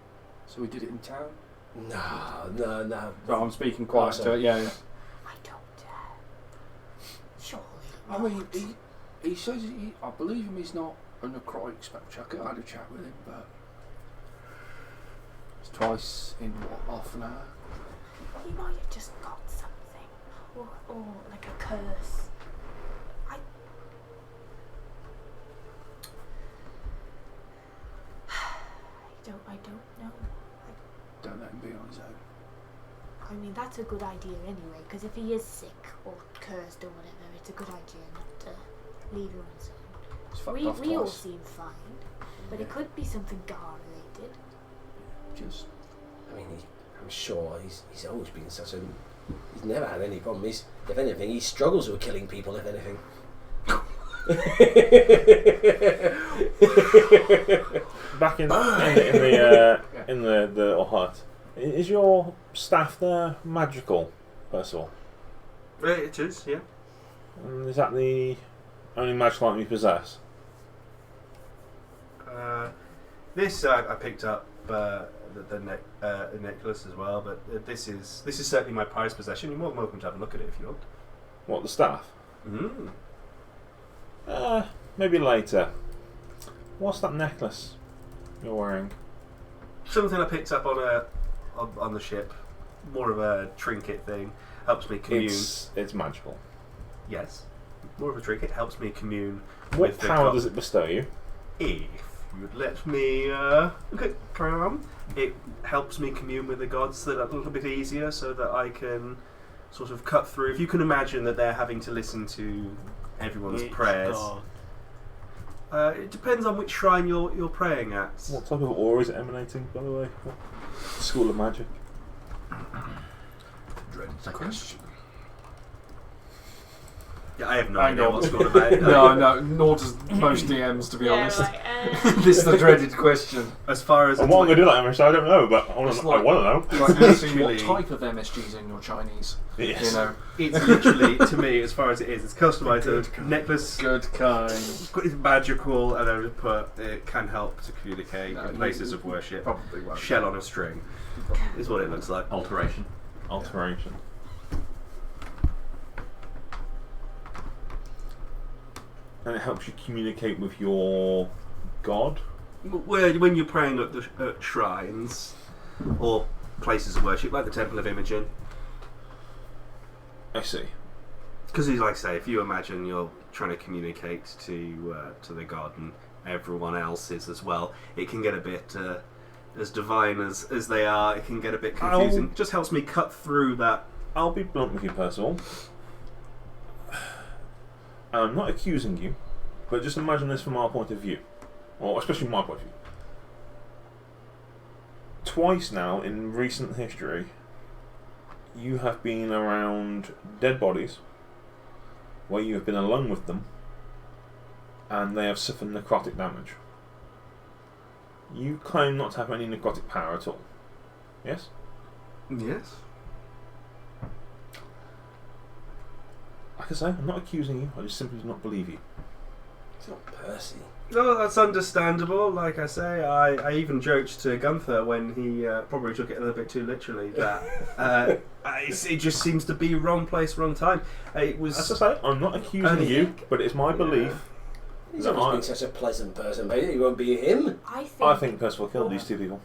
So we did it in town. No. But I'm speaking quiet to it, yeah. I don't dare. Surely. I mean, he says, I believe him, he's not a necrotic spell checker. I had a chat with him, but it's twice in what, half an hour? He might have just got something. Or like a curse. I don't know. Don't let him be on his own. I mean, that's a good idea anyway, because if he is sick or cursed or whatever, it's a good idea not to leave him on his own. He's fucked off We all twice. seem fine, but it could be something Gar related. Just. I mean, I'm sure he's always been such a. He's never had any problem. If anything, he struggles with killing people. If anything. Back in the hut, is your staff there magical, Percival? It is, yeah. And is that the only magical item you possess? This I picked up the necklace as well, but this is certainly my prized possession. You're more than welcome to have a look at it if you want. What, the staff? Mm. Maybe later. What's that necklace you're wearing? Something I picked up on the ship. More of a trinket thing. Helps me commune. It's magical. Yes. More of a trinket. Helps me commune What with the power god. does it bestow you? If you'd let me... okay, carry on. It helps me commune with the gods a little bit easier so that I can sort of cut through. If you can imagine that they're having to listen to everyone's Which prayers. god? It depends on which shrine you're praying at. What type of aura is it emanating, by the way? What school of magic? Dreaded question. Yeah, I have no Hang idea on. what's going about. No, nor does most DMs, to be honest. This is the dreaded question. As far as I'm not going to do that, Amish, I don't know, but I want It's to like- know. Like asking Literally. what type of MSG's in your Chinese. Yes. You know, it's literally, to me, as far as it is, it's customized. A necklace, good kind. it's magical, and I would put it can help to communicate No, in places of worship. Probably won't. Shell on a string is what it looks like. Alteration. Alteration. And it helps you communicate with your god? When you're praying at the shrines or places of worship, like the Temple of Imogen, I see. because like I say, if you imagine you're trying to communicate to the god and everyone else is as well, it can get a bit as divine as they are. It can get a bit confusing. Just helps me cut through that. I'll be blunt with you, Percival. And I'm not accusing you, but just imagine this from our point of view. Or especially my point of view. Twice now in recent history, you have been around dead bodies, where you have been alone with them, and they have suffered necrotic damage. You claim not to have any necrotic power at all. Yes? Yes. Like I say, I'm not accusing you, I just simply do not believe you. It's not Percy. No, that's understandable. Like I say, I even joked to Gunther when he probably took it a little bit too literally that it just seems to be wrong place, wrong time. It was. As I say, I'm not accusing you, but it's my belief. He's that always been such a pleasant person, but he won't be him. I think Percival killed these two people.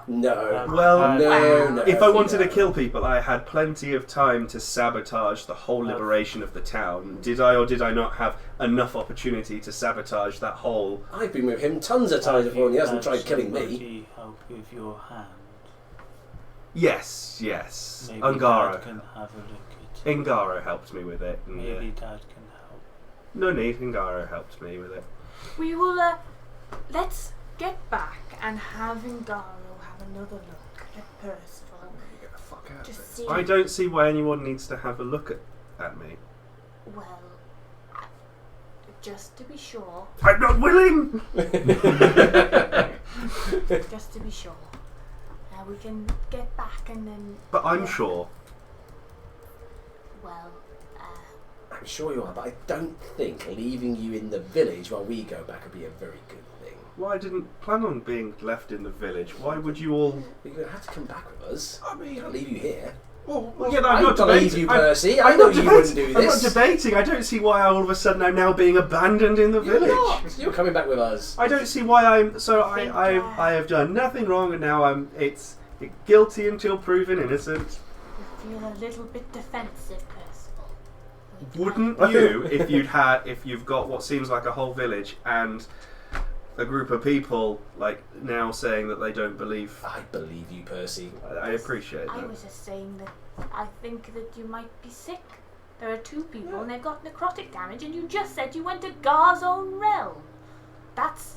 No. Well, no. If I wanted to kill people, I had plenty of time to sabotage the whole liberation of the town. Did I or did I not have enough opportunity to sabotage that whole? I've been with him tons of times before, and he hasn't tried killing me. Somebody help with your hand. Yes. Maybe Ungaro. Dad can have a look at it. Ingaro helped me with it. and, Maybe Dad can help. No need. Ingaro helped me with it. We will, let's get back and have Ingaro have another look at Percival. Get the fuck out Just of see. I don't see why anyone needs to have a look at me. Well, just to be sure. I'm not willing. Just to be sure. We can get back and then. But I'm sure. Well, I'm sure you are, but I don't think leaving you in the village while we go back would be a very good thing. Well, I didn't plan on being left in the village. Why would you all... You're going to have to come back with us. I mean, I'll leave you here. Well, yeah, no, I I'm not believe debating. you, Percy. I know you wouldn't do this. I'm not debating. I don't see why all of a sudden I'm now being abandoned in the village. You're not. You're coming back with us. I don't see why I'm... So I have done nothing wrong and now it's guilty until proven innocent. I feel a little bit defensive, Percy. Wouldn't you if you've got what seems like a whole village and a group of people like now saying that they don't believe? I believe you, Percy. I appreciate I that. was just saying that I think that you might be sick. There are 2 people and they've got necrotic damage, and you just said you went to Gar's own realm. That's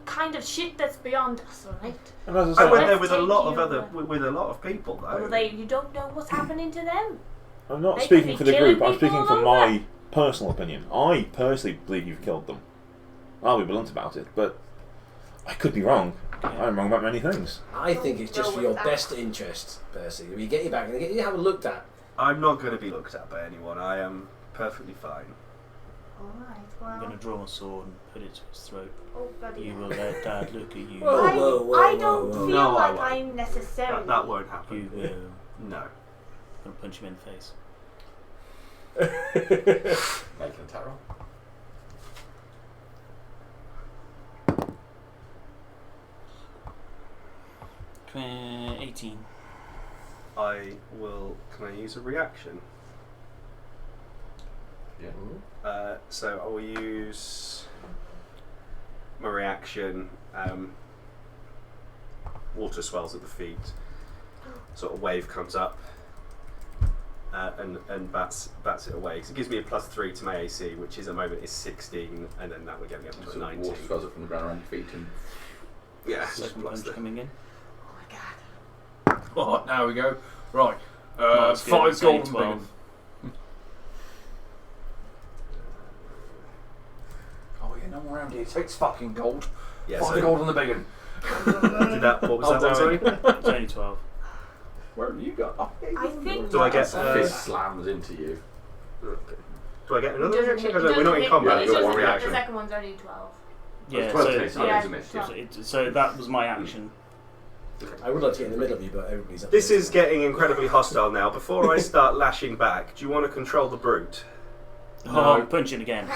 kind of shit that's beyond us, alright? I went there with a Let's lot take of you, other with a lot of people though. Well, you don't know what's happening to them. I'm not They speaking could for be the group, killing I'm speaking people for all my over. personal opinion. I personally believe you've killed them. I'll be blunt about it, but I could be wrong. I'm wrong about many things. I think it's just for your best interest, Percy. We get you back and get you have a looked at. I'm not going to be looked at by anyone. I am perfectly fine. Alright, I'm going well. to draw my sword and put it to his throat. Oh, bloody You hell. will let Dad look at you. Whoa, whoa, whoa, I don't whoa, whoa. feel No, I like won't. I'm necessarily. That won't happen. You will. No. I'm going to punch him in the face. Make an attack roll. Tw- 18. I will. Can I use a reaction? Yeah. So I will use my reaction. Water swells at the feet. Sort of wave comes up and bats it away. Because it gives me a +3 to my AC, which is at the moment is 16, and then that would get me up to So a the 19. water swells up from the ground around your feet and Yeah, just Second plus punch the. coming in. Oh my god. Oh, now we go. Right. Mine's good, 5 it's only golden 12. billion. Oh, yeah, no more around here. 6 fucking gold. Yeah, 5 so gold on the big one. did that, what was I'll that one, sorry? do It's only 12. where have you got? Oh, yeah, I think. Do I get, fist slams into you. Okay. Do I get It another doesn't reaction? hit- Oh, it no, we're not doesn't in hit- combat. Yeah, it you got doesn't one hit, reaction. The second one's only 12. Yeah, 12 so, to hit, so yeah, it's a miss, yeah. so that was my action. I would like to get in the middle of you, but everybody's up This there. is getting incredibly hostile now. Before I start lashing back, do you want to control the brute? Oh, punching again.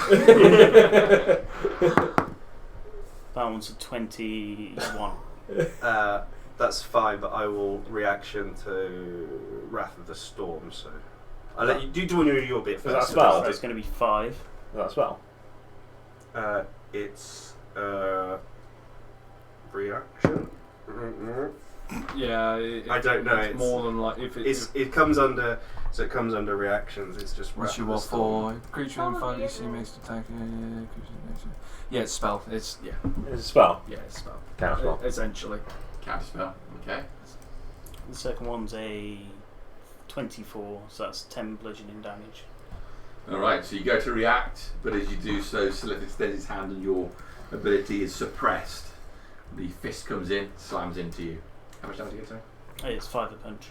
That one's a 21. That's fine, but I will reaction to Wrath of the Storm. So I'll let you do your bit Is that first. spell? So it's going to be 5. That's well. It's reaction. Yeah, I don't know, It's it's- more than like if It comes under. So it comes under reactions. It's just What's Wrath your of the what Storm. for? Creature in Probably fight, you isn't see it? makes attack. Yeah, it's spell. It's It's a spell. yeah, it's spell. Counter spell. Essentially. Counter spell. Okay. The second one's a 24, so that's 10 bludgeoning damage. Alright, so you go to react, but as you do so, Select extends his hand and your ability is suppressed. The fist comes in, slams into you. How much damage do you get, sorry? Oh, it's 5 a punch.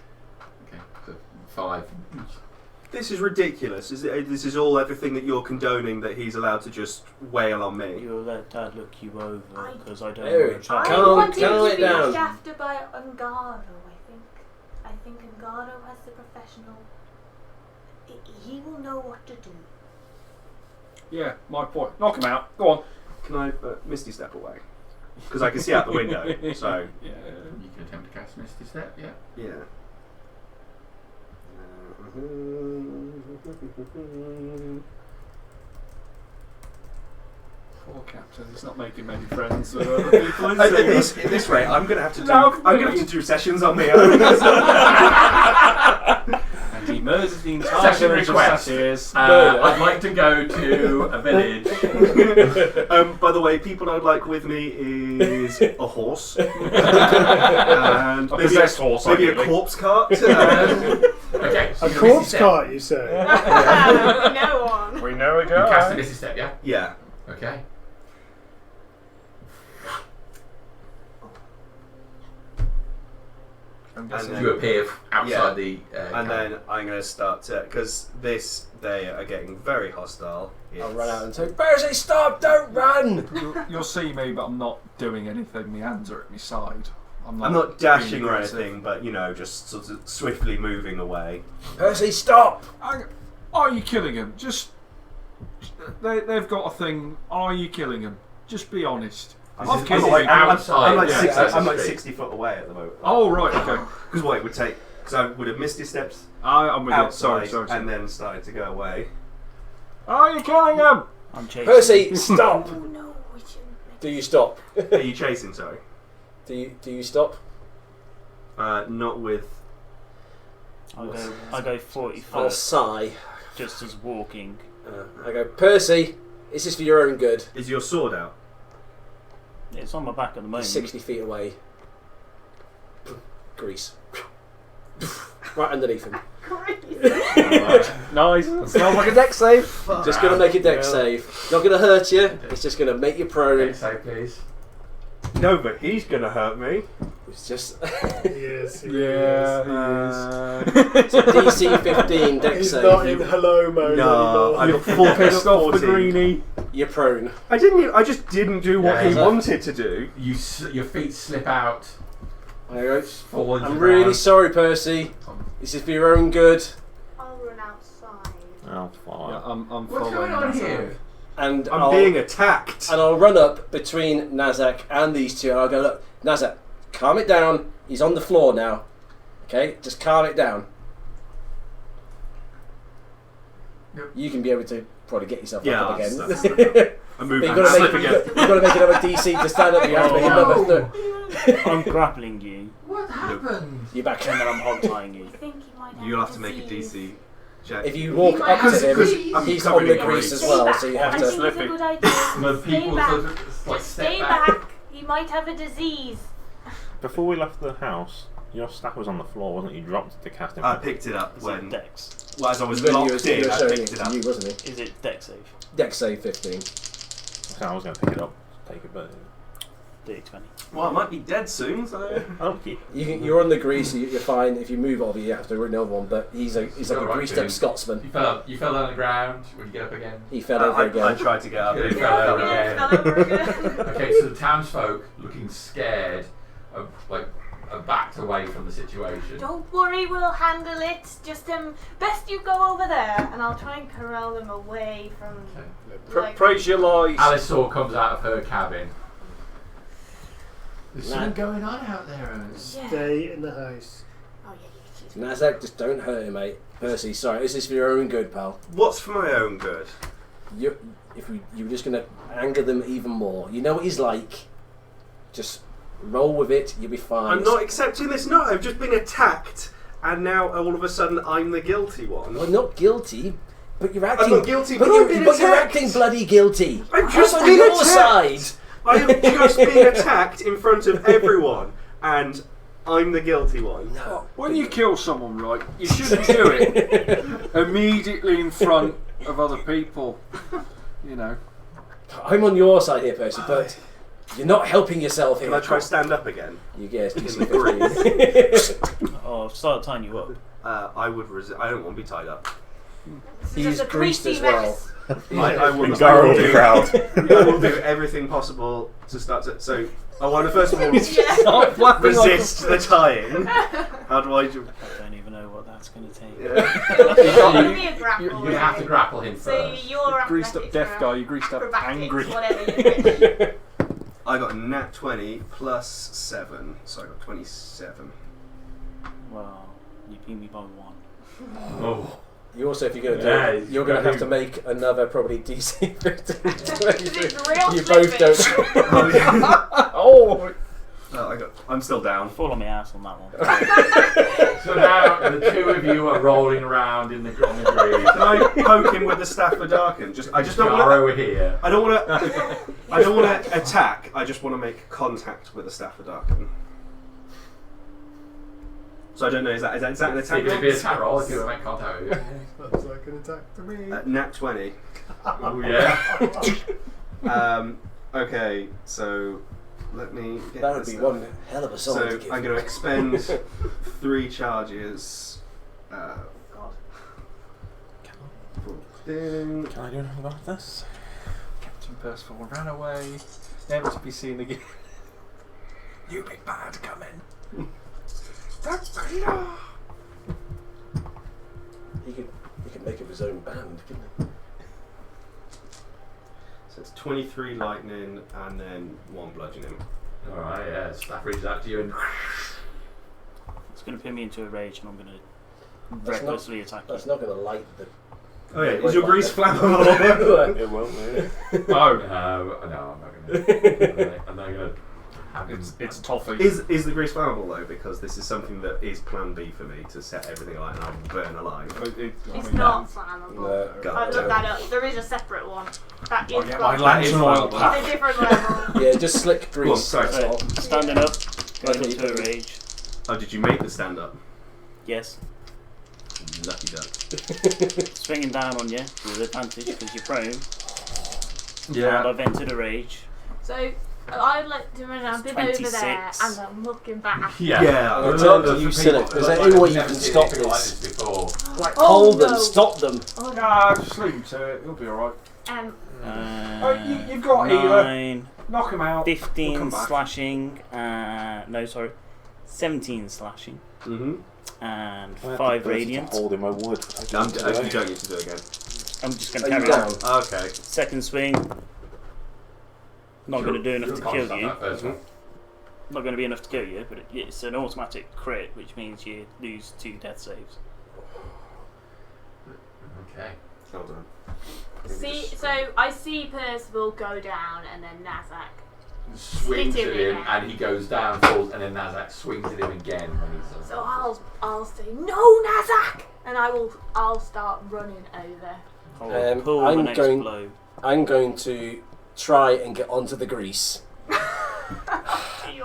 Okay, so 5. This is ridiculous. This is all everything that you're condoning that he's allowed to just wail on me. You'll let Dad look you over because I don't There want to we try. go. I Calm- wanted calm to it be down. looked after by Ungaro, I think Ungaro has the professional. He will know what to do. yeah, my point. Knock him out. Go on. Can I Misty Step away? Because I can see out the window. So Yeah. You can attempt to cast Misty Step, yeah. yeah. Poor captain. He's not making many friends with other people. At Is this rate, I'm gonna have to do. No, I'm gonna have to do sessions on my own. And he murders the entire Session village of request. Satiate. I'd like to go to a village. By the way, people I'd like with me is a horse and A maybe possessed horse, maybe a ideally. corpse cart. Okay, so A you corpse cart, you say? No one. we know a You cast a guy. Misty Step, yeah? Yeah. Okay. I'm And guessing. then- You appear outside the. and then I'm going to start to, because they are getting very hostile. I'll It's- run out and say, Percy, stop! Don't run! You'll see me, but I'm not doing anything. My hands are at my side. I'm I'm not dashing being or aggressive. anything, but just sort of swiftly moving away. Percy, stop! Are you killing him? They've got a thing. Are you killing him? Just be honest. I've killed him. outside. I'm like, Yeah, 60, that's I'm the like street. 60 foot away at the moment. Oh right, okay. Because what it would take, because I would have missed his steps I'm with you. outside Sorry. and then started to go away. Are you killing him? I'm chasing. Percy, stop! Oh no, we shouldn't. Do you stop? Are you chasing? Sorry, Do you stop? not with. I go 40 I'll foot sigh. just as walking. I go, Percy, is this for your own good? Is your sword out? It's on my back at the moment. 60 feet away. Grease. Right underneath him. Nice. Sounds like a deck save. Just gonna make a deck save. Not gonna hurt you. It's just gonna make you prone. Next save, please. No, but he's gonna hurt me. It's just He is. Yeah, it's a DC 15 deck He's save. not in hello mode No, I anymore. got 4 pissed off the 14. greenie. You're prone. I didn't. I just didn't do what Yeah, he yeah. wanted to do. Your feet slip out. I go, Fall into I'm the really ground. sorry, Percy. This is for your own good. I'll run outside. I'll follow. Yeah, I'm What's following. going on here? And I'm being attacked. And I'll run up between Nazak and these two and I'll go, look, Nazak, calm it down. He's on the floor now. Okay? Just calm it down. Yep. You can be able to probably get yourself Yeah, up again. that's- I But moved you've and got to slip make again. you've got to make another DC to stand up. You have to make another. No. I'm grappling you, What happened? You're back. and then I'm hog tying you. I think he might have You'll have to make a disease. DC check. If you walk might up have to him, I'm he's covered on the in grease grease. as Stay well, back. so you I have think to. it's a good idea. The Stay people back. sort of like Just step stay back. back. He might have a disease. Before we left the house, your staff was on the floor, wasn't it? You dropped it to cast it. I picked it up Is it when, Dex? as I was When you locked were in, I showing picked it up. you, wasn't he? Is it Dex save? Dex save 15. So I was going to pick it up, take it, but D20. Well, I might be dead soon, so. I don't care. You're on the grease, you're fine. If you move over, you have to run another one. But he's like a Alright, greased dude. up Scotsman. You fell on the ground. Would you get up again? He fell over I again. tried to get up. Yeah, and you fell fell over. over. Yeah, fell over again. Okay, so the townsfolk, looking scared, are backed away from the situation. Don't worry, we'll handle it. Just best you go over there, and I'll try and corral them away from. Like, Praise your lies. Alisaur comes out of her cabin. There's something going on out there, Ernest. yeah. Stay in the house. Oh yeah, Nazak, just don't hurt him, mate. Percy, sorry, this is for your own good, pal. What's for my own good? You're just gonna anger them even more. You know what he's like. Just roll with it. You'll be fine. I'm not accepting this. No, I've just been attacked, and now all of a sudden I'm the guilty one. Well, not guilty, but you're acting. I'm not guilty, but you're, I've been but you're attacked. acting bloody guilty. I've I'm just on been your attacked. side. I have just been attacked in front of everyone, and I'm the guilty one. No. When you kill someone, right, you shouldn't do it immediately in front of other people. You know. I'm on your side here, Percy, but you're not helping yourself here. Can I try stand up again? You guess. In the grease. Oh, I've started tying you up. I would resist. I don't want to be tied up. This is He's just a greased greasy as well. mess. I will Gargle do. the crowd. I will do everything possible to start to. So I want to first of all Yeah. resist the tying. How do I do? I don't even know what that's going to take. It's going to be a grapple. You're going to have to grapple him So first. you're Greased up deaf guy, you greased up acrobatics, angry. whatever you wish. I got a nat 20 plus 7, so I got 27. Well, you beat me by 1. Oh. You also, if you're going to Yeah, do it, you're going to have to make another probably DC 15. It's real You both slipping. don't. Oh! I'm still down. Fall on my ass on that one. So now the two of you are rolling around in the grease. Can I poke him with the staff of darken? I just don't Gar want to. over here. I don't want to. I don't want to attack. I just want to make contact with the staff of darken. So I don't know. Is that an attack? It could be a attack roll if you make contact with you. That's like an attack to me. Nat 20. Oh yeah. Okay, so let me get That would this be stuff. one hell of a song So to give. I'm going to expend 3 charges. God. Then Can I do anything about this? Captain Percival ran away, never to be seen again. You big bad, come in. He could make up his own band, couldn't he? So it's 23 lightning and then 1 bludgeoning. Alright, yeah. Staff reaches out to you and. It's going to pin me into a rage, and I'm going to That's recklessly attack you. That's not going to light the. Oh yeah, is your grease flammable? It won't move. Oh no, I'm not gonna. I'm not gonna. It's toffee. Is the grease flammable though? Because this is something that is Plan B for me to set everything alight and I'll burn alive. It's not flammable. No. I looked that up. There is a separate one. That is get my flammable. lantern oil It's pack. a different level. Yeah, just slick grease. Go on, sorry. that's all. Standing up, going Okay. into a rage. Oh, did you make the stand up? Yes. Lucky duck. Swinging down on you with advantage because you're prone. And Yeah. I've entered a rage. So I'd like to run around, been over there, 26. and I'm looking back. Yeah. I'm talking to you, Cynic. Is there any way you can stop this? Before. Like, Oh, hold them, no. stop them. Oh, Nah, just leave him to it. He'll be alright. You've got either. 9, Knock him out. We'll 15 come back. slashing. 17 slashing. Mm-hmm. And If I had 5 the ability radiant. To hold him, I would. But I You don't don't need to do it again. I'm just going Are to you carry on. down? Okay. Second swing. Not going to do enough to kill you. Not going to be enough to kill you, but it's an automatic crit, which means you lose 2 death saves. Okay. Well done. See, so I see Percival go down, and then Nazak. Swings Hit at him him again. and he goes down, falls, and then Nazak swings at him again when he's. So I'll say no, Nazak, and I'll start running over. I'll pull the I'm next going- blow. I'm going to try and get onto the grease. You're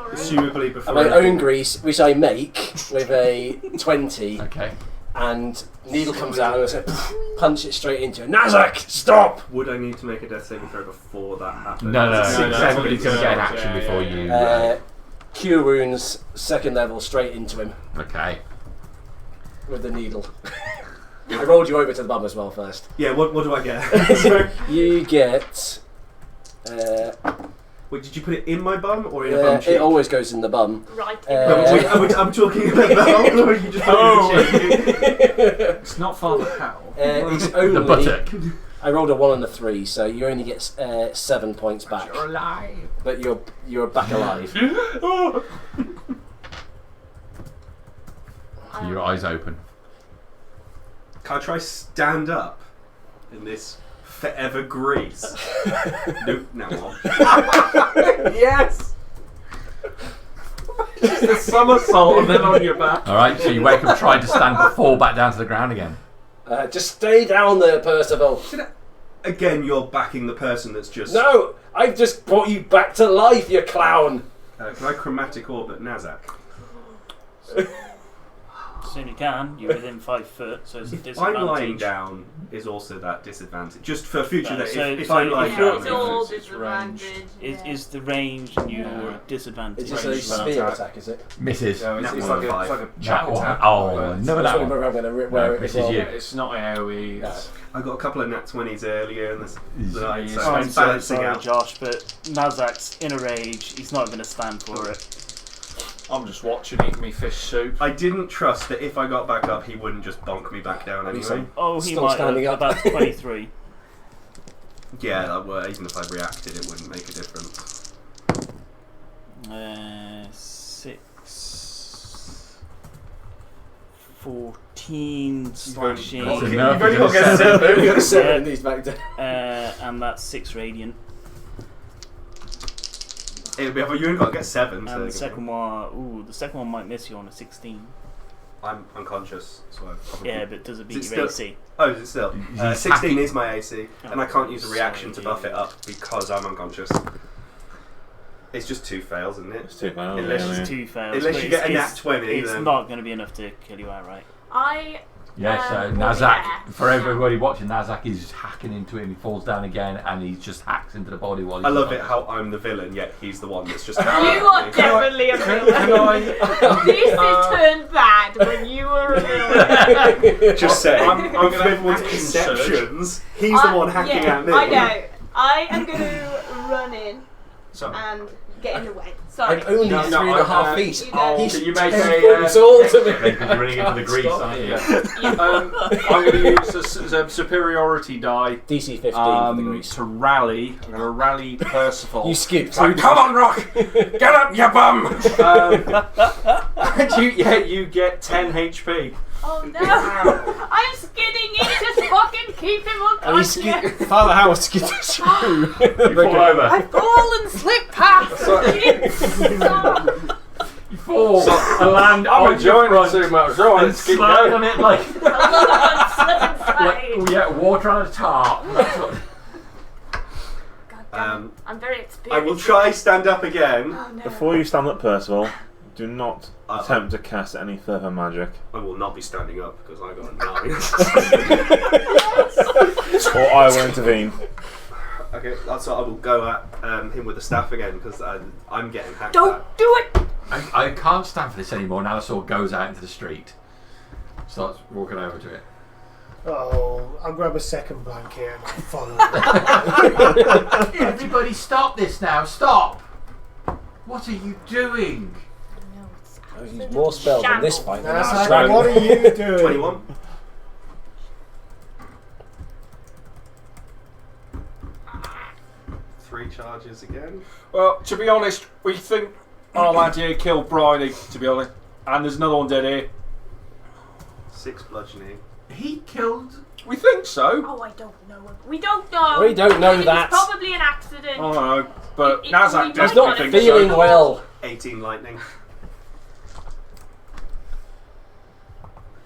right. Presumably before. My own grease, which I make with a 20, Okay. and needle comes out and I say, punch it straight into it. Nazak, stop! Would I need to make a death saving throw before that happens? No. It's a six. Everybody's going to get an Yeah, action yeah, before yeah. you. Cure wounds, second level, straight into him Okay. with the needle. I rolled you over to the bum as well first. Yeah. What do I get? Sorry. You get. Wait, did you put it in my bum or in a bum cheek? It always goes in the bum. Right. I'm talking about the hole, or you just put it in the cheek? It's not Father Hal. It's only. The buttock. I rolled a 1 and a 3, so you only get 7 points back. You're alive. But you're back alive. Your eyes open. Can I try stand up in this forever grease? Nope, now on. Yes! Just a somersault and then on your back. Alright, so you wake up trying to stand but fall back down to the ground again. Just stay down there, Percival. Again, you're backing the person that's just. No! I've just brought you back to life, you clown! Can I chromatic orbit Nazak? Soon you can. You're within 5 foot, so it's a disadvantage. I'm lying down is also that disadvantage. Just for future, No, that so- if so I'm if lying you're- down, It's all it's disadvantage. Is the range your disadvantage? It's just a spear attack, is it? Misses. No, it's Nat like one a, it's five. like a That chat one. attack. Oh, but no, that one. I'm going to wear No, it this as well. is you. It's not AoE. It's, I got a couple of nat 20s earlier in this night, so Oh, I'm it's so balancing sorry, out. Josh, but Nazak's in a rage. He's not going to stand for it. I'm just watching eating me fish soup. I didn't trust that if I got back up, he wouldn't just bonk me back down anyway. saying? Oh, he Still might have. standing up. About 23. Yeah, that were, even if I reacted, it wouldn't make a difference. 6, 14 slashing, That's You've enough. only got to It's get a 7. We've got 7 of these back down. and that's 6 radiant. It'll be, you only got to get 7. And the second one might miss you on a 16. I'm unconscious, so I probably. Yeah, but does it beat Is it your still- AC? Oh, is it still? He's 16 happy. is my AC, and I can't use a reaction to buff it up because I'm unconscious. It's just 2 fails, isn't it? It's too Unless bad. you- It's 2 fails. Unless but you get a it's- nat 20, It's then. not going to be enough to kill you outright. I Yes, we'll be Nazak, there. for everybody watching, Nazak is hacking into him. He falls down again and he just hacks into the body while he's I love it how I'm the villain, yet he's the one that's just. You are definitely a villain. This is turned bad when you were a villain. Just saying. I'm From gonna everyone's action surge. conceptions, he's the one hacking yeah, at me. I know. I am going to run in So, and get in the way. Sorry. I'm only No, 3.5 I- feet. You don't. He's Can you make it's all to me. Because you're running into the grease, Stop aren't it. you? I'm going to use a superiority die DC 15 for the grease. to rally. I'm going to rally Percival. You skid It's like, through. come on, Rock! Get up, you bum! And you get 10 HP. Oh no! I'm skidding in to fucking keep him And he unconscious. skid. Father Howard skidded through. You fall over. I fall and slip past. You fall and land I'm on enjoying your it front too much. Go on, and let's keep slide going. on it like, Slip and slide. water on a tarp. That's what, God damn it. I'm very I experienced. will try stand up again. Oh no. Before you stand up, Percival, do not Uh-oh. attempt to cast any further magic. I will not be standing up because I got a 9. Or I will intervene. Okay, that's what I will go at him with the staff again because I'm getting hacked Don't at. do it! I can't stand for this anymore. Now the sword goes out into the street. Starts walking over to it. Oh, I'll grab a second blanket and I'll follow. Everybody stop this now. Stop. What are you doing? No, it's I've used more spells in this fight than That's I like, tried. what are you doing? 21. Three charges again. Well, to be honest, we think our lad here killed Bryony, to be honest. And there's another one dead here. 6 bludgeoning. He killed. We think so. Oh, I don't know. We don't know. We don't know It was that. probably an accident. I don't know. But It- Nazak we He's might definitely not have thinks feeling so. well. 18 lightning.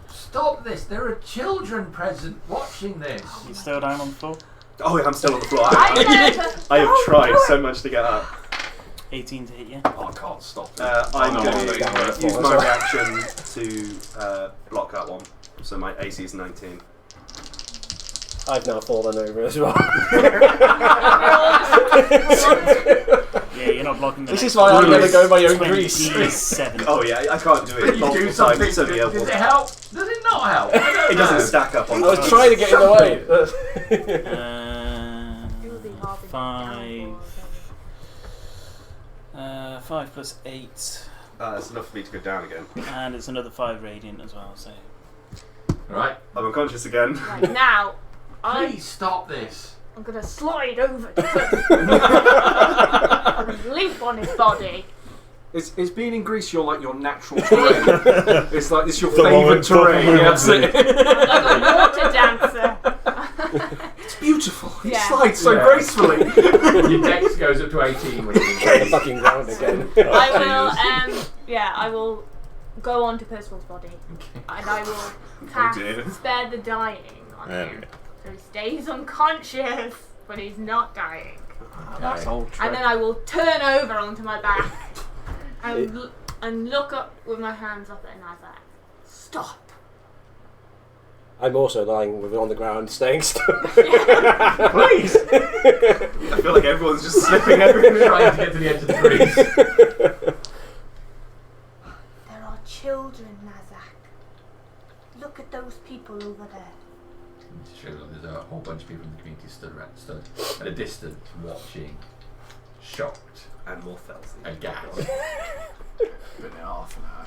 Stop this. There are children present watching this. You still down on the floor? Oh, yeah, I'm still on the floor. I I have tried so much to get up. 18 to hit you. Oh, I can't stop it. I'm Oh, going no, to use my reaction to block that one. So my AC is 19. I've now fallen over as well. Yeah, you're not blocking the This next is why one. I'm going to go my own grease. 27. Oh yeah, I can't do it You multiple do times. something. So the other Does one. it help? Does it not help? I don't It doesn't know. stack up on I was trying to get in the way. It would be hard to 5. 5 plus 8. That's enough for me to go down again. And it's another 5 radiant as well, so. Right. I'm unconscious again. Right, now, Please stop this. I'm going to slide over to him and leap on his body. Is being in Greece your natural terrain? It's like this your The favourite moment terrain. before Yeah, that's it. I'm a water dancer. It's beautiful. He Yeah. slides so Yeah. gracefully. Your dex goes up to 18 when you Get the fucking ground again. I will, I will go on to Percival's body. And I will cast dear. Spare the Dying on There we him. go. So he stays unconscious, but he's not dying. That's old And then I will turn over onto my back and look up with my hands up at Nazak. Stop. I'm also lying with it on the ground, staying still. Please! I feel like everyone's just slipping everywhere. trying to get to the edge of the grease. There are children, Nazak. Look at those people over there. Sure, there's a whole bunch of people in the community stood at a distance, watching, shocked, And more fells. aghast. Been there half an hour.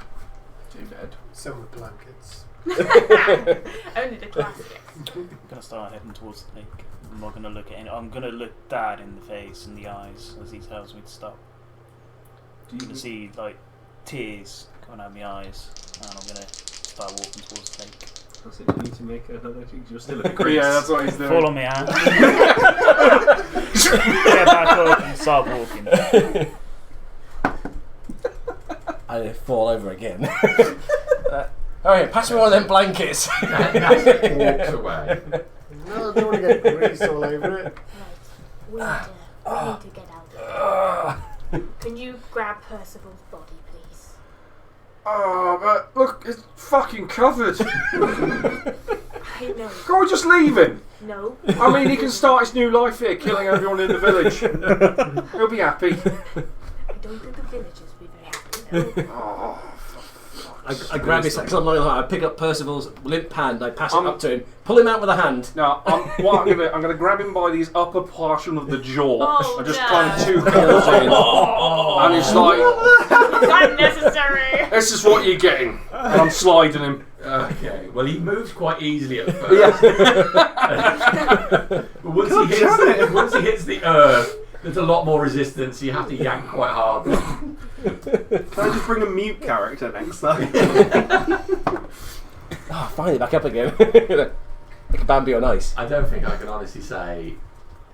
Too dead. Some with blankets. Only the classics. I'm gonna start heading towards the lake. I'm not gonna look at any. I'm gonna look Dad in the face and the eyes as he tells me to stop. I'm gonna see like tears coming out of my eyes, and I'm gonna start walking towards the lake. That's it, you need to make another thing. You're still in the grease. Yeah, that's what he's doing. Fall on me, Anne. Get back up and start walking. I fall over again. Alright, pass me one of them blankets. Nazak walks away. No, I don't want to get grease all over it. Right. We need to get out of here. Can you grab Percival's body, please? Oh, but look, it's fucking covered. I know. Can't we just leave him? No. I mean, he can start his new life here, killing everyone in the village. He'll be happy. I don't think the villagers will be very happy. No. Oh, I grab his, because I'm not I pick up Percival's limp hand, I pass it up to him, pull him out with a hand. no, I'm gonna grab him by these upper portion of the jaw Oh, and just no. climb 2 holes in. And it's like, It's unnecessary. this is what you're getting. And I'm sliding him. Okay, well he moves quite easily at first. But once he hits the earth, there's a lot more resistance, so you have to yank quite hard. Can I just bring a mute character next time? Oh, finally back up again. Like a Bambi on ice. I don't think I can honestly say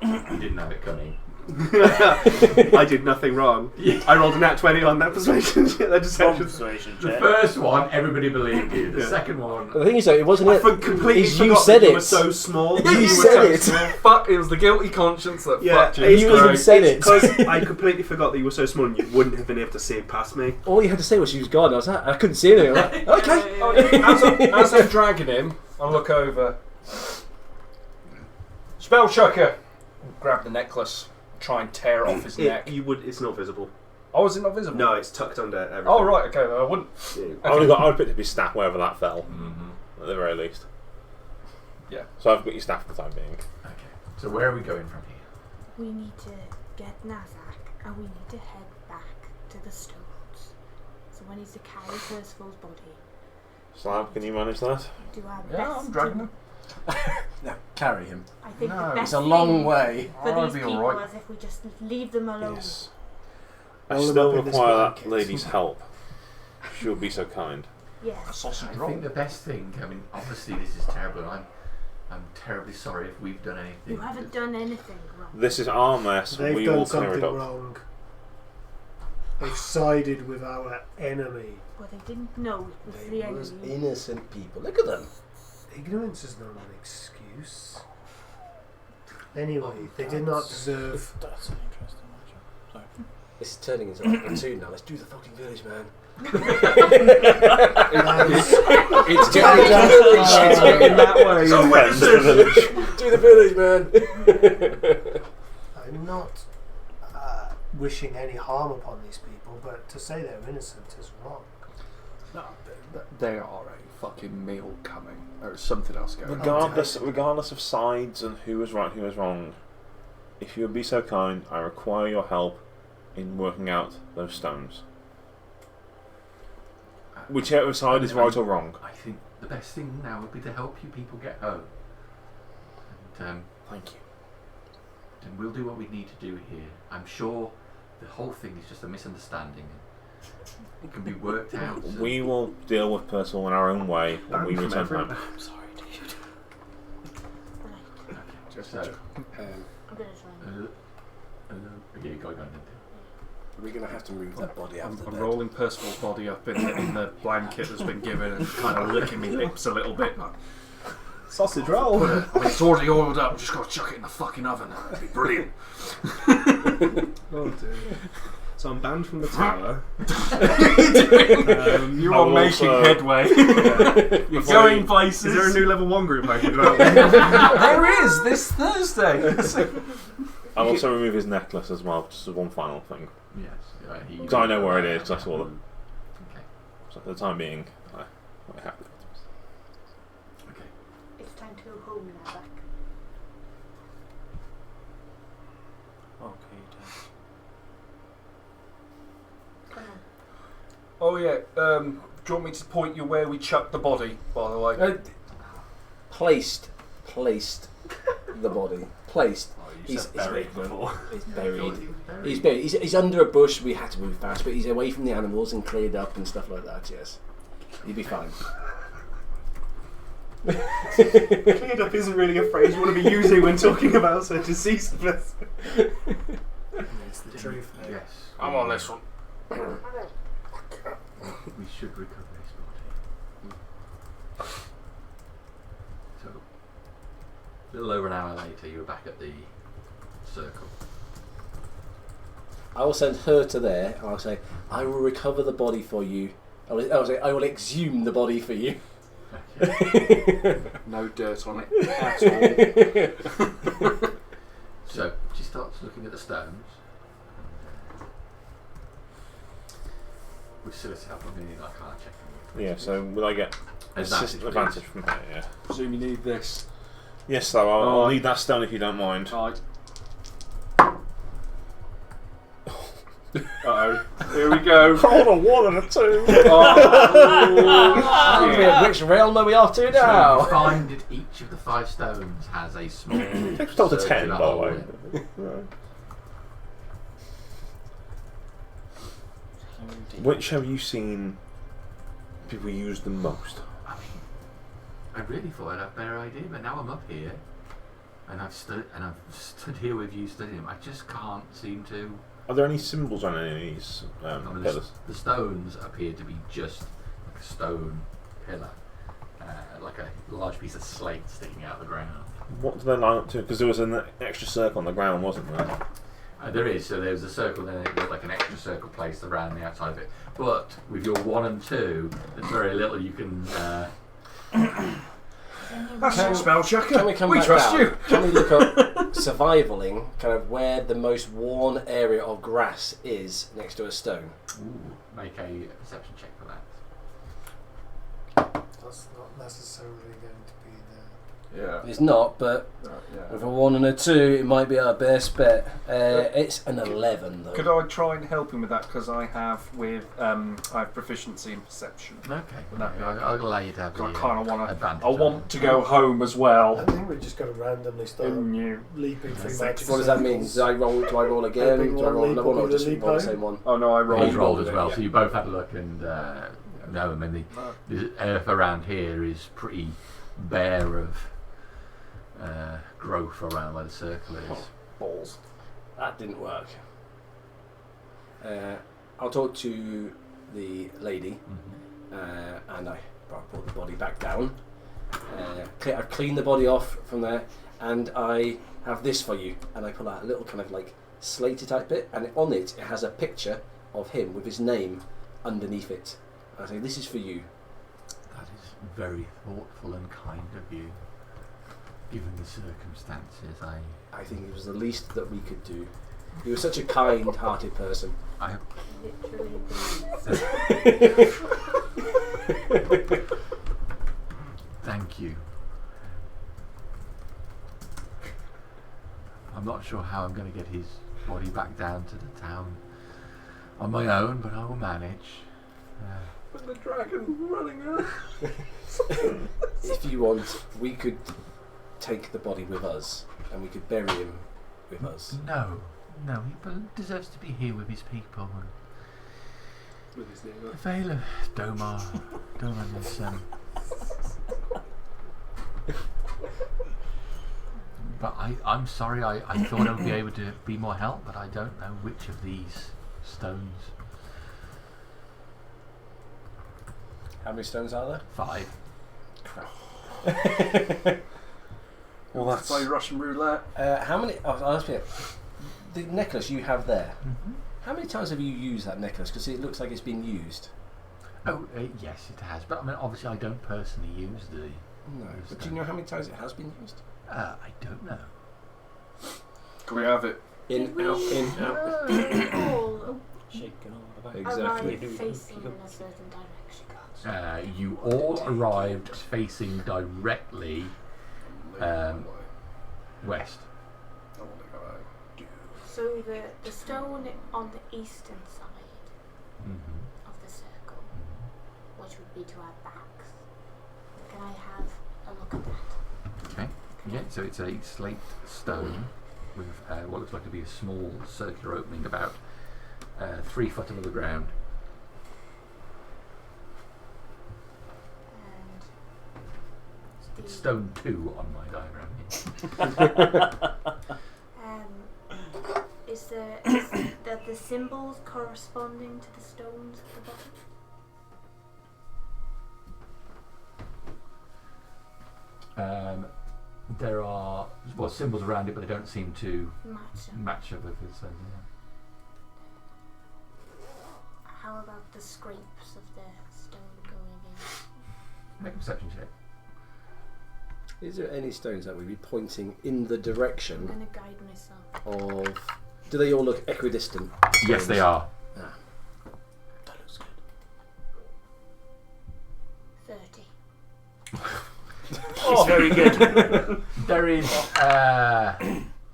you didn't have it coming. I did nothing wrong. Yeah. I rolled a nat 20 on that persuasion. That just Persuasion The check. first one, everybody believed you. The second one, The thing is, though, it wasn't I it. completely You forgot said that you it. were so small. You were said so it. small. Fuck, it was the guilty conscience that fucked you. it's You even said it. Because I completely forgot that you were so small and you wouldn't have been able to see it past me. All you had to say was she was gone. I couldn't see anything. I'm like, okay. As I'm dragging him, I look over. Spell chucker. Grab the necklace. Try and tear off his neck. It's not visible. Oh, is it not visible? No, it's tucked under everything. Oh, right, okay, then I wouldn't. I would have picked up his staff wherever that fell, at the very least. Yeah. So I've got your staff for the time being. okay. So where are we going from here? We need to get Nazak and we need to head back to the stones. So we need to carry Percival's body. Slab, can you manage that? Do our Yeah, best. I'm dragging to, him. No, carry him. I think No, the best It's a long thing way. for I'll these be people alright. is if we just leave them alone. Yes. I Roll him still up in this require that blanket. lady's help. She would be so kind. Yes. Sausage I roll. think the best thing, I mean, obviously this is terrible, and I'm terribly sorry if we've done anything. You haven't done anything wrong. This is our mess. They've we done will clear something it up. wrong. They've sided with our enemy. Well, they didn't know it was They the was enemy. innocent people. Look at them. Ignorance is not an excuse. Anyway, they did not deserve. That's an interesting matchup. Sorry. This is turning into like a platoon now. Let's do the fucking village, man. It's getting that way. Defend the village. Do the village, man. I'm not wishing any harm upon these people, but to say they're innocent is wrong. No, there are a fucking meal coming. There's something else going on. Regardless of sides and who was right, who was wrong, if you would be so kind, I require your help in working out those stones. Whichever side is right or wrong. I think the best thing now would be to help you people get home. And Thank you. then we'll do what we need to do here. I'm sure the whole thing is just a misunderstanding. It can be worked out. So We will deal with Percival in our own way when we return home. I'm sorry, dude. Right. Just So, I'm gonna try and okay, go on. we're going to have to move that body out I'm of the bed. rolling Percival's body up in the blanket that's been given and kind of licking my lips a little bit. Like, Sausage roll. I mean, it's already oiled up, just got to chuck it in the fucking oven. It'd be brilliant. Oh dear. So I'm banned from the tower. You I are will making also- headway. You're going places. Is there a new level 1 group I can join? There is this Thursday. I'll also remove his necklace as well, just as one final thing. Yes. Because I know where it is, that's all. Okay. So for the time being, I'm happy. Okay. It's time to go home now, back. Okay, then. Come on. Oh yeah. Do you want me to point you where we chucked the body? By the way. Placed the body. Placed. He's buried before. He's buried. He's buried. He's under a bush. We had to move fast, but he's away from the animals and cleared up and stuff like that. Yes, he'd be fine. Cleared up isn't really a phrase you want to be using when talking about a deceased person. It's the truth. Yes. I'm on this one. We should recover his body. So, a little over an hour later, you were back at the circle. I will send her to there, and I'll say, I will recover the body for you I will exhume the body for you. No dirt on it at all. So she starts looking at the stones. Which still is helpful. I can't check them. Yeah, so will I get advantage from here? Yeah. Presume you need this. Yes, though, I'll need that stone if you don't mind. Right. Uh-oh. Here we go. Hold a 1 and a 2. Which realm are we off to So now? you find that each of the 5 stones has a small. It's told to 10, by the hole way. in it. Which have you seen people use the most? I mean, I really thought I'd have a better idea, but now I'm up here, and I've stood here with you studying them. I just can't seem to. Are there any symbols on any of these pillars? The stones appear to be just like a stone pillar, like a large piece of slate sticking out of the ground. What do they line up to? Because there was an extra circle on the ground, wasn't there? There is, so there's a circle, then there's like an extra circle placed around the outside of it. But with your 1 and 2, there's very little you can. That's a spell checker. Can we come back trust down? you. Can we look up survivaling, kind of where the most worn area of grass is next to a stone? Ooh, make a perception check for that. That's not necessarily going to be there. Yeah. It's not, but with a 1 and a 2, it might be our best bet. It's an 11 though. Could I try and help him with that? Because I have proficiency in perception. Okay, Would that be okay? I'll allow you to have the I kind of want advantage. to. I want to go home as well. I think we've just got to randomly start leaping through magic. What does that mean? Do I roll again? Hoping Do I roll one another one or leap just will be roll the the same one? Oh no, I rolled. He's rolled as well, yeah. so you both had a look, and no, I mean the earth around here is pretty bare of growth around where the circle is. Balls. That didn't work. I'll talk to the lady, and I put the body back down. I clean the body off from there, and I have this for you. And I pull out a little kind of like slaty type bit, and on it has a picture of him with his name underneath it. And I say, "This is for you." That is very thoughtful and kind of you, given the circumstances. I think it was the least that we could do. He was such a kind-hearted person. Literally. Thank you. I'm not sure how I'm going to get his body back down to the town on my own, but I will manage. With the dragon running around. If you want, we could take the body with us, and we could bury him with us. No, he deserves to be here with his people. And With his neighbour. the Veil of Domar is. But I'm sorry. I thought I would be able to be more help, but I don't know which of these stones. How many stones are there? 5. Crap. Well, that's. Play Russian roulette. How many? I'll ask you. The necklace you have there. Mm-hmm. How many times have you used that necklace? Because it looks like it's been used. Oh, yes, it has. But I mean, obviously, I don't personally use the. No. But do you know how many times it has been used? I don't know. Can we have it? In, out, in, out. Shaking all about. Exactly. Arrive facing in a certain direction. You all arrived facing directly west. So the stone on the eastern side of the circle, which would be to our backs, can I have a look at that? Okay. Yeah, so it's a slate stone with what looks like to be a small circular opening about 3 foot above the ground. And It's stone 2 on my diagram. is the symbols corresponding to the stones at the bottom? There are symbols around it, but they don't seem to Match up with it. So, yeah. How about the scrapes of the Make a perception check. Is there any stones that would be pointing in the direction I'm going to guide myself. of... Do they all look equidistant? Yes, they are. Ah. That looks good. 30. Oh, very good. There is.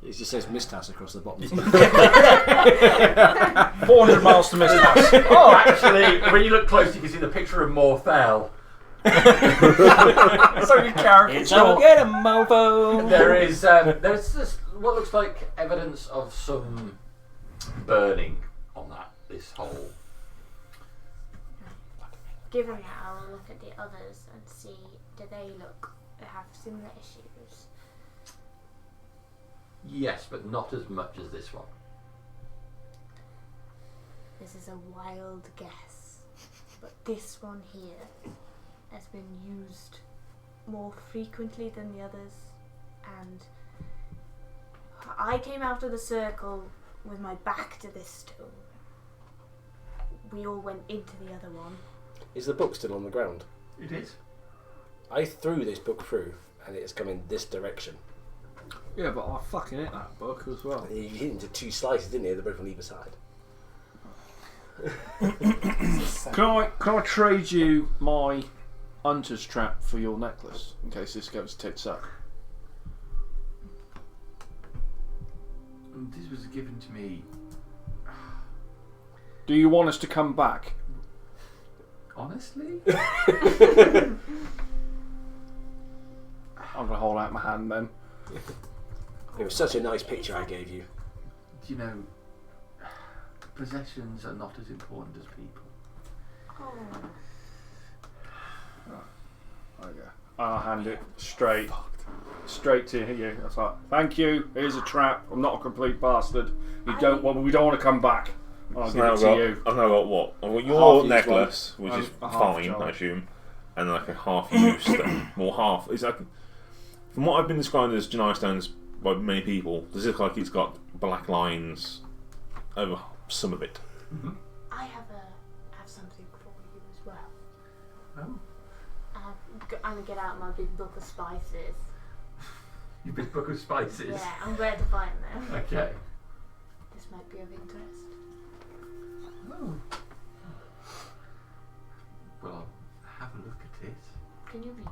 It just says Mistas across the bottom. 400 miles to Mistas. Oh, actually, when you look close, you can see the picture of Morthel. So you character. It's all get a mofo. There's just what looks like evidence of some burning on this hole. Given that, I'll look at the others and see, do they have similar issues? Yes, but not as much as this one. This is a wild guess, but this one here has been used more frequently than the others, and I came out of the circle with my back to this stone. We all went into the other one. Is the book still on the ground? It is. I threw this book through, and it has come in this direction. Yeah, but I fucking hit that book as well. You hit into 2 slices, didn't you? They're both on either side. Can I trade you my hunter's trap for your necklace in case this goes tits up? This was given to me. Do you want us to come back? Honestly? I'm gonna hold out my hand then. It was such a nice picture I gave you. Do you know, possessions are not as important as people. Okay. I'll hand it straight to you. That's like, thank you. Here's a trap. I'm not a complete bastard. We don't want to come back. I'll give it to you. I've now got what? I've got Half your used necklace, one, which is a half fine, jar. I assume, and like a half used stone. More half. It's like, from what I've been described as Janai stones by many people, does it look like it's got black lines over some of it? Mm-hmm. I have something for you as well. Oh. I'm gonna get out my big book of spices. Your big book of spices? Yeah, I'm glad to find them. Okay. This might be of interest. Oh. Well, I'll have a look at it. Can you read?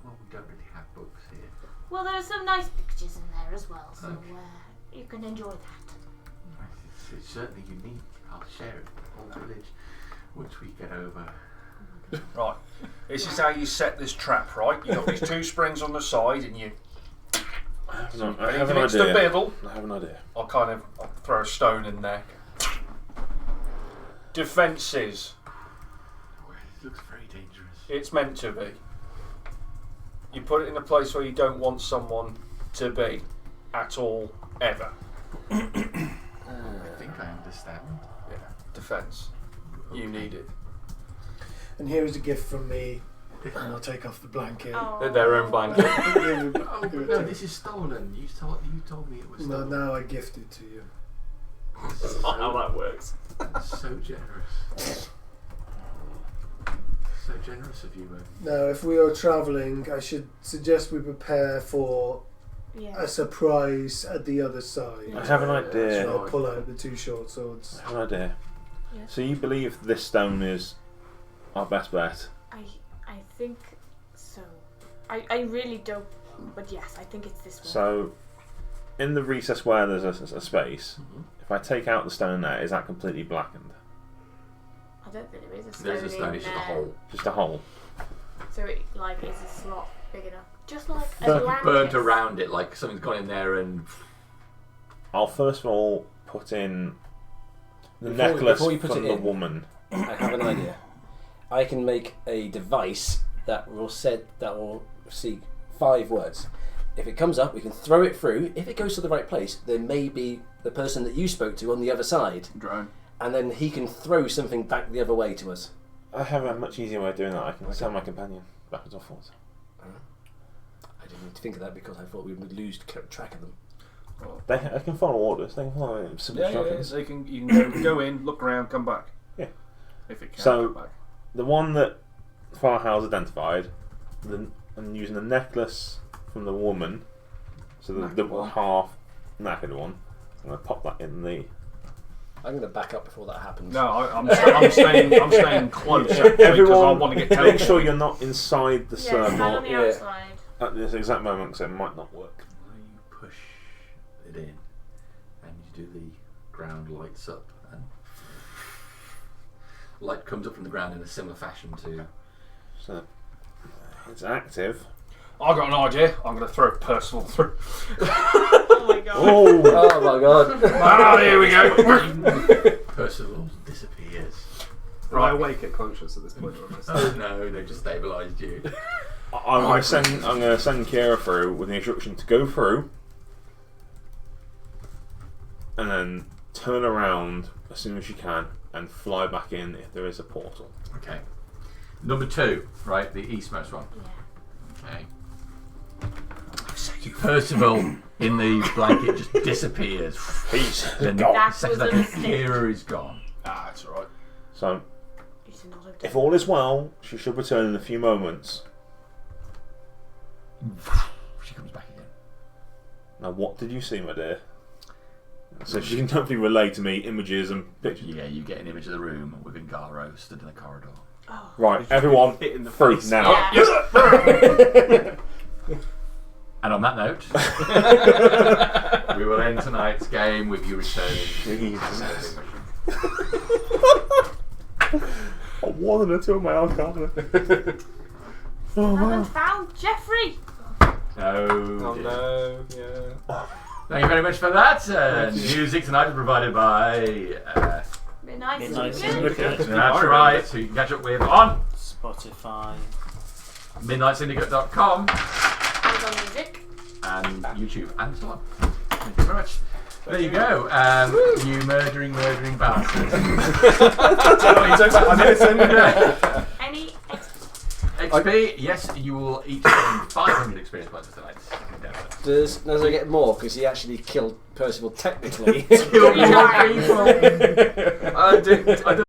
Well, we don't really have books here. Well, there are some nice pictures in there as well, so Okay. You can enjoy that. It's certainly unique. I'll share it with the whole village once we get over. Right. This is how you set this trap, right? You've got these 2 springs on the side, and you. I have And an if it's the idea. biddle, I have an idea. I'll throw a stone in there. Defences. It looks very dangerous. It's meant to be. You put it in a place where you don't want someone to be at all, ever. I think I understand. Yeah. Defence. You need it. And here is a gift from me, and I'll take off the blanket. Oh. Their own blanket. Oh, no, this is stolen. You told me it was No, stolen. now I gift it to you. That's not how that works. So generous. So generous of you, man. Now, if we are travelling, I should suggest we prepare for Yeah. a surprise at the other side. I have an So idea. I'll pull out the 2 short swords. I have an idea. Yeah. So you believe this stone is our best bet? I think so. I really don't, but yes, I think it's this one. So, in the recess where there's a space, Mm-hmm. if I take out the stone there, is that completely blackened? I don't think there is a stone There's a stone, in it's just a there. hole. Just a hole. So it is a slot big enough, just like Burnt- Atlantis. Burnt around it, like something's gone in there and. I'll first of all put in the Before- necklace before you put from it the in- woman. I have an idea. I can make a device that will see 5 words. If it comes up, we can throw it through. If it goes to the right place, there may be the person that you spoke to on the other side, Drone. and then he can throw something back the other way to us. I have a much easier way of doing that. I can send my companion backwards or forwards. I didn't need to think of that because I thought we would lose track of them. They can follow orders. They can follow simple instructions. They can. You can go in, look around, come back. Yeah. If it can So- come back. The one that filehouse identified, and using the necklace from the woman, so the half knackered one, I'm going to pop that in the. I'm going to back up before that happens. No, I'm staying close because I want to get make sure you're not inside the stand on circle the outside. at this exact moment because it might not work. You push it in, and you do the ground lights up, and light comes up from the ground in a similar fashion to. So it's active. I've got an idea. I'm going to throw Percival through. Oh my god. Oh my god. Ah, here we go. Percival disappears. Am I awake and conscious at this point? Or am I still- Oh no, they've just stabilised you. I'm going to send Kira through with the instruction to go through, and then turn around as soon as you can and fly back in if there is a portal. Okay. Number 2, right, the eastmost one. Yeah. Okay. Percival in the blanket just disappears. Peace. Then That seconds was a later, mistake. Kira is gone. Ah, it's alright. So It's another if all is well, she should return in a few moments. She comes back again. Now, what did you see, my dear? So she can hopefully relay to me images and pictures. Yeah, you get an image of the room with Ngaro stood in the corridor. Oh. Right, everyone, hit in the through face? now. Yeah. And on that note, we will end tonight's game with you returning. Jesus. I wanted her to my Arcana. Oh, Haven't wow. found Jeffrey. No. Oh dear. no, yeah. Thank you very much for that. Music tonight is provided by. Midnight Midnight Syndicate. Syndicate. That's right. Who you can catch up with on Spotify. MidnightSyndicate.com Amazon Music. and YouTube and so on. Thank you very much. There you go. You murdering bastards. I'm innocent. Any XP, yes, you will each gain 500 experience points tonight. Does I get more because he actually killed Percival technically? Kill more people. I do.